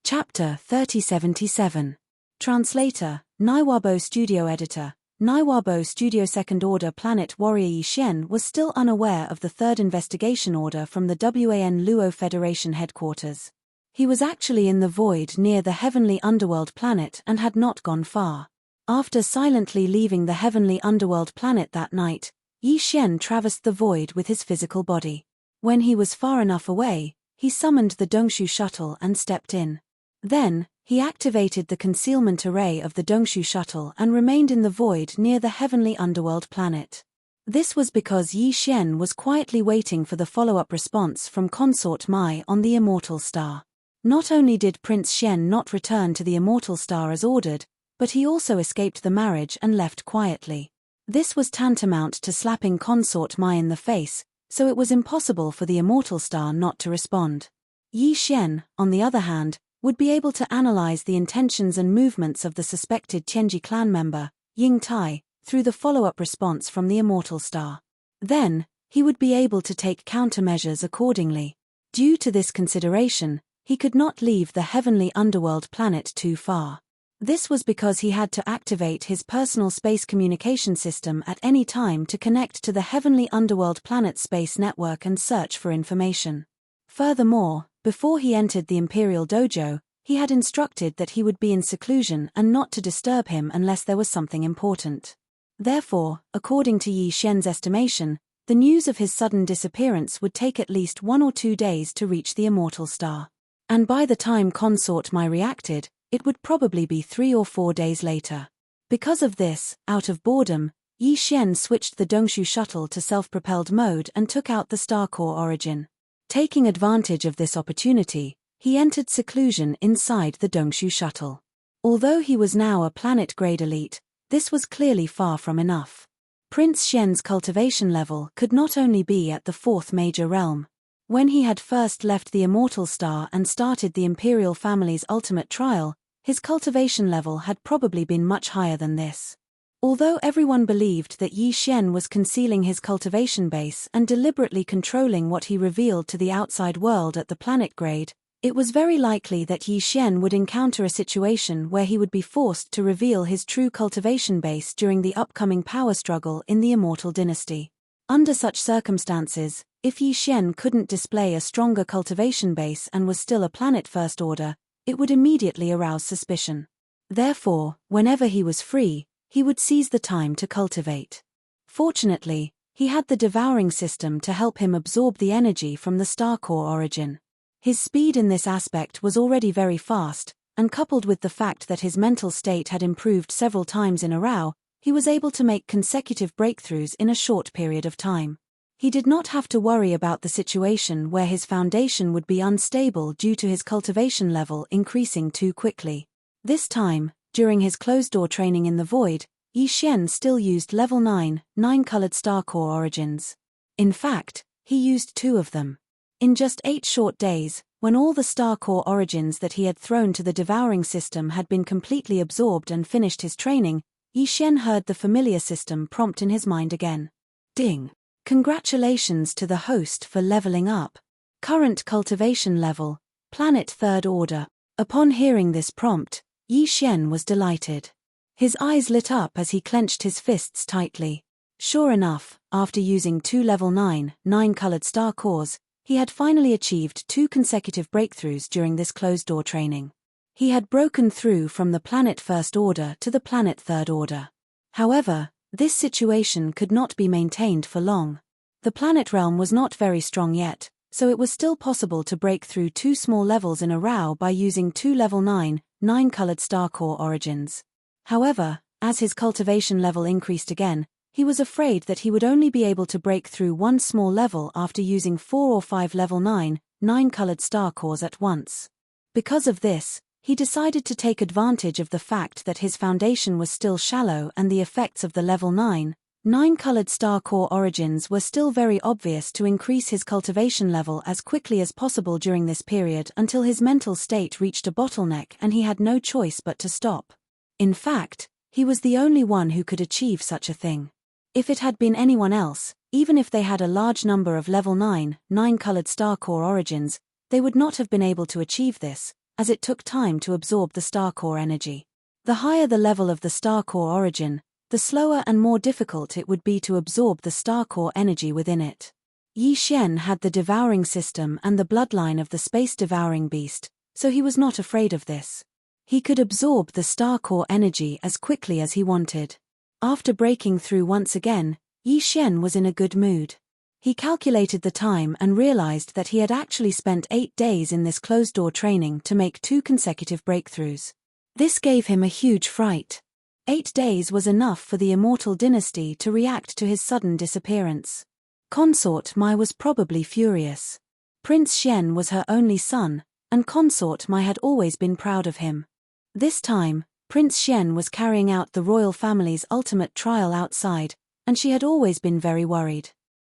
Chapter 3077. Translator, Naiwabo Studio Editor. Naiwabo Studio. Second Order Planet Warrior Yi Xian was still unaware of the third investigation order from the WAN Luo Federation headquarters. He was actually in the void near the heavenly underworld planet and had not gone far. After silently leaving the heavenly underworld planet that night, Yi Xian traversed the void with his physical body. When he was far enough away, he summoned the Dongshu shuttle and stepped in. Then, he activated the concealment array of the Dongshu shuttle and remained in the void near the heavenly underworld planet. This was because Yi Xian was quietly waiting for the follow-up response from Consort Mai on the Immortal Star. Not only did Prince Xian not return to the Immortal Star as ordered, but he also escaped the marriage and left quietly. This was tantamount to slapping Consort Mai in the face, so it was impossible for the Immortal Star not to respond. Yi Xian, on the other hand, would be able to analyze the intentions and movements of the suspected Tianji clan member, Ying Tai, through the follow-up response from the Immortal Star. Then, he would be able to take countermeasures accordingly. Due to this consideration, he could not leave the heavenly underworld planet too far. This was because he had to activate his personal space communication system at any time to connect to the heavenly underworld planet space network and search for information. Furthermore, before he entered the Imperial Dojo, he had instructed that he would be in seclusion and not to disturb him unless there was something important. Therefore, according to Yi Xian's estimation, the news of his sudden disappearance would take at least 1 or 2 days to reach the Immortal Star. And by the time Consort Mai reacted, it would probably be 3 or 4 days later. Because of this, out of boredom, Yi Xian switched the Dongshu shuttle to self-propelled mode and took out the star core origin. Taking advantage of this opportunity, he entered seclusion inside the Dongshu shuttle. Although he was now a planet-grade elite, this was clearly far from enough. Prince Xian's cultivation level could not only be at the fourth major realm. When he had first left the Immortal Star and started the Imperial family's ultimate trial, his cultivation level had probably been much higher than this. Although everyone believed that Yi Xian was concealing his cultivation base and deliberately controlling what he revealed to the outside world at the planet grade, it was very likely that Yi Xian would encounter a situation where he would be forced to reveal his true cultivation base during the upcoming power struggle in the Immortal Dynasty. Under such circumstances, if Yi Xian couldn't display a stronger cultivation base and was still a planet First Order, it would immediately arouse suspicion. Therefore, whenever he was free, he would seize the time to cultivate. Fortunately, he had the devouring system to help him absorb the energy from the star core origin. His speed in this aspect was already very fast, and coupled with the fact that his mental state had improved several times in a row, he was able to make consecutive breakthroughs in a short period of time. He did not have to worry about the situation where his foundation would be unstable due to his cultivation level increasing too quickly. This time, during his closed-door training in the void, Yi Xian still used level 9, 9-colored star core origins. In fact, he used 2 of them. In just 8 short days, when all the star core origins that he had thrown to the devouring system had been completely absorbed and finished his training, Yi Xian heard the familiar system prompt in his mind again. Ding! Congratulations to the host for leveling up. Current cultivation level, Planet Third Order. Upon hearing this prompt, Yi Xian was delighted. His eyes lit up as he clenched his fists tightly. Sure enough, after using 2 level 9, 9-colored star cores, he had finally achieved 2 consecutive breakthroughs during this closed-door training. He had broken through from the Planet First Order to the Planet Third Order. However, this situation could not be maintained for long. The planet realm was not very strong yet, so it was still possible to break through 2 small levels in a row by using 2 level 9, 9-colored star core origins. However, as his cultivation level increased again, he was afraid that he would only be able to break through 1 small level after using 4 or 5 level 9, 9-colored star cores at once. Because of this, he decided to take advantage of the fact that his foundation was still shallow and the effects of the level 9, 9-colored star core origins were still very obvious to increase his cultivation level as quickly as possible during this period until his mental state reached a bottleneck and he had no choice but to stop. In fact, he was the only one who could achieve such a thing. If it had been anyone else, even if they had a large number of level 9, 9-colored star core origins, they would not have been able to achieve this, as it took time to absorb the star core energy. The higher the level of the star core origin, the slower and more difficult it would be to absorb the star core energy within it. Yi Xian had the devouring system and the bloodline of the space devouring beast, so he was not afraid of this. He could absorb the star core energy as quickly as he wanted. After breaking through once again, Yi Xian was in a good mood. He calculated the time and realized that he had actually spent 8 days in this closed-door training to make 2 consecutive breakthroughs. This gave him a huge fright. 8 days was enough for the Immortal Dynasty to react to his sudden disappearance. Consort Mai was probably furious. Prince Xian was her only son, and Consort Mai had always been proud of him. This time, Prince Xian was carrying out the royal family's ultimate trial outside, and she had always been very worried.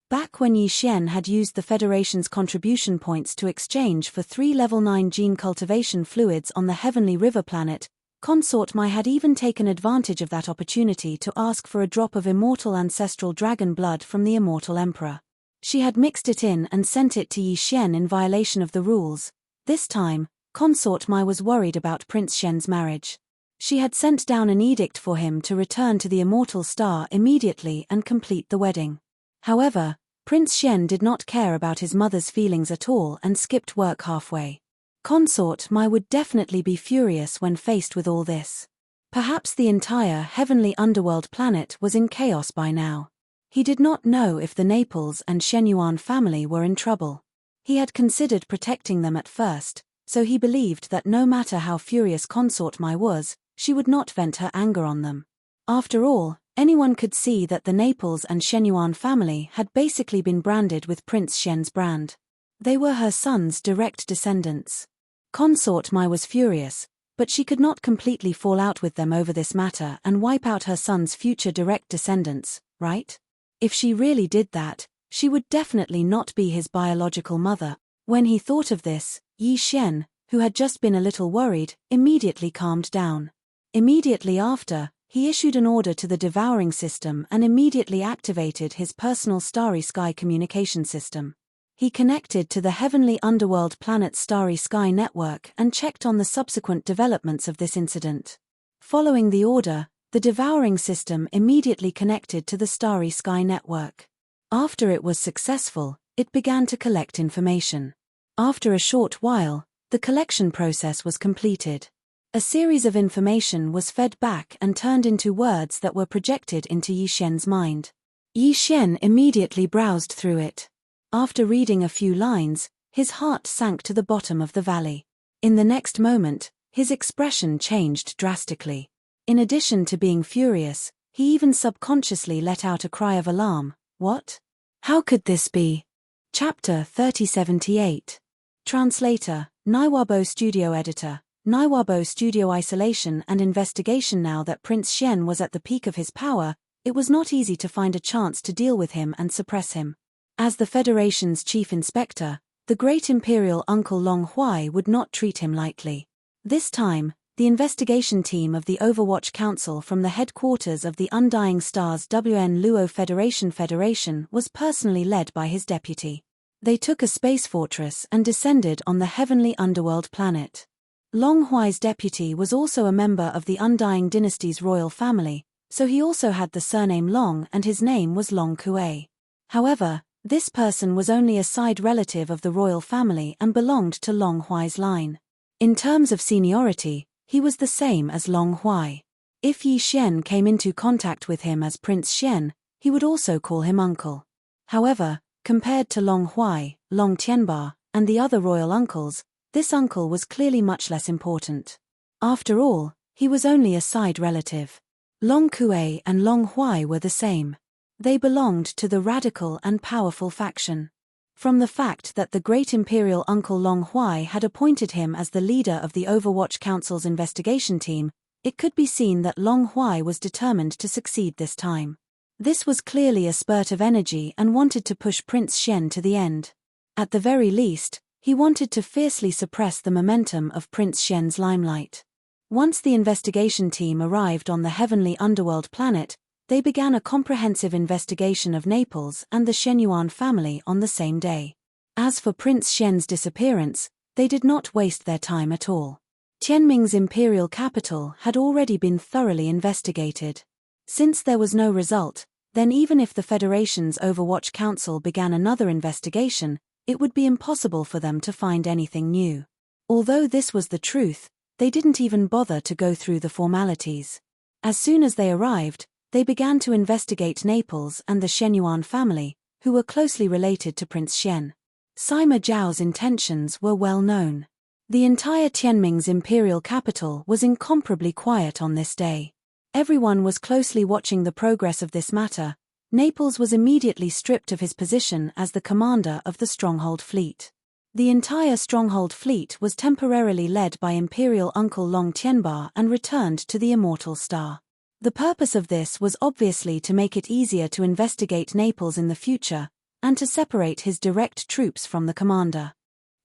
Back when Yi Xian had used the Federation's contribution points to exchange for 3 level 9 gene cultivation fluids on the Heavenly River planet, Consort Mai had even taken advantage of that opportunity to ask for a drop of immortal ancestral dragon blood from the Immortal Emperor. She had mixed it in and sent it to Yi Xian in violation of the rules. This time, Consort Mai was worried about Prince Xian's marriage. She had sent down an edict for him to return to the Immortal Star immediately and complete the wedding. However, Prince Xian did not care about his mother's feelings at all and skipped work halfway. Consort Mai would definitely be furious when faced with all this. Perhaps the entire heavenly underworld planet was in chaos by now. He did not know if the Naples and Shenyuan family were in trouble. He had considered protecting them at first, so he believed that no matter how furious Consort Mai was, she would not vent her anger on them. After all, Anyone could see that the Naples and Shenyuan family had basically been branded with Prince Shen's brand. They were her son's direct descendants. Consort Mai was furious, but she could not completely fall out with them over this matter and wipe out her son's future direct descendants, right? If she really did that, she would definitely not be his biological mother. When he thought of this, Yi Shen, who had just been a little worried, immediately calmed down. Immediately after, he issued an order to the devouring system and immediately activated his personal Starry Sky communication system. He connected to the heavenly underworld planet Starry Sky network and checked on the subsequent developments of this incident. Following the order, the devouring system immediately connected to the Starry Sky network. After it was successful, it began to collect information. After a short while, the collection process was completed. A series of information was fed back and turned into words that were projected into Yi Shen's mind. Yi Shen immediately browsed through it. After reading a few lines, his heart sank to the bottom of the valley. In the next moment, his expression changed drastically. In addition to being furious, he even subconsciously let out a cry of alarm. What? How could this be? Chapter 3078. Translator, Naiwabo Studio Editor. Naiwabo Studio Isolation and Investigation. Now that Prince Shen was at the peak of his power, it was not easy to find a chance to deal with him and suppress him. As the Federation's chief inspector, the great imperial uncle Long Huai would not treat him lightly. This time, the investigation team of the Overwatch Council from the headquarters of the Undying Stars WN Luo Federation was personally led by his deputy. They took a space fortress and descended on the heavenly underworld planet. Long Huai's deputy was also a member of the Undying Dynasty's royal family, so he also had the surname Long and his name was Long Kuei. However, this person was only a side relative of the royal family and belonged to Long Huai's line. In terms of seniority, he was the same as Long Huai. If Yi Shen came into contact with him as Prince Shen, he would also call him uncle. However, compared to Long Huai, Long Tianba, and the other royal uncles, this uncle was clearly much less important. After all, he was only a side relative. Long Kuei and Long Huai were the same. They belonged to the radical and powerful faction. From the fact that the great imperial uncle Long Huai had appointed him as the leader of the Overwatch Council's investigation team, it could be seen that Long Huai was determined to succeed this time. This was clearly a spurt of energy and wanted to push Prince Shen to the end. At the very least, he wanted to fiercely suppress the momentum of Prince Shen's limelight. Once the investigation team arrived on the heavenly underworld planet, they began a comprehensive investigation of Naples and the Shenyuan family on the same day. As for Prince Shen's disappearance, they did not waste their time at all. Tianming's imperial capital had already been thoroughly investigated. Since there was no result, then even if the Federation's Overwatch Council began another investigation, it would be impossible for them to find anything new. Although this was the truth, they didn't even bother to go through the formalities. As soon as they arrived, they began to investigate Naples and the Shenyuan family, who were closely related to Prince Shen. Sima Zhao's intentions were well known. The entire Tianming's imperial capital was incomparably quiet on this day. Everyone was closely watching the progress of this matter. Naples was immediately stripped of his position as the commander of the Stronghold Fleet. The entire Stronghold Fleet was temporarily led by Imperial Uncle Long Tianba and returned to the Immortal Star. The purpose of this was obviously to make it easier to investigate Naples in the future, and to separate his direct troops from the commander.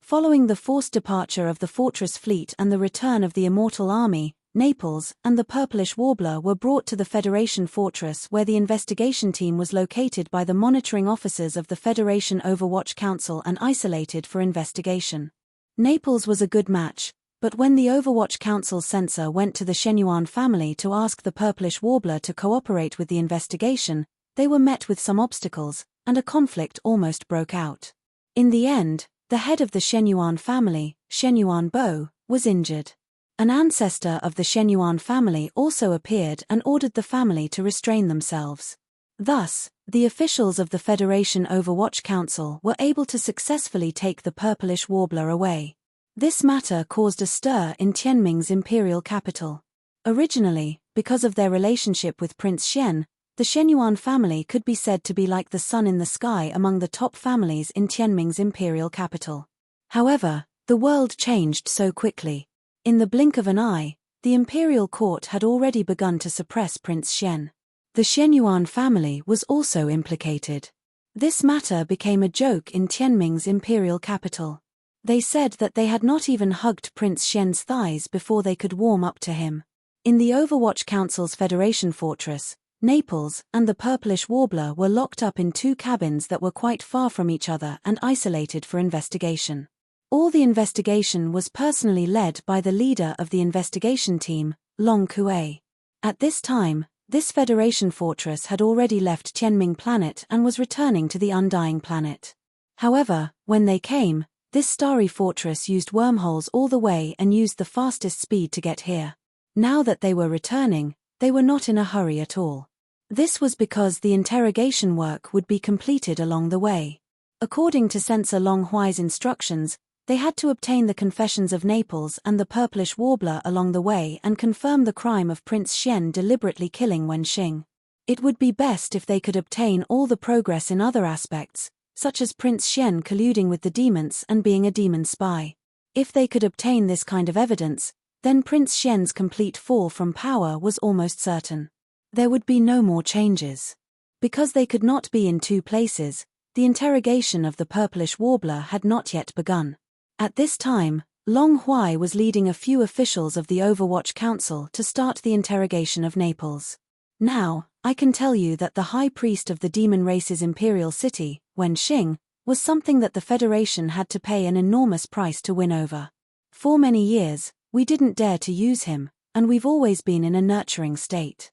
Following the forced departure of the Fortress Fleet and the return of the Immortal Army, Naples and the Purplish Warbler were brought to the Federation Fortress where the investigation team was located by the monitoring officers of the Federation Overwatch Council and isolated for investigation. Naples was a good match, but when the Overwatch Council censor went to the Shenyuan family to ask the Purplish Warbler to cooperate with the investigation, they were met with some obstacles, and a conflict almost broke out. In the end, the head of the Shenyuan family, Shenyuan Bo, was injured. An ancestor of the Shenyuan family also appeared and ordered the family to restrain themselves. Thus, the officials of the Federation Overwatch Council were able to successfully take the Purplish Warbler away. This matter caused a stir in Tianming's imperial capital. Originally, because of their relationship with Prince Shen, The Shenyuan family could be said to be like the sun in the sky among the top families in Tianming's imperial capital. However, the world changed so quickly. In the blink of an eye, the imperial court had already begun to suppress Prince Shen. The Shenyuan family was also implicated. This matter became a joke in Tianming's imperial capital. They said that they had not even hugged Prince Shen's thighs before they could warm up to him. In the Overwatch Council's Federation fortress, Naples and the purplish warbler were locked up in two cabins that were quite far from each other and isolated for investigation. All the investigation was personally led by the leader of the investigation team, Long Kuei. At this time, this Federation fortress had already left Tianming planet and was returning to the Undying planet. However, when they came, this starry fortress used wormholes all the way and used the fastest speed to get here. Now that they were returning, they were not in a hurry at all. This was because the interrogation work would be completed along the way. According to Censor Long Huai's instructions, they had to obtain the confessions of Naples and the purplish warbler along the way and confirm the crime of Prince Shen deliberately killing Wenxing. It would be best if they could obtain all the progress in other aspects, such as Prince Shen colluding with the demons and being a demon spy. If they could obtain this kind of evidence, then Prince Shen's complete fall from power was almost certain. There would be no more changes. Because they could not be in two places, the interrogation of the purplish warbler had not yet begun. At this time, Long Huai was leading a few officials of the Overwatch Council to start the interrogation of Naples. Now, I can tell you that the high priest of the demon race's imperial city, Wenxing, was something that the Federation had to pay an enormous price to win over. For many years, we didn't dare to use him, and we've always been in a nurturing state.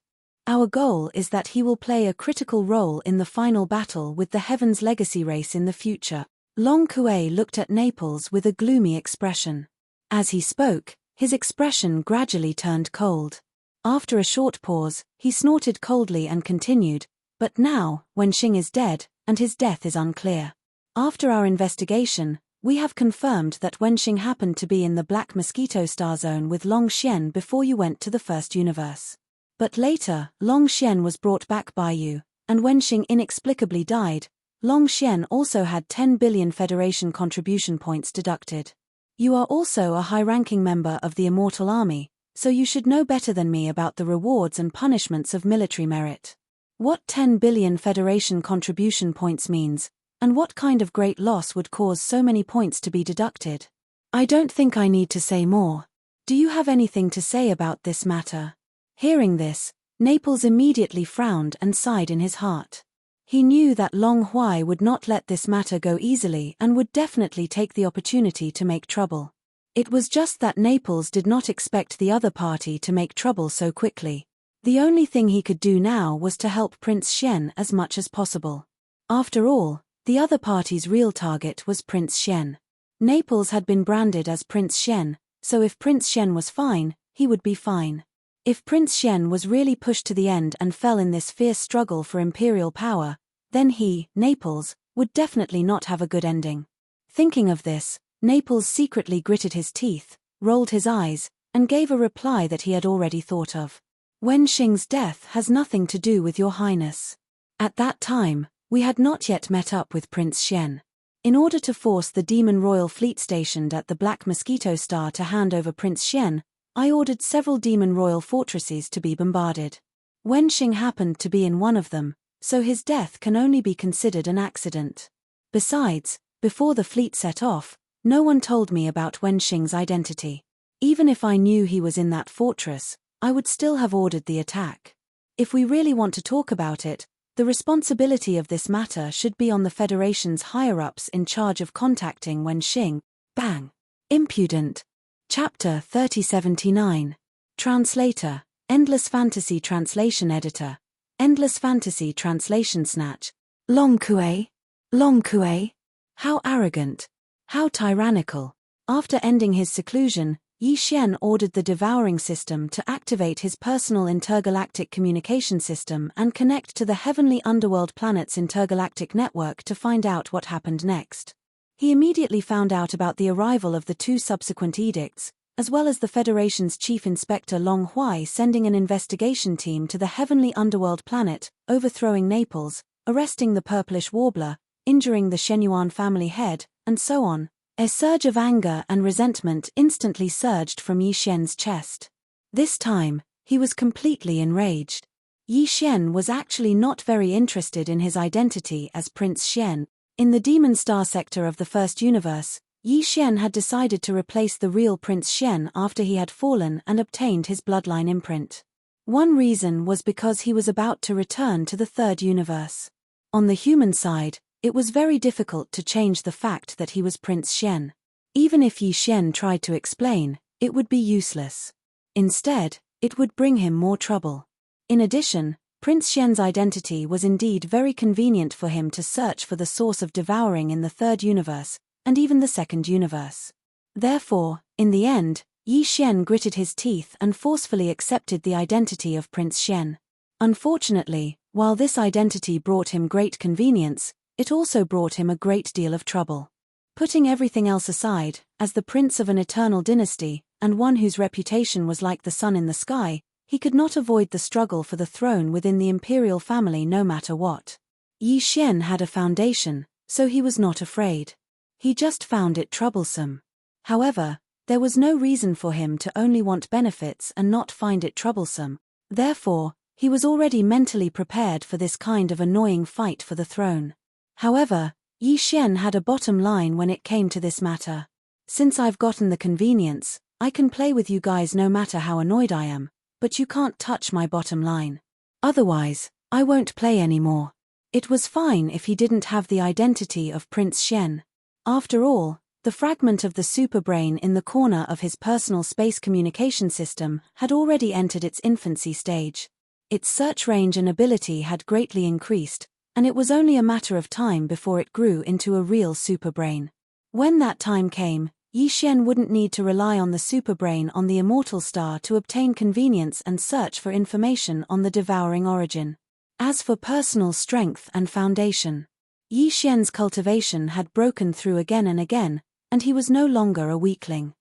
Our goal is that he will play a critical role in the final battle with the Heaven's Legacy race in the future. Long Kuei looked at Naples with a gloomy expression. As he spoke, his expression gradually turned cold. After a short pause, he snorted coldly and continued, "But now, Wenxing is dead, and his death is unclear. After our investigation, we have confirmed that Wenxing happened to be in the Black Mosquito Star Zone with Long Xian before you went to the first universe. But later, Long Xian was brought back by you, and Wenxing inexplicably died. Long Xian also had 10 billion Federation contribution points deducted. You are also a high-ranking member of the Immortal Army, so you should know better than me about the rewards and punishments of military merit. What 10 billion Federation contribution points means, and what kind of great loss would cause so many points to be deducted? I don't think I need to say more. Do you have anything to say about this matter?" Hearing this, Naples immediately frowned and sighed in his heart. He knew that Long Huai would not let this matter go easily and would definitely take the opportunity to make trouble. It was just that Naples did not expect the other party to make trouble so quickly. The only thing he could do now was to help Prince Shen as much as possible. After all, the other party's real target was Prince Shen. Naples had been branded as Prince Shen, so if Prince Shen was fine, he would be fine. If Prince Shen was really pushed to the end and fell in this fierce struggle for imperial power, then he, Naples, would definitely not have a good ending. Thinking of this, Naples secretly gritted his teeth, rolled his eyes, and gave a reply that he had already thought of. "Wenxing's death has nothing to do with your highness. At that time, we had not yet met up with Prince Shen. In order to force the Demon Royal Fleet stationed at the Black Mosquito Star to hand over Prince Shen, I ordered several Demon Royal fortresses to be bombarded. Wenxing happened to be in one of them, so his death can only be considered an accident. Besides, before the fleet set off, no one told me about Wenxing's identity. Even if I knew he was in that fortress, I would still have ordered the attack. If we really want to talk about it, the responsibility of this matter should be on the Federation's higher-ups in charge of contacting Wenxing." Bang! Impudent. Chapter 3079. Translator, Endless Fantasy Translation Editor, Endless Fantasy Translation Snatch. Long Kuei? Long Kuei? How arrogant. How tyrannical. After ending his seclusion, Yi Xian ordered the devouring system to activate his personal intergalactic communication system and connect to the heavenly underworld planet's intergalactic network to find out what happened next. He immediately found out about the arrival of the two subsequent edicts, as well as the Federation's Chief Inspector Long Huai sending an investigation team to the heavenly underworld planet, overthrowing Naples, arresting the purplish warbler, injuring the Shenyuan family head, and so on. A surge of anger and resentment instantly surged from Yi Xian's chest. This time, he was completely enraged. Yi Xian was actually not very interested in his identity as Prince Xian. In the Demon Star sector of the First Universe, Yi Xian had decided to replace the real Prince Xian after he had fallen and obtained his bloodline imprint. One reason was because he was about to return to the Third Universe. On the human side, it was very difficult to change the fact that he was Prince Xian. Even if Yi Xian tried to explain, it would be useless. Instead, it would bring him more trouble. In addition, Prince Xian's identity was indeed very convenient for him to search for the source of devouring in the Third Universe, and even the Second Universe. Therefore, in the end, Yi Xian gritted his teeth and forcefully accepted the identity of Prince Xian. Unfortunately, while this identity brought him great convenience, it also brought him a great deal of trouble. Putting everything else aside, as the prince of an eternal dynasty, and one whose reputation was like the sun in the sky, he could not avoid the struggle for the throne within the imperial family no matter what. Yi Xian had a foundation, so he was not afraid. He just found it troublesome. However, there was no reason for him to only want benefits and not find it troublesome. Therefore, he was already mentally prepared for this kind of annoying fight for the throne. However, Yi Xian had a bottom line when it came to this matter. Since I've gotten the convenience, I can play with you guys no matter how annoyed I am, but you can't touch my bottom line. Otherwise, I won't play anymore. It was fine if he didn't have the identity of Prince Xian. After all, the fragment of the superbrain in the corner of his personal space communication system had already entered its infancy stage. Its search range and ability had greatly increased, and it was only a matter of time before it grew into a real superbrain. When that time came, Yi Xian wouldn't need to rely on the superbrain on the immortal star to obtain convenience and search for information on the devouring origin. As for personal strength and foundation, Yi Xian's cultivation had broken through again and again, and he was no longer a weakling.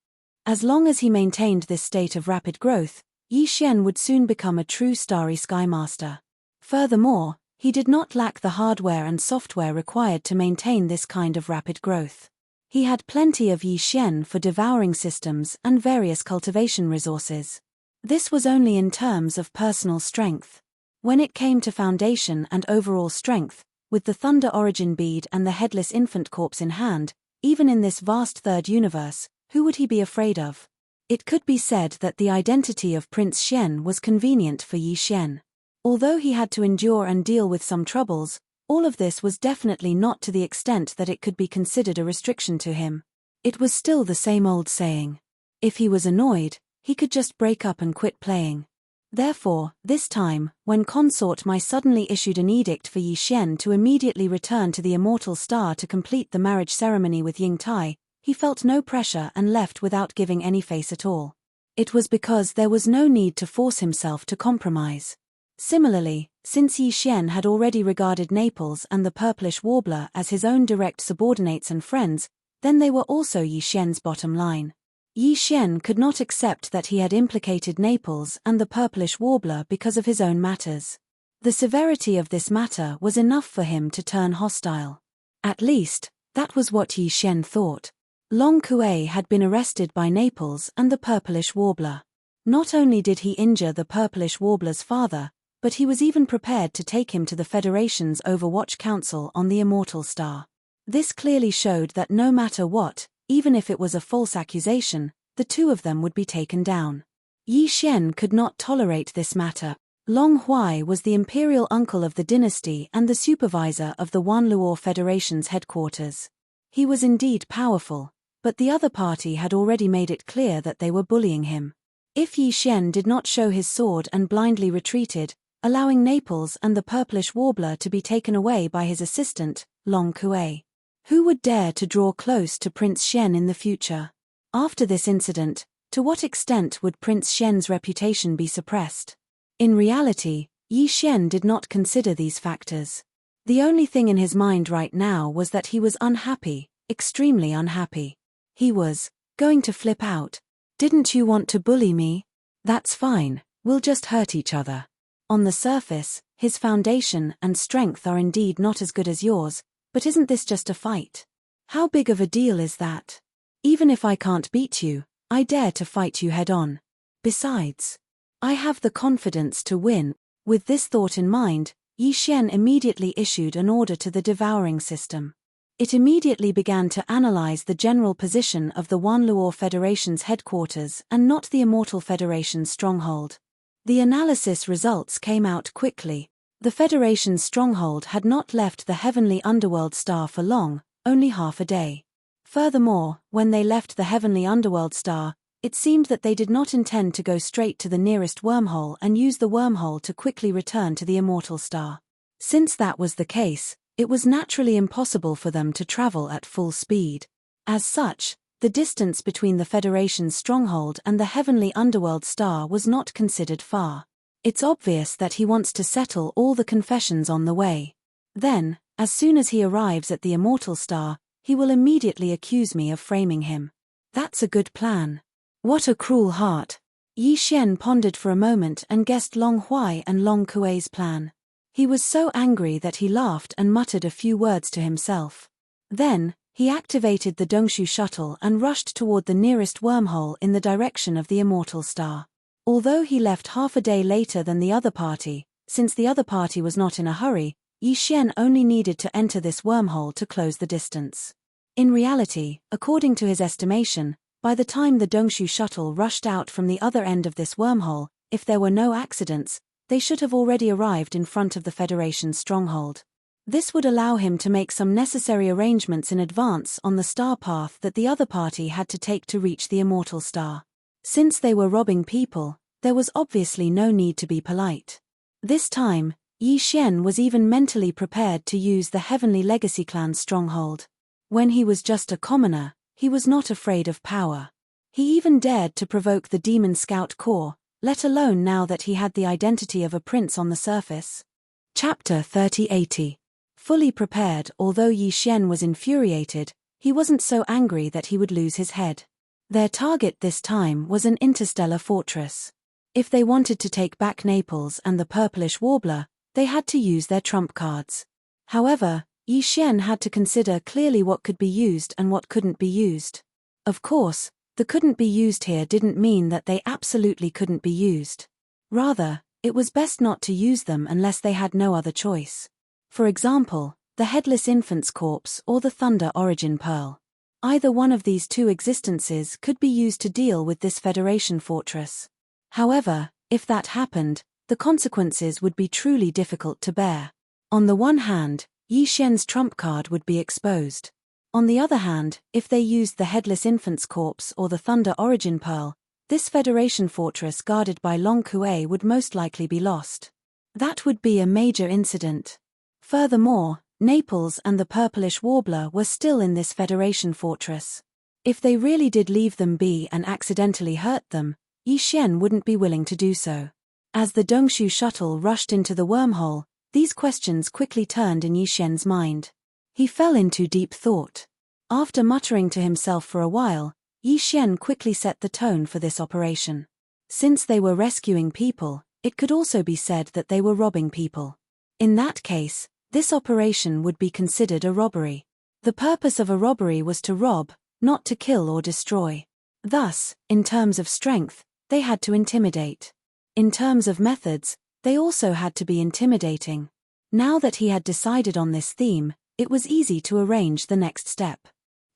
As long as he maintained this state of rapid growth, Yi Xian would soon become a true starry sky master. Furthermore, he did not lack the hardware and software required to maintain this kind of rapid growth. He had plenty of Yi Xian for devouring systems and various cultivation resources. This was only in terms of personal strength. When it came to foundation and overall strength, with the Thunder Origin Bead and the Headless Infant Corpse in hand, even in this vast Third Universe, who would he be afraid of? It could be said that the identity of Prince Xian was convenient for Yi Xian. Although he had to endure and deal with some troubles, all of this was definitely not to the extent that it could be considered a restriction to him. It was still the same old saying. If he was annoyed, he could just break up and quit playing. Therefore, this time, when Consort Mai suddenly issued an edict for Yi Xian to immediately return to the Immortal Star to complete the marriage ceremony with Ying Tai, he felt no pressure and left without giving any face at all. It was because there was no need to force himself to compromise. Similarly, since Yi Xian had already regarded Naples and the Purplish Warbler as his own direct subordinates and friends, then they were also Yi Xian's bottom line. Yi Xian could not accept that he had implicated Naples and the Purplish Warbler because of his own matters. The severity of this matter was enough for him to turn hostile. At least, that was what Yi Xian thought. Long Kuei had been arrested by Naples and the Purplish Warbler. Not only did he injure the Purplish Warbler's father, but he was even prepared to take him to the Federation's Overwatch Council on the Immortal Star. This clearly showed that no matter what, even if it was a false accusation, the two of them would be taken down. Yi Xian could not tolerate this matter. Long Huai was the imperial uncle of the dynasty and the supervisor of the Wanluo Federation's headquarters. He was indeed powerful, but the other party had already made it clear that they were bullying him. If Yi Xian did not show his sword and blindly retreated, allowing Naples and the Purplish Warbler to be taken away by his assistant, Long Kuei, who would dare to draw close to Prince Xian in the future? After this incident, to what extent would Prince Xian's reputation be suppressed? In reality, Yi Xian did not consider these factors. The only thing in his mind right now was that he was unhappy, extremely unhappy. He was going to flip out. Didn't you want to bully me? That's fine, we'll just hurt each other. On the surface, his foundation and strength are indeed not as good as yours, but isn't this just a fight? How big of a deal is that? Even if I can't beat you, I dare to fight you head-on. Besides, I have the confidence to win. With this thought in mind, Yi Xian immediately issued an order to the devouring system. It immediately began to analyze the general position of the Wanluo Federation's headquarters and not the Immortal Federation's stronghold. The analysis results came out quickly. The Federation's stronghold had not left the heavenly underworld star for long, only half a day. Furthermore, when they left the heavenly underworld star, it seemed that they did not intend to go straight to the nearest wormhole and use the wormhole to quickly return to the immortal star. Since that was the case, it was naturally impossible for them to travel at full speed. As such, the distance between the Federation's stronghold and the heavenly underworld star was not considered far. It's obvious that he wants to settle all the confessions on the way. Then, as soon as he arrives at the immortal star, he will immediately accuse me of framing him. That's a good plan. What a cruel heart. Yi Xian pondered for a moment and guessed Long Huai and Long Kuei's plan. He was so angry that he laughed and muttered a few words to himself. Then, he activated the Dongshu shuttle and rushed toward the nearest wormhole in the direction of the immortal star. Although he left half a day later than the other party, since the other party was not in a hurry, Yi Xian only needed to enter this wormhole to close the distance. In reality, according to his estimation, by the time the Dongshu shuttle rushed out from the other end of this wormhole, if there were no accidents, they should have already arrived in front of the Federation's stronghold. This would allow him to make some necessary arrangements in advance on the star path that the other party had to take to reach the immortal star. Since they were robbing people, there was obviously no need to be polite. This time, Yi Xian was even mentally prepared to use the Heavenly Legacy Clan's stronghold. When he was just a commoner, he was not afraid of power. He even dared to provoke the Demon Scout Corps, let alone now that he had the identity of a prince on the surface. Chapter 3080. Fully prepared. Although Yi Xian was infuriated, he wasn't so angry that he would lose his head. Their target this time was an interstellar fortress. If they wanted to take back Naples and the Purplish Warbler, they had to use their trump cards. However, Yi Xian had to consider clearly what could be used and what couldn't be used. Of course, the couldn't be used here didn't mean that they absolutely couldn't be used. Rather, it was best not to use them unless they had no other choice. For example, the Headless Infant's Corpse or the Thunder Origin Pearl. Either one of these two existences could be used to deal with this Federation fortress. However, if that happened, the consequences would be truly difficult to bear. On the one hand, Yi Xian's trump card would be exposed. On the other hand, if they used the Headless Infant's Corpse or the Thunder Origin Pearl, this Federation fortress guarded by Long Kuei would most likely be lost. That would be a major incident. Furthermore, Naples and the Purplish Warbler were still in this Federation fortress. If they really did leave them be and accidentally hurt them, Yi Xian wouldn't be willing to do so. As the Dongshu shuttle rushed into the wormhole, these questions quickly turned in Yi Xian's mind. He fell into deep thought. After muttering to himself for a while, Yi Xian quickly set the tone for this operation. Since they were rescuing people, it could also be said that they were robbing people. In that case, this operation would be considered a robbery. The purpose of a robbery was to rob, not to kill or destroy. Thus, in terms of strength, they had to intimidate. In terms of methods, they also had to be intimidating. Now that he had decided on this theme, it was easy to arrange the next step.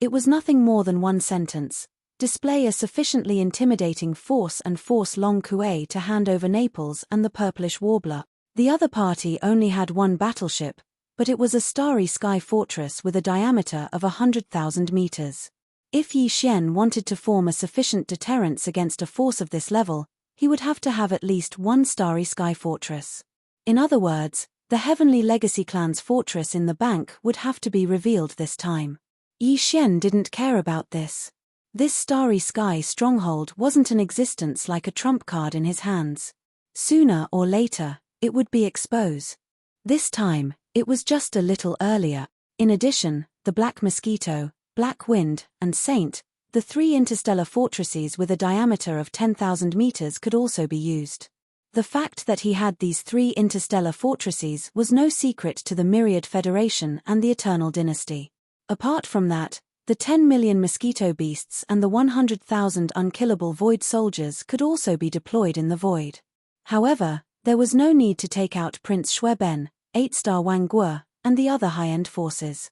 It was nothing more than one sentence: display a sufficiently intimidating force and force Long Kuei to hand over Naples and the Purplish Warbler. The other party only had one battleship, but it was a starry sky fortress with a diameter of 100,000 meters. If Yi Xian wanted to form a sufficient deterrence against a force of this level, he would have to have at least one starry sky fortress. In other words, the Heavenly Legacy Clan's fortress in the bank would have to be revealed this time. Yi Xian didn't care about this. This starry sky stronghold wasn't an existence like a trump card in his hands. Sooner or later, it would be exposed. This time, it was just a little earlier. In addition, the Black Mosquito, Black Wind, and Saint, The 3 interstellar fortresses with a diameter of 10,000 meters could also be used. The fact that he had these 3 interstellar fortresses was no secret to the Myriad Federation and the Eternal Dynasty. Apart from that, the 10 million mosquito beasts and the 100,000 unkillable void soldiers could also be deployed in the void. However, there was no need to take out Prince Shueben, 8-star Wang Guo, and the other high-end forces.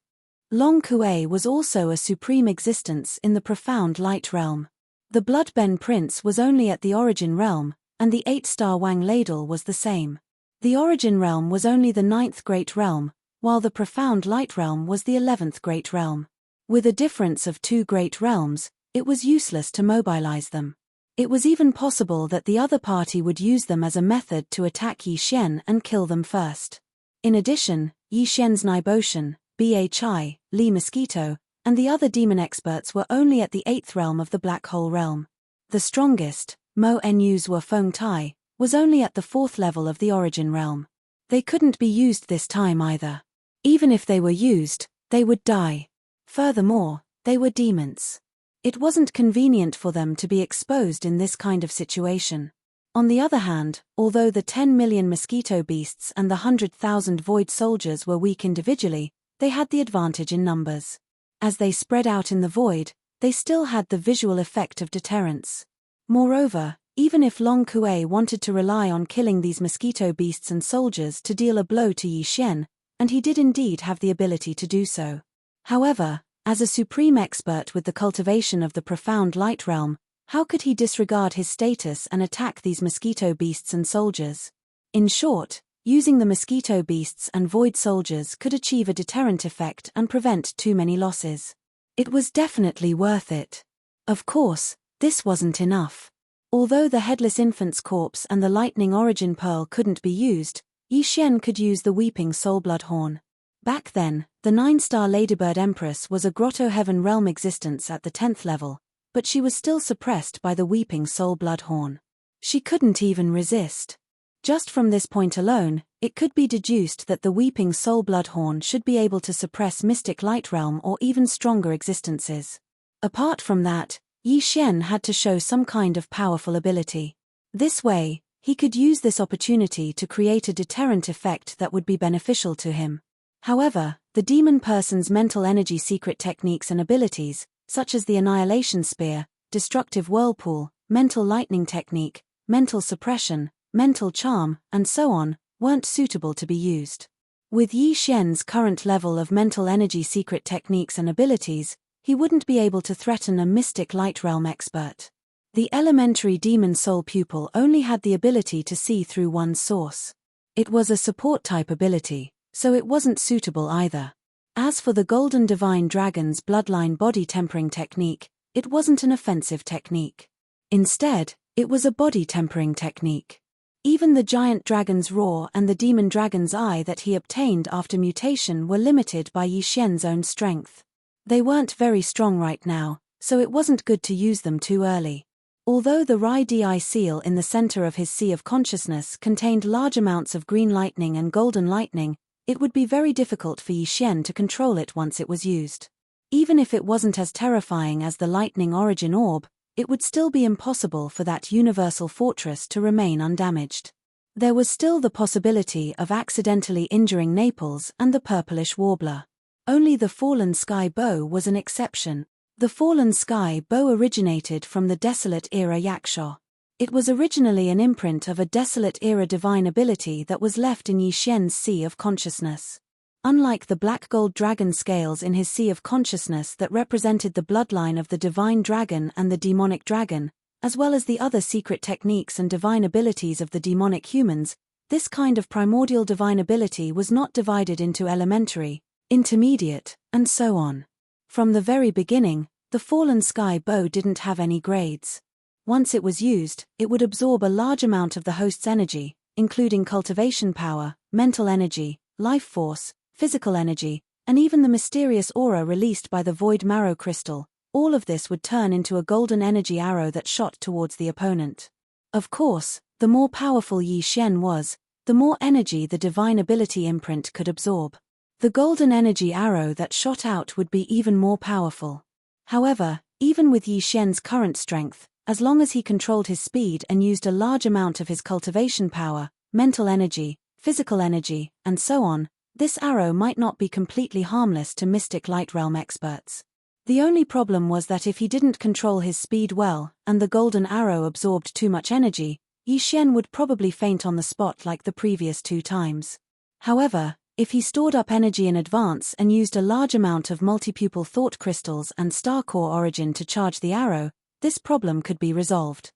Long Kuei was also a supreme existence in the profound light realm. The Bloodben Prince was only at the origin realm, and the 8-star Wang Ladle was the same. The origin realm was only the 9th great realm, while the profound light realm was the 11th great realm. With a difference of 2 great realms, it was useless to mobilize them. It was even possible that the other party would use them as a method to attack Yi Xian and kill them first. In addition, Yi Xian's Niboshan, Bhi, Li Mosquito, and the other demon experts were only at the 8th realm of the black hole realm. The strongest, Mo Nu's Feng Tai, was only at the 4th level of the origin realm. They couldn't be used this time either. Even if they were used, they would die. Furthermore, they were demons. It wasn't convenient for them to be exposed in this kind of situation. On the other hand, although the 10 million mosquito beasts and the 100,000 void soldiers were weak individually, they had the advantage in numbers. As they spread out in the void, they still had the visual effect of deterrence. Moreover, even if Long Kuei wanted to rely on killing these mosquito beasts and soldiers to deal a blow to Yi Xian, and he did indeed have the ability to do so. However, as a supreme expert with the cultivation of the profound light realm, how could he disregard his status and attack these mosquito beasts and soldiers? In short, using the mosquito beasts and void soldiers could achieve a deterrent effect and prevent too many losses. It was definitely worth it. Of course, this wasn't enough. Although the Headless Infant's corpse and the Lightning Origin Pearl couldn't be used, Yi Xian could use the Weeping Soul Bloodhorn. Back then, the 9-star Ladybird Empress was a Grotto Heaven realm existence at the 10th level, but she was still suppressed by the Weeping Soul Bloodhorn. She couldn't even resist. Just from this point alone, it could be deduced that the Weeping Soul Bloodhorn should be able to suppress Mystic Light Realm or even stronger existences. Apart from that, Yi Xian had to show some kind of powerful ability. This way, he could use this opportunity to create a deterrent effect that would be beneficial to him. However, the demon person's mental energy secret techniques and abilities, such as the Annihilation Spear, Destructive Whirlpool, Mental Lightning Technique, Mental Suppression, Mental Charm, and so on, weren't suitable to be used. With Yi Xian's current level of mental energy secret techniques and abilities, he wouldn't be able to threaten a Mystic Light Realm expert. The elementary demon soul pupil only had the ability to see through one source. It was a support-type ability, so it wasn't suitable either. As for the Golden Divine Dragon's bloodline body tempering technique, it wasn't an offensive technique. Instead, it was a body tempering technique. Even the giant dragon's roar and the demon dragon's eye that he obtained after mutation were limited by Yi Xian's own strength. They weren't very strong right now, so it wasn't good to use them too early. Although the Rai Di seal in the center of his Sea of Consciousness contained large amounts of green lightning and golden lightning, it would be very difficult for Yi Xian to control it once it was used. Even if it wasn't as terrifying as the Lightning Origin Orb, it would still be impossible for that universal fortress to remain undamaged. There was still the possibility of accidentally injuring Naples and the purplish warbler. Only the Fallen Sky Bow was an exception. The Fallen Sky Bow originated from the Desolate Era Yaksha. It was originally an imprint of a Desolate Era divine ability that was left in Yi Xian's Sea of Consciousness. Unlike the black gold dragon scales in his Sea of Consciousness that represented the bloodline of the divine dragon and the demonic dragon, as well as the other secret techniques and divine abilities of the demonic humans, this kind of primordial divine ability was not divided into elementary, intermediate, and so on. From the very beginning, the Fallen Sky Bow didn't have any grades. Once it was used, it would absorb a large amount of the host's energy, including cultivation power, mental energy, life force, physical energy, and even the mysterious aura released by the void marrow crystal. All of this would turn into a golden energy arrow that shot towards the opponent. Of course, the more powerful Yi Xian was, the more energy the divine ability imprint could absorb. The golden energy arrow that shot out would be even more powerful. However, Even with Yi Xian's current strength, as long as he controlled his speed and used a large amount of his cultivation power, mental energy, physical energy, and so on, this arrow might not be completely harmless to Mystic Light Realm experts. The only problem was that if he didn't control his speed well, and the golden arrow absorbed too much energy, Yi Xian would probably faint on the spot like the previous 2 times. However, if he stored up energy in advance and used a large amount of multipupil thought crystals and star core origin to charge the arrow, this problem could be resolved.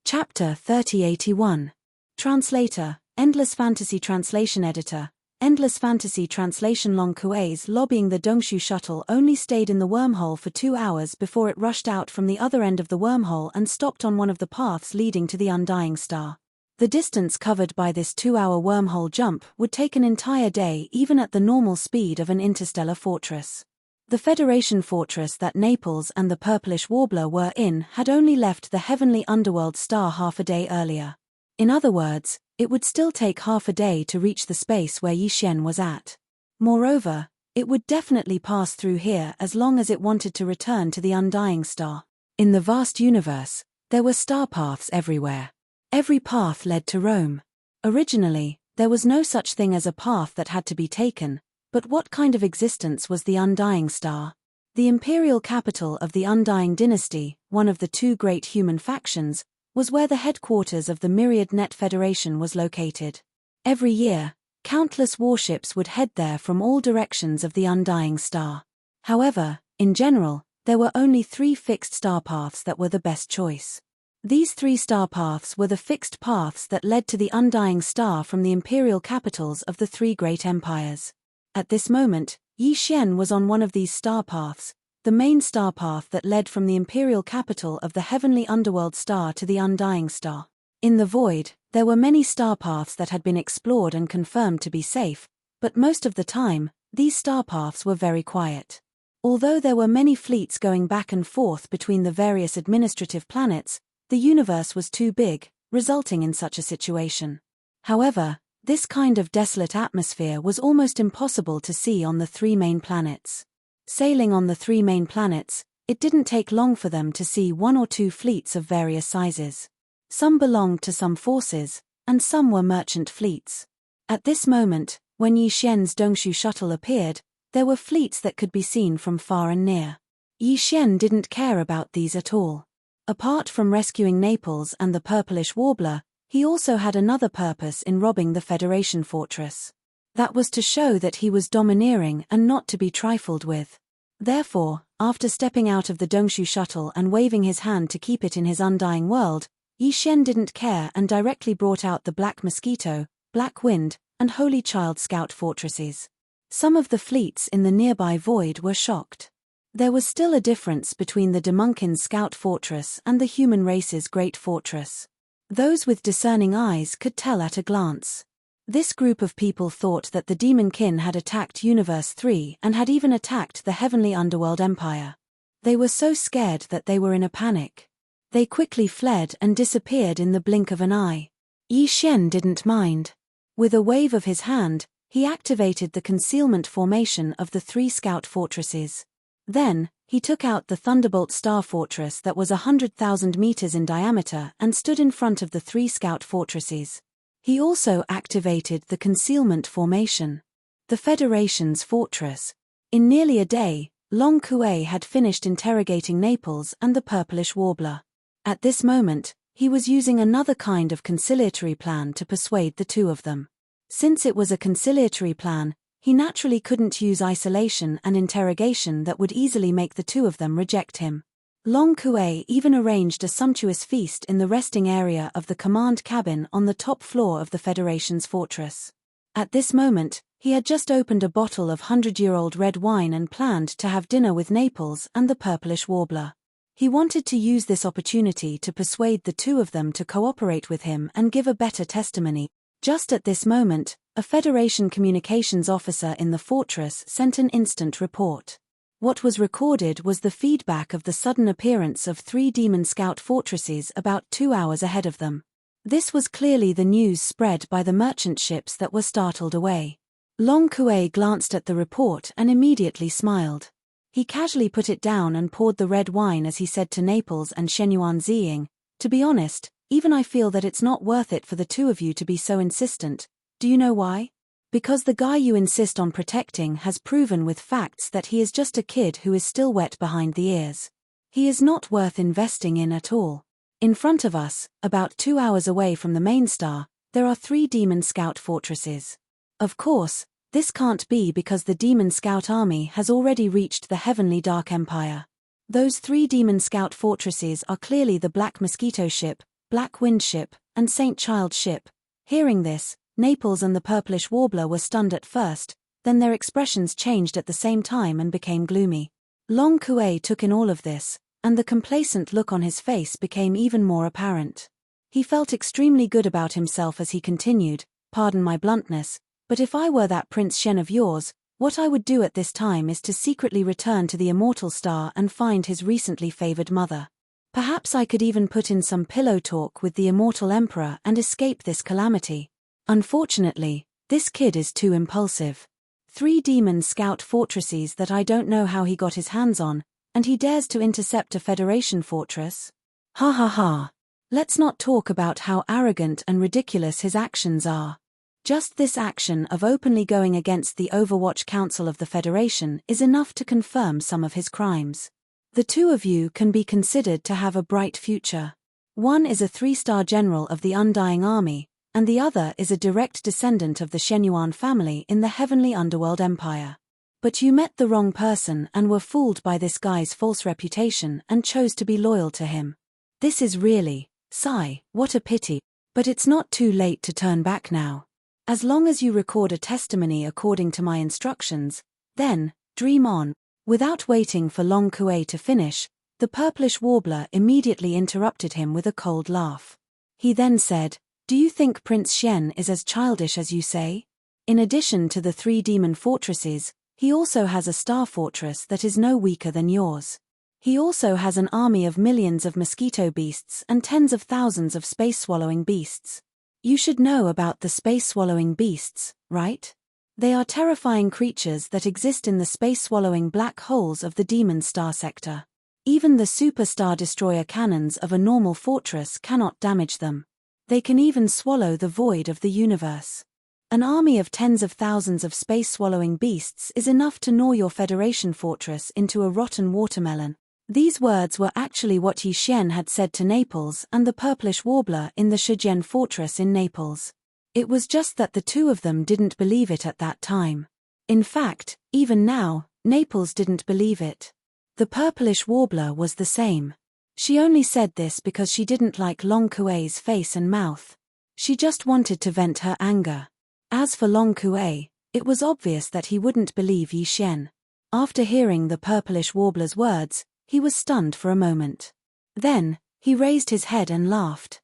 Chapter 3081. Translator, Endless Fantasy Translation Editor. Endless Fantasy Translation. Long Kuei's lobbying the Dongshu shuttle only stayed in the wormhole for 2 hours before it rushed out from the other end of the wormhole and stopped on one of the paths leading to the Undying Star. The distance covered by this 2-hour wormhole jump would take an entire day even at the normal speed of an interstellar fortress. The Federation fortress that Naples and the Purplish Warbler were in had only left the heavenly underworld star half a day earlier. In other words, it would still take half a day to reach the space where Yi Xian was at. Moreover, it would definitely pass through here as long as it wanted to return to the Undying Star. In the vast universe, there were star paths everywhere. Every path led to Rome. Originally, there was no such thing as a path that had to be taken, but what kind of existence was the Undying Star? The imperial capital of the Undying Dynasty, one of the 2 great human factions, was where the headquarters of the Myriad Net Federation was located. Every year, countless warships would head there from all directions of the Undying Star. However, in general, there were only 3 fixed star paths that were the best choice. These 3 star paths were the fixed paths that led to the Undying Star from the imperial capitals of the 3 great empires. At this moment, Yi Xian was on one of these star paths, the main star path that led from the imperial capital of the heavenly underworld star to the Undying Star. In the void, there were many star paths that had been explored and confirmed to be safe, but most of the time, these star paths were very quiet. Although there were many fleets going back and forth between the various administrative planets, the universe was too big, resulting in such a situation. However, this kind of desolate atmosphere was almost impossible to see on the 3 main planets. Sailing on the 3 main planets, it didn't take long for them to see 1 or 2 fleets of various sizes. Some belonged to some forces, and some were merchant fleets. At this moment, when Yi Xian's Dongshu shuttle appeared, there were fleets that could be seen from far and near. Yi Xian didn't care about these at all. Apart from rescuing Naples and the Purplish Warbler, he also had another purpose in robbing the Federation fortress. That was to show that he was domineering and not to be trifled with. Therefore, after stepping out of the Dongshu shuttle and waving his hand to keep it in his undying world, Yi Xian didn't care and directly brought out the Black Mosquito, Black Wind, and Holy Child Scout fortresses. Some of the fleets in the nearby void were shocked. There was still a difference between the Demunkin's Scout Fortress and the human race's Great Fortress. Those with discerning eyes could tell at a glance. This group of people thought that the Demonkin had attacked Universe 3 and had even attacked the Heavenly Underworld Empire. They were so scared that they were in a panic. They quickly fled and disappeared in the blink of an eye. Yi Xian didn't mind. With a wave of his hand, he activated the concealment formation of the 3 scout fortresses. Then, he took out the Thunderbolt Star Fortress that was 100,000 meters in diameter and stood in front of the 3 scout fortresses. He also activated the concealment formation. The Federation's fortress. In nearly a day, Long Kuei had finished interrogating Naples and the Purplish Warbler. At this moment, he was using another kind of conciliatory plan to persuade the 2 of them. Since it was a conciliatory plan, he naturally couldn't use isolation and interrogation that would easily make the 2 of them reject him. Long Kuei even arranged a sumptuous feast in the resting area of the command cabin on the top floor of the Federation's fortress. At this moment, he had just opened a bottle of 100-year-old red wine and planned to have dinner with Naples and the Purplish Warbler. He wanted to use this opportunity to persuade the 2 of them to cooperate with him and give a better testimony. Just at this moment, a Federation communications officer in the fortress sent an instant report. What was recorded was the feedback of the sudden appearance of 3 demon scout fortresses about 2 hours ahead of them. This was clearly the news spread by the merchant ships that were startled away. Long Kuei glanced at the report and immediately smiled. He casually put it down and poured the red wine as he said to Naples and Shenyuan Ziying, "To be honest, even I feel that it's not worth it for the two of you to be so insistent. Do you know why? Because the guy you insist on protecting has proven with facts that he is just a kid who is still wet behind the ears. He is not worth investing in at all. In front of us, about 2 hours away from the main star, there are 3 demon scout fortresses. Of course, this can't be because the demon scout army has already reached the heavenly Dark Empire. Those 3 demon scout fortresses are clearly the Black Mosquito ship, Black Wind ship, and Saint Child ship." Hearing this, Naples and the Purplish Warbler were stunned at first, then their expressions changed at the same time and became gloomy. Long Kuei took in all of this, and the complacent look on his face became even more apparent. He felt extremely good about himself as he continued, "Pardon my bluntness, but if I were that Prince Shen of yours, what I would do at this time is to secretly return to the immortal star and find his recently favored mother. Perhaps I could even put in some pillow talk with the immortal emperor and escape this calamity. Unfortunately, this kid is too impulsive. 3 demon scout fortresses that I don't know how he got his hands on, and he dares to intercept a Federation fortress? Ha ha ha. Let's not talk about how arrogant and ridiculous his actions are. Just this action of openly going against the Overwatch Council of the Federation is enough to confirm some of his crimes. The two of you can be considered to have a bright future. One is a 3-star general of the Undying Army, and the other is a direct descendant of the Shenyuan family in the Heavenly Underworld Empire. But you met the wrong person and were fooled by this guy's false reputation and chose to be loyal to him. This is really, sigh, what a pity. But it's not too late to turn back now. As long as you record a testimony according to my instructions, then, dream on." Without waiting for Long Kuei to finish, the Purplish Warbler immediately interrupted him with a cold laugh. He then said, "Do you think Prince Shen is as childish as you say? In addition to the 3 demon fortresses, he also has a star fortress that is no weaker than yours. He also has an army of millions of mosquito beasts and tens of thousands of space-swallowing beasts. You should know about the space-swallowing beasts, right? They are terrifying creatures that exist in the space-swallowing black holes of the demon star sector. Even the superstar destroyer cannons of a normal fortress cannot damage them. They can even swallow the void of the universe. An army of tens of thousands of space-swallowing beasts is enough to gnaw your Federation fortress into a rotten watermelon." These words were actually what Yi Xian had said to Naples and the Purplish Warbler in the Shijian fortress in Naples. It was just that the two of them didn't believe it at that time. In fact, even now, Naples didn't believe it. The Purplish Warbler was the same. She only said this because she didn't like Long Kuei's face and mouth. She just wanted to vent her anger. As for Long Kuei, it was obvious that he wouldn't believe Yi Xian. After hearing the Purplish Warbler's words, he was stunned for a moment. Then, he raised his head and laughed.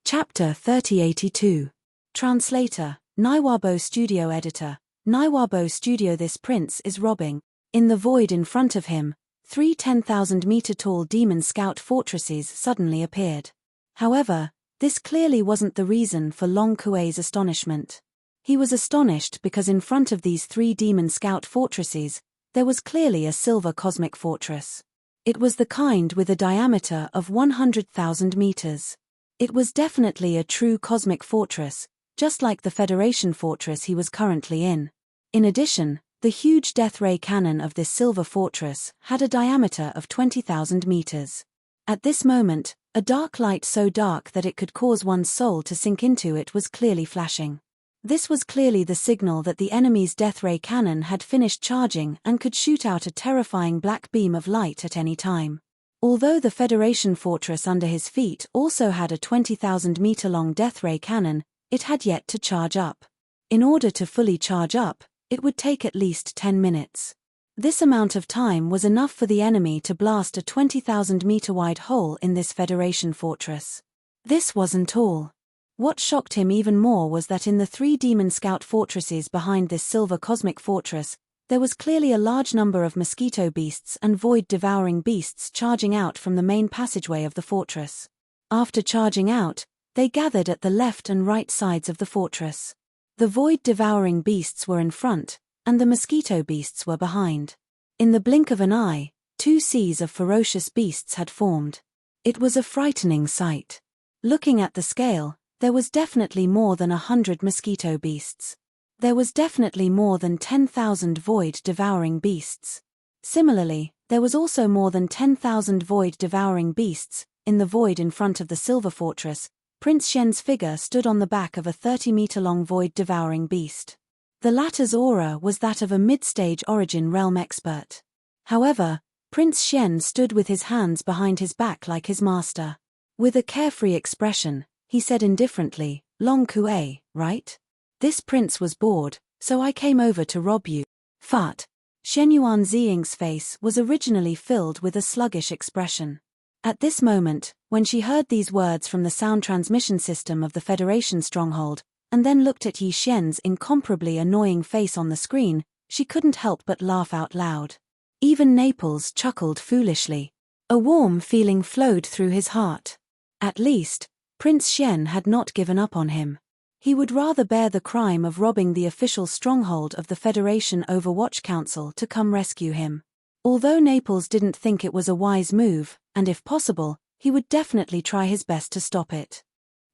Chapter 3082. Translator, Naiwabo Studio Editor, Naiwabo Studio. This prince is robbing. In the void in front of him, 3 10,000-meter-tall demon scout fortresses suddenly appeared. However, this clearly wasn't the reason for Long Kuei's astonishment. He was astonished because in front of these 3 demon scout fortresses, there was clearly a silver cosmic fortress. It was the kind with a diameter of 100,000 meters. It was definitely a true cosmic fortress, just like the Federation fortress he was currently in. In addition, the huge death ray cannon of this silver fortress had a diameter of 20,000 meters. At this moment, a dark light so dark that it could cause one's soul to sink into it was clearly flashing. This was clearly the signal that the enemy's death ray cannon had finished charging and could shoot out a terrifying black beam of light at any time. Although the Federation fortress under his feet also had a 20,000-meter-long death ray cannon, it had yet to charge up. In order to fully charge up, it would take at least 10 minutes. This amount of time was enough for the enemy to blast a 20,000-meter-wide hole in this Federation fortress. This wasn't all. What shocked him even more was that in the 3 demon scout fortresses behind this silver cosmic fortress, there was clearly a large number of mosquito beasts and void-devouring beasts charging out from the main passageway of the fortress. After charging out, they gathered at the left and right sides of the fortress. The void-devouring beasts were in front, and the mosquito beasts were behind. In the blink of an eye, 2 seas of ferocious beasts had formed. It was a frightening sight. Looking at the scale, there was definitely more than 100 mosquito beasts. There was definitely more than 10,000 void-devouring beasts. Similarly, there was also more than 10,000 void-devouring beasts. In the void in front of the Silver Fortress, Prince Shen's figure stood on the back of a 30-meter-long void-devouring beast. The latter's aura was that of a mid-stage Origin Realm expert. However, Prince Shen stood with his hands behind his back like his master. With a carefree expression, he said indifferently, "Long Kue, right? This prince was bored, so I came over to rob you." Fat. Shen Yuan Ziying's face was originally filled with a sluggish expression. At this moment, when she heard these words from the sound transmission system of the Federation stronghold, and then looked at Yi Shen's incomparably annoying face on the screen, she couldn't help but laugh out loud. Even Naples chuckled foolishly. A warm feeling flowed through his heart. At least, Prince Shen had not given up on him. He would rather bear the crime of robbing the official stronghold of the Federation Overwatch Council to come rescue him. Although Naples didn't think it was a wise move, and if possible, he would definitely try his best to stop it.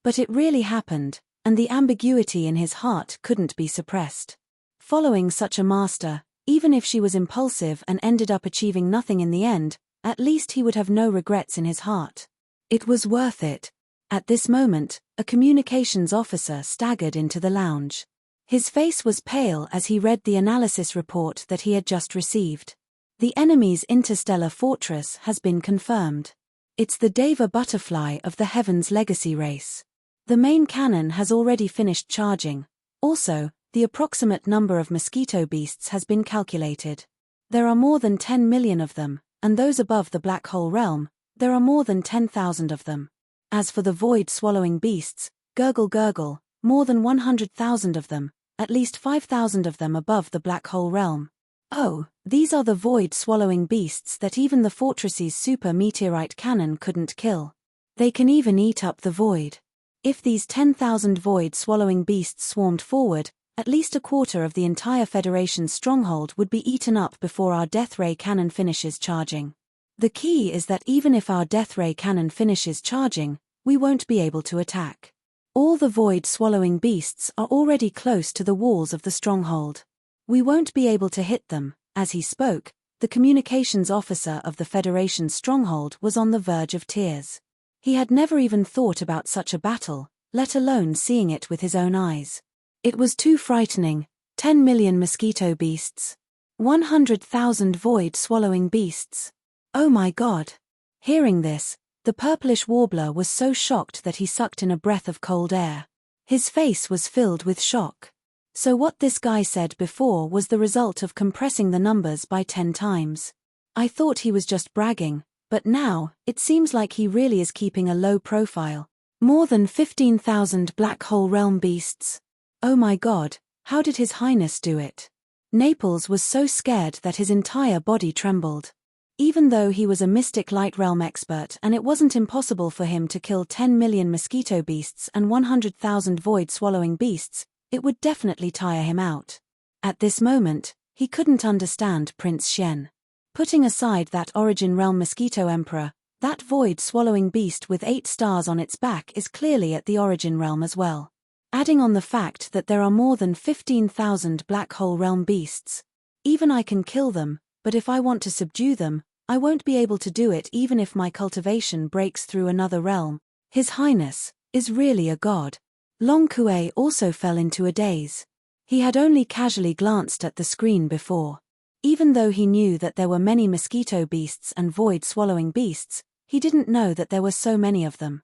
But it really happened, and the ambiguity in his heart couldn't be suppressed. Following such a master, even if she was impulsive and ended up achieving nothing in the end, at least he would have no regrets in his heart. It was worth it. At this moment, a communications officer staggered into the lounge. His face was pale as he read the analysis report that he had just received. The enemy's interstellar fortress has been confirmed. It's the Devour butterfly of the Heaven's Legacy race. The main cannon has already finished charging. Also, the approximate number of mosquito beasts has been calculated. There are more than 10 million of them, and those above the black hole realm, there are more than 10,000 of them. As for the void-swallowing beasts, gurgle gurgle, more than 100,000 of them, at least 5,000 of them above the black hole realm. Oh, these are the void-swallowing beasts that even the fortress's super meteorite cannon couldn't kill. They can even eat up the void. If these 10,000 void-swallowing beasts swarmed forward, at least a quarter of the entire Federation's stronghold would be eaten up before our death ray cannon finishes charging. The key is that even if our death ray cannon finishes charging, we won't be able to attack. All the void-swallowing beasts are already close to the walls of the stronghold. We won't be able to hit them. As he spoke, the communications officer of the Federation's stronghold was on the verge of tears. He had never even thought about such a battle, let alone seeing it with his own eyes. It was too frightening. 10 million mosquito beasts. 100,000 void-swallowing beasts. Oh my God. Hearing this, the purplish warbler was so shocked that he sucked in a breath of cold air. His face was filled with shock. So what this guy said before was the result of compressing the numbers by 10 times. I thought he was just bragging, but now, it seems like he really is keeping a low profile. More than 15,000 black hole realm beasts. Oh my God, how did His Highness do it? Naples was so scared that his entire body trembled. Even though he was a mystic light realm expert and it wasn't impossible for him to kill 10 million mosquito beasts and 100,000 void-swallowing beasts, it would definitely tire him out. At this moment, he couldn't understand Prince Shen. Putting aside that Origin Realm Mosquito Emperor, that void-swallowing beast with 8 stars on its back is clearly at the Origin Realm as well. Adding on the fact that there are more than 15,000 black hole realm beasts. Even I can kill them, but if I want to subdue them, I won't be able to do it even if my cultivation breaks through another realm. His Highness is really a god. Long Kue also fell into a daze. He had only casually glanced at the screen before. Even though he knew that there were many mosquito beasts and void-swallowing beasts, he didn't know that there were so many of them.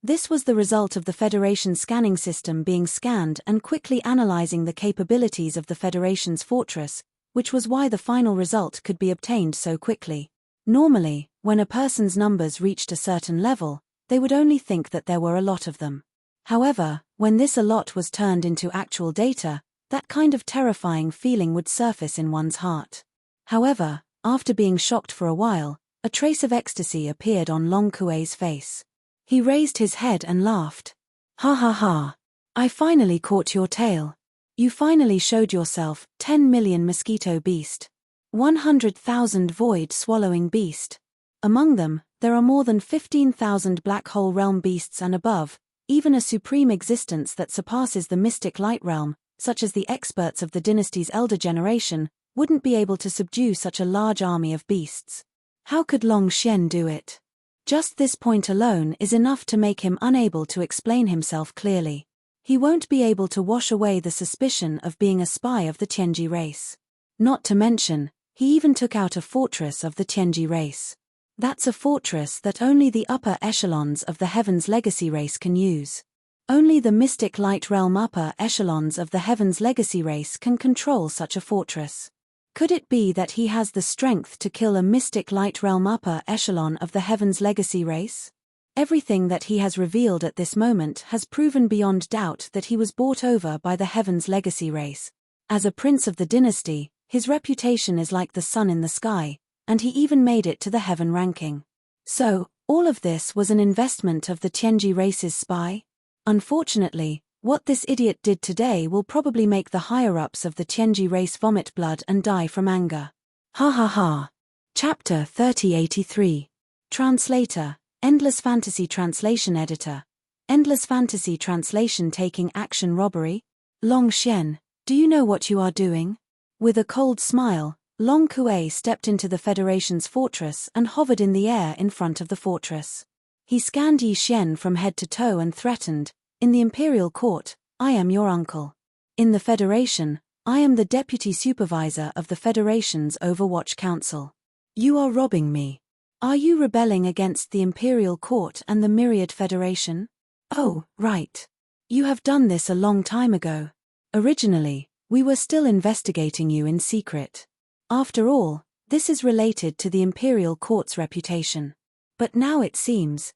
This was the result of the Federation scanning system being scanned and quickly analyzing the capabilities of the Federation's fortress, which was why the final result could be obtained so quickly. Normally, when a person's numbers reached a certain level, they would only think that there were a lot of them. However, when this a lot was turned into actual data, that kind of terrifying feeling would surface in one's heart. However, after being shocked for a while, a trace of ecstasy appeared on Long Kue's face. He raised his head and laughed. Ha ha ha. I finally caught your tail. You finally showed yourself, 10 million mosquito beast. 100,000 void-swallowing beast. Among them, there are more than 15,000 black hole realm beasts and above, even a supreme existence that surpasses the mystic light realm, such as the experts of the dynasty's elder generation, wouldn't be able to subdue such a large army of beasts. How could Long Xian do it? Just this point alone is enough to make him unable to explain himself clearly. He won't be able to wash away the suspicion of being a spy of the Tianji race. Not to mention, he even took out a fortress of the Tianji race. That's a fortress that only the upper echelons of the Heaven's Legacy race can use. Only the mystic light realm upper echelons of the Heaven's Legacy race can control such a fortress. Could it be that he has the strength to kill a mystic light realm upper echelon of the Heaven's Legacy race? Everything that he has revealed at this moment has proven beyond doubt that he was bought over by the Heaven's Legacy race. As a prince of the dynasty, his reputation is like the sun in the sky, and he even made it to the heaven ranking. So, all of this was an investment of the Tianji race's spy? Unfortunately, what this idiot did today will probably make the higher-ups of the Tianji race vomit blood and die from anger. Ha ha ha. Chapter 3083. Translator, Endless Fantasy Translation Editor. Endless Fantasy Translation Taking Action Robbery? Long Xian, do you know what you are doing? With a cold smile, Long Kuei stepped into the Federation's fortress and hovered in the air in front of the fortress. He scanned Yi Xian from head to toe and threatened, "In the Imperial Court, I am your uncle. In the Federation, I am the Deputy Supervisor of the Federation's Overwatch Council. You are robbing me. Are you rebelling against the Imperial Court and the Myriad Federation? Oh, right. You have done this a long time ago. Originally, we were still investigating you in secret. After all, this is related to the Imperial Court's reputation. But now it seems,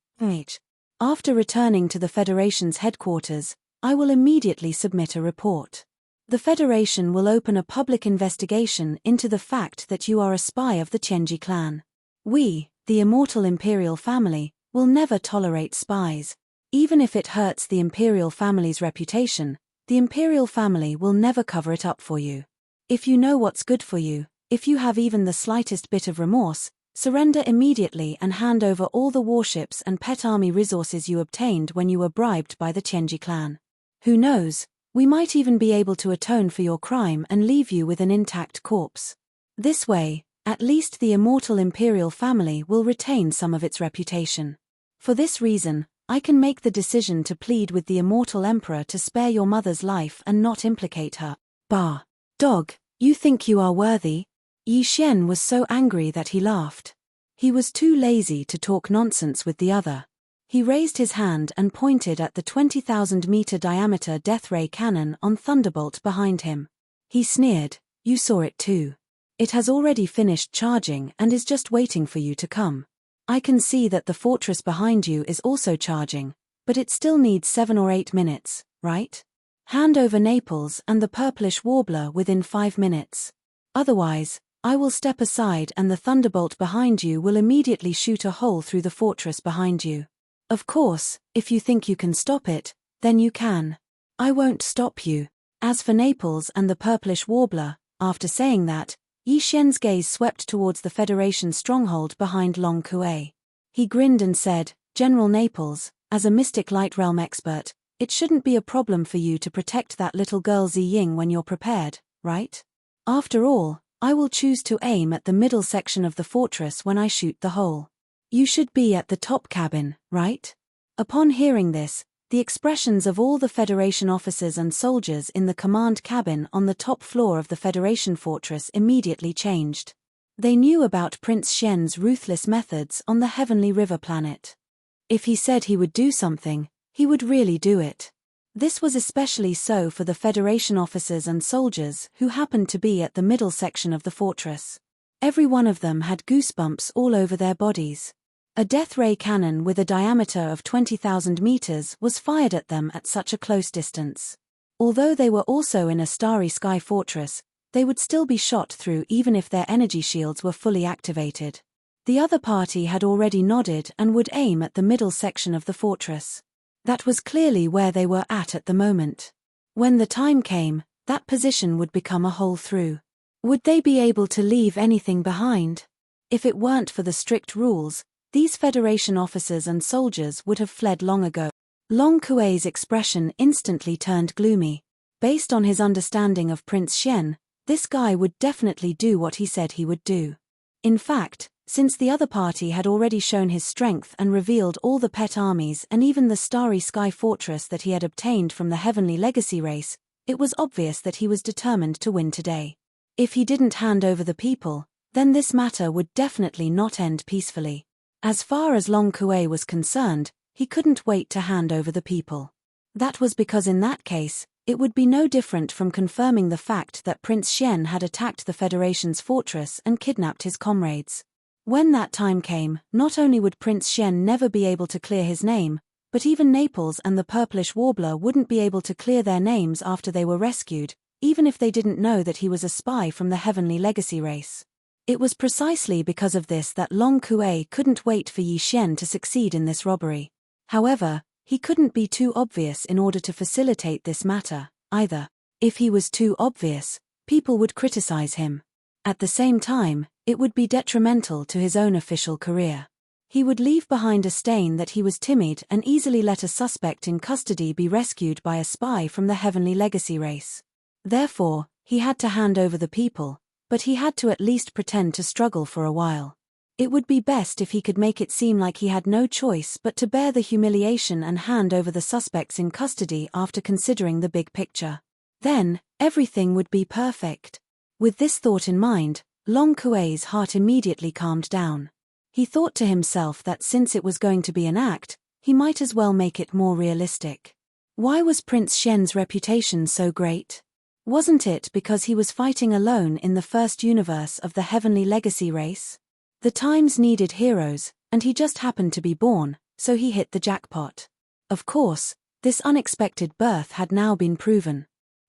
after returning to the Federation's headquarters, I will immediately submit a report. The Federation will open a public investigation into the fact that you are a spy of the Tianji clan. We, the immortal Imperial family, will never tolerate spies. Even if it hurts the Imperial family's reputation, the Imperial family will never cover it up for you. If you know what's good for you, if you have even the slightest bit of remorse, surrender immediately and hand over all the warships and pet army resources you obtained when you were bribed by the Tianji clan. Who knows, we might even be able to atone for your crime and leave you with an intact corpse. This way, at least the immortal Imperial family will retain some of its reputation. For this reason, I can make the decision to plead with the immortal Emperor to spare your mother's life and not implicate her. Bah! Dog, you think you are worthy? Yi Xian was so angry that he laughed. He was too lazy to talk nonsense with the other. He raised his hand and pointed at the 20,000-meter diameter death ray cannon on Thunderbolt behind him. He sneered, "You saw it too. It has already finished charging and is just waiting for you to come. I can see that the fortress behind you is also charging, but it still needs 7 or 8 minutes, right? Hand over Naples and the purplish warbler within 5 minutes. Otherwise, I will step aside and the thunderbolt behind you will immediately shoot a hole through the fortress behind you. Of course, if you think you can stop it, then you can. I won't stop you." As for Naples and the purplish warbler, after saying that, Yi Xian's gaze swept towards the Federation stronghold behind Long Kuei. He grinned and said, "General Naples, as a mystic light realm expert, it shouldn't be a problem for you to protect that little girl Ziying when you're prepared, right? After all, I will choose to aim at the middle section of the fortress when I shoot the hole. You should be at the top cabin, right?" Upon hearing this, the expressions of all the Federation officers and soldiers in the command cabin on the top floor of the Federation fortress immediately changed. They knew about Prince Xian's ruthless methods on the Heavenly River planet. If he said he would do something, he would really do it. This was especially so for the Federation officers and soldiers who happened to be at the middle section of the fortress. Every one of them had goosebumps all over their bodies. A death ray cannon with a diameter of 20,000 meters was fired at them at such a close distance. Although they were also in a starry sky fortress, they would still be shot through even if their energy shields were fully activated. The other party had already nodded and would aim at the middle section of the fortress. That was clearly where they were at the moment. When the time came, that position would become a hole through. Would they be able to leave anything behind? If it weren't for the strict rules, these Federation officers and soldiers would have fled long ago. Long Kuei's expression instantly turned gloomy. Based on his understanding of Prince Xian, this guy would definitely do what he said he would do. In fact, since the other party had already shown his strength and revealed all the pet armies and even the starry sky fortress that he had obtained from the Heavenly Legacy race, it was obvious that he was determined to win today. If he didn't hand over the people, then this matter would definitely not end peacefully. As far as Long Kuei was concerned, he couldn't wait to hand over the people. That was because in that case, it would be no different from confirming the fact that Prince Xian had attacked the Federation's fortress and kidnapped his comrades. When that time came, not only would Prince Xian never be able to clear his name, but even Naples and the Purplish Warbler wouldn't be able to clear their names after they were rescued, even if they didn't know that he was a spy from the Heavenly Legacy race. It was precisely because of this that Long Kuei couldn't wait for Yi Xian to succeed in this robbery. However, he couldn't be too obvious in order to facilitate this matter, either. If he was too obvious, people would criticize him. At the same time, it would be detrimental to his own official career. He would leave behind a stain that he was timid and easily let a suspect in custody be rescued by a spy from the Heavenly Legacy race. Therefore, he had to hand over the people, but he had to at least pretend to struggle for a while. It would be best if he could make it seem like he had no choice but to bear the humiliation and hand over the suspects in custody after considering the big picture. Then, everything would be perfect. With this thought in mind, Long Kuei's heart immediately calmed down. He thought to himself that since it was going to be an act, he might as well make it more realistic. Why was Prince Xian's reputation so great? Wasn't it because he was fighting alone in the first universe of the Heavenly Legacy race? The times needed heroes, and he just happened to be born, so he hit the jackpot. Of course, this unexpected birth had now been proven.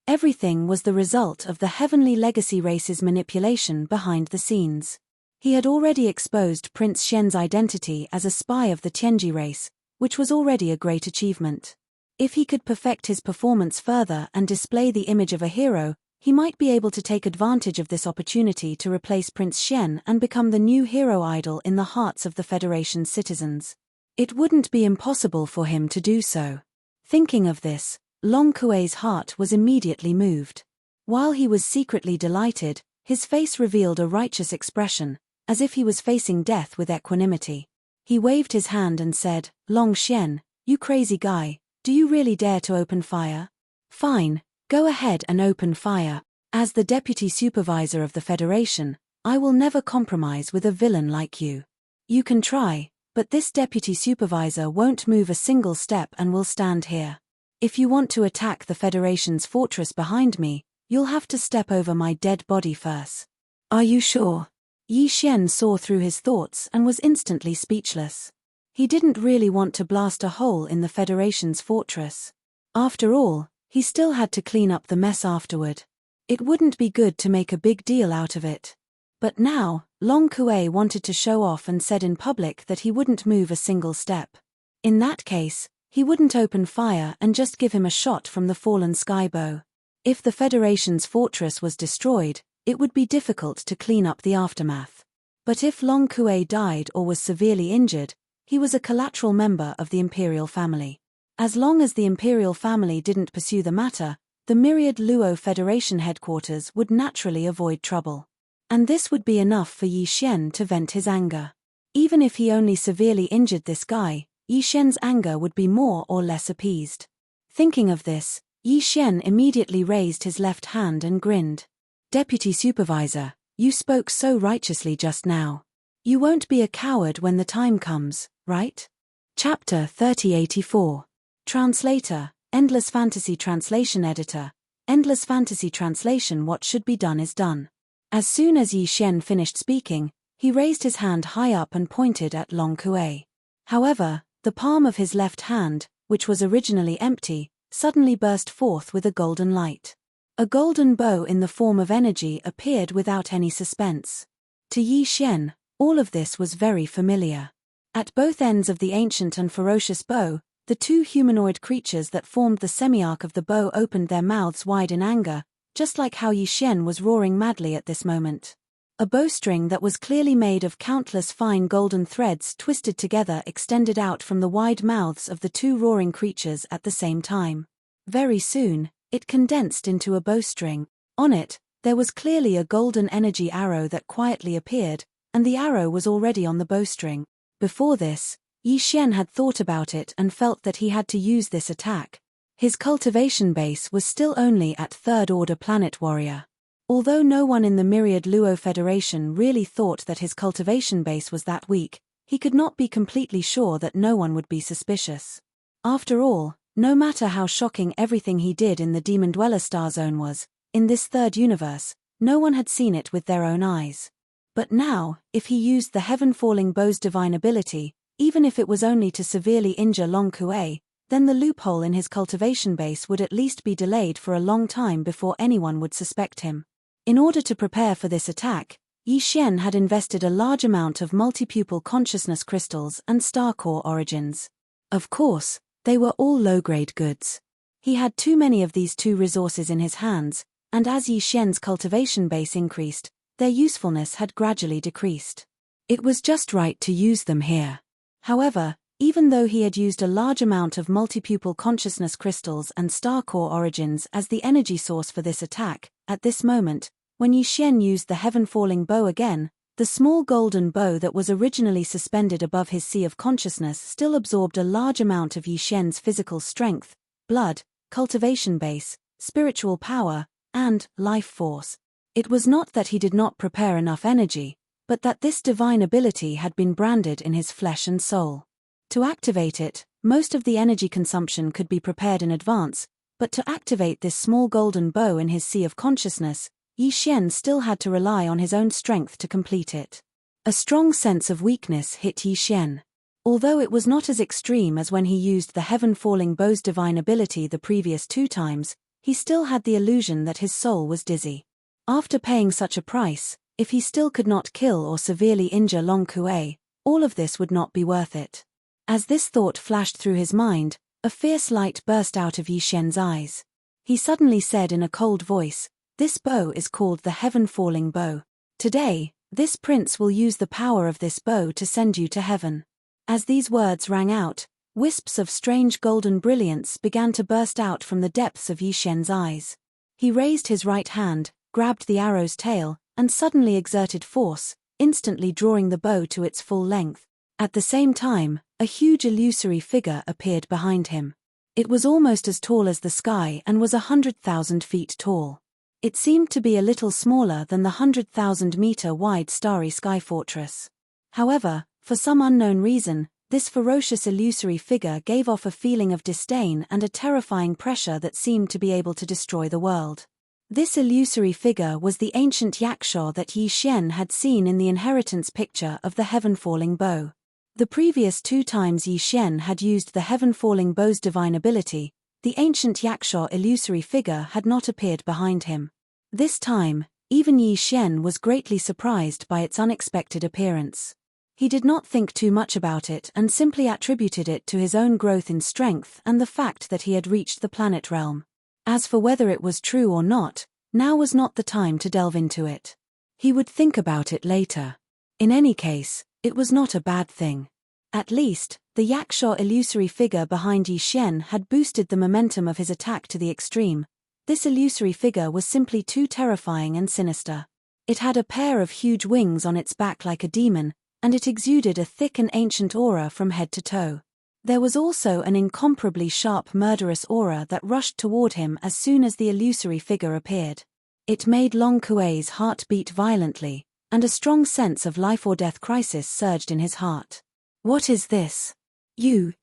Everything was the result of the Heavenly Legacy race's manipulation behind the scenes. He had already exposed Prince Xian's identity as a spy of the Tianji race, which was already a great achievement. If he could perfect his performance further and display the image of a hero, he might be able to take advantage of this opportunity to replace Prince Xian and become the new hero idol in the hearts of the Federation's citizens. It wouldn't be impossible for him to do so. Thinking of this, Long Kuei's heart was immediately moved. While he was secretly delighted, his face revealed a righteous expression, as if he was facing death with equanimity. He waved his hand and said, "Long Xian, you crazy guy, do you really dare to open fire? Fine. Go ahead and open fire. As the deputy supervisor of the Federation, I will never compromise with a villain like you. You can try, but this deputy supervisor won't move a single step and will stand here. If you want to attack the Federation's fortress behind me, you'll have to step over my dead body first." "Are you sure?" Yi Xian saw through his thoughts and was instantly speechless. He didn't really want to blast a hole in the Federation's fortress. After all, he still had to clean up the mess afterward. It wouldn't be good to make a big deal out of it. But now, Long Kuei wanted to show off and said in public that he wouldn't move a single step. In that case, he wouldn't open fire and just give him a shot from the fallen skybow. If the Federation's fortress was destroyed, it would be difficult to clean up the aftermath. But if Long Kuei died or was severely injured, he was a collateral member of the imperial family. As long as the imperial family didn't pursue the matter, the myriad Luo Federation headquarters would naturally avoid trouble. And this would be enough for Yi Xian to vent his anger. Even if he only severely injured this guy, Yi Xian's anger would be more or less appeased. Thinking of this, Yi Xian immediately raised his left hand and grinned. "Deputy Supervisor, you spoke so righteously just now. You won't be a coward when the time comes, right?" Chapter 3084. Translator, Endless Fantasy Translation Editor. Endless Fantasy Translation. What should be done is done. As soon as Yi Xian finished speaking, he raised his hand high up and pointed at Long Kuei. However, the palm of his left hand, which was originally empty, suddenly burst forth with a golden light. A golden bow in the form of energy appeared without any suspense. To Yi Xian, all of this was very familiar. At both ends of the ancient and ferocious bow, the two humanoid creatures that formed the semi-arc of the bow opened their mouths wide in anger, just like how Yi Xian was roaring madly at this moment. A bowstring that was clearly made of countless fine golden threads twisted together extended out from the wide mouths of the two roaring creatures at the same time. Very soon, it condensed into a bowstring. On it, there was clearly a golden energy arrow that quietly appeared, and the arrow was already on the bowstring. Before this, Yi Xian had thought about it and felt that he had to use this attack. His cultivation base was still only at third-order planet warrior. Although no one in the Myriad Luo Federation really thought that his cultivation base was that weak, he could not be completely sure that no one would be suspicious. After all, no matter how shocking everything he did in the Demon Dweller Star Zone was, in this third universe, no one had seen it with their own eyes. But now, if he used the heaven-falling bow's divine ability, even if it was only to severely injure Long Kuei, then the loophole in his cultivation base would at least be delayed for a long time before anyone would suspect him. In order to prepare for this attack, Yi Xian had invested a large amount of multipupil consciousness crystals and star core origins. Of course, they were all low-grade goods. He had too many of these two resources in his hands, and as Yi Xian's cultivation base increased, their usefulness had gradually decreased. It was just right to use them here. However, even though he had used a large amount of multipupil consciousness crystals and star core origins as the energy source for this attack, at this moment, when Yi Xian used the heaven-falling bow again, the small golden bow that was originally suspended above his sea of consciousness still absorbed a large amount of Yi Xian's physical strength, blood, cultivation base, spiritual power, and life force. It was not that he did not prepare enough energy, but that this divine ability had been branded in his flesh and soul. To activate it, most of the energy consumption could be prepared in advance, but to activate this small golden bow in his sea of consciousness, Yi Xian still had to rely on his own strength to complete it. A strong sense of weakness hit Yi Xian. Although it was not as extreme as when he used the heaven-falling bow's divine ability the previous 2 times, he still had the illusion that his soul was dizzy. After paying such a price, if he still could not kill or severely injure Long Kuei, all of this would not be worth it. As this thought flashed through his mind, a fierce light burst out of Yi Xian's eyes. He suddenly said in a cold voice, "This bow is called the heaven-falling bow. Today, this prince will use the power of this bow to send you to heaven." As these words rang out, wisps of strange golden brilliance began to burst out from the depths of Yi Xian's eyes. He raised his right hand, grabbed the arrow's tail, and suddenly exerted force, instantly drawing the bow to its full length. At the same time, a huge illusory figure appeared behind him. It was almost as tall as the sky and was 100,000 feet tall. It seemed to be a little smaller than the 100,000-meter wide starry sky fortress. However, for some unknown reason, this ferocious illusory figure gave off a feeling of disdain and a terrifying pressure that seemed to be able to destroy the world. This illusory figure was the ancient Yaksha that Yi Xian had seen in the inheritance picture of the heaven-falling bow. The previous 2 times Yi Xian had used the heaven-falling bow's divine ability, the ancient Yaksha illusory figure had not appeared behind him. This time, even Yi Xian was greatly surprised by its unexpected appearance. He did not think too much about it and simply attributed it to his own growth in strength and the fact that he had reached the planet realm. As for whether it was true or not, now was not the time to delve into it. He would think about it later. In any case, it was not a bad thing. At least, the Yaksha illusory figure behind Yi Xian had boosted the momentum of his attack to the extreme. This illusory figure was simply too terrifying and sinister. It had a pair of huge wings on its back like a demon, and it exuded a thick and ancient aura from head to toe. There was also an incomparably sharp murderous aura that rushed toward him as soon as the illusory figure appeared. It made Long Kuei's heart beat violently, and a strong sense of life-or-death crisis surged in his heart. "What is this? You.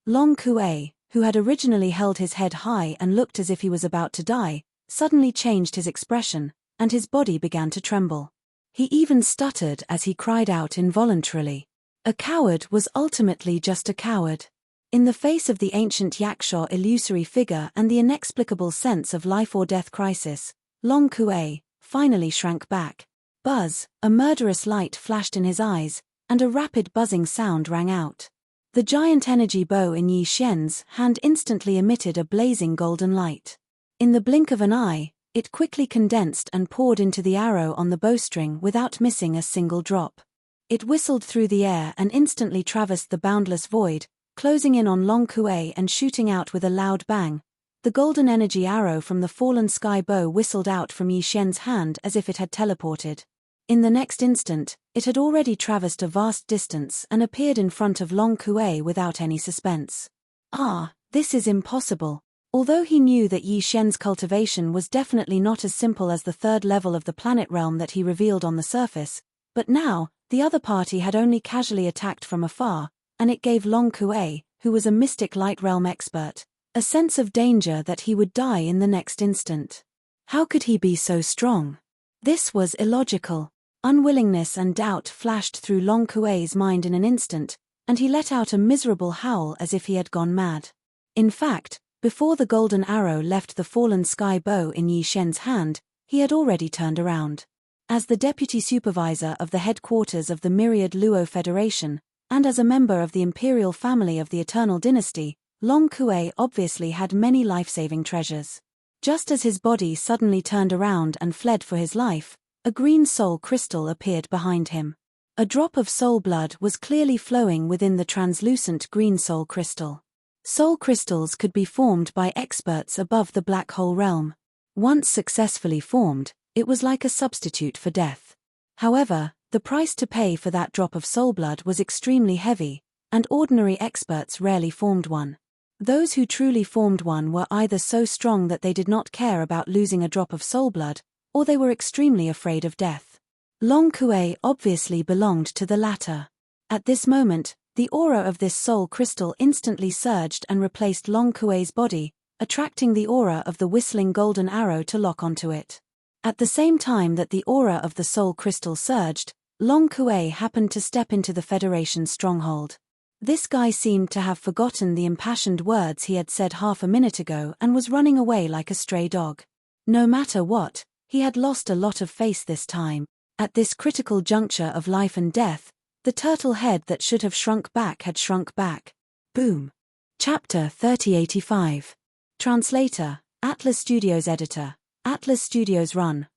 Long Kuei, who had originally held his head high and looked as if he was about to die, suddenly changed his expression, and his body began to tremble. He even stuttered as he cried out involuntarily. A coward was ultimately just a coward. In the face of the ancient Yaksha illusory figure and the inexplicable sense of life-or-death crisis, Long Kuei finally shrank back. Buzz, a murderous light flashed in his eyes, and a rapid buzzing sound rang out. The giant energy bow in Yi Xian's hand instantly emitted a blazing golden light. In the blink of an eye, it quickly condensed and poured into the arrow on the bowstring without missing a single drop. It whistled through the air and instantly traversed the boundless void, closing in on Long Kuei and shooting out with a loud bang. The golden energy arrow from the fallen sky bow whistled out from Yi Xian's hand as if it had teleported. In the next instant, it had already traversed a vast distance and appeared in front of Long Kuei without any suspense. Ah, this is impossible. Although he knew that Yi Xian's cultivation was definitely not as simple as the third level of the planet realm that he revealed on the surface, but now, the other party had only casually attacked from afar, and it gave Long Kuei, who was a mystic light realm expert, a sense of danger that he would die in the next instant. How could he be so strong? This was illogical. Unwillingness and doubt flashed through Long Kuei's mind in an instant, and he let out a miserable howl as if he had gone mad. In fact, before the golden arrow left the fallen sky bow in Yi Xian's hand, he had already turned around. As the deputy supervisor of the headquarters of the Myriad Luo Federation, and as a member of the imperial family of the Eternal Dynasty, Long Kuei obviously had many life-saving treasures. Just as his body suddenly turned around and fled for his life, a green soul crystal appeared behind him. A drop of soul blood was clearly flowing within the translucent green soul crystal. Soul crystals could be formed by experts above the black hole realm. Once successfully formed, it was like a substitute for death. However, the price to pay for that drop of soul blood was extremely heavy, and ordinary experts rarely formed one. Those who truly formed one were either so strong that they did not care about losing a drop of soul blood, or they were extremely afraid of death. Long Kuei obviously belonged to the latter. At this moment, the aura of this soul crystal instantly surged and replaced Long Kuei's body, attracting the aura of the whistling golden arrow to lock onto it. At the same time that the aura of the soul crystal surged, Long Kuei happened to step into the Federation's stronghold. This guy seemed to have forgotten the impassioned words he had said half a minute ago and was running away like a stray dog. No matter what, he had lost a lot of face this time. At this critical juncture of life and death, the turtle head that should have shrunk back had shrunk back. Boom. Chapter 3085. Translator, Atlas Studios Editor. Atlas Studios Run.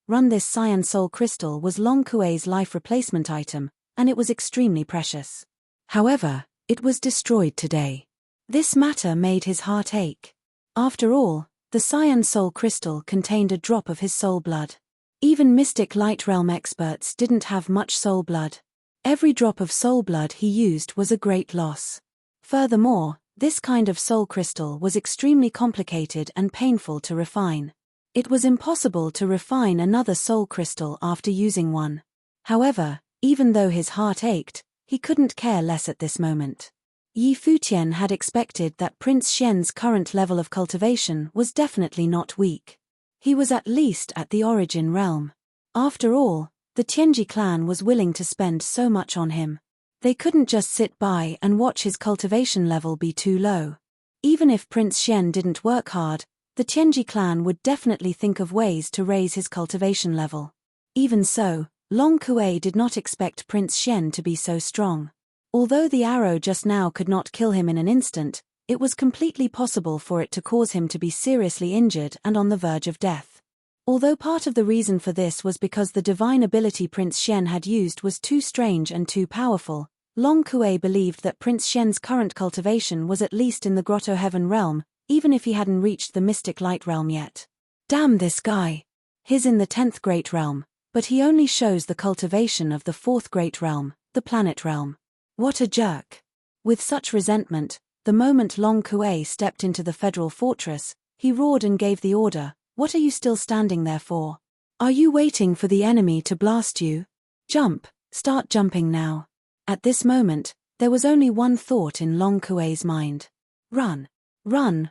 This cyan soul crystal was Long Kuei's life replacement item, and it was extremely precious. However, it was destroyed today. This matter made his heart ache. After all, the cyan soul crystal contained a drop of his soul blood. Even mystic light realm experts didn't have much soul blood. Every drop of soul blood he used was a great loss. Furthermore, this kind of soul crystal was extremely complicated and painful to refine. It was impossible to refine another soul crystal after using one. However, even though his heart ached, he couldn't care less at this moment. Yi Futian had expected that Prince Xian's current level of cultivation was definitely not weak. He was at least at the origin realm. After all, the Tianji clan was willing to spend so much on him. They couldn't just sit by and watch his cultivation level be too low. Even if Prince Xian didn't work hard, the Tianji clan would definitely think of ways to raise his cultivation level. Even so, Long Kuei did not expect Prince Xian to be so strong. Although the arrow just now could not kill him in an instant, it was completely possible for it to cause him to be seriously injured and on the verge of death. Although part of the reason for this was because the divine ability Prince Xian had used was too strange and too powerful, Long Kuei believed that Prince Xian's current cultivation was at least in the Grotto Heaven realm, even if he hadn't reached the Mystic Light realm yet. Damn this guy! He's in the 10th Great Realm, but he only shows the cultivation of the 4th Great Realm, the Planet Realm. What a jerk! With such resentment, the moment Long Kuei stepped into the Federal Fortress, he roared and gave the order, "What are you still standing there for? Are you waiting for the enemy to blast you? Jump, start jumping now." At this moment, there was only one thought in Long Kuei's mind. Run. Run,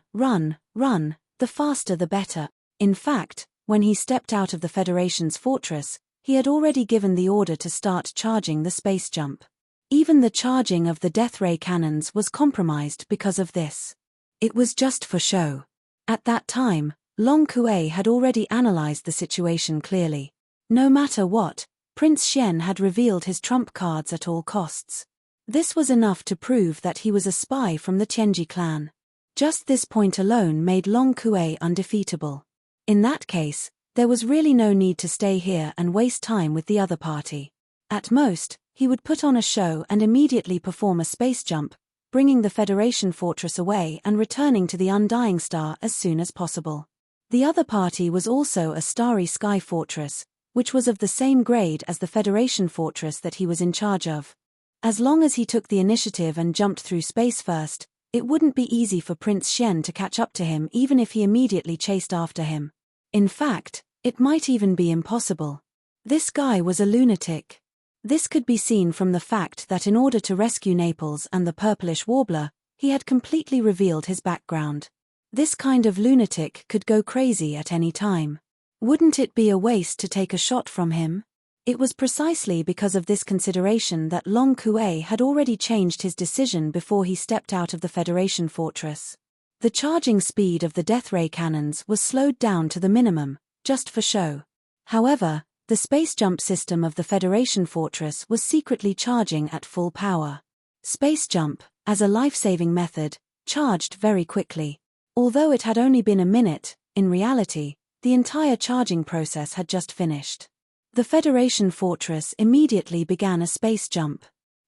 the faster the better. In fact, when he stepped out of the Federation's fortress, he had already given the order to start charging the space jump. Even the charging of the death ray cannons was compromised because of this. It was just for show. At that time, Long Kuei had already analyzed the situation clearly. No matter what, Prince Xian had revealed his trump cards at all costs. This was enough to prove that he was a spy from the Tianji clan. Just this point alone made Long Kuei undefeatable. In that case, there was really no need to stay here and waste time with the other party. At most, he would put on a show and immediately perform a space jump, bringing the Federation fortress away and returning to the Undying Star as soon as possible. The other party was also a starry sky fortress, which was of the same grade as the Federation fortress that he was in charge of. As long as he took the initiative and jumped through space first, it wouldn't be easy for Prince Xian to catch up to him even if he immediately chased after him. In fact, it might even be impossible. This guy was a lunatic. This could be seen from the fact that in order to rescue Naples and the purplish warbler, he had completely revealed his background. This kind of lunatic could go crazy at any time. Wouldn't it be a waste to take a shot from him? It was precisely because of this consideration that Long Kuei had already changed his decision before he stepped out of the Federation fortress. The charging speed of the death ray cannons was slowed down to the minimum, just for show. However, the space jump system of the Federation fortress was secretly charging at full power. Space jump, as a life-saving method, charged very quickly. Although it had only been a minute, in reality, the entire charging process had just finished. The Federation fortress immediately began a space jump.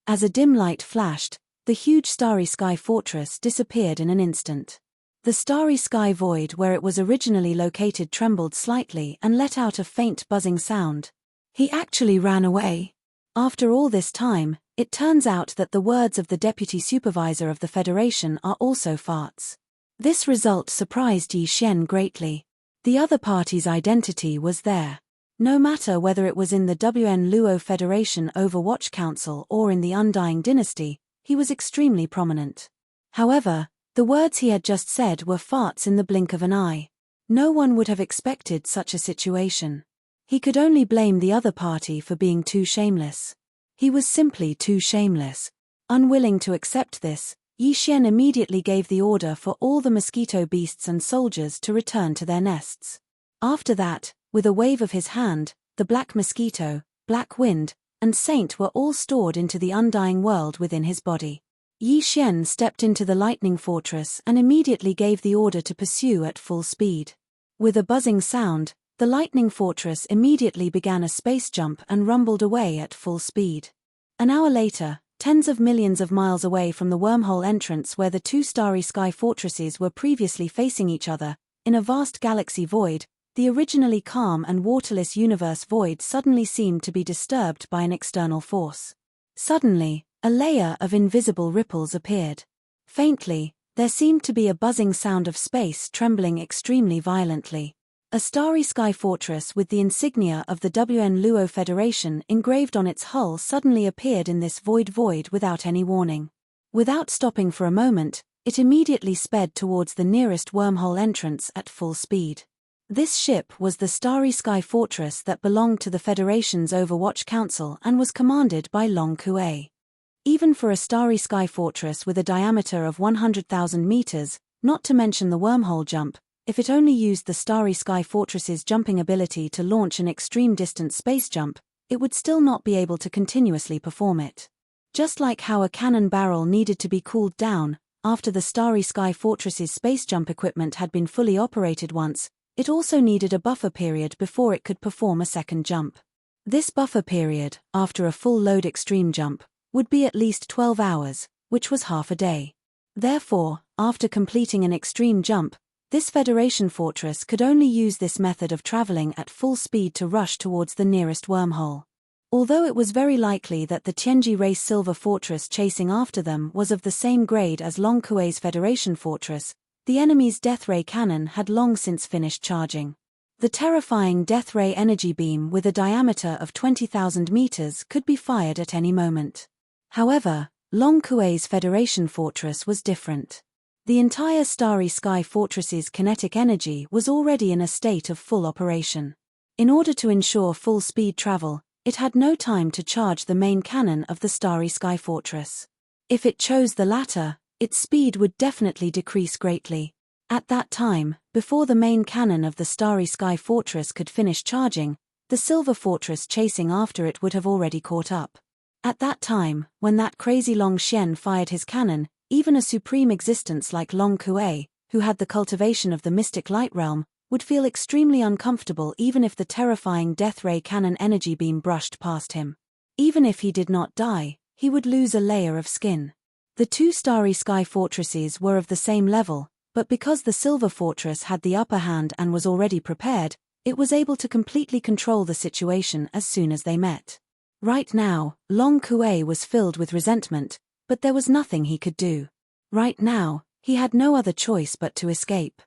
As a dim light flashed, the huge starry sky fortress disappeared in an instant. The starry sky void where it was originally located trembled slightly and let out a faint buzzing sound. He actually ran away. After all this time, it turns out that the words of the deputy supervisor of the Federation are also farts. This result surprised Yi Xian greatly. The other party's identity was there. No matter whether it was in the WN Luo Federation Overwatch Council or in the Undying Dynasty, he was extremely prominent. However, the words he had just said were farts in the blink of an eye. No one would have expected such a situation. He could only blame the other party for being too shameless. He was simply too shameless. Unwilling to accept this, Yi Xian immediately gave the order for all the mosquito beasts and soldiers to return to their nests. After that, with a wave of his hand, the Black Mosquito, Black Wind, and Saint were all stored into the undying world within his body. Yi Xian stepped into the Lightning Fortress and immediately gave the order to pursue at full speed. With a buzzing sound, the Lightning Fortress immediately began a space jump and rumbled away at full speed. An hour later, tens of millions of miles away from the wormhole entrance where the two starry sky fortresses were previously facing each other, in a vast galaxy void, the originally calm and waterless universe void suddenly seemed to be disturbed by an external force. Suddenly, a layer of invisible ripples appeared. Faintly, there seemed to be a buzzing sound of space trembling extremely violently. A starry sky fortress with the insignia of the WN Luo Federation engraved on its hull suddenly appeared in this void without any warning. Without stopping for a moment, it immediately sped towards the nearest wormhole entrance at full speed. This ship was the Starry Sky Fortress that belonged to the Federation's Overwatch Council and was commanded by Long Kuei. Even for a Starry Sky Fortress with a diameter of 100,000 meters, not to mention the wormhole jump, if it only used the Starry Sky Fortress's jumping ability to launch an extreme distance space jump, it would still not be able to continuously perform it. Just like how a cannon barrel needed to be cooled down, after the Starry Sky Fortress's space jump equipment had been fully operated once, it also needed a buffer period before it could perform a second jump. This buffer period, after a full load extreme jump, would be at least 12 hours, which was half a day. Therefore, after completing an extreme jump, this Federation fortress could only use this method of traveling at full speed to rush towards the nearest wormhole. Although it was very likely that the Tianji race Silver Fortress chasing after them was of the same grade as Long Kuei's Federation fortress, the enemy's death ray cannon had long since finished charging. The terrifying death ray energy beam with a diameter of 20,000 meters could be fired at any moment. However, Long Kuei's Federation fortress was different. The entire Starry Sky Fortress's kinetic energy was already in a state of full operation. In order to ensure full speed travel, it had no time to charge the main cannon of the Starry Sky Fortress. If it chose the latter, its speed would definitely decrease greatly. At that time, before the main cannon of the Starry Sky Fortress could finish charging, the Silver Fortress chasing after it would have already caught up. At that time, when that crazy Long Xian fired his cannon, Even a supreme existence like Long Kuei, who had the cultivation of the mystic light realm, would feel extremely uncomfortable even if the terrifying death ray cannon energy beam brushed past him. Even if he did not die, he would lose a layer of skin. The two Starry Sky fortresses were of the same level, but because the Silver Fortress had the upper hand and was already prepared, it was able to completely control the situation as soon as they met. Right now, Long Kuei was filled with resentment, but there was nothing he could do. Right now, he had no other choice but to escape.